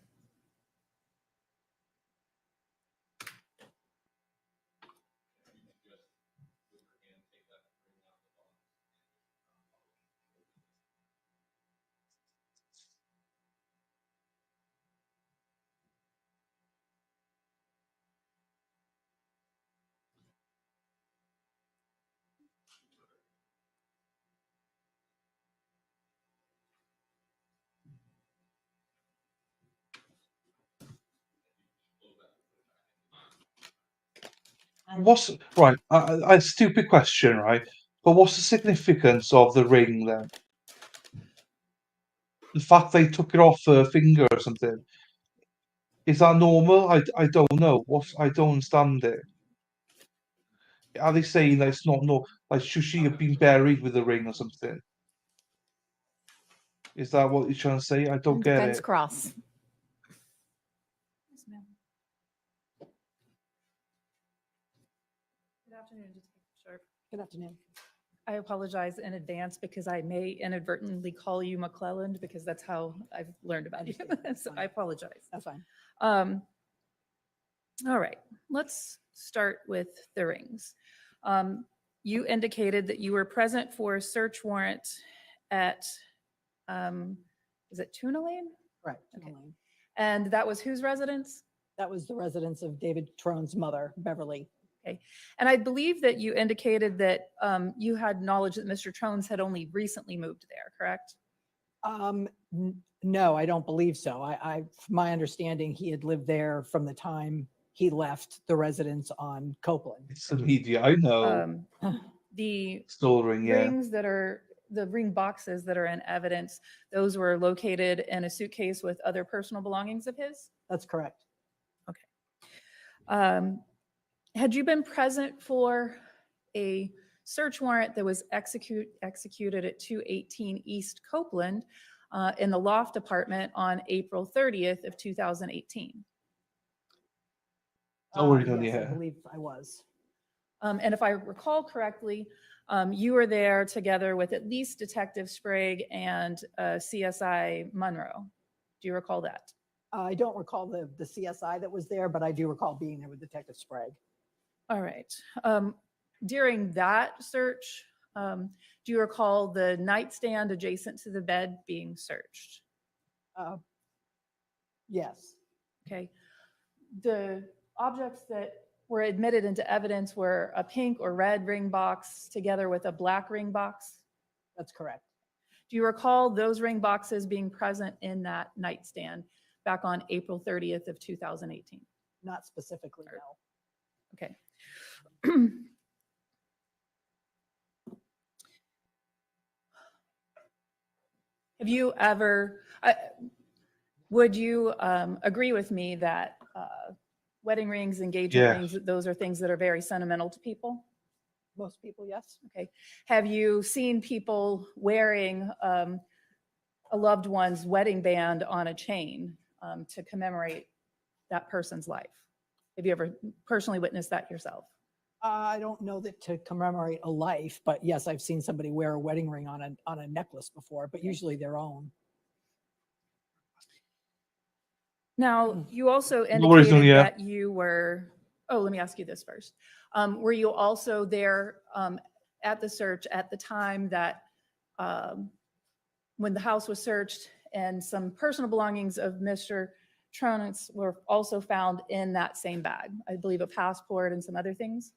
What's right? A stupid question, right? But what's the significance of the ring then? The fact they took it off her finger or something. Is that normal? I don't know. I don't understand it. Are they saying that it's not like should she have been buried with a ring or something? Is that what you're trying to say? I don't get Defense it. cross. Yes, ma'am. Good afternoon, Detective Sharp. Good afternoon. I apologize in advance because I may inadvertently call you McClelland because that's how I've learned about you. So I apologize. That's fine. All right, let's start with the rings. You indicated that you were present for a search warrant at is it Tuna Lane? Right. Okay. And that was whose residence? That was the residence of David Tronnes' mother, Beverly. Okay. And I believe that you indicated that you had knowledge that Mr. Tronnes had only recently moved there, correct? No, I don't believe so. From my understanding, he had lived there from the time he left the residence on Copeland. It's the media, I know. The Storing, yeah. rings that are, the ring boxes that are in evidence, those were located in a suitcase with other personal belongings of his? That's correct. Had you been present for a search warrant that was executed at 218 East Copeland in the loft apartment on April 30th of 2018? Don't worry, don't Yes, I you? believe I was. And if I recall correctly, you were there together with at least Detective Sprague and CSI Monroe. Do you recall that? I don't recall the CSI that was there, but I do recall being there with Detective Sprague. All right. During that search, do you recall the nightstand adjacent to the bed being searched? Yes. Okay. The objects that were admitted into evidence were a pink or red ring box together with a black ring box? That's correct. Do you recall those ring boxes being present in that nightstand back on April 30th of 2018? Not specifically, no. Okay. Have you ever, would you agree with me that wedding rings, engagement rings, those are things that are very sentimental to people? Most people, yes. Okay. Have you seen people wearing a loved one's wedding band on a chain to commemorate that person's life? Have you ever personally witnessed that yourself? I don't know that to commemorate a life, but yes, I've seen somebody wear a wedding ring on a necklace before, but usually their own. Now, you also No worries, indicated Dunia. that you were, oh, let me ask you this first. Were you also there at the search at the time that when the house was searched and some personal belongings of Mr. Tronnes were also found in that same bag? I believe a passport and some other things?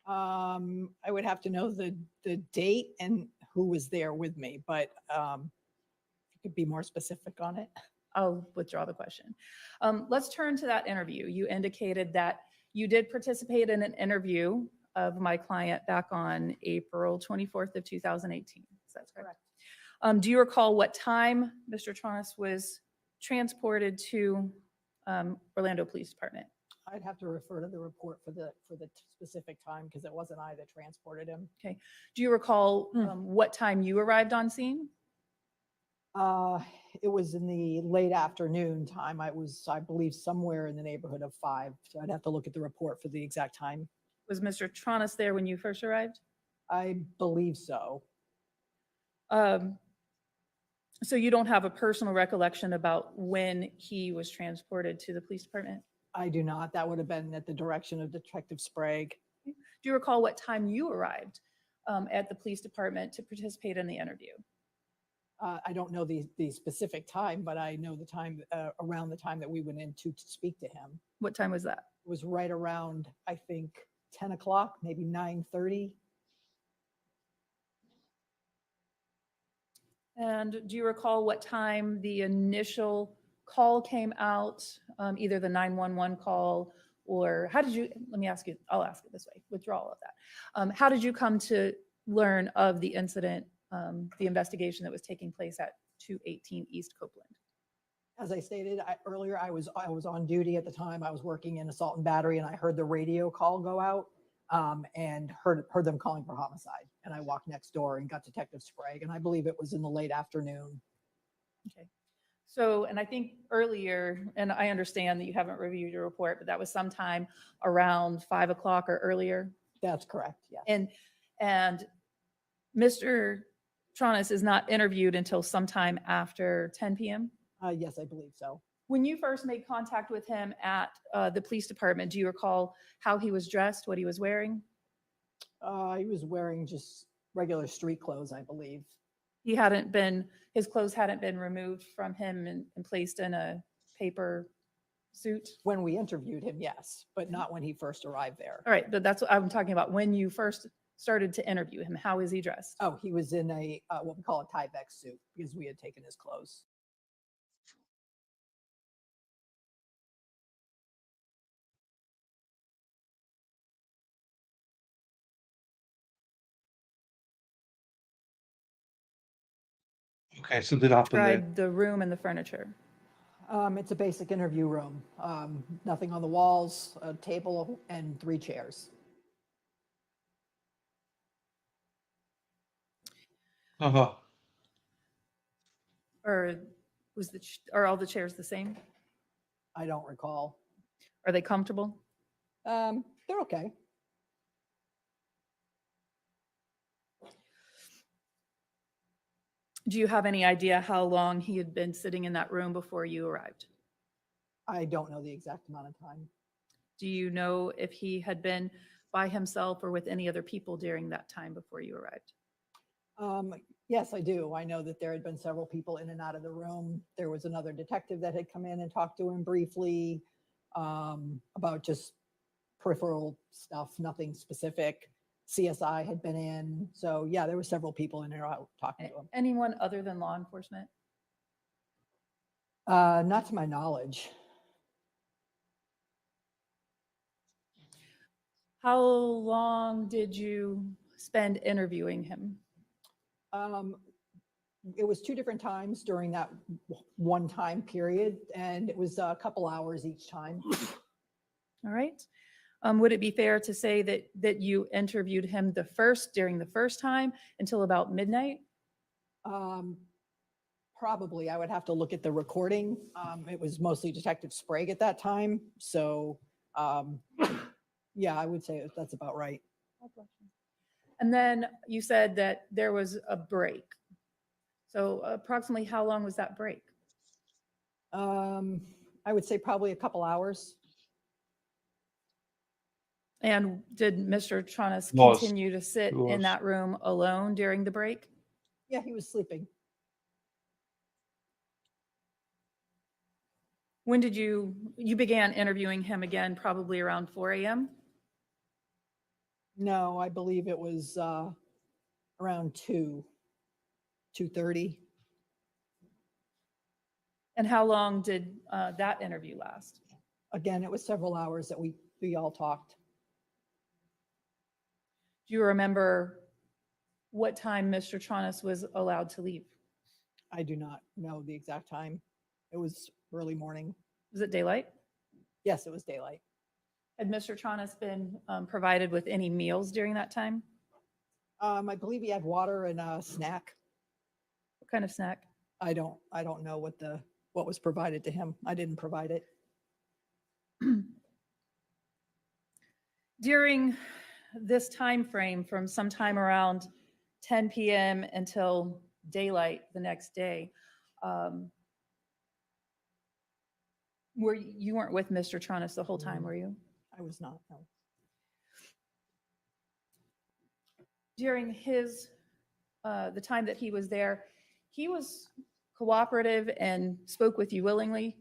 I would have to know the date and who was there with me, but you could be more specific on it. I'll withdraw the question. Let's turn to that interview. You indicated that you did participate in an interview of my client back on April 24th of 2018. Is that correct? Do you recall what time Mr. Tronnes was transported to Orlando Police Department? I'd have to refer to the report for the specific time because it wasn't I that transported him. Okay. Do you recall what time you arrived on scene? It was in the late afternoon time. I believe, somewhere in the neighborhood of 5. So I'd have to look at the report for the exact time. Was Mr. Tronnes there when you first arrived? I believe so. So you don't have a personal recollection about when he was transported to the police department? I do not. That would have been at the direction of Detective Sprague. Do you recall what time you arrived at the police department to participate in the interview? I don't know the specific time, but I know the time around the time that we went in to speak to him. What time was that? It was right around, I think, 10 o'clock, maybe 9:30. And do you recall what time the initial call came out, either the 911 call or how did you, let me ask you, I'll ask it this way, withdraw all of that. How did you come to learn of the incident, the investigation that was taking place at 218 East Copeland? As I stated earlier, I was on duty at the time. I was working in assault and battery, and I heard the radio call go out and heard them calling for homicide. And I walked next door and got Detective Sprague, and I believe it was in the late afternoon. Okay. So, and I think earlier, and I understand that you haven't reviewed your report, but that was sometime around 5 o'clock or earlier? That's correct, yes. And Mr. Tronnes is not interviewed until sometime after 10 p.m.? Yes, I believe so. When you first made contact with him at the police department, do you recall how he was dressed, what he was wearing? He was wearing just regular street clothes, I believe. He hadn't been, his clothes hadn't been removed from him and placed in a paper suit? When we interviewed him, yes, but not when he first arrived there. All right, but that's what I'm talking about. When you first started to interview him, how is he dressed? Oh, he was in a, what we call a Tyvek suit because we had taken his clothes. Okay, something happened there. Describe the room and the furniture. It's a basic interview room. Nothing on the walls, a table and 3 chairs. Uh-huh. Or are all the chairs the same? I don't recall. Are they comfortable? They're okay. Do you have any idea how long he had been sitting in that room before you arrived? I don't know the exact amount of time. Do you know if he had been by himself or with any other people during that time before you arrived? Yes, I do. I know that there had been several people in and out of the room. There was another detective that had come in and talked to him briefly about just peripheral stuff, nothing specific. CSI had been in. So yeah, there were several people in there out talking to him. Anyone other than law enforcement? Not to my knowledge. How long did you spend interviewing him? It was 2 different times during that one time period, and it was a couple hours each time. All right. Would it be fair to say that you interviewed him during the first time until about midnight? Probably. I would have to look at the recording. It was mostly Detective Sprague at that time. So yeah, I would say that's about right. And then you said that there was a break. So approximately how long was that break? I would say probably a couple hours. And did Mr. Tronnes Was. continue to sit He was. in that room alone during the break? Yeah, he was sleeping. When did you began interviewing him again, probably around 4 a.m.? No, I believe it was around 2:30. And how long did that interview last? Again, it was several hours that we all talked. Do you remember what time Mr. Tronnes was allowed to leave? I do not know the exact time. It was early morning. Was it daylight? Yes, it was daylight. Had Mr. Tronnes been provided with any meals during that time? I believe he had water and a snack. What kind of snack? I don't know what was provided to him. I didn't provide it. During this time frame from sometime around 10 p.m. until daylight the next day, you weren't with Mr. Tronnes the whole time, were you? I was not, no. During the time that he was there, he was cooperative and spoke with you willingly?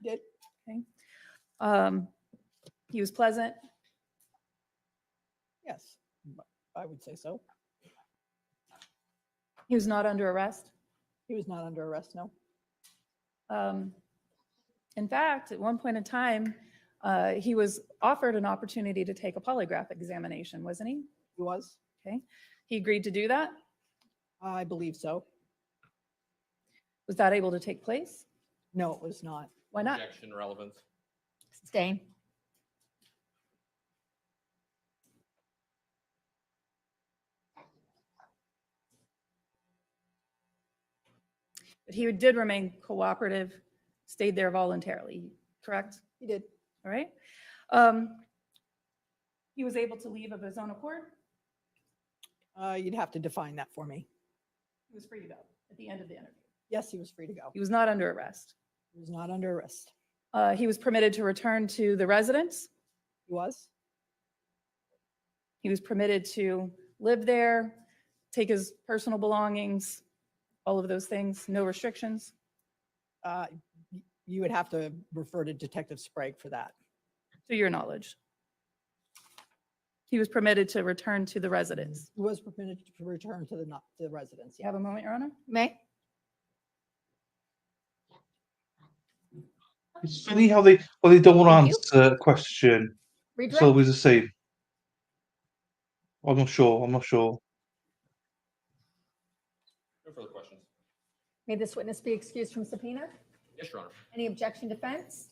Did. Okay. He was pleasant? Yes, I would say so. He was not under arrest? He was not under arrest, no. In fact, at one point in time, he was offered an opportunity to take a polygraph examination, wasn't he? He was. Okay. He agreed to do that? I believe so. Was that able to take place? No, it was not. Why not? Objection, relevance. Sustain. But he did remain cooperative, stayed there voluntarily, correct? He did. All right. He was able to leave of his own accord? You'd have to define that for me. He was free to go at the end of the interview. Yes, he was free to go. He was not under arrest. He was not under arrest. He was permitted to return to the residence. He was. He was permitted to live there, take his personal belongings, all of those things, no restrictions? You would have to refer to Detective Sprague for that. To your knowledge? He was permitted to return to the residence. He was permitted to return to the residence. You have a moment, Your Honor? May? It's funny how they don't want Thank to you. answer a question. It's Redirect. always the same. I'm not sure. I'm not sure. No further questions. May this witness be excused from subpoena? Yes, Your Honor. Any objection, defense?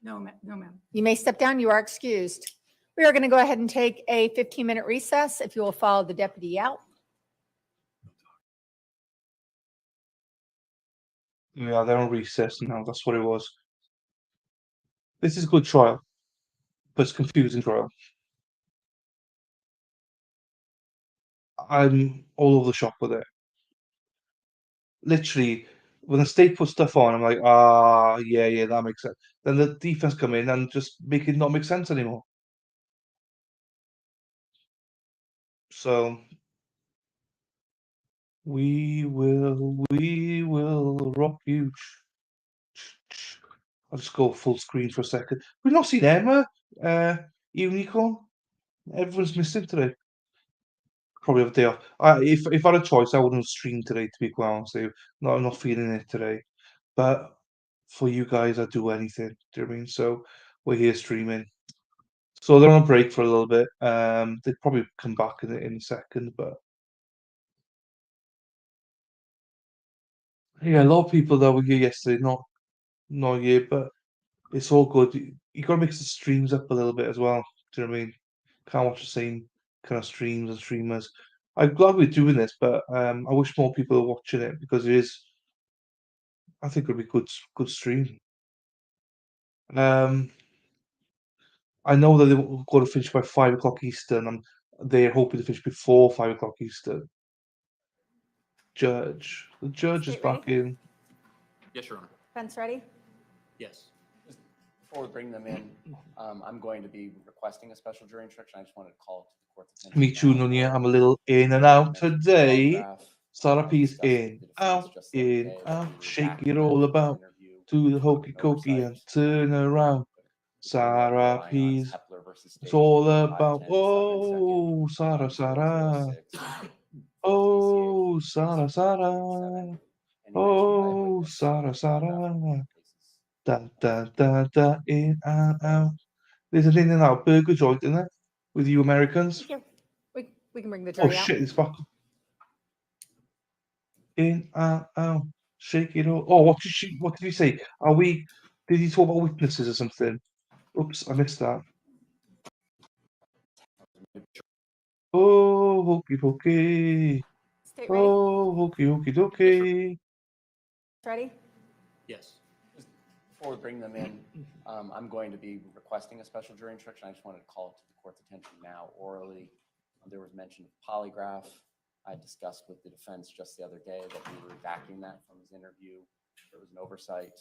No, ma'am. You may step down. You are excused. We are going to go ahead and take a 15-minute recess if you will follow the deputy out. Yeah, they're on recess now. That's what it was. This is a good trial, but it's a confusing trial. I'm all over the shop with it. Literally, when the state puts stuff on, I'm like, yeah, that makes sense. Then the defense come in and just make it not make sense anymore. So we will rock you. I'll just go full screen for a second. We've not seen Emma, Unicorn. Everyone's missing today. Probably have a day off. If I had a choice, I wouldn't stream today, to be quite honest with you. No, I'm not feeling it today. But for you guys, I'd do anything. Do you know what I mean? So we're here streaming. So they're on a break for a little bit. They'd probably come back in a second, but yeah, a lot of people that were here yesterday, not here, but it's all good. You got to mix the streams up a little bit as well. Do you know what I mean? Can't watch the same kind of streams and streamers. I'm glad we're doing this, but I wish more people are watching it because it is. I think it'll be good stream. I know that they're going to finish by 5 o'clock Eastern. They're hoping to finish before 5 o'clock Eastern. The judge is State back ready? in. Yes, Your Honor. Defense ready? Yes. Before we bring them in, I'm going to be requesting a special jury instruction. I just wanted to call to the court's attention. Me too, now. Nunya. I'm a little in and out today. Polygraph, Sarah P's discussed with in, the defense out, just the other in, day that out. we were Shake backing it that all from the about. interview. Do the hokey cokey and turn around. Sarah Relying on P's. Hepler versus It's State, all 510 about. Oh, Sarah, Sarah. 1006. Oh, Sarah, Sarah. Oh, Sarah, Sarah. Da, da, da, da, in and out. There's an in and out burger joint in there with you Americans. Thank you. We can bring the Oh jury out. shit, it's back. In and out. Shake it all. Oh, what did he say? Did he talk about witnesses or something? Oops, I missed that. Oh, hokey pokey. State ready? Oh, hokey hokey dokey. Ready? Yes. Before we bring them in, I'm going to be requesting a special jury instruction. I just wanted to call to the court's attention now orally. There was mention of polygraph. I discussed with the defense just the other day that we were backing that from his interview. There was an oversight.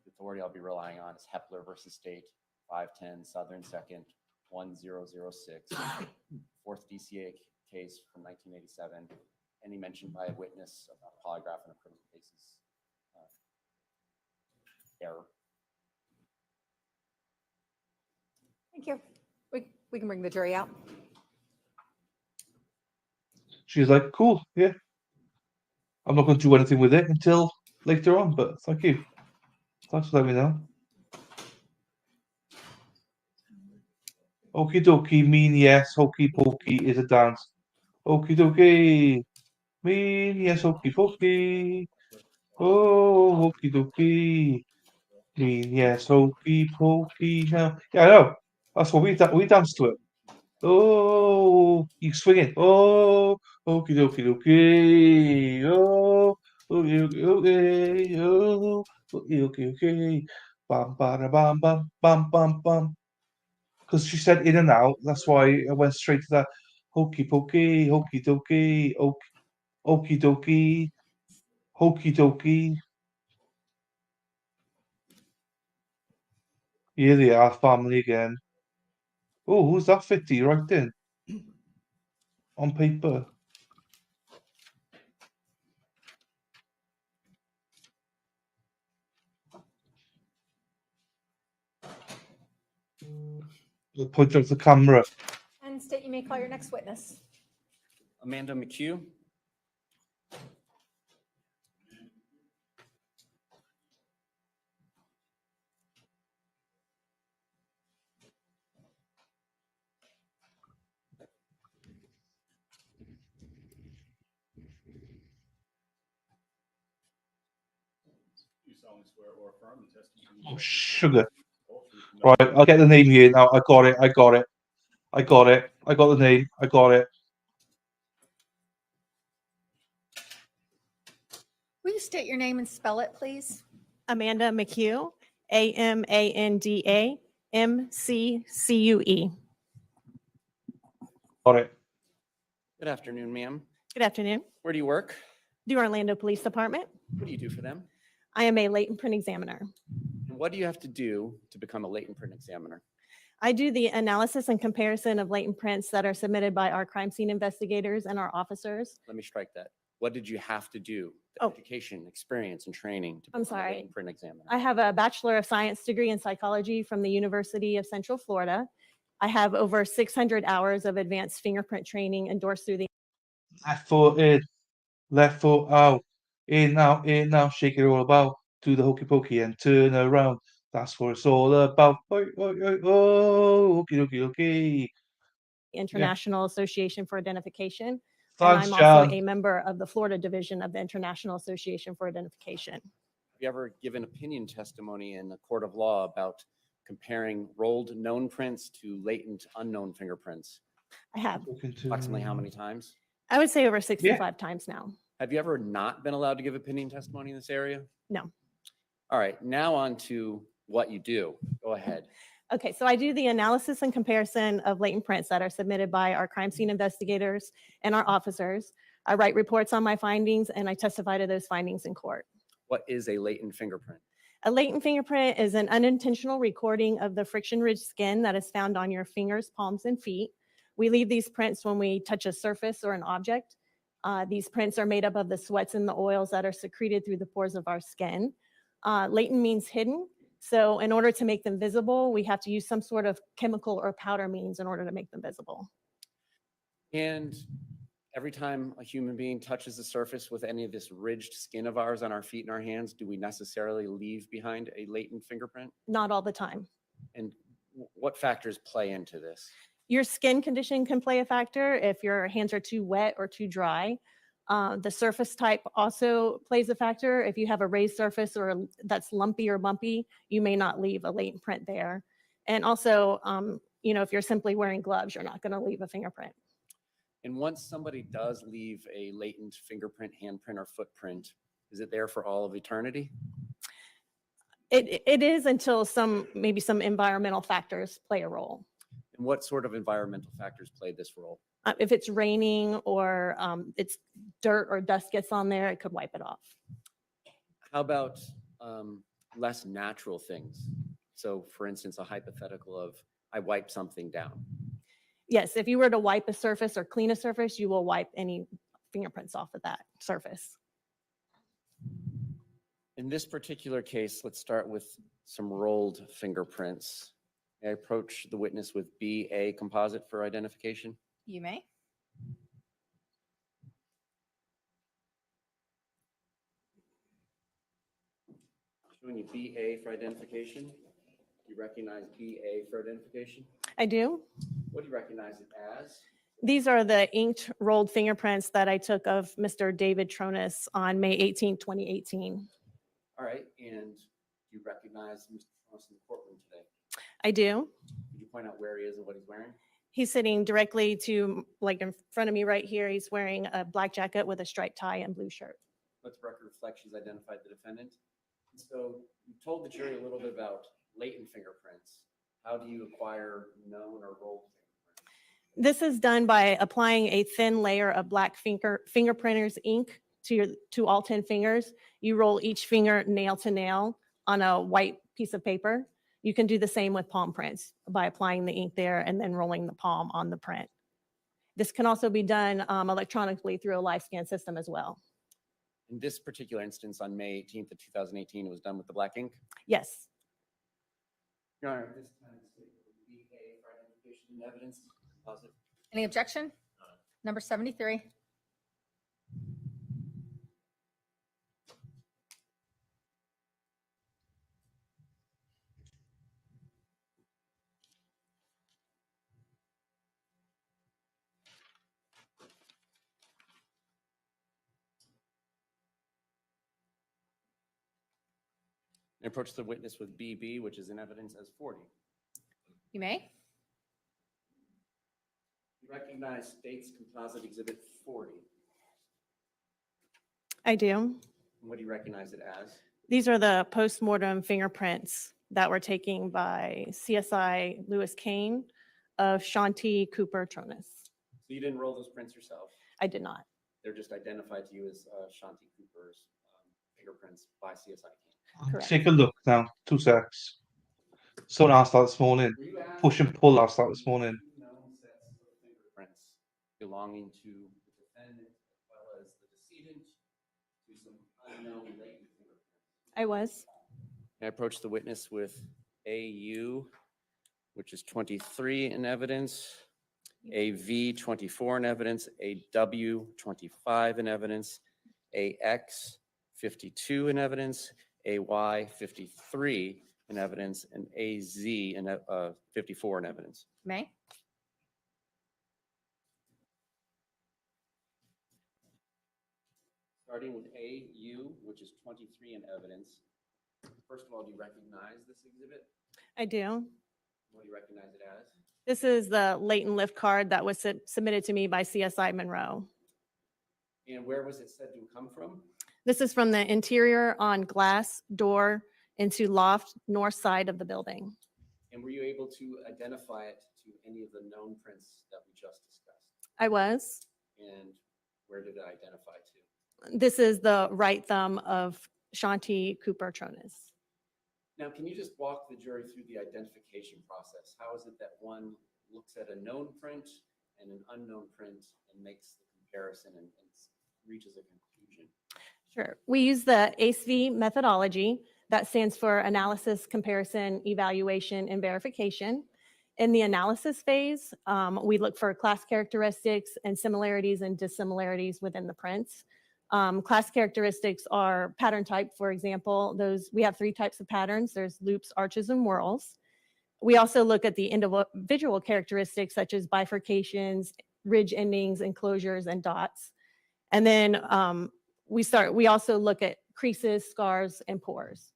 The authority I'll be relying on is Hepler versus State, 510 Southern 2nd, 1006, fourth DCA case from 1987. Any mention by a witness about polygraph in a criminal case is error. Thank you. We can bring the jury out. She's like, cool, yeah. I'm not going to do anything with it until later on, but thank you. Thanks for letting me know. Okie dokie, mean yes, hokey pokey is a dance. Okie dokie, mean yes, hokey pokey. Oh, hokey dokie, mean yes, hokey pokey. Now, yeah, I know. That's what we danced to it. Oh, you swinging. Oh, okie dokie dokie. Oh, okie dokie. Oh, okie dokie. Bam, bam, bam, bam, bam, bam, bam. Because she said in and out. That's why I went straight to that. Hokey pokey, hokey dokey, okie dokie, hokey dokey. Here they are, family again. Oh, who's that 50 right in? On paper. Point out the camera. And state you may call your next witness. Amanda McHugh. You solemnly swear or affirm the testimony. Oh, sugar. Right, I'll get the name here now. I got it. I got it. I got it. I got the name. I got it. Will you state your name and spell it, please? Amanda McHugh, AMANDA MCCUE. Got it. Good afternoon, ma'am. Good afternoon. Where do you work? Duran Orlando Police Department. What do you do for them? I am a latent print examiner. And what do you have to do to become a latent print examiner? I do the analysis and comparison of latent prints that are submitted by our crime scene investigators and our officers. Let me strike that. What did you have to do? The education, experience, and training to I'm become a sorry. latent print examiner. I have a Bachelor of Science degree in psychology from the University of Central Florida. I have over 600 hours of advanced fingerprint training endorsed through the Left foot in. Left foot out. In now. Shake it all about. Do the hokey pokey and turn around. That's what it's all about. Oi, oi, oi, oh, okey dokey dokey. International Association for Identification. Thanks, and I'm also Jan. a member of the Florida division of the International Association for Identification. Have you ever given opinion testimony in a court of law about comparing rolled known prints to latent unknown fingerprints? I have. Approximately how many times? I would say over 65 times now. Have you ever not been allowed to give opinion testimony in this area? No. All right, now on to what you do. Go ahead. Okay, so I do the analysis and comparison of latent prints that are submitted by our crime scene investigators and our officers. I write reports on my findings and I testify to those findings in court. What is a latent fingerprint? A latent fingerprint is an unintentional recording of the friction-ridged skin that is found on your fingers, palms, and feet. We leave these prints when we touch a surface or an object. These prints are made up of the sweats and the oils that are secreted through the pores of our skin. Latent means hidden. So in order to make them visible, we have to use some sort of chemical or powder means in order to make them visible. And every time a human being touches the surface with any of this ridged skin of ours on our feet and our hands, do we necessarily leave behind a latent fingerprint? Not all the time. And what factors play into this? Your skin condition can play a factor if your hands are too wet or too dry. The surface type also plays a factor. If you have a raised surface or that's lumpy or bumpy, you may not leave a latent print there. And also, if you're simply wearing gloves, you're not going to leave a fingerprint. And once somebody does leave a latent fingerprint, handprint, or footprint, is it there for all of eternity? It is until maybe some environmental factors play a role. And what sort of environmental factors play this role? If it's raining or it's dirt or dust gets on there, it could wipe it off. How about less natural things? So for instance, a hypothetical of I wipe something down. Yes, if you were to wipe a surface or clean a surface, you will wipe any fingerprints off of that surface. In this particular case, let's start with some rolled fingerprints. May I approach the witness with BA composite for identification? You may. Showing you BA for identification. Do you recognize BA for identification? I do. What do you recognize it as? These are the inked rolled fingerprints that I took of Mr. David Tronnes on May 18, 2018. All right, and do you recognize Mr. Tronnes in the courtroom today? I do. Could you point out where he is and what he's wearing? He's sitting directly to, like in front of me right here. He's wearing a black jacket with a striped tie and blue shirt. Let the record reflect she's identified the defendant. And so you told the jury a little bit about latent fingerprints. How do you acquire known or rolled fingerprints? This is done by applying a thin layer of black fingerprinter's ink to all 10 fingers. You roll each finger nail to nail on a white piece of paper. You can do the same with palm prints by applying the ink there and then rolling the palm on the print. This can also be done electronically through a live scan system as well. In this particular instance, on May 18th of 2018, it was done with the black ink? Yes. Your Honor, this time the state will be BA for identification. in evidence. Positive. Any objection? Number 73. And approach the witness with BB, which is in evidence as 40. You may. You recognize State's Composite Exhibit 40. I do. And what do you recognize it as? These are the postmortem fingerprints that were taken by CSI Lewis Kane of Shanti Cooper-Tronnes. So you didn't roll those prints yourself? I did not. They're just identified to you as Shanti Cooper's fingerprints by CSI Kane. Correct. Take a look now. 2 secs. Someone asked that this morning. Push and pull asked that this morning. Known sets of fingerprints belonging to the defendant as well as the decedent to some unknown latent fingerprints. I was. I approach the witness with AU, which is 23 in evidence, AV 24 in evidence, AW 25 in evidence, AX 52 in evidence, AY 53 in evidence, and AZ in 54 in evidence. May. Starting with AU, which is 23 in evidence. First of all, do you recognize this exhibit? I do. What do you recognize it as? This is the latent lift card that was submitted to me by CSI Monroe. And where was it said to come from? This is from the interior on glass door into loft north side of the building. And were you able to identify it to any of the known prints that we just discussed? I was. And where did it identify to? This is the right thumb of Shanti Cooper-Tronnes. Now, can you just walk the jury through the identification process? How is it that one looks at a known print and an unknown print and makes the comparison and reaches a conclusion? Sure. We use the ACE-V methodology. That stands for Analysis, Comparison, Evaluation, and Verification. In the analysis phase, we look for class characteristics and similarities and dissimilarities within the prints. Class characteristics are pattern type, for example. We have 3 types of patterns. There's loops, arches, and whorls. We also look at the individual characteristics such as bifurcations, ridge endings, enclosures, and dots. And then we also look at creases, scars, and pores.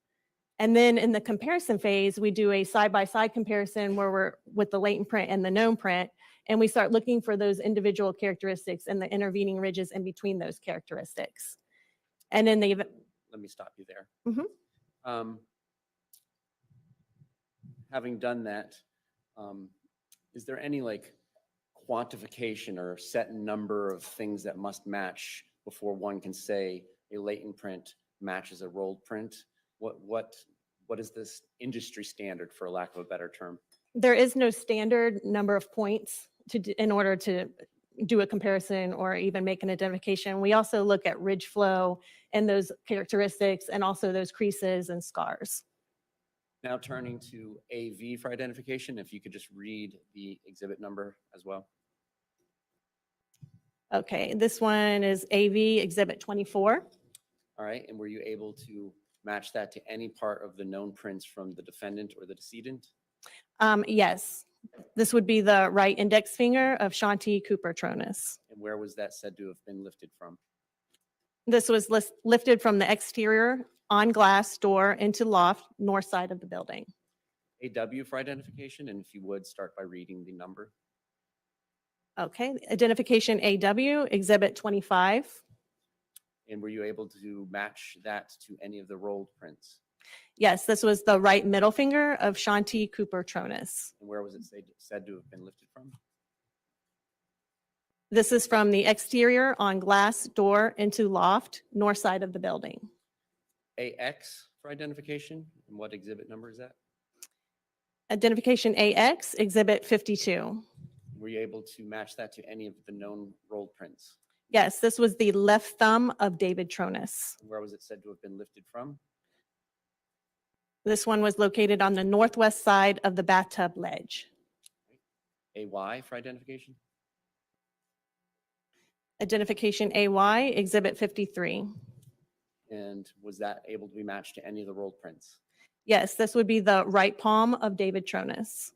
And then in the comparison phase, we do a side-by-side comparison where we're with the latent print and the known print, and we start looking for those individual characteristics and the intervening ridges in between those characteristics. And in the Let me stop you there. Mhm. Having done that, is there any quantification or set number of things that must match before one can say a latent print matches a rolled print? What is this industry standard, for lack of a better term? There is no standard number of points in order to do a comparison or even make an identification. We also look at ridge flow and those characteristics and also those creases and scars. Now turning to AV for identification, if you could just read the exhibit number as well. Okay, this one is AV Exhibit 24. All right, and were you able to match that to any part of the known prints from the defendant or the decedent? Yes, this would be the right index finger of Shanti Cooper-Tronnes. And where was that said to have been lifted from? This was lifted from the exterior on glass door into loft north side of the building. AW for identification, and if you would, start by reading the number. Okay, identification AW Exhibit 25. And were you able to match that to any of the rolled prints? Yes, this was the right middle finger of Shanti Cooper-Tronnes. And where was it said to have been lifted from? This is from the exterior on glass door into loft north side of the building. AX for identification, and what exhibit number is that? Identification AX Exhibit 52. Were you able to match that to any of the known rolled prints? Yes, this was the left thumb of David Tronnes. Where was it said to have been lifted from? This one was located on the northwest side of the bathtub ledge. AY for identification. Identification AY, Exhibit 53. And was that able to be matched to any of the rolled prints? Yes, this would be the right palm of David Tronnes.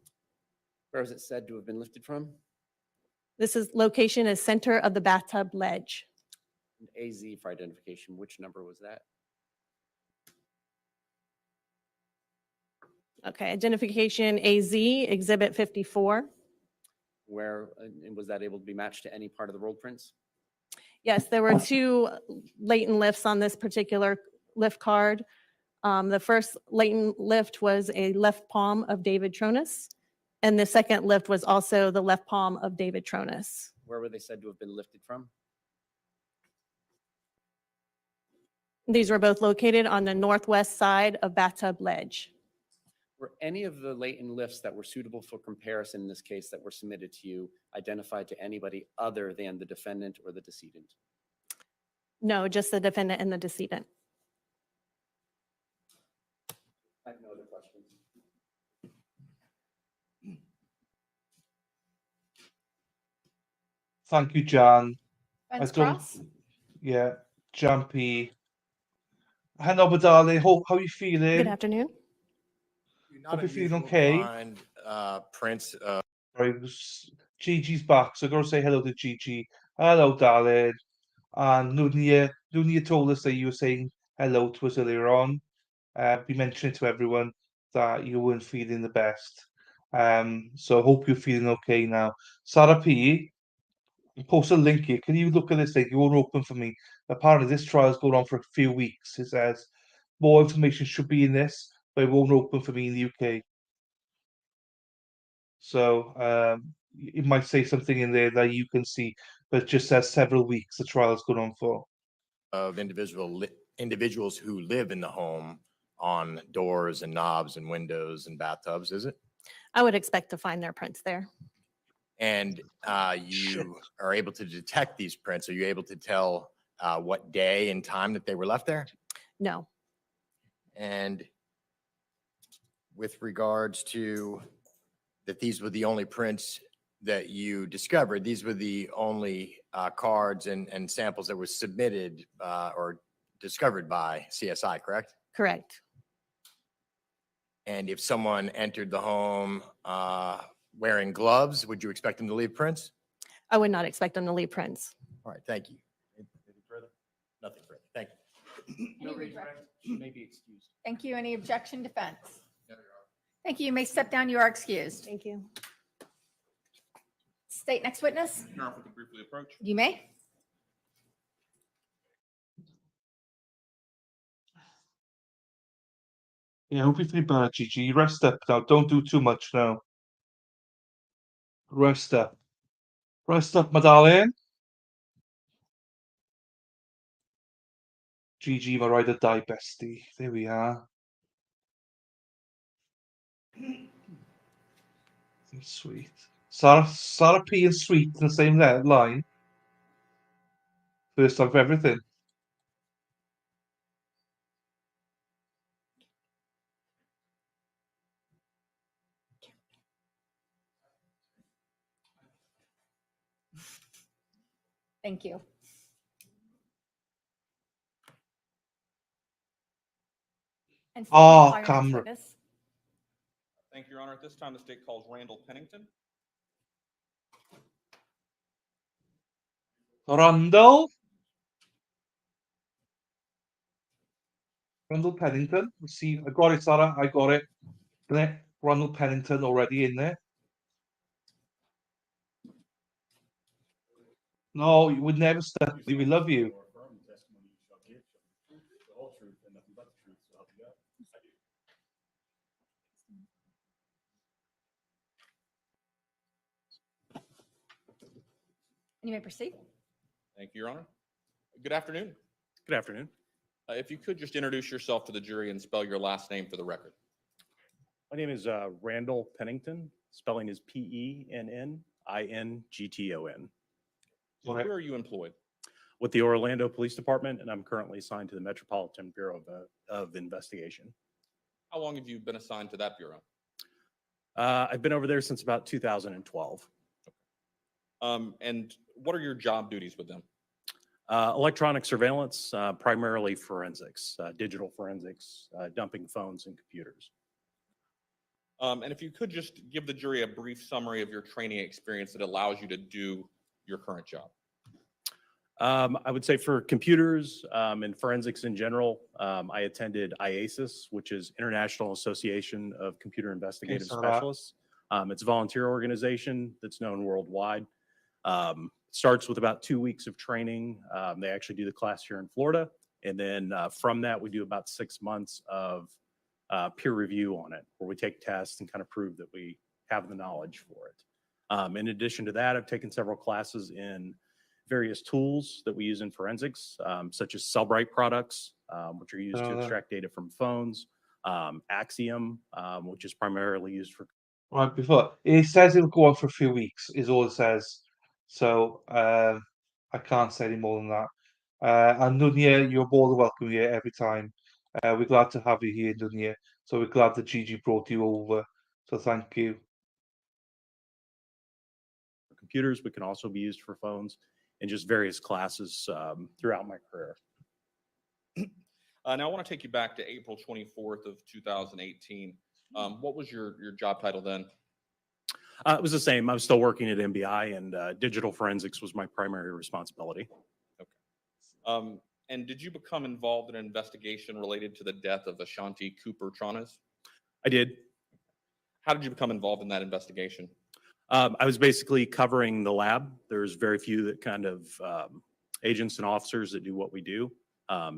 Where was it said to have been lifted from? This is location is center of the bathtub ledge. And AZ for identification, which number was that? Okay, identification AZ, Exhibit 54. Where, and was that able to be matched to any part of the rolled prints? Yes, there were two latent lifts on this particular lift card. The first latent lift was a left palm of David Tronnes, and the second lift was also the left palm of David Tronnes. Where were they said to have been lifted from? These were both located on the northwest side of Bathtub Ledge. Were any of the latent lifts that were suitable for comparison in this case that were submitted to you identified to anybody other than the defendant or the decedent? No, just the defendant and the decedent. I have no other questions. Thank you, Jan. Spence don't- Cross? Yeah, Jumpy. Hello, my darling. How you feeling? Good afternoon. Hope you're feeling unusual to okay. find prints of Right, Gigi's back, so I gotta say hello to Gigi. Hello, darling. And Nunia told us that you were saying hello to us earlier on. Be mentioning to everyone that you weren't feeling the best. So I hope you're feeling okay now. Sarah P, post a link here. Can you look at this link? You won't open for me. Apparently, this trial's going on for a few weeks. It says more information should be in this, but it won't open for me in the UK. So it might say something in there that you can see, but it just says several weeks the trial's going on for. individuals who live in the home on doors and knobs and windows and bathtubs, is it? I would expect to find their prints there. And you are able to detect these prints. Are you able to tell what day and time that they were left there? No. And with regards to that, these were the only prints that you discovered. These were the only cards and samples that were submitted or discovered by CSI, correct? Correct. And if someone entered the home wearing gloves, would you expect them to leave prints? I would not expect them to leave prints. All right, thank you. Anything further? Nothing further. Thank you. No redirect. She may be excused. Thank you. Any objection, defense? Thank you. You may step down. You are excused. Thank you. State next witness. Your Honor, if we could briefly approach. You may. Yeah, I hope you feel better, Gigi. Rest up now. Don't do too much now. Rest up. Rest up, my darling. Gigi, my ride or die bestie. There we are. Sweet. Sarah P and Sweet in the same line. First time for everything. Thank you. And state Oh, call your next camera. witness. Thank you, Your Honor. At this time, the state calls Randall Pennington. Randall Pennington. Let's see, I got it, Sarah. I got it. There, Randall Pennington already in there. No, you would never stop. We love you. You may proceed. Thank you, Your Honor. Good afternoon. Good afternoon. If you could just introduce yourself to the jury and spell your last name for the record. My name is Randall Pennington. Spelling is Pennington. Where are you employed? With the Orlando Police Department, and I'm currently assigned to the Metropolitan Bureau of Investigation. How long have you been assigned to that bureau? I've been over there since about 2012. And what are your job duties with them? Electronic surveillance, primarily forensics, digital forensics, dumping phones and computers. And if you could just give the jury a brief summary of your training experience that allows you to do your current job. I would say for computers and forensics in general, I attended IASIS, which is International Association of Computer Investigative saw that. Specialists. It's a volunteer organization that's known worldwide. Starts with about 2 weeks of training. They actually do the class here in Florida. And then from that, we do about 6 months of peer review on it, where we take tests and kind of prove that we have the knowledge for it. In addition to that, I've taken several classes in various tools that we use in forensics, such as Cellbrite products, which are used to extract data from phones, Axiom, which is primarily used for. Right, before it says it'll go on for a few weeks, is all it says. So I can't say any more than that. And Nunya, you're more than welcome here every time. We're glad to have you here, Nunya. So we're glad that Gigi brought you over. So thank you. Computers, but can also be used for phones and just various classes throughout my career. Now I want to take you back to April 24th of 2018. What was your job title then? It was the same. I was still working at MBI, and digital forensics was my primary responsibility. Okay. And did you become involved in an investigation related to the death of Shanti Cooper-Tronnes? I did. How did you become involved in that investigation? I was basically covering the lab. There's very few that kind of agents and officers that do what we do.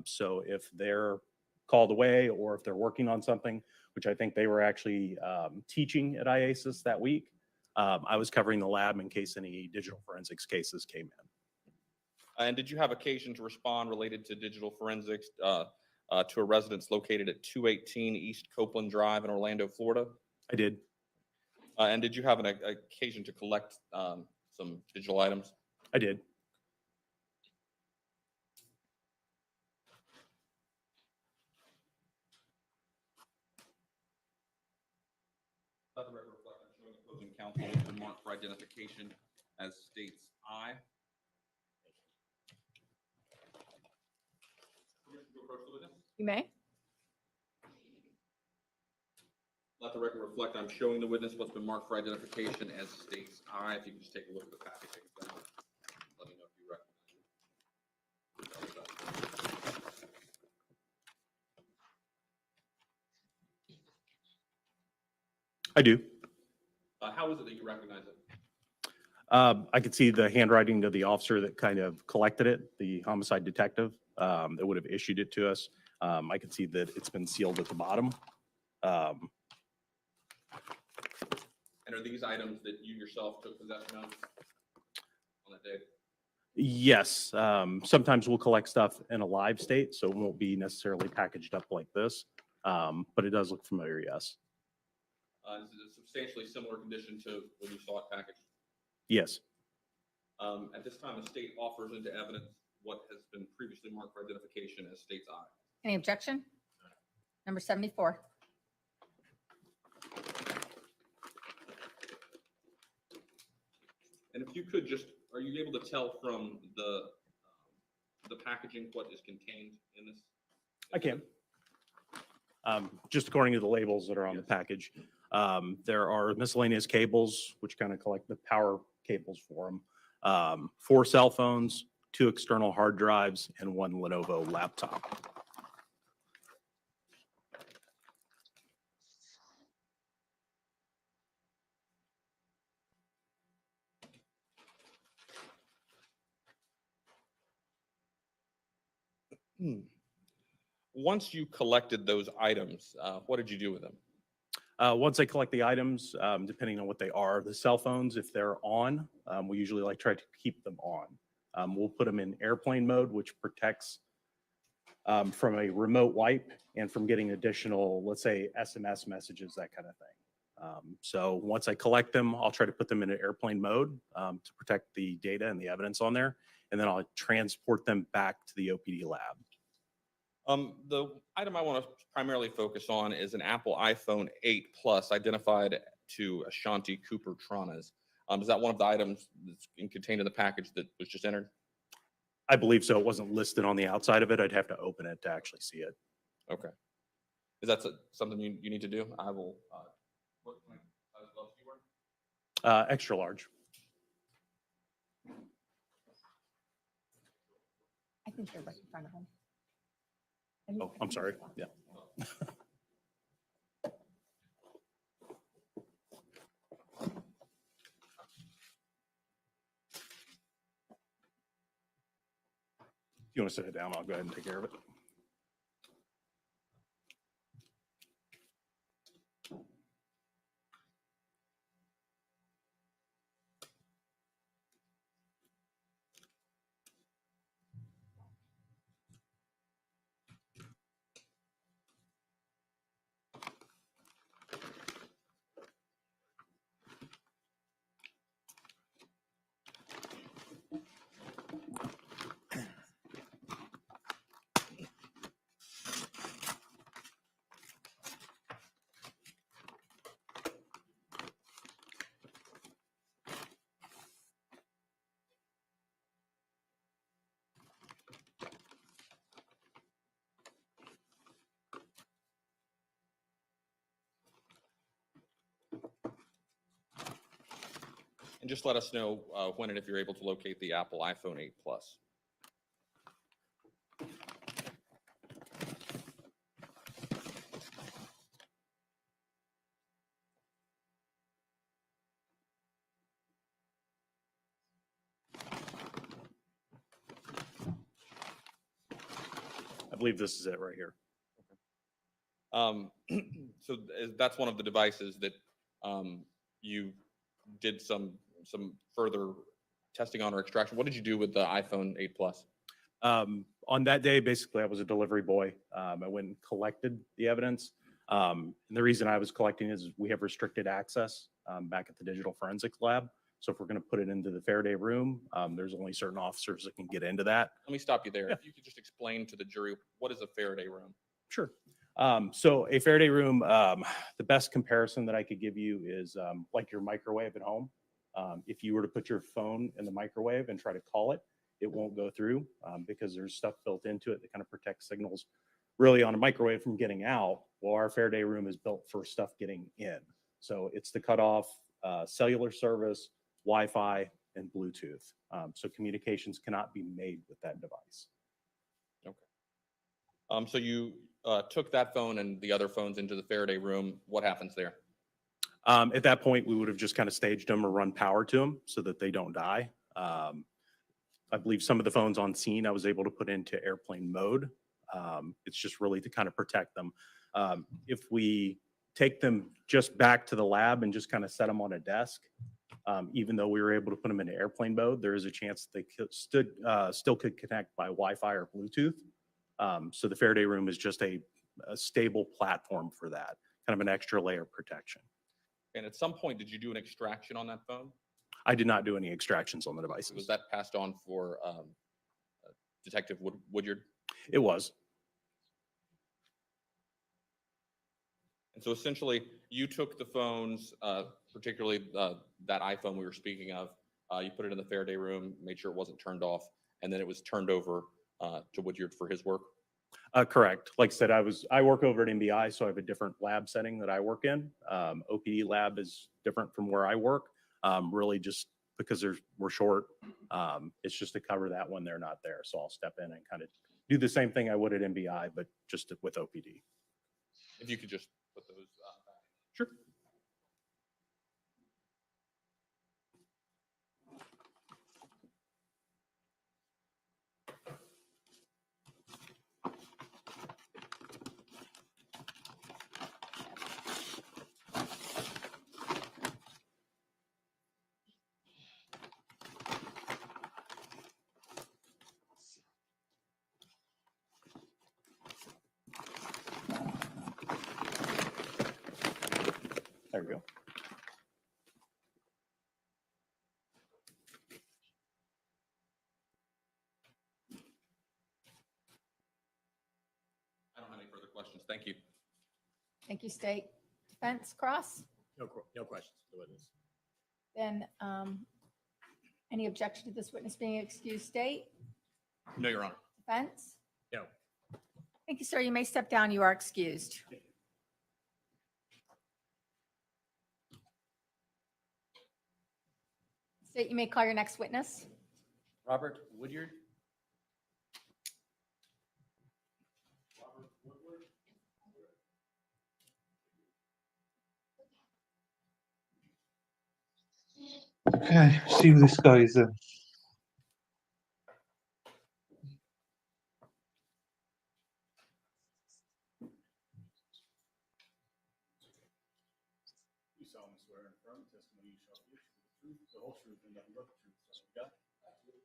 So if they're called away or if they're working on something, which I think they were actually teaching at IASIS that week, I was covering the lab in case any digital forensics cases came in. And did you have occasion to respond related to digital forensics to a residence located at 218 East Copeland Drive in Orlando, Florida? I did. And did you have an occasion to collect some digital items? I did. Let the record reflect that showing opposing counsel has been marked for identification as states I. Permission to approach the witness? You may. Let the record reflect I'm showing the witness what's been marked for identification as states I. If you can just take a look at the packaging. Let me know if you recognize it. I do. How is it that you recognize it? I could see the handwriting of the officer that kind of collected it, the homicide detective that would have issued it to us. I can see that it's been sealed at the bottom. And are these items that you yourself took possession of on that day? Yes. Sometimes we'll collect stuff in a live state, so it won't be necessarily packaged up like this, but it does look familiar, yes. Is it a substantially similar condition to when you saw it packaged? Yes. At this time, the state offers into evidence what has been previously marked for identification as state's I. Any objection? Number 74. And if you could just, are you able to tell from the packaging what is contained in this? I can. Just according to the labels that are on the package, there are miscellaneous cables, which kind of collect the power cables for them, 4 cell phones, 2 external hard drives, and 1 Lenovo laptop. Once you collected those items, what did you do with them? Once I collect the items, depending on what they are, the cell phones, if they're on, we usually like try to keep them on. We'll put them in airplane mode, which protects from a remote wipe and from getting additional, let's say, SMS messages, that kind of thing. So once I collect them, I'll try to put them in an airplane mode to protect the data and the evidence on there, and then I'll transport them back to the OPD lab. The item I want to primarily focus on is an Apple iPhone 8 Plus identified to Shanti Cooper-Tronnes. Is that one of the items that's contained in the package that was just entered? I believe so. It wasn't listed on the outside of it. I'd have to open it to actually see it. Okay. Is that something you need to do? I will. What kind of gloves do you wear? Extra large. I think they're right in front of him. Oh, I'm sorry. Yeah. If you want to sit it down, I'll go ahead and take care of it. And just let us know when and if you're able to locate the Apple iPhone 8 Plus. I believe this is it right here. So that's one of the devices that you did some further testing on or extraction. What did you do with the iPhone 8 Plus? On that day, basically, I was a delivery boy. I went and collected the evidence. And the reason I was collecting is we have restricted access back at the digital forensics lab. So if we're going to put it into the Faraday room, there's only certain officers that can get into that. Let me stop you there. Yeah. If you could just explain to the jury, what is a Faraday room? Sure. So a Faraday room, the best comparison that I could give you is like your microwave at home. If you were to put your phone in the microwave and try to call it, it won't go through because there's stuff built into it that kind of protects signals really on a microwave from getting out. Well, our Faraday room is built for stuff getting in. So it's to cut off cellular service, Wi-Fi, and Bluetooth. So communications cannot be made with that device. Okay. So you took that phone and the other phones into the Faraday room. What happens there? At that point, we would have just kind of staged them or run power to them so that they don't die. I believe some of the phones on scene I was able to put into airplane mode. It's just really to kind of protect them. If we take them just back to the lab and just kind of set them on a desk, even though we were able to put them into airplane mode, there is a chance they still could connect by Wi-Fi or Bluetooth. So the Faraday room is just a stable platform for that, kind of an extra layer of protection. And at some point, did you do an extraction on that phone? I did not do any extractions on the devices. Was that passed on for Detective Woodyard? It was. And so essentially, you took the phones, particularly that iPhone we were speaking of, you put it in the Faraday room, made sure it wasn't turned off, and then it was turned over to Woodyard for his work? Correct. Like I said, I work over at MBI, so I have a different lab setting that I work in. OPD lab is different from where I work, really just because we're short. It's just to cover that when they're not there. So I'll step in and kind of do the same thing I would at MBI, but just with OPD. If you could just put those back. Sure. There we go. I don't have any further questions. Thank you. Thank you, State. Defense, Cross? No questions for the witness. Then, any objection to this witness being excused, state? No, Your Honor. Defense? No. Thank you, sir. You may step down. You are excused. State, you may call your next witness. Robert Woodyard. Okay, see who this guy is then. You solemnly swear and affirm the testimony you shall give the truth, the whole truth, and nothing but the truth, so help you God.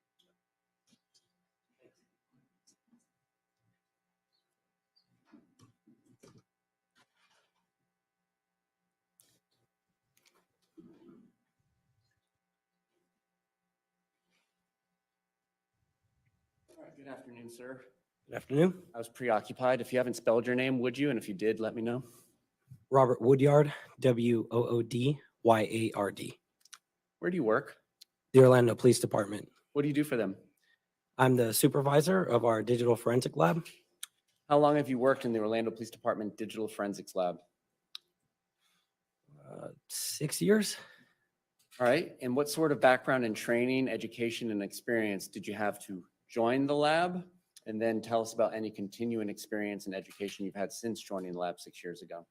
All right, good afternoon, sir. Good afternoon. I was preoccupied. If you haven't spelled your name, would you? And if you did, let me know. Robert Woodyard, Woodyard. Where do you work? The Orlando Police Department. What do you do for them? I'm the supervisor of our digital forensic lab. How long have you worked in the Orlando Police Department Digital Forensics Lab? 6 years. All right. And what sort of background and training, education, and experience did you have to join the lab? And then tell us about any continuing experience and education you've had since joining the lab 6 years ago.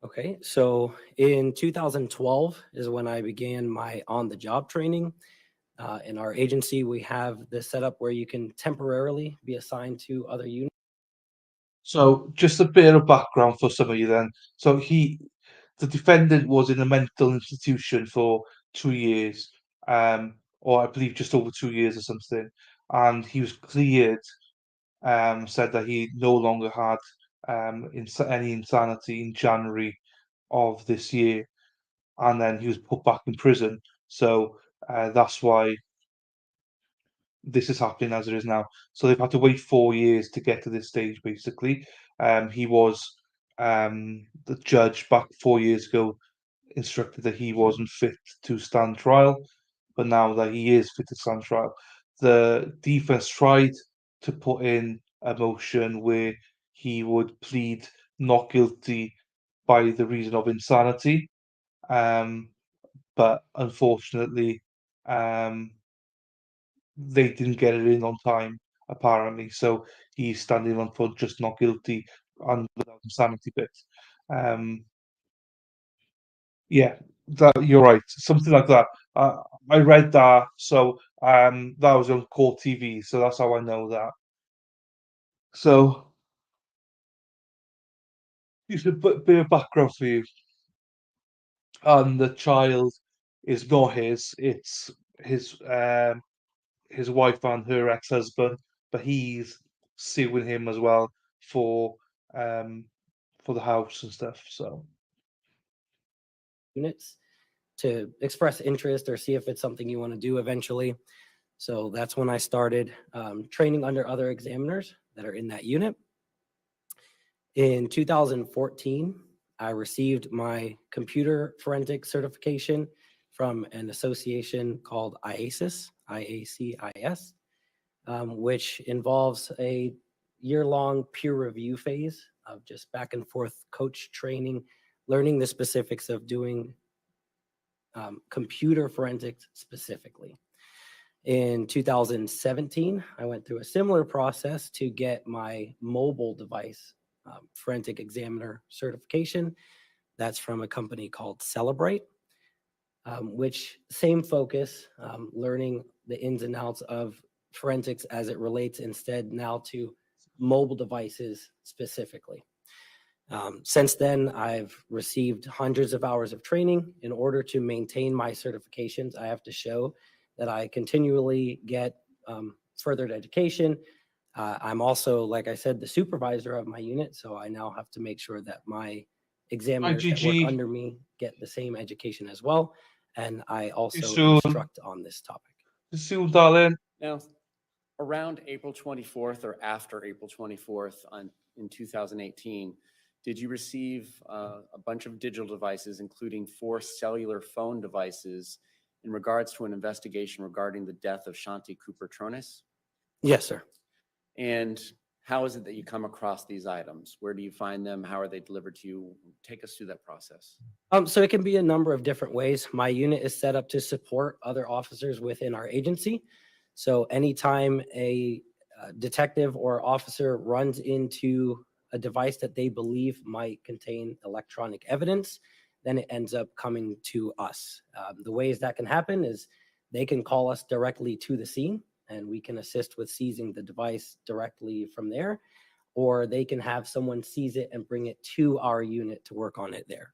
Okay, so in 2012 is when I began my on-the-job training. In our agency, we have this setup where you can temporarily be assigned to other units. So just a bit of background for some of you then. So the defendant was in a mental institution for 2 years, or I believe just over 2 years or something, and he was cleared, said that he no longer had any insanity in January of this year, and then he was put back in prison. So that's why this is happening as it is now. So they've had to wait 4 years to get to this stage, basically. He was, the judge back 4 years ago instructed that he wasn't fit to stand trial, but now that he is fit to stand trial, the defense tried to put in a motion where he would plead not guilty by the reason of insanity, but unfortunately, they didn't get it in on time, apparently. So he's standing on for just not guilty and without insanity bit. Yeah, that you're right. Something like that. I read that, so that was on Court TV, so that's how I know that. So just a bit of background for you. And the child is not his; it's his wife and her ex-husband, but he's suing him as well for the house and stuff. So units to express interest or see if it's something you want to do eventually. So that's when I started training under other examiners that are in that unit. In 2014, I received my computer forensic certification from an association called IACIS, IACIS, which involves a year-long peer review phase of just back and forth coach training, learning the specifics of doing computer forensics specifically. In 2017, I went through a similar process to get my mobile device forensic examiner certification. That's from a company called Celebrate, which same focus, learning the ins and outs of forensics as it relates instead now to mobile devices specifically. Since then, I've received hundreds of hours of training. In order to maintain my certifications, I have to show that I continually get furthered education. I'm also, like I said, the supervisor of my unit, so I now have to make sure that my examiners that work under me get the same education as well. And I also instruct on this topic. Soon, darling. Now, around April 24th or after April 24th in 2018, Did you receive a bunch of digital devices, including 4 cellular phone devices, in regards to an investigation regarding the death of Shanti Cooper-Tronnes? Yes, sir. And how is it that you come across these items? Where do you find them? How are they delivered to you? Take us through that process. So it can be a number of different ways. My unit is set up to support other officers within our agency. So anytime a detective or officer runs into a device that they believe might contain electronic evidence, then it ends up coming to us. The ways that can happen is they can call us directly to the scene, and we can assist with seizing the device directly from there, or they can have someone seize it and bring it to our unit to work on it there.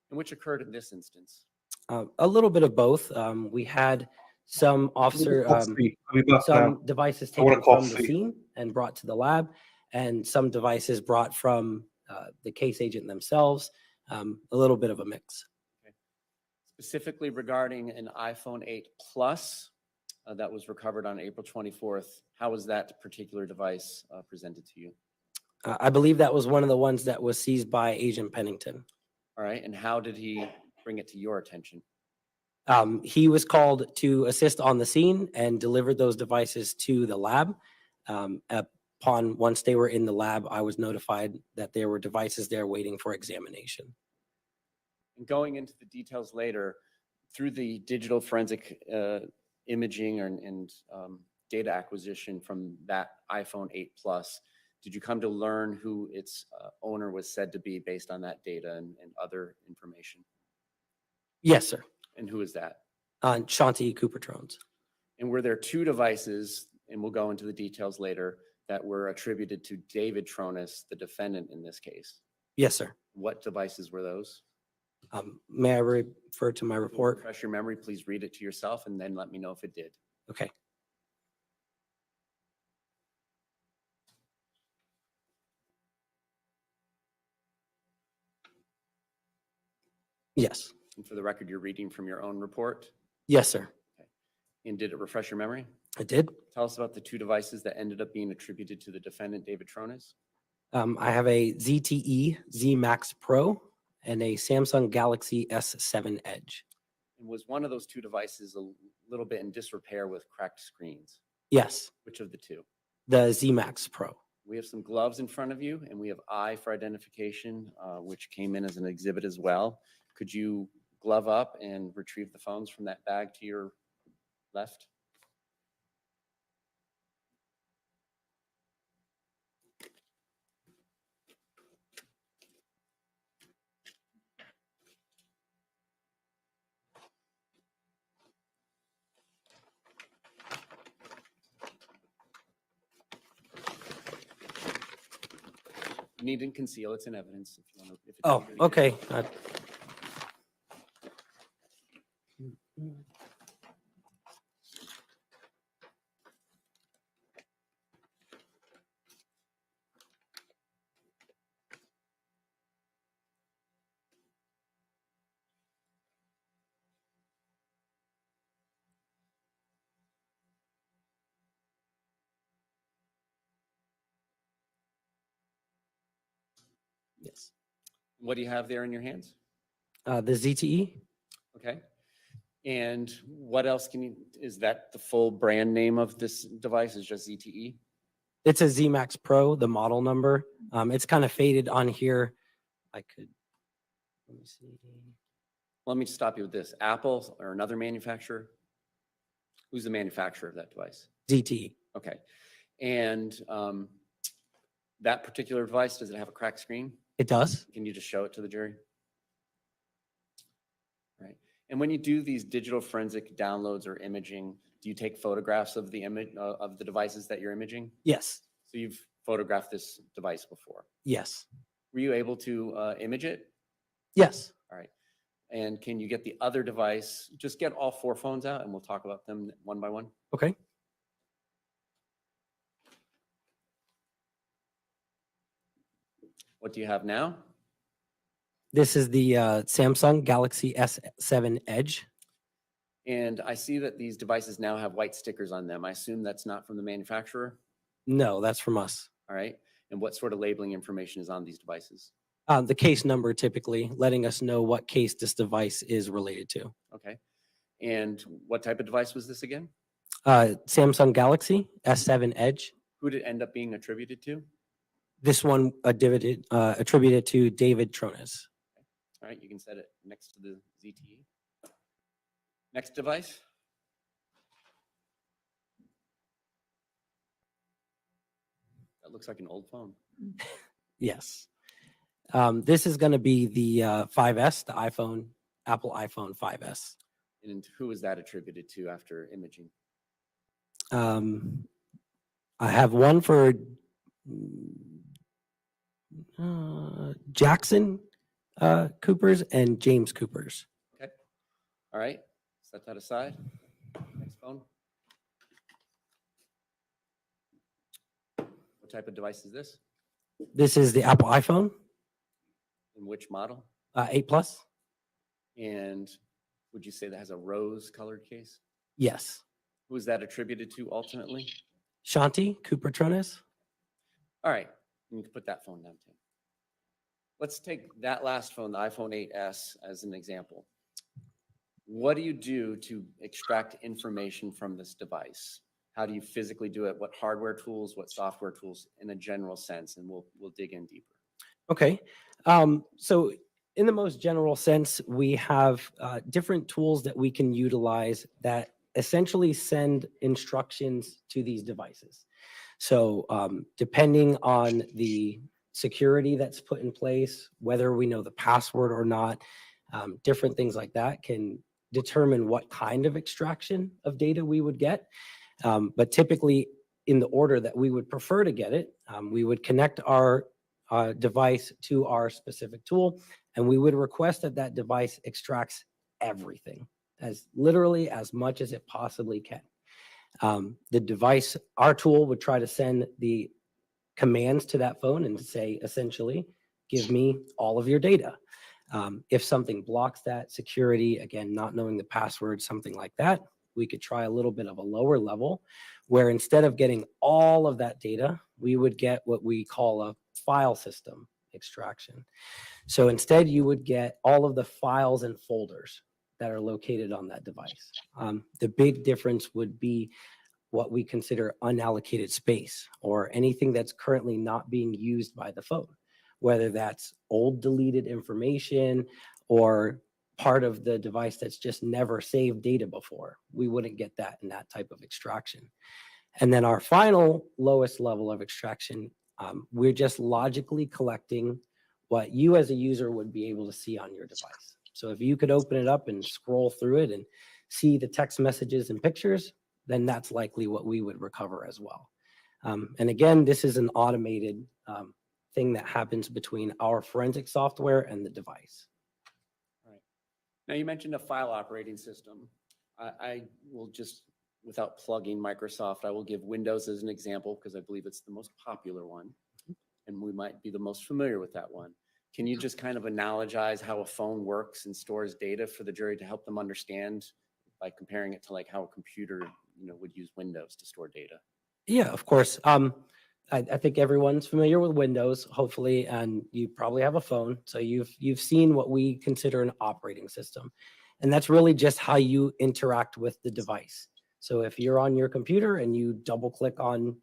And which occurred in this instance? A little bit of both. We had some some devices taken from the scene and brought to the lab, and some devices brought from the case agent themselves. A little bit of a mix. Okay. Specifically regarding an iPhone 8 Plus that was recovered on April 24th, how was that particular device presented to you? I believe that was one of the ones that was seized by Agent Pennington. All right, and how did he bring it to your attention? He was called to assist on the scene and delivered those devices to the lab. Once they were in the lab, I was notified that there were devices there waiting for examination. And going into the details later, through the digital forensic imaging and data acquisition from that iPhone 8 Plus, did you come to learn who its owner was said to be based on that data and other information? Yes, sir. And who is that? Shanti Cooper-Tronnes. And were there 2 devices, and we'll go into the details later, that were attributed to David Tronnes, the defendant in this case? Yes, sir. What devices were those? May I refer to my report? Refresh your memory, please read it to yourself and then let me know if it did. Okay. Yes. And for the record, you're reading from your own report? Yes, sir. Okay. And did it refresh your memory? It did. Tell us about the 2 devices that ended up being attributed to the defendant, David Tronnes. I have a ZTE Z Max Pro and a Samsung Galaxy S7 Edge. And was one of those 2 devices a little bit in disrepair with cracked screens? Yes. Which of the 2? The Z Max Pro. We have some gloves in front of you, and we have eye for identification, which came in as an exhibit as well. Could you glove up and retrieve the phones from that bag to your left? You need to conceal, it's in evidence if you want to. Oh, okay. Yes. What do you have there in your hands? The ZTE. Okay. And what else is that the full brand name of this device is just ZTE? It's a Z Max Pro, the model number. It's kind of faded on here. Let me see. Let me stop you with this. Apple or another manufacturer? Who's the manufacturer of that device? ZTE. Okay. And that particular device, does it have a cracked screen? It does. Can you just show it to the jury? Right. And when you do these digital forensic downloads or imaging, do you take photographs of the image of the devices that you're imaging? Yes. So you've photographed this device before? Yes. Were you able to image it? Yes. All right. And can you get the other device? Just get all 4 phones out and we'll talk about them one by one. Okay. What do you have now? This is the Samsung Galaxy S7 Edge. And I see that these devices now have white stickers on them. I assume that's not from the manufacturer? No, that's from us. All right. And what sort of labeling information is on these devices? The case number typically, letting us know what case this device is related to. Okay. And what type of device was this again? Samsung Galaxy S7 Edge. Who did it end up being attributed to? This one attributed to David Tronnes. All right, you can set it next to the ZTE. Next device. That looks like an old phone. Yes. This is going to be the 5S, the Apple iPhone 5S. And who is that attributed to after imaging? I have one for Jackson Cooper's and James Cooper's. Okay. All right, set that aside. Next phone. What type of device is this? This is the Apple iPhone And which model? 8 Plus. And would you say that has a rose colored case? Yes. Who is that attributed to ultimately? Shanti Cooper-Tronnes. All right, you can put that phone down too. Let's take that last phone, the iPhone 8S, as an example. What do you do to extract information from this device? How do you physically do it? What hardware tools, what software tools in a general sense? And we'll dig in deeper. Okay. So in the most general sense, we have different tools that we can utilize that essentially send instructions to these devices. So depending on the security that's put in place, whether we know the password or not, different things like that can determine what kind of extraction of data we would get. But typically in the order that we would prefer to get it, we would connect our device to our specific tool, and we would request that that device extracts everything, as literally as much as it possibly can. The device, our tool would try to send the commands to that phone and say, essentially, give me all of your data. If something blocks that security, again, not knowing the password, something like that, we could try a little bit of a lower level where instead of getting all of that data, we would get what we call a file system extraction. So instead, you would get all of the files and folders that are located on that device. The big difference would be what we consider unallocated space, or anything that's currently not being used by the phone, whether that's old deleted information or part of the device that's just never saved data before. We wouldn't get that in that type of extraction. And then our final lowest level of extraction, we're just logically collecting what you as a user would be able to see on your device. So if you could open it up and scroll through it and see the text messages and pictures, then that's likely what we would recover as well. And again, this is an automated thing that happens between our forensic software and the device. All right. Now you mentioned a file operating system. I will just, without plugging Microsoft, I will give Windows as an example because I believe it's the most popular one, and we might be the most familiar with that one. Can you just kind of analogize how a phone works and stores data for the jury to help them understand by comparing it to like how a computer, would use Windows to store data? Yeah, of course. I think everyone's familiar with Windows, hopefully, and you probably have a phone. So you've seen what we consider an operating system. And that's really just how you interact with the device. So if you're on your computer and you double click on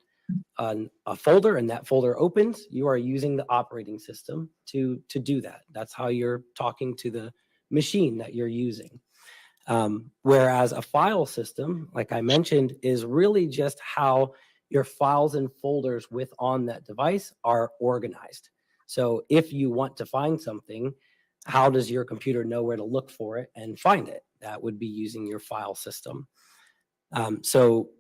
a folder and that folder opens, you are using the operating system to do that. That's how you're talking to the machine that you're using. Whereas a file system, like I mentioned, is really just how your files and folders on that device are organized. So if you want to find something, how does your computer know where to look for it and find it? That would be using your file system. So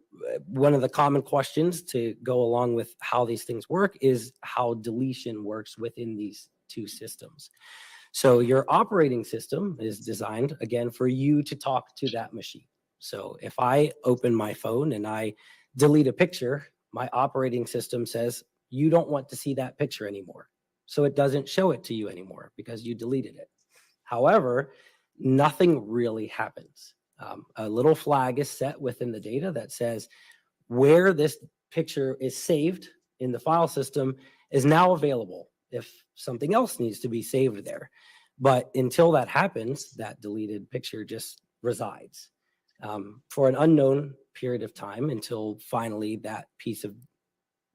one of the common questions to go along with how these things work is how deletion works within these two systems. So your operating system is designed, again, for you to talk to that machine. So if I open my phone and I delete a picture, my operating system says, you don't want to see that picture anymore. So it doesn't show it to you anymore because you deleted it. However, nothing really happens. A little flag is set within the data that says where this picture is saved in the file system is now available if something else needs to be saved there. But until that happens, that deleted picture just resides for an unknown period of time until finally that piece of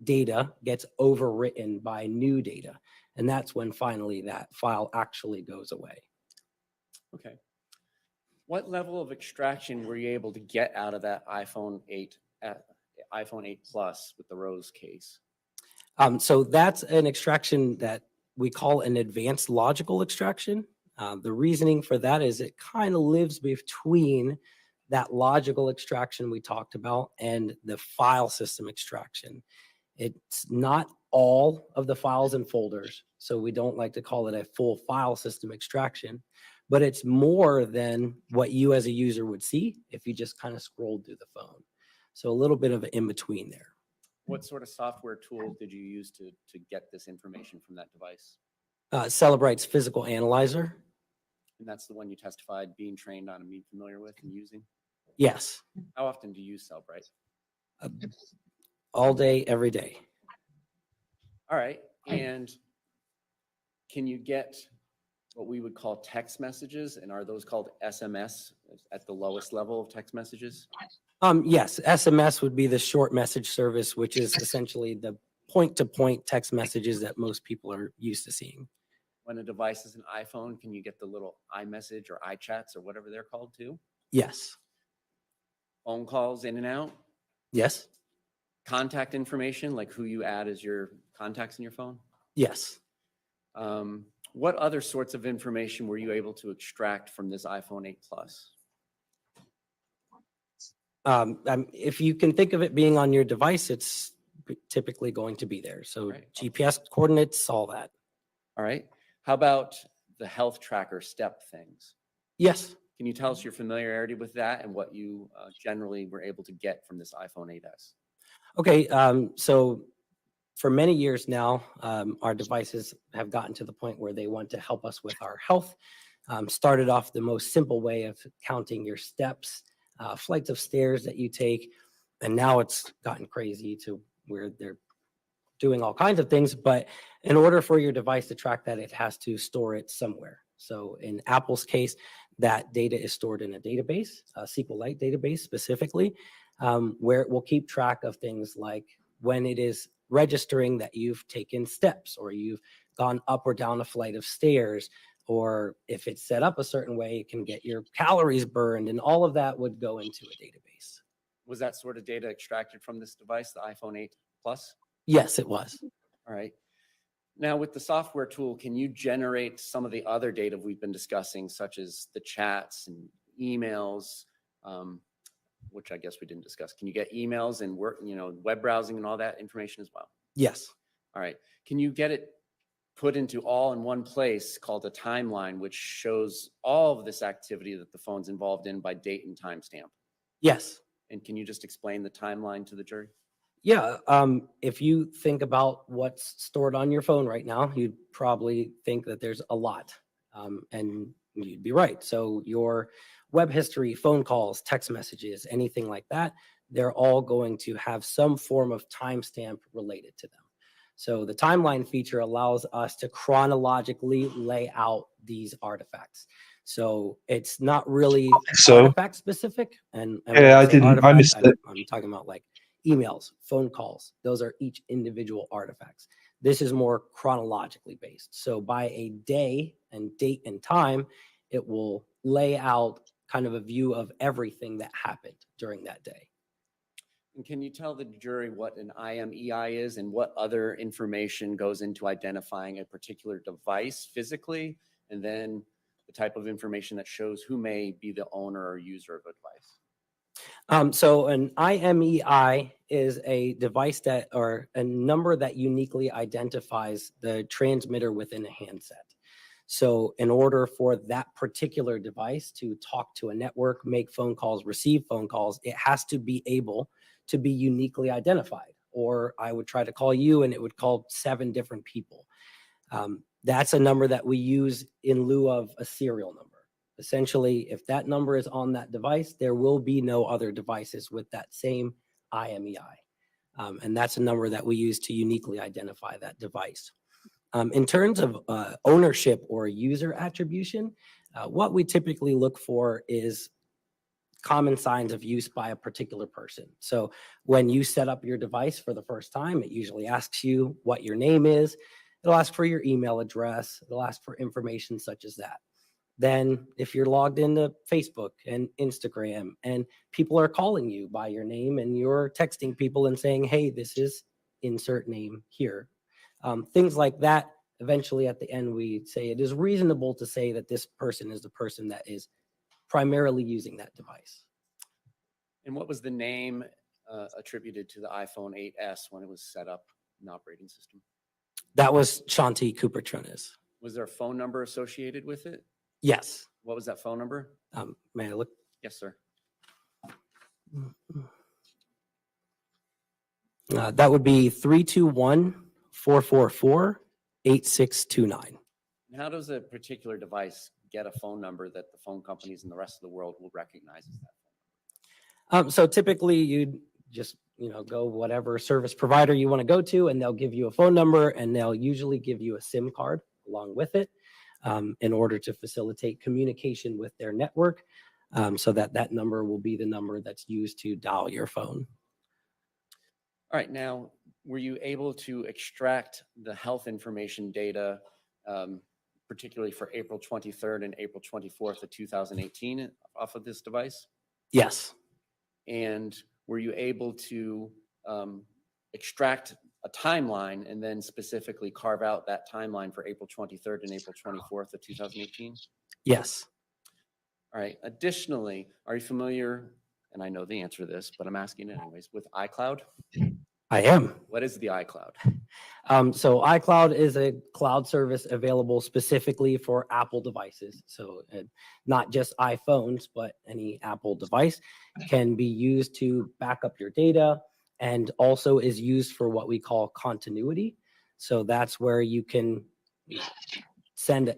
data gets overwritten by new data. And that's when finally that file actually goes away. Okay. What level of extraction were you able to get out of that iPhone 8 Plus with the Rose case? So that's an extraction that we call an advanced logical extraction. The reasoning for that is it kind of lives between that logical extraction we talked about and the file system extraction. It's not all of the files and folders, so we don't like to call it a full file system extraction, but it's more than what you as a user would see if you just kind of scrolled through the phone. So a little bit of an in-between there. What sort of software tool did you use to get this information from that device? Celebrite's physical analyzer. And that's the one you testified being trained on and being familiar with and using? Yes. How often do you use Celebrite? All day, every day. All right. And can you get what we would call text messages? And are those called SMS at the lowest level of text messages? Yes, SMS would be the short message service, which is essentially the point-to-point text messages that most people are used to seeing. When a device is an iPhone, can you get the little iMessage or iChats or whatever they're called too? Yes. Phone calls in and out? Yes. Contact information, like who you add as your contacts in your phone? Yes. What other sorts of information were you able to extract from this iPhone 8 Plus? If you can think of it being on your device, it's typically going to be there. So GPS coordinates, all that. All right. How about the health tracker step things? Yes. Can you tell us your familiarity with that and what you generally were able to get from this iPhone 8s? Okay. So for many years now, our devices have gotten to the point where they want to help us with our health. Started off the most simple way of counting your steps, flights of stairs that you take, and now it's gotten crazy to where they're doing all kinds of things. But in order for your device to track that, it has to store it somewhere. So in Apple's case, that data is stored in a database, a SQLite database specifically, where it will keep track of things like when it is registering that you've taken steps or you've gone up or down a flight of stairs, or if it's set up a certain way, it can get your calories burned, and all of that would go into a database. Was that sort of data extracted from this device, the iPhone 8 Plus? Yes, it was. All right. Now with the software tool, can you generate some of the other data we've been discussing, such as the chats and emails, which I guess we didn't discuss. Can you get emails and work, web browsing and all that information as well? Yes. All right. Can you get it put into all in one place called a timeline, which shows all of this activity that the phone's involved in by date and timestamp? Yes. And can you just explain the timeline to the jury? Yeah. If you think about what's stored on your phone right now, you'd probably think that there's a lot. And you'd be right. So your web history, phone calls, text messages, anything like that, they're all going to have some form of timestamp related to them. So the timeline feature allows us to chronologically lay out these artifacts. So it's not really artifact specific. And yeah, I missed it. I'm talking about like emails, phone calls. Those are each individual artifacts. This is more chronologically based. So by a day and date and time, it will lay out kind of a view of everything that happened during that day. And can you tell the jury what an IMEI is and what other information goes into identifying a particular device physically, and then the type of information that shows who may be the owner or user of a device? So an IMEI is a device that, or a number that uniquely identifies the transmitter within a handset. So in order for that particular device to talk to a network, make phone calls, receive phone calls, it has to be able to be uniquely identified. Or I would try to call you and it would call 7 different people. That's a number that we use in lieu of a serial number. Essentially, if that number is on that device, there will be no other devices with that same IMEI. And that's a number that we use to uniquely identify that device. In terms of ownership or user attribution, what we typically look for is common signs of use by a particular person. So when you set up your device for the first time, it usually asks you what your name is. It'll ask for your email address. It'll ask for information such as that. Then if you're logged into Facebook and Instagram and people are calling you by your name and you're texting people and saying, hey, this is insert name here. Things like that. Eventually at the end, we say it is reasonable to say that this person is the person that is primarily using that device. And what was the name attributed to the iPhone 8s when it was set up in the operating system? That was Shanti Cooper-Tronnes. Was there a phone number associated with it? Yes. What was that phone number? May I look? Yes, sir. That would be 321-444-8629. And how does a particular device get a phone number that the phone companies in the rest of the world will recognize as that? So typically you'd just, go whatever service provider you want to go to, and they'll give you a phone number, and they'll usually give you a SIM card along with it in order to facilitate communication with their network, so that number will be the number that's used to dial your phone. All right. Now, were you able to extract the health information data, particularly for April 23rd and April 24th of 2018 off of this device? Yes. And were you able to extract a timeline and then specifically carve out that timeline for April 23rd and April 24th of 2018? Yes. All right. Additionally, are you familiar, and I know the answer to this, but I'm asking anyways, with iCloud? I am. What is the iCloud? So iCloud is a cloud service available specifically for Apple devices. So not just iPhones, but any Apple device can be used to back up your data, and also is used for what we call continuity. So that's where you can send a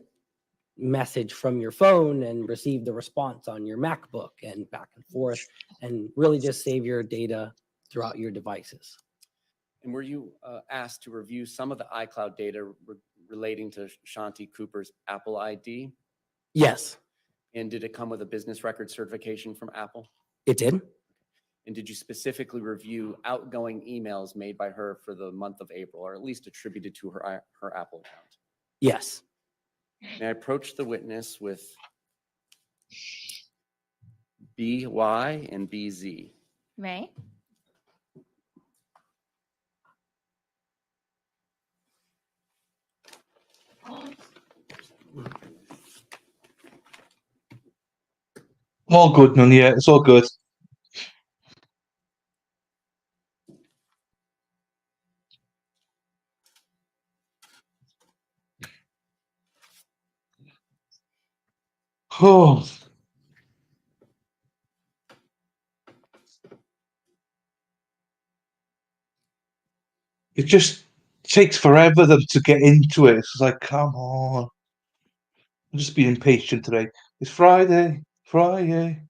message from your phone and receive the response on your MacBook and back and forth, and really just save your data throughout your devices. And were you asked to review some of the iCloud data relating to Shanti Cooper's Apple ID? Yes, And did it come with a business record certification from Apple? it did. And did you specifically review outgoing emails made by her for the month of April, or at least attributed to her Apple account? Yes. May I approach the witness with BY and BZ? May. All good, none, yeah, it's all good. Oh. It just takes forever them to get into it. It's like, come on. I'm just being impatient today. It's Friday, Friday,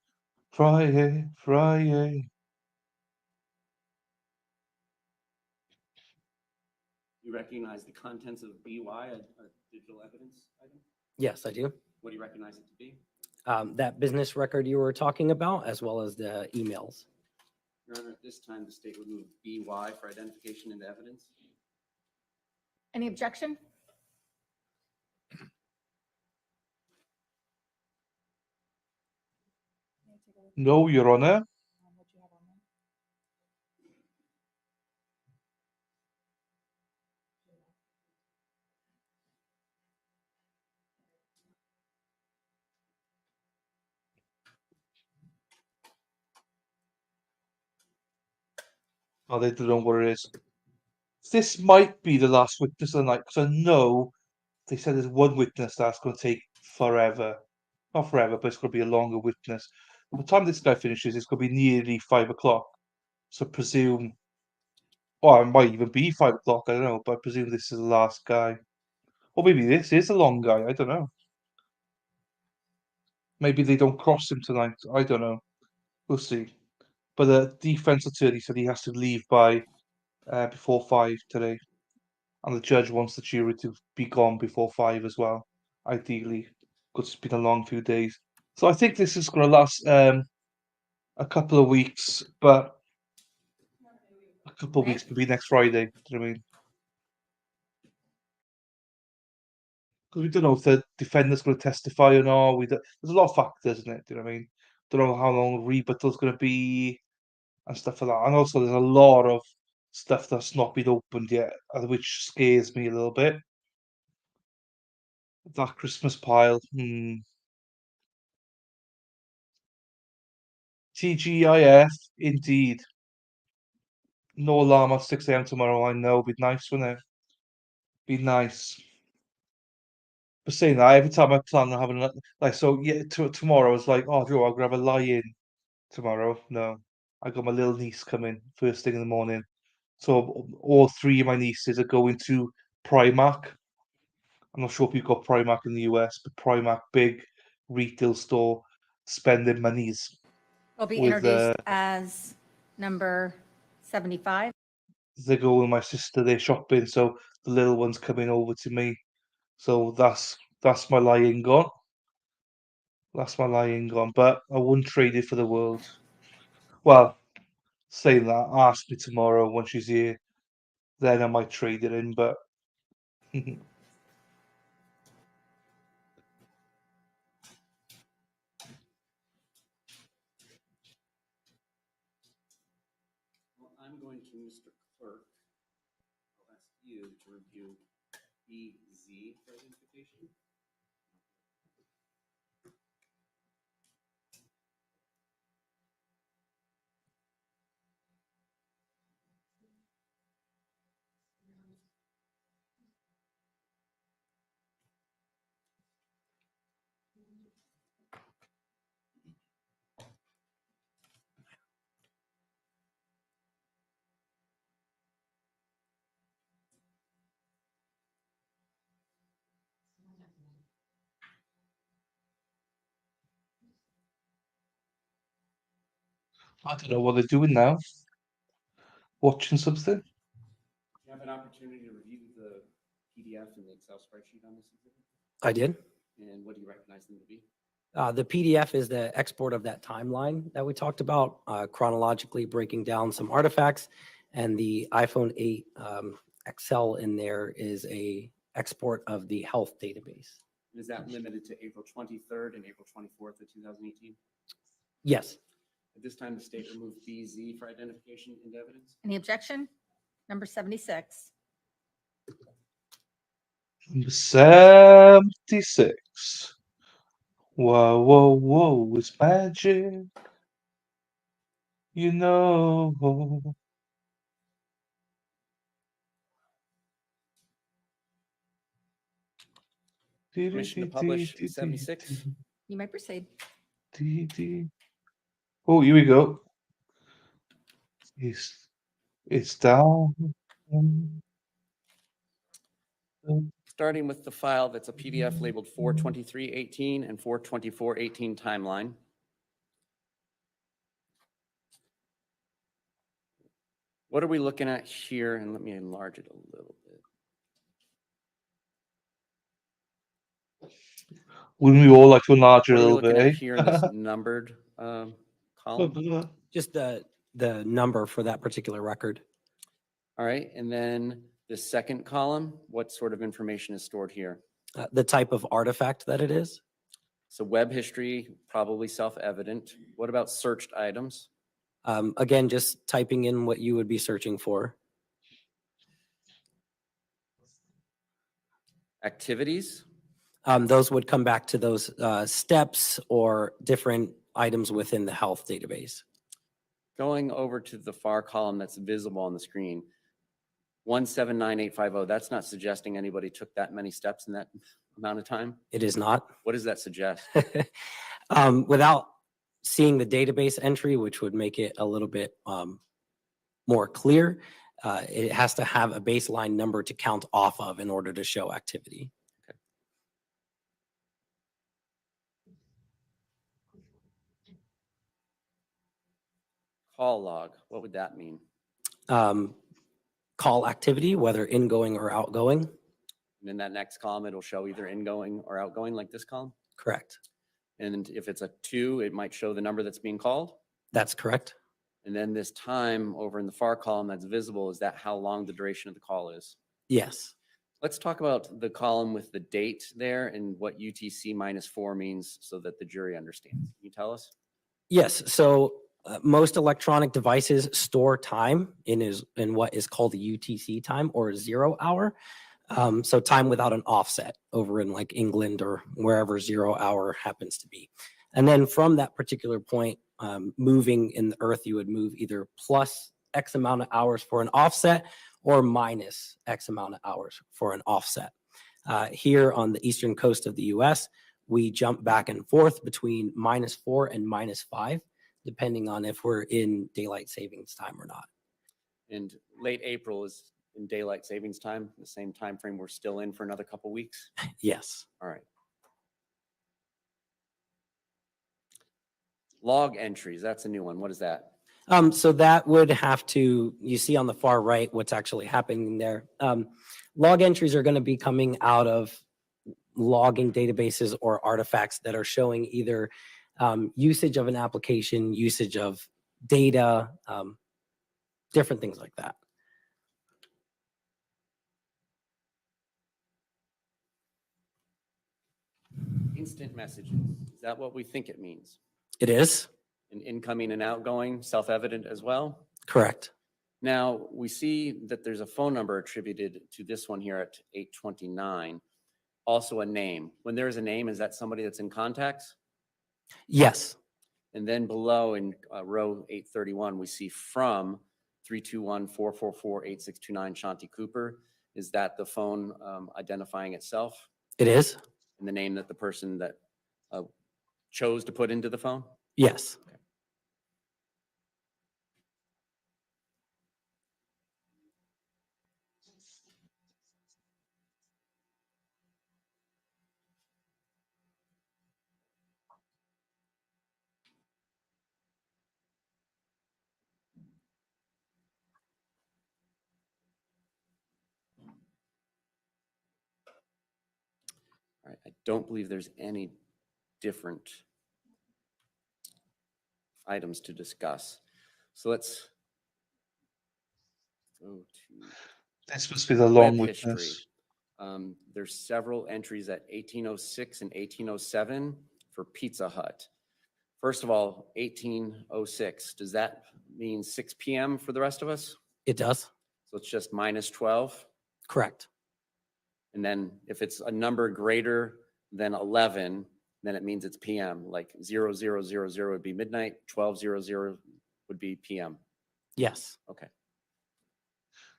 Friday, Friday. You recognize the contents of BY, a digital evidence item? Yes, I do. What do you recognize it to be? That business record you were talking about, as well as the emails. Your Honor, at this time, the state would move BY for identification into evidence. Any objection? No, Your Honor. Oh, they don't know what it is. This might be the last witness of the night, because I know they said there's one witness that's going to take forever. Not forever, but it's going to be a longer witness. By the time this guy finishes, it's going to be nearly 5 o'clock. So presume, or it might even be 5 o'clock, I don't know, but I presume this is the last guy. Or maybe this is a long guy, I don't know. Maybe they don't cross him tonight, I don't know. We'll see. But the defense attorney said he has to leave by before 5 today. and the judge wants the jury to be gone before 5 as well, ideally, because it's been a long few days. So I think this is going to last a couple of weeks, but a couple of weeks could be next Friday. Do you know what I mean? Because we don't know if the defendant's going to testify or not. There's a lot of factors in it. Do you know what I mean? Don't know how long rebuttal's going to be and stuff like that. And also, there's a lot of stuff that's not been opened yet, which scares me a little bit. That Christmas pile. TGIF, indeed. No alarm at 6 a.m. tomorrow. I know. Be nice, wouldn't it? Be nice. But saying that, every time I plan on having so yeah, tomorrow I was like, oh, Joe, I'm gonna have a lie-in tomorrow. No, I got my little niece coming first thing in the morning. So all 3 of my nieces are going to Primark. I'm not sure if you've got Primark in the US, but Primark, big retail store, spending monies. Will be with introduced as number 75. they go with my sister, they're shopping, so the little one's coming over to me. So that's my lying gone. That's my lying gone. But I wouldn't trade it for the world. Well, saying that, ask me tomorrow when she's here. Then I might trade it in, but I'm going to, Mr. Clerk, I'll ask you to review BZ for identification. I don't know what they're doing now. Watching something. You have an opportunity to review the PDF and the Excel spreadsheet on this exhibit? I did. And what do you recognize them to be? The PDF is the export of that timeline that we talked about, chronologically breaking down some artifacts. And the iPhone 8 Excel in there is a export of the health database. Is that limited to April 23rd and April 24th of 2018? Yes. At this time, the state removed BZ for identification into evidence. Any objection? Number 76. Number 76. Whoa, whoa, whoa, it's magic. You know. Permission to publish 76. You may proceed. Oh, here we go. It's down. Starting with the file that's a PDF labeled 42318 and 42418 timeline. What are we looking at here? And let me enlarge it a little bit. Wouldn't we all like to enlarge it What a are we little looking bit, at here in this numbered column? Just the number for that particular record. All right, and then the second column, what sort of information is stored here? The type of artifact that it is. So web history, probably self-evident. What about searched items? Again, just typing in what you would be searching for. Activities? Those would come back to those steps or different items within the health database. Going over to the far column that's visible on the screen, 179850, that's not suggesting anybody took that many steps in that amount of time? It is not. What does that suggest? Without seeing the database entry, which would make it a little bit more clear, it has to have a baseline number to count off of in order to show activity. Okay. Call log, what would that mean? call activity, whether ingoing or outgoing. And in that next column, it'll show either ingoing or outgoing like this column. Correct. And if it's a 2, it might show the number that's being called. That's correct. And then this time over in the far column that's visible, is that how long the duration of the call is? Yes. Let's talk about the column with the date there and what UTC -4 means so that the jury understands. Can you tell us? Yes. So most electronic devices store time in what is called a UTC time, or a 0 hour. So time without an offset over in like England or wherever 0 hour happens to be. And then from that particular point, moving in the earth, you would move either plus X amount of hours for an offset or minus X amount of hours for an offset. Here on the eastern coast of the US, we jump back and forth between -4 and -5, depending on if we're in daylight savings time or not. And late April is in daylight savings time, the same time frame we're still in for another couple weeks. Yes. All right. Log entries, that's a new one. What is that? So that would have to, you see on the far right, what's actually happening there. Log entries are going to be coming out of logging databases or artifacts that are showing either usage of an application, usage of data, different things like that. Instant messages, is that what we think it means? It is. And incoming and outgoing, self-evident as well? Correct. Now, we see that there's a phone number attributed to this one here at 829, also a name. When there is a name, is that somebody that's in contacts? Yes. And then below in row 831, we see from 321-444-8629 Shanti Cooper. Is that the phone identifying itself? It is. And the name that the person that chose to put into the phone? Yes. Okay. All right, I don't believe there's any different items to discuss. So let's go to This must be the long web history. witness. There's several entries at 1806 and 1807 for Pizza Hut. First of all, 1806, does that mean 6 p.m. for the rest of us? It does. So it's just -12? Correct. And then if it's a number greater than 11, then it means it's PM, like 0000 would be midnight, 1200 would be PM. Yes. Okay.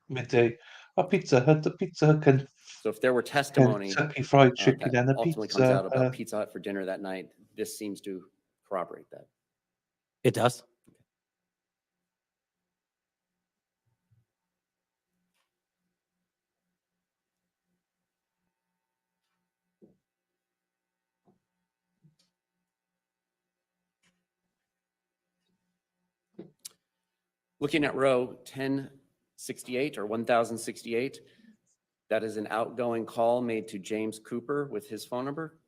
Midday. A Pizza Hut. The Pizza Hut can So if there were testimony Kentucky Fried Chicken that and a ultimately comes out pizza. about Pizza Hut for dinner that night, this seems to corroborate that. It does. Looking at row 1068 or 1068, that is an outgoing call made to James Cooper with his phone number?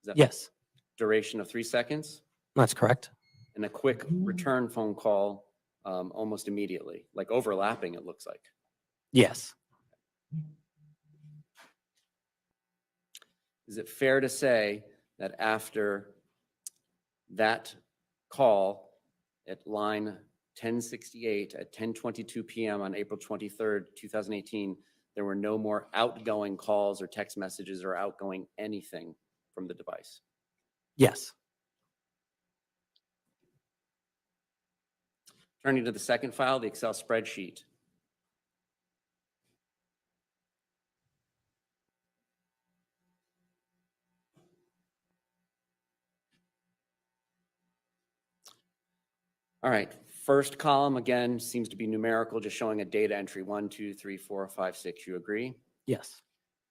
Is that Yes. Duration of 3 seconds? That's correct. And a quick return phone call almost immediately, like overlapping, it looks like. Yes. Is it fair to say that after that call at line 1068 at 10:22 p.m. on April 23rd, 2018, there were no more outgoing calls or text messages or outgoing anything from the device? Yes. Turning to the second file, the Excel spreadsheet. All right, first column again seems to be numerical, just showing a data entry 1, 2, 3, 4, 5, 6. You agree? Yes.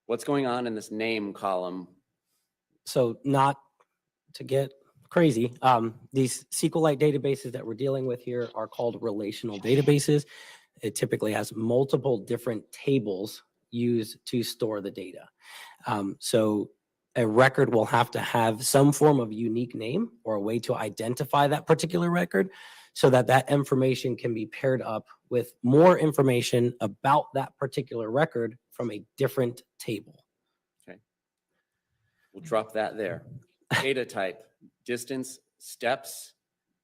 What's going on in this name column? So not to get crazy, these SQLite databases that we're dealing with here are called relational databases. it typically has multiple different tables used to store the data. So a record will have to have some form of unique name or a way to identify that particular record so that that information can be paired up with more information about that particular record from a different table. Okay. We'll drop that there. Data type, distance, steps,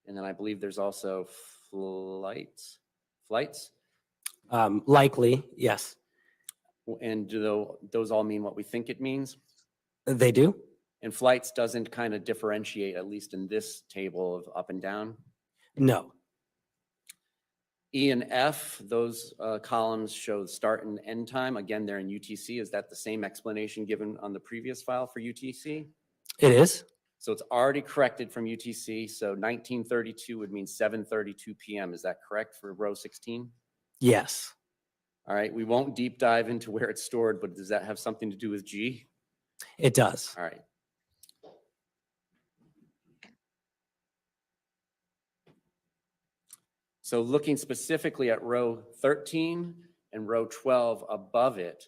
and then I believe there's also flights. Likely, yes. And do those all mean what we think it means? They do. And flights doesn't kind of differentiate, at least in this table of up and down? No. E and F, those columns show start and end time. Again, they're in UTC. Is that the same explanation given on the previous file for UTC? It is. So it's already corrected from UTC. So 1932 would mean 7:32 p.m. Is that correct for row 16? Yes. All right. We won't deep dive into where it's stored, but does that have something to do with G? It does. All right. So looking specifically at row 13 and row 12 above it,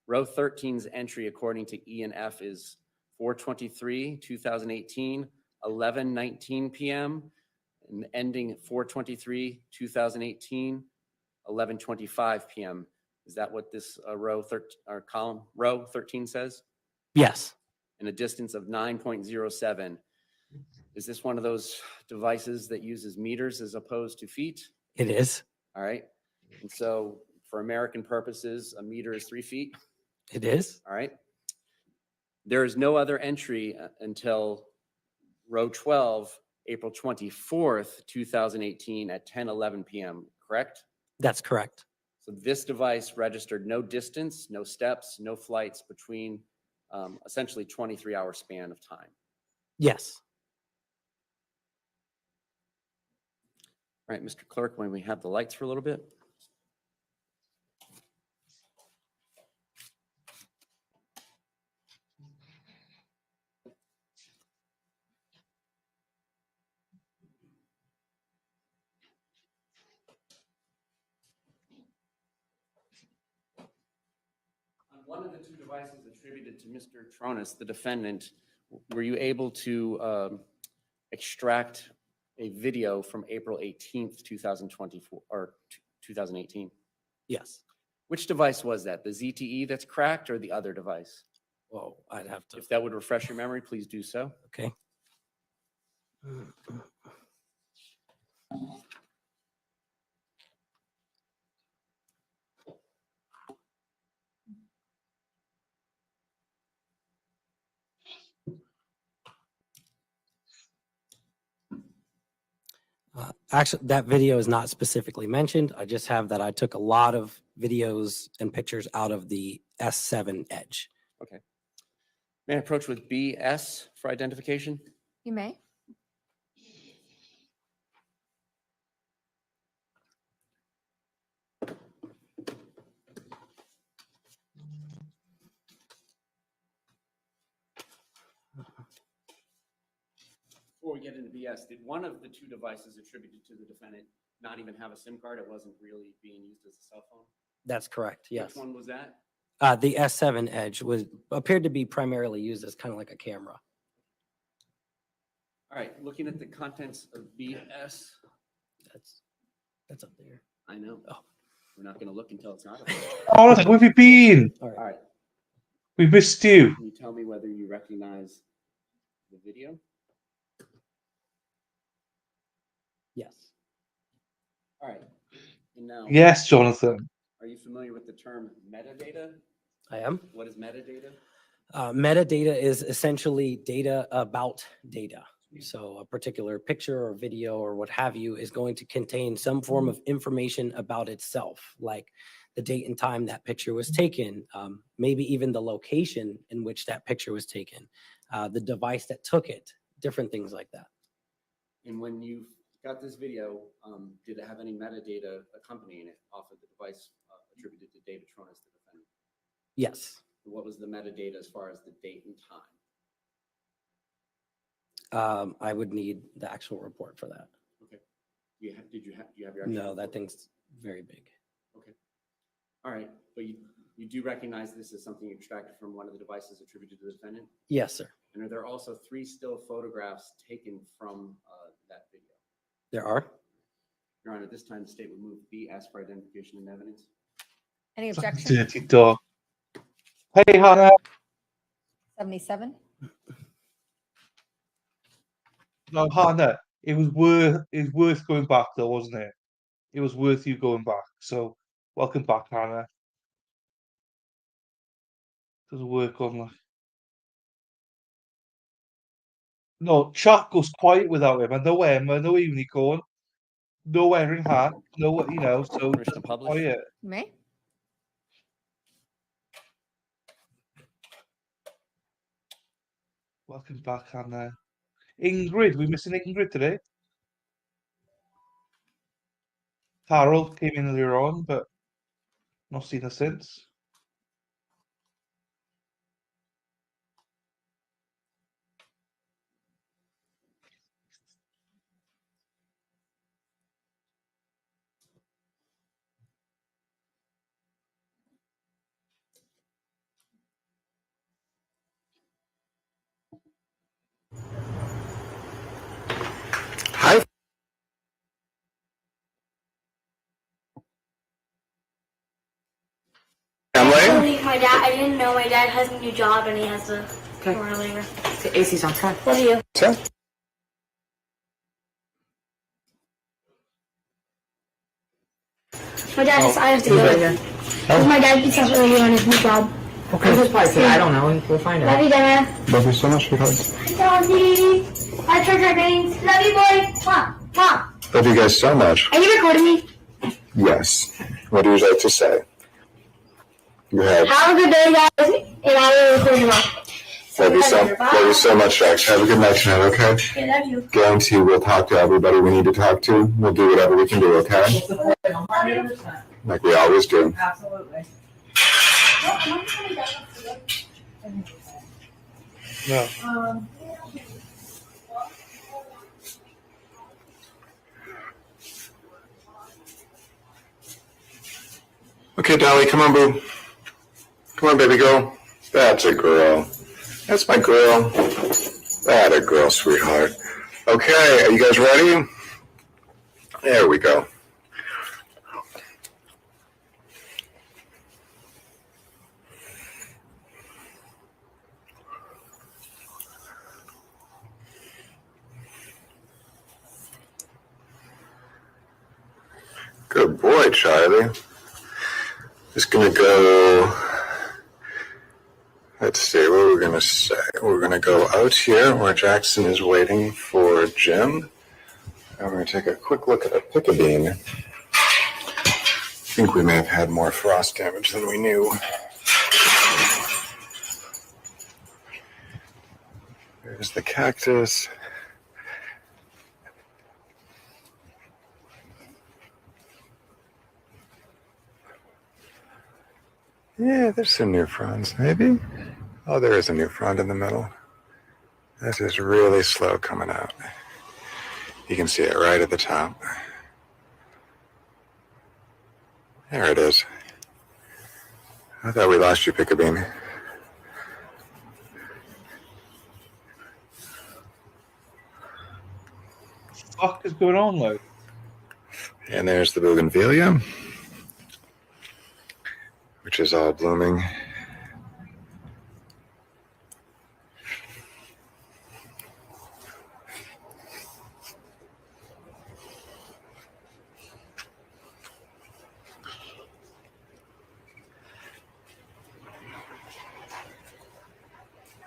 row 13's entry according to E and F is 4/23, 2018, 11:19 p.m. and ending 4/23, 2018, 11:25 p.m. Is that what this row 13 or column row 13 says? Yes. And a distance of 9.07. Is this one of those devices that uses meters as opposed to feet? It is. All right. And so for American purposes, a meter is 3 feet. It is. All right. There is no other entry until row 12, April 24th, 2018 at 10:11 p.m., correct? That's correct. So this device registered no distance, no steps, no flights between essentially 23-hour span of time. Yes. All right, Mr. Clerk, when we have the lights for a little bit. One of the two devices attributed to Mr. Cooper-Tronnes, the defendant, were you able to extract a video from April 18th, 2024 or 2018? Yes. Which device was that? The ZTE that's cracked or the other device? Well, I'd have to. If that would refresh your memory, please do so. Okay. Actually, that video is not specifically mentioned. I just have that I took a lot of videos and pictures out of the S7 Edge. Okay. May I approach with BS for identification? You may. Before we get into BS, did one of the two devices attributed to the defendant not even have a SIM card? It wasn't really being used as a cell phone? That's correct. Yes. Which one was that? The S7 Edge appeared to be primarily used as kind of like a camera. All right, looking at the contents of BS. That's up there. I know. Oh. We're not going to look until it's not up Oh, where have you been? All right. All right. We missed you. Can you tell me whether you recognize the video? Yes. All right. And now, Yes, Jonathan. are you familiar with the term metadata? I am. What is metadata? Metadata is essentially data about data. So a particular picture or video or what have you is going to contain some form of information about itself, like the date and time that picture was taken, maybe even the location in which that picture was taken, the device that took it, different things like that. And when you got this video, did it have any metadata accompanying it off of the device attributed to David Cooper-Tronnes, the defendant? Yes. What was the metadata as far as the date and time? I would need the actual report for that. Okay. Do you have your No, actual that report? thing's very big. Okay. All right, but you do recognize this is something extracted from one of the devices attributed to the defendant? Yes, sir. And are there also 3 still photographs taken from that video? There are. Your Honor, at this time, the state would move B, ask for identification and evidence. Any objection? Dirty dog. Hey, Hannah. 77. No, Hannah. It was worth going back though, wasn't it? It was worth you going back. So welcome back, Hannah. Does work on that. No, chat goes quiet without him. I know him. I know even he going. No wearing hat. No, so Wish to just publish? quiet. You may. Welcome back, Hannah. Ingrid, we're missing Ingrid today. Carol came in earlier on, but not seen her since. Hi. Family. My dad, I didn't know my dad has a new job and he has to go on labor. The AC's on time. Love you. Sure. My dad just, I have to go. Because my dad keeps us early on his new job. Okay, who's probably today? I don't know. We'll find out. Love you, Dad. Love you so much, sweetheart. Daddy. I tried our veins. Love you, boy. Mom. Love you guys so much. Are you recording me? Yes. What do you like to say? You have. Have a good day, guys. And I will record you all. Love you so much, Jax. Have a good night tonight, okay? Okay, love you. Guarantee we'll talk to everybody we need to talk to. We'll do whatever we can do, okay? Like we always do. Absolutely. No. Okay, Dolly, come on, boo. Come on, baby, go. That's a girl. That's my girl. That a girl, sweetheart. Okay, are you guys ready? There we go. Good boy, Charlie. Just gonna go, let's see, what we're gonna say. We're gonna go out here where Jackson is waiting for Jim. And we're gonna take a quick look at a pick-a-bean. I think we may have had more frost damage than we knew. There's the cactus. Yeah, there's some new fronds, maybe. Oh, there is a new frond in the middle. This is really slow coming out. You can see it right at the top. There it is. I thought we lost you, Pick-a-bean. What is going on, though? And there's the bougainvillea, which is all blooming.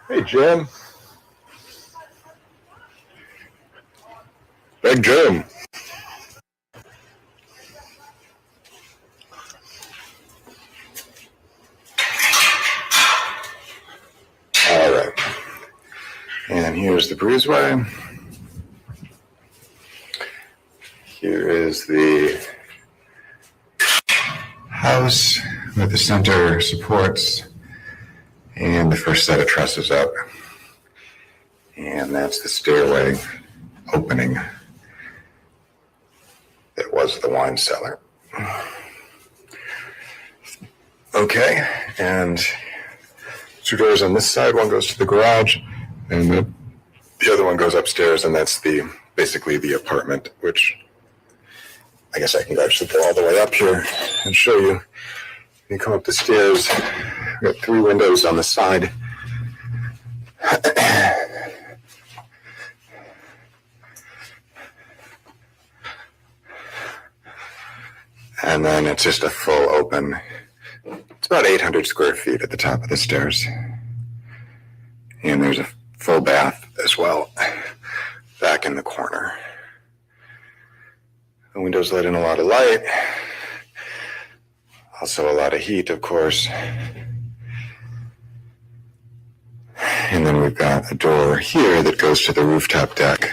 Hey, Jim. Big Jim. All right. And here's the breezeway. Here is the house with the center supports and the first set of trusses up. And that's the stairway opening that was the wine cellar. Okay, and 2 doors on this side. One goes to the garage, and the other one goes upstairs, and that's basically the apartment, which I guess I can actually go all the way up here and show you. You come up the stairs. We've got 3 windows on the side. And then it's just a full open. It's about 800 square feet at the top of the stairs. And there's a full bath as well back in the corner. The windows let in a lot of light. Also a lot of heat, of course. And then we've got a door here that goes to the rooftop deck,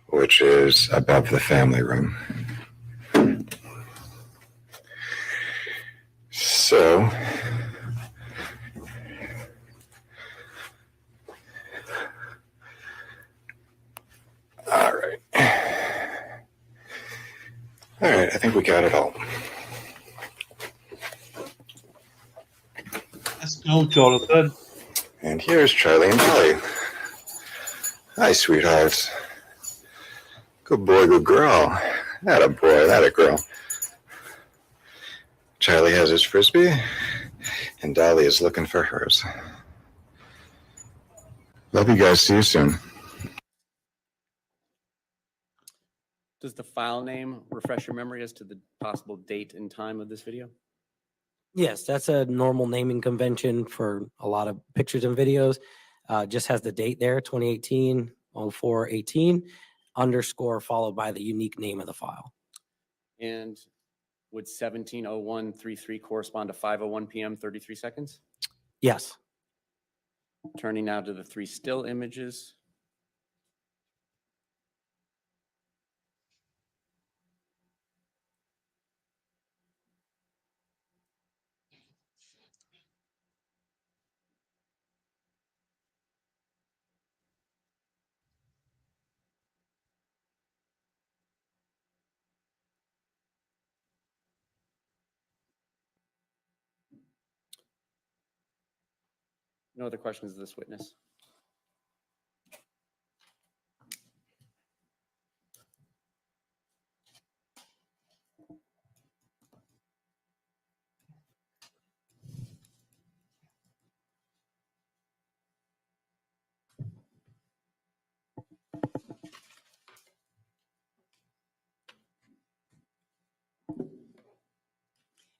which is above the family room. So, all right. All right, I think we got it all. Let's go, Jonathan. And here's Charlie and Dolly. Hi, sweethearts. Good boy, good girl. That a boy, that a girl. Charlie has his Frisbee, and Dolly is looking for hers. Love you guys. See you soon. Does the file name refresh your memory as to the possible date and time of this video? Yes, that's a normal naming convention for a lot of pictures and videos. Just has the date there, 2018, 04/18, underscore followed by the unique name of the file. And would 17:01:33 correspond to 5:01 p.m. 33 seconds? Yes. Turning now to the 3 still images. No other questions of this witness?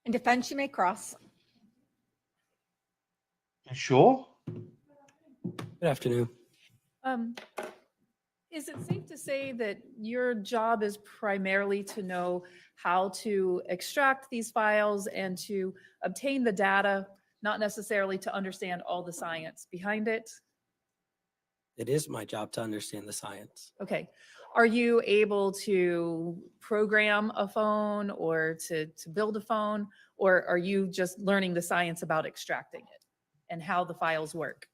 In defense, you may cross. You sure? Good afternoon. Is it safe to say that your job is primarily to know how to extract these files and to obtain the data, not necessarily to understand all the science behind it? It is my job to understand the science. Okay. Are you able to program a phone or to build a phone, or are you just learning the science about extracting it and how the files work?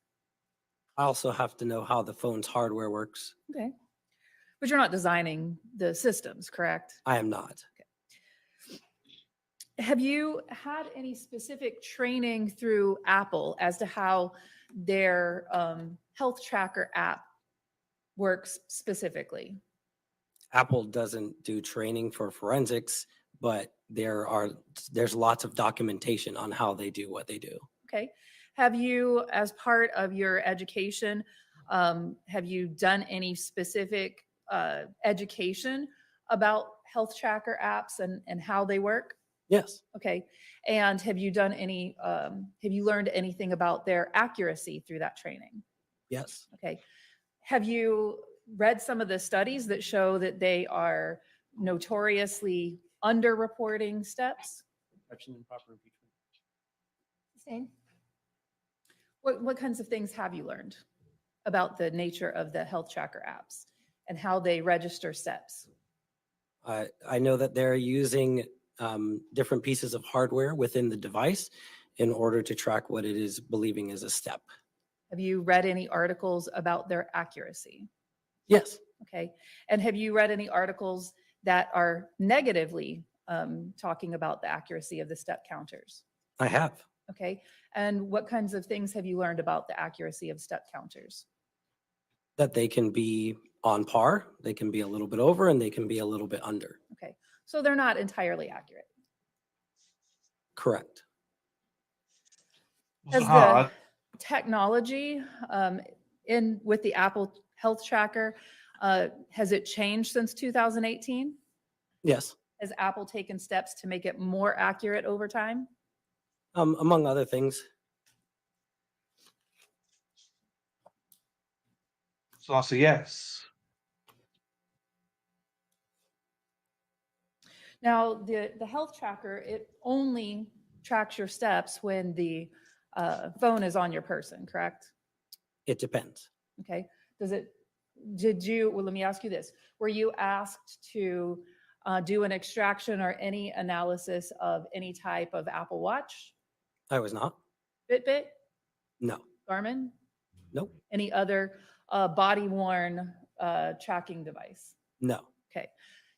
I also have to know how the phone's hardware works. Okay. But you're not designing the systems, correct? I am not. Have you had any specific training through Apple as to how their health tracker app works specifically? Apple doesn't do training for forensics, but there's lots of documentation on how they do what they do. Okay. Have you, as part of your education, have you done any specific education about health tracker apps and how they work? Yes. Okay. And have you done any, have you learned anything about their accuracy through that training? Yes. Okay. Have you read some of the studies that show that they are notoriously underreporting steps? Same. What kinds of things have you learned about the nature of the health tracker apps and how they register steps? I know that they're using different pieces of hardware within the device in order to track what it is believing is a step. Have you read any articles about their accuracy? Yes. Okay. And have you read any articles that are negatively talking about the accuracy of the step counters. I have. Okay. And what kinds of things have you learned about the accuracy of step counters? That they can be on par, they can be a little bit over, and they can be a little bit under. Okay. So they're not entirely accurate. Correct. Has the technology in with the Apple Health Tracker, has it changed since 2018? Yes. Has Apple taken steps to make it more accurate over time? Among other things. So that's a yes. Now, the health tracker, it only tracks your steps when the phone is on your person, correct? It depends. Okay. Well, let me ask you this. Were you asked to do an extraction or any analysis of any type of Apple Watch, I was not. Fitbit, No. Garmin? Nope. Any other body-worn tracking device? No. Okay.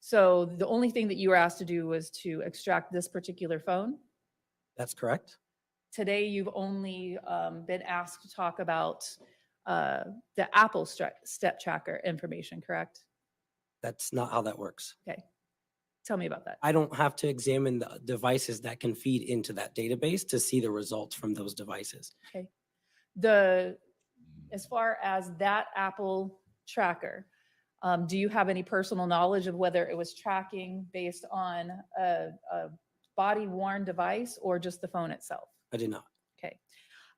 So the only thing that you were asked to do was to extract this particular phone. That's correct. Today, you've only been asked to talk about the Apple step tracker information, correct? That's not how that works. Okay. Tell me about that. I don't have to examine the devices that can feed into that database to see the results from those devices. Okay. As far as that Apple tracker, do you have any personal knowledge of whether it was tracking based on a body-worn device or just the phone itself? I do not. Okay.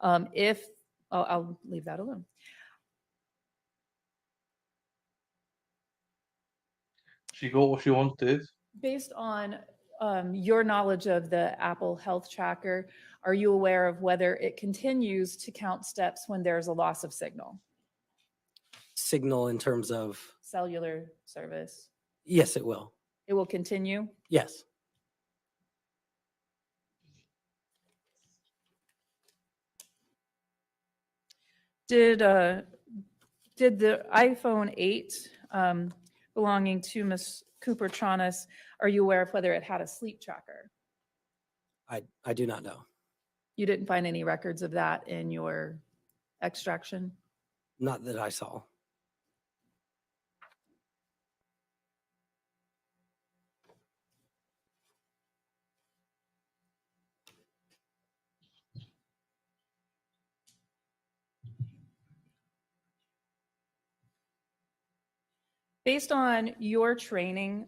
I'll leave that alone. She got what she wanted. Based on your knowledge of the Apple Health Tracker, are you aware of whether it continues to count steps when there's a loss of signal? Signal in terms of, Cellular service? yes, it will. It will continue? Yes. Did the iPhone 8 belonging to Ms. Cooper-Tronnes, are you aware of whether it had a sleep tracker? I do not know. You didn't find any records of that in your extraction? Not that I saw. Based on your training,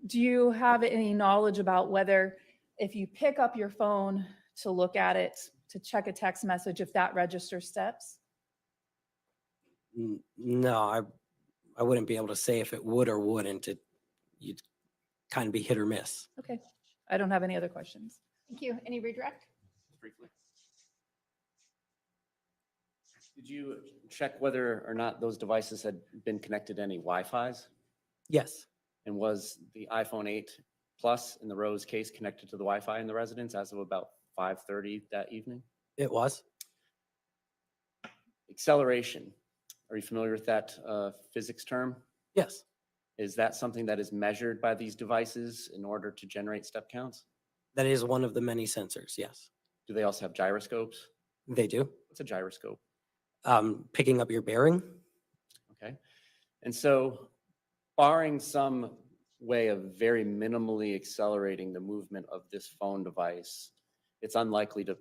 do you have any knowledge about whether if you pick up your phone to look at it, to check a text message, if that registers steps? No, I wouldn't be able to say if it would or wouldn't. You'd kind of be hit or miss. Okay. I don't have any other questions. Thank you. Any redirect? Briefly. Did you check whether or not those devices had been connected to any Wi-Fi's? Yes. And was the iPhone 8 Plus in the Rose case connected to the Wi-Fi in the residence as of about 5:30 that evening? It was. Acceleration. Are you familiar with that physics term? Yes. Is that something that is measured by these devices in order to generate step counts? That is one of the many sensors, yes. Do they also have gyroscopes? They do. What's a gyroscope? Picking up your bearing. Okay. And so barring some way of very minimally accelerating the movement of this phone device, it's unlikely to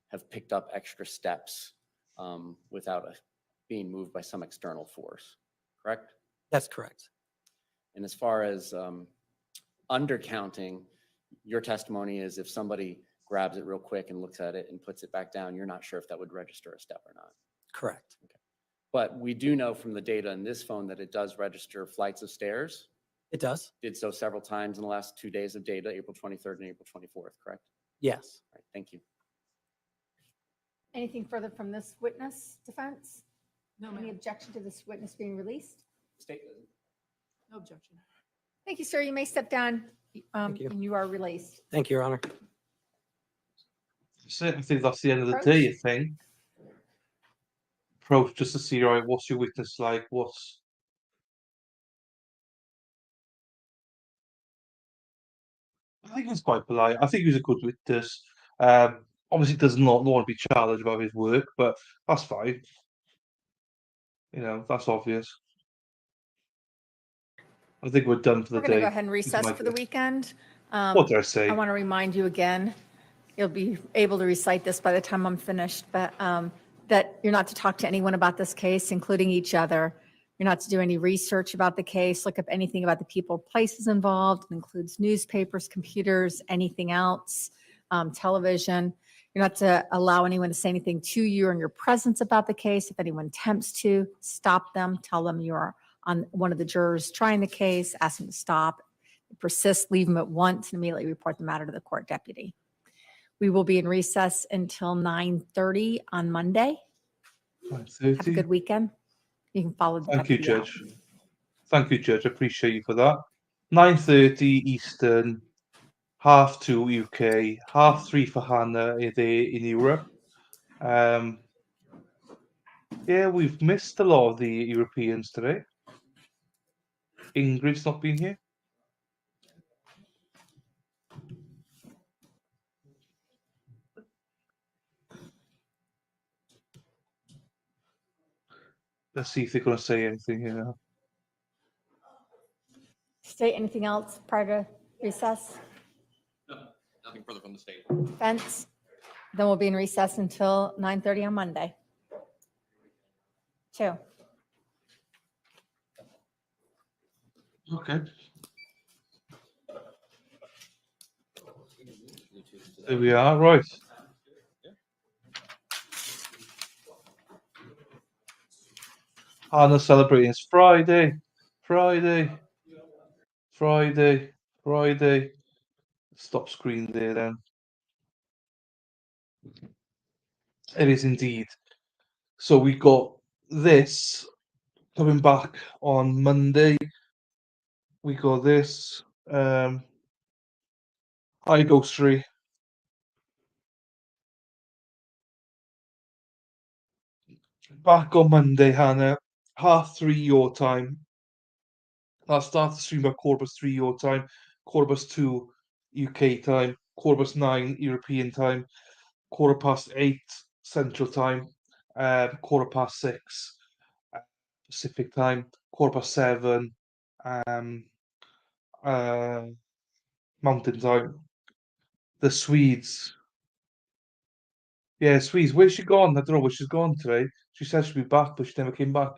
have picked up extra steps without being moved by some external force, correct? That's correct. And as far as undercounting, your testimony is if somebody grabs it real quick and looks at it and puts it back down, you're not sure if that would register a step or not. Correct. Okay. But we do know from the data in this phone that it does register flights of stairs. It does. Did so several times in the last 2 days of data, April 23rd and April 24th, correct? Yes. All right, thank you. Anything further from this witness defense? No, Any ma'am. objection to this witness being released? No objection. Thank you, sir. You may step down you. and you are released. Thank you, Your Honor. I certainly think that's the end of the day, I think. Approach just to see, right, what's your witness like? What's I think he's quite polite. I think he's a good witness. Obviously, does not want to be challenged about his work, but that's fine. That's obvious. I think we're done for the We're going to day. go ahead and recess for the weekend. What did I say? I want to remind you again, you'll be able to recite this by the time I'm finished, but that you're not to talk to anyone about this case, including each other. You're not to do any research about the case, look up anything about the people, places involved. It includes newspapers, computers, anything else, television. You're not to allow anyone to say anything to you or in your presence about the case. If anyone attempts to, stop them, tell them you're on one of the jurors trying the case, ask them to stop. Persist, leave them at once, and immediately report the matter to the court deputy. We will be in recess until 9:30 on Monday. 9:30. Have a good weekend. You can follow the Thank you, deputy out. Judge. Thank you, Judge. I appreciate you for that. 9:30 Eastern, 2:30 UK, 3:30 for Hannah in Europe. Yeah, we've missed a lot of the Europeans today. Ingrid's not been here. Let's see if they're going to say anything here now. State anything else prior to recess? No, nothing further from the state. Spence? Then we'll be in recess until 9:30 on Monday. 2. Okay. There we are, right. Hannah's celebrating. It's Friday. Stop screen there then. It is indeed. So we got this coming back on Monday. We got this. Hi, Ghost Tree. Back on Monday, Hannah. 3:30 your time. I'll start the stream by 3:15 your time, 2:15 UK time, 9:15 European time, 8:15 Central time, 6:15 Pacific time, 7:15 Mountain time. The Swedes. Yeah, Swedes. Where's she gone? I don't know where she's gone today. She said she'd be back, but she never came back.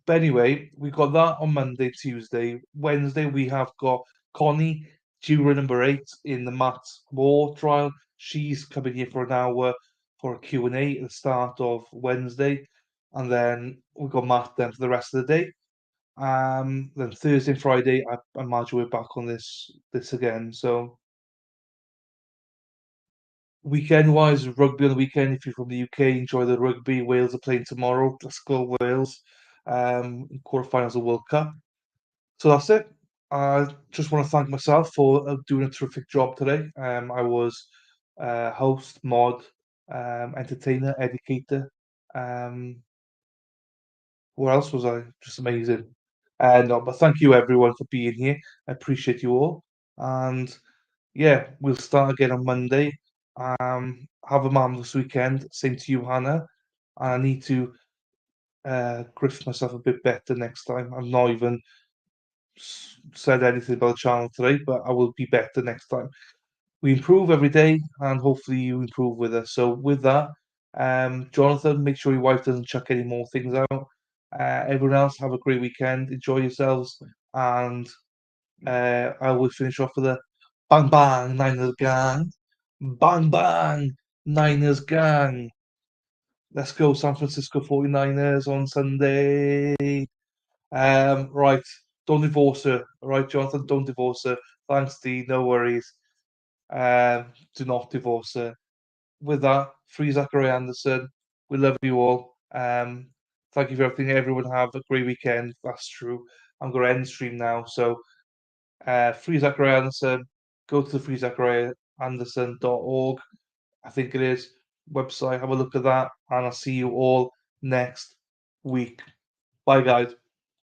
But anyway, we got that on Monday, Tuesday. Wednesday, we have got Connie, juror number 8 in the Matheau Moore trial. She's coming here for an hour for a Q&A at the start of Wednesday. And then we've got Matt then for the rest of the day. Then Thursday and Friday, I imagine we're back on this again. So weekend-wise, rugby on the weekend. If you're from the UK, enjoy the rugby. Wales are playing tomorrow. Let's go Wales. Quarterfinals of World Cup. So that's it. I just want to thank myself for doing a terrific job today. I was host, mod, entertainer, educator. What else was I? Just amazing. No, but thank you everyone for being here. I appreciate you all. And yeah, we'll start again on Monday. Have a marvelous weekend. Same to you, Hannah. And I need to grift myself a bit better next time. I'm not even said anything about the channel today, but I will be better next time. We improve every day, and hopefully you improve with us. So with that, Jonathan, make sure your wife doesn't chuck any more things out. Everyone else, have a great weekend. Enjoy yourselves, and I will finish off with a bang bang Niners gang. Bang bang Niners gang. Let's go San Francisco 49ers on Sunday. Right. Don't divorce her. All right, Jonathan, don't divorce her. Thanks, Dee. No worries. Do not divorce her. With that, free Zachary Anderson. We love you all. Thank you for everything. Everyone have a great weekend. That's true. I'm going to end the stream now. So, free Zachary Anderson. Go to the freezachariaanderson.org. I think it is. Website. Have a look at that. And I'll see you all next week. Bye, guys.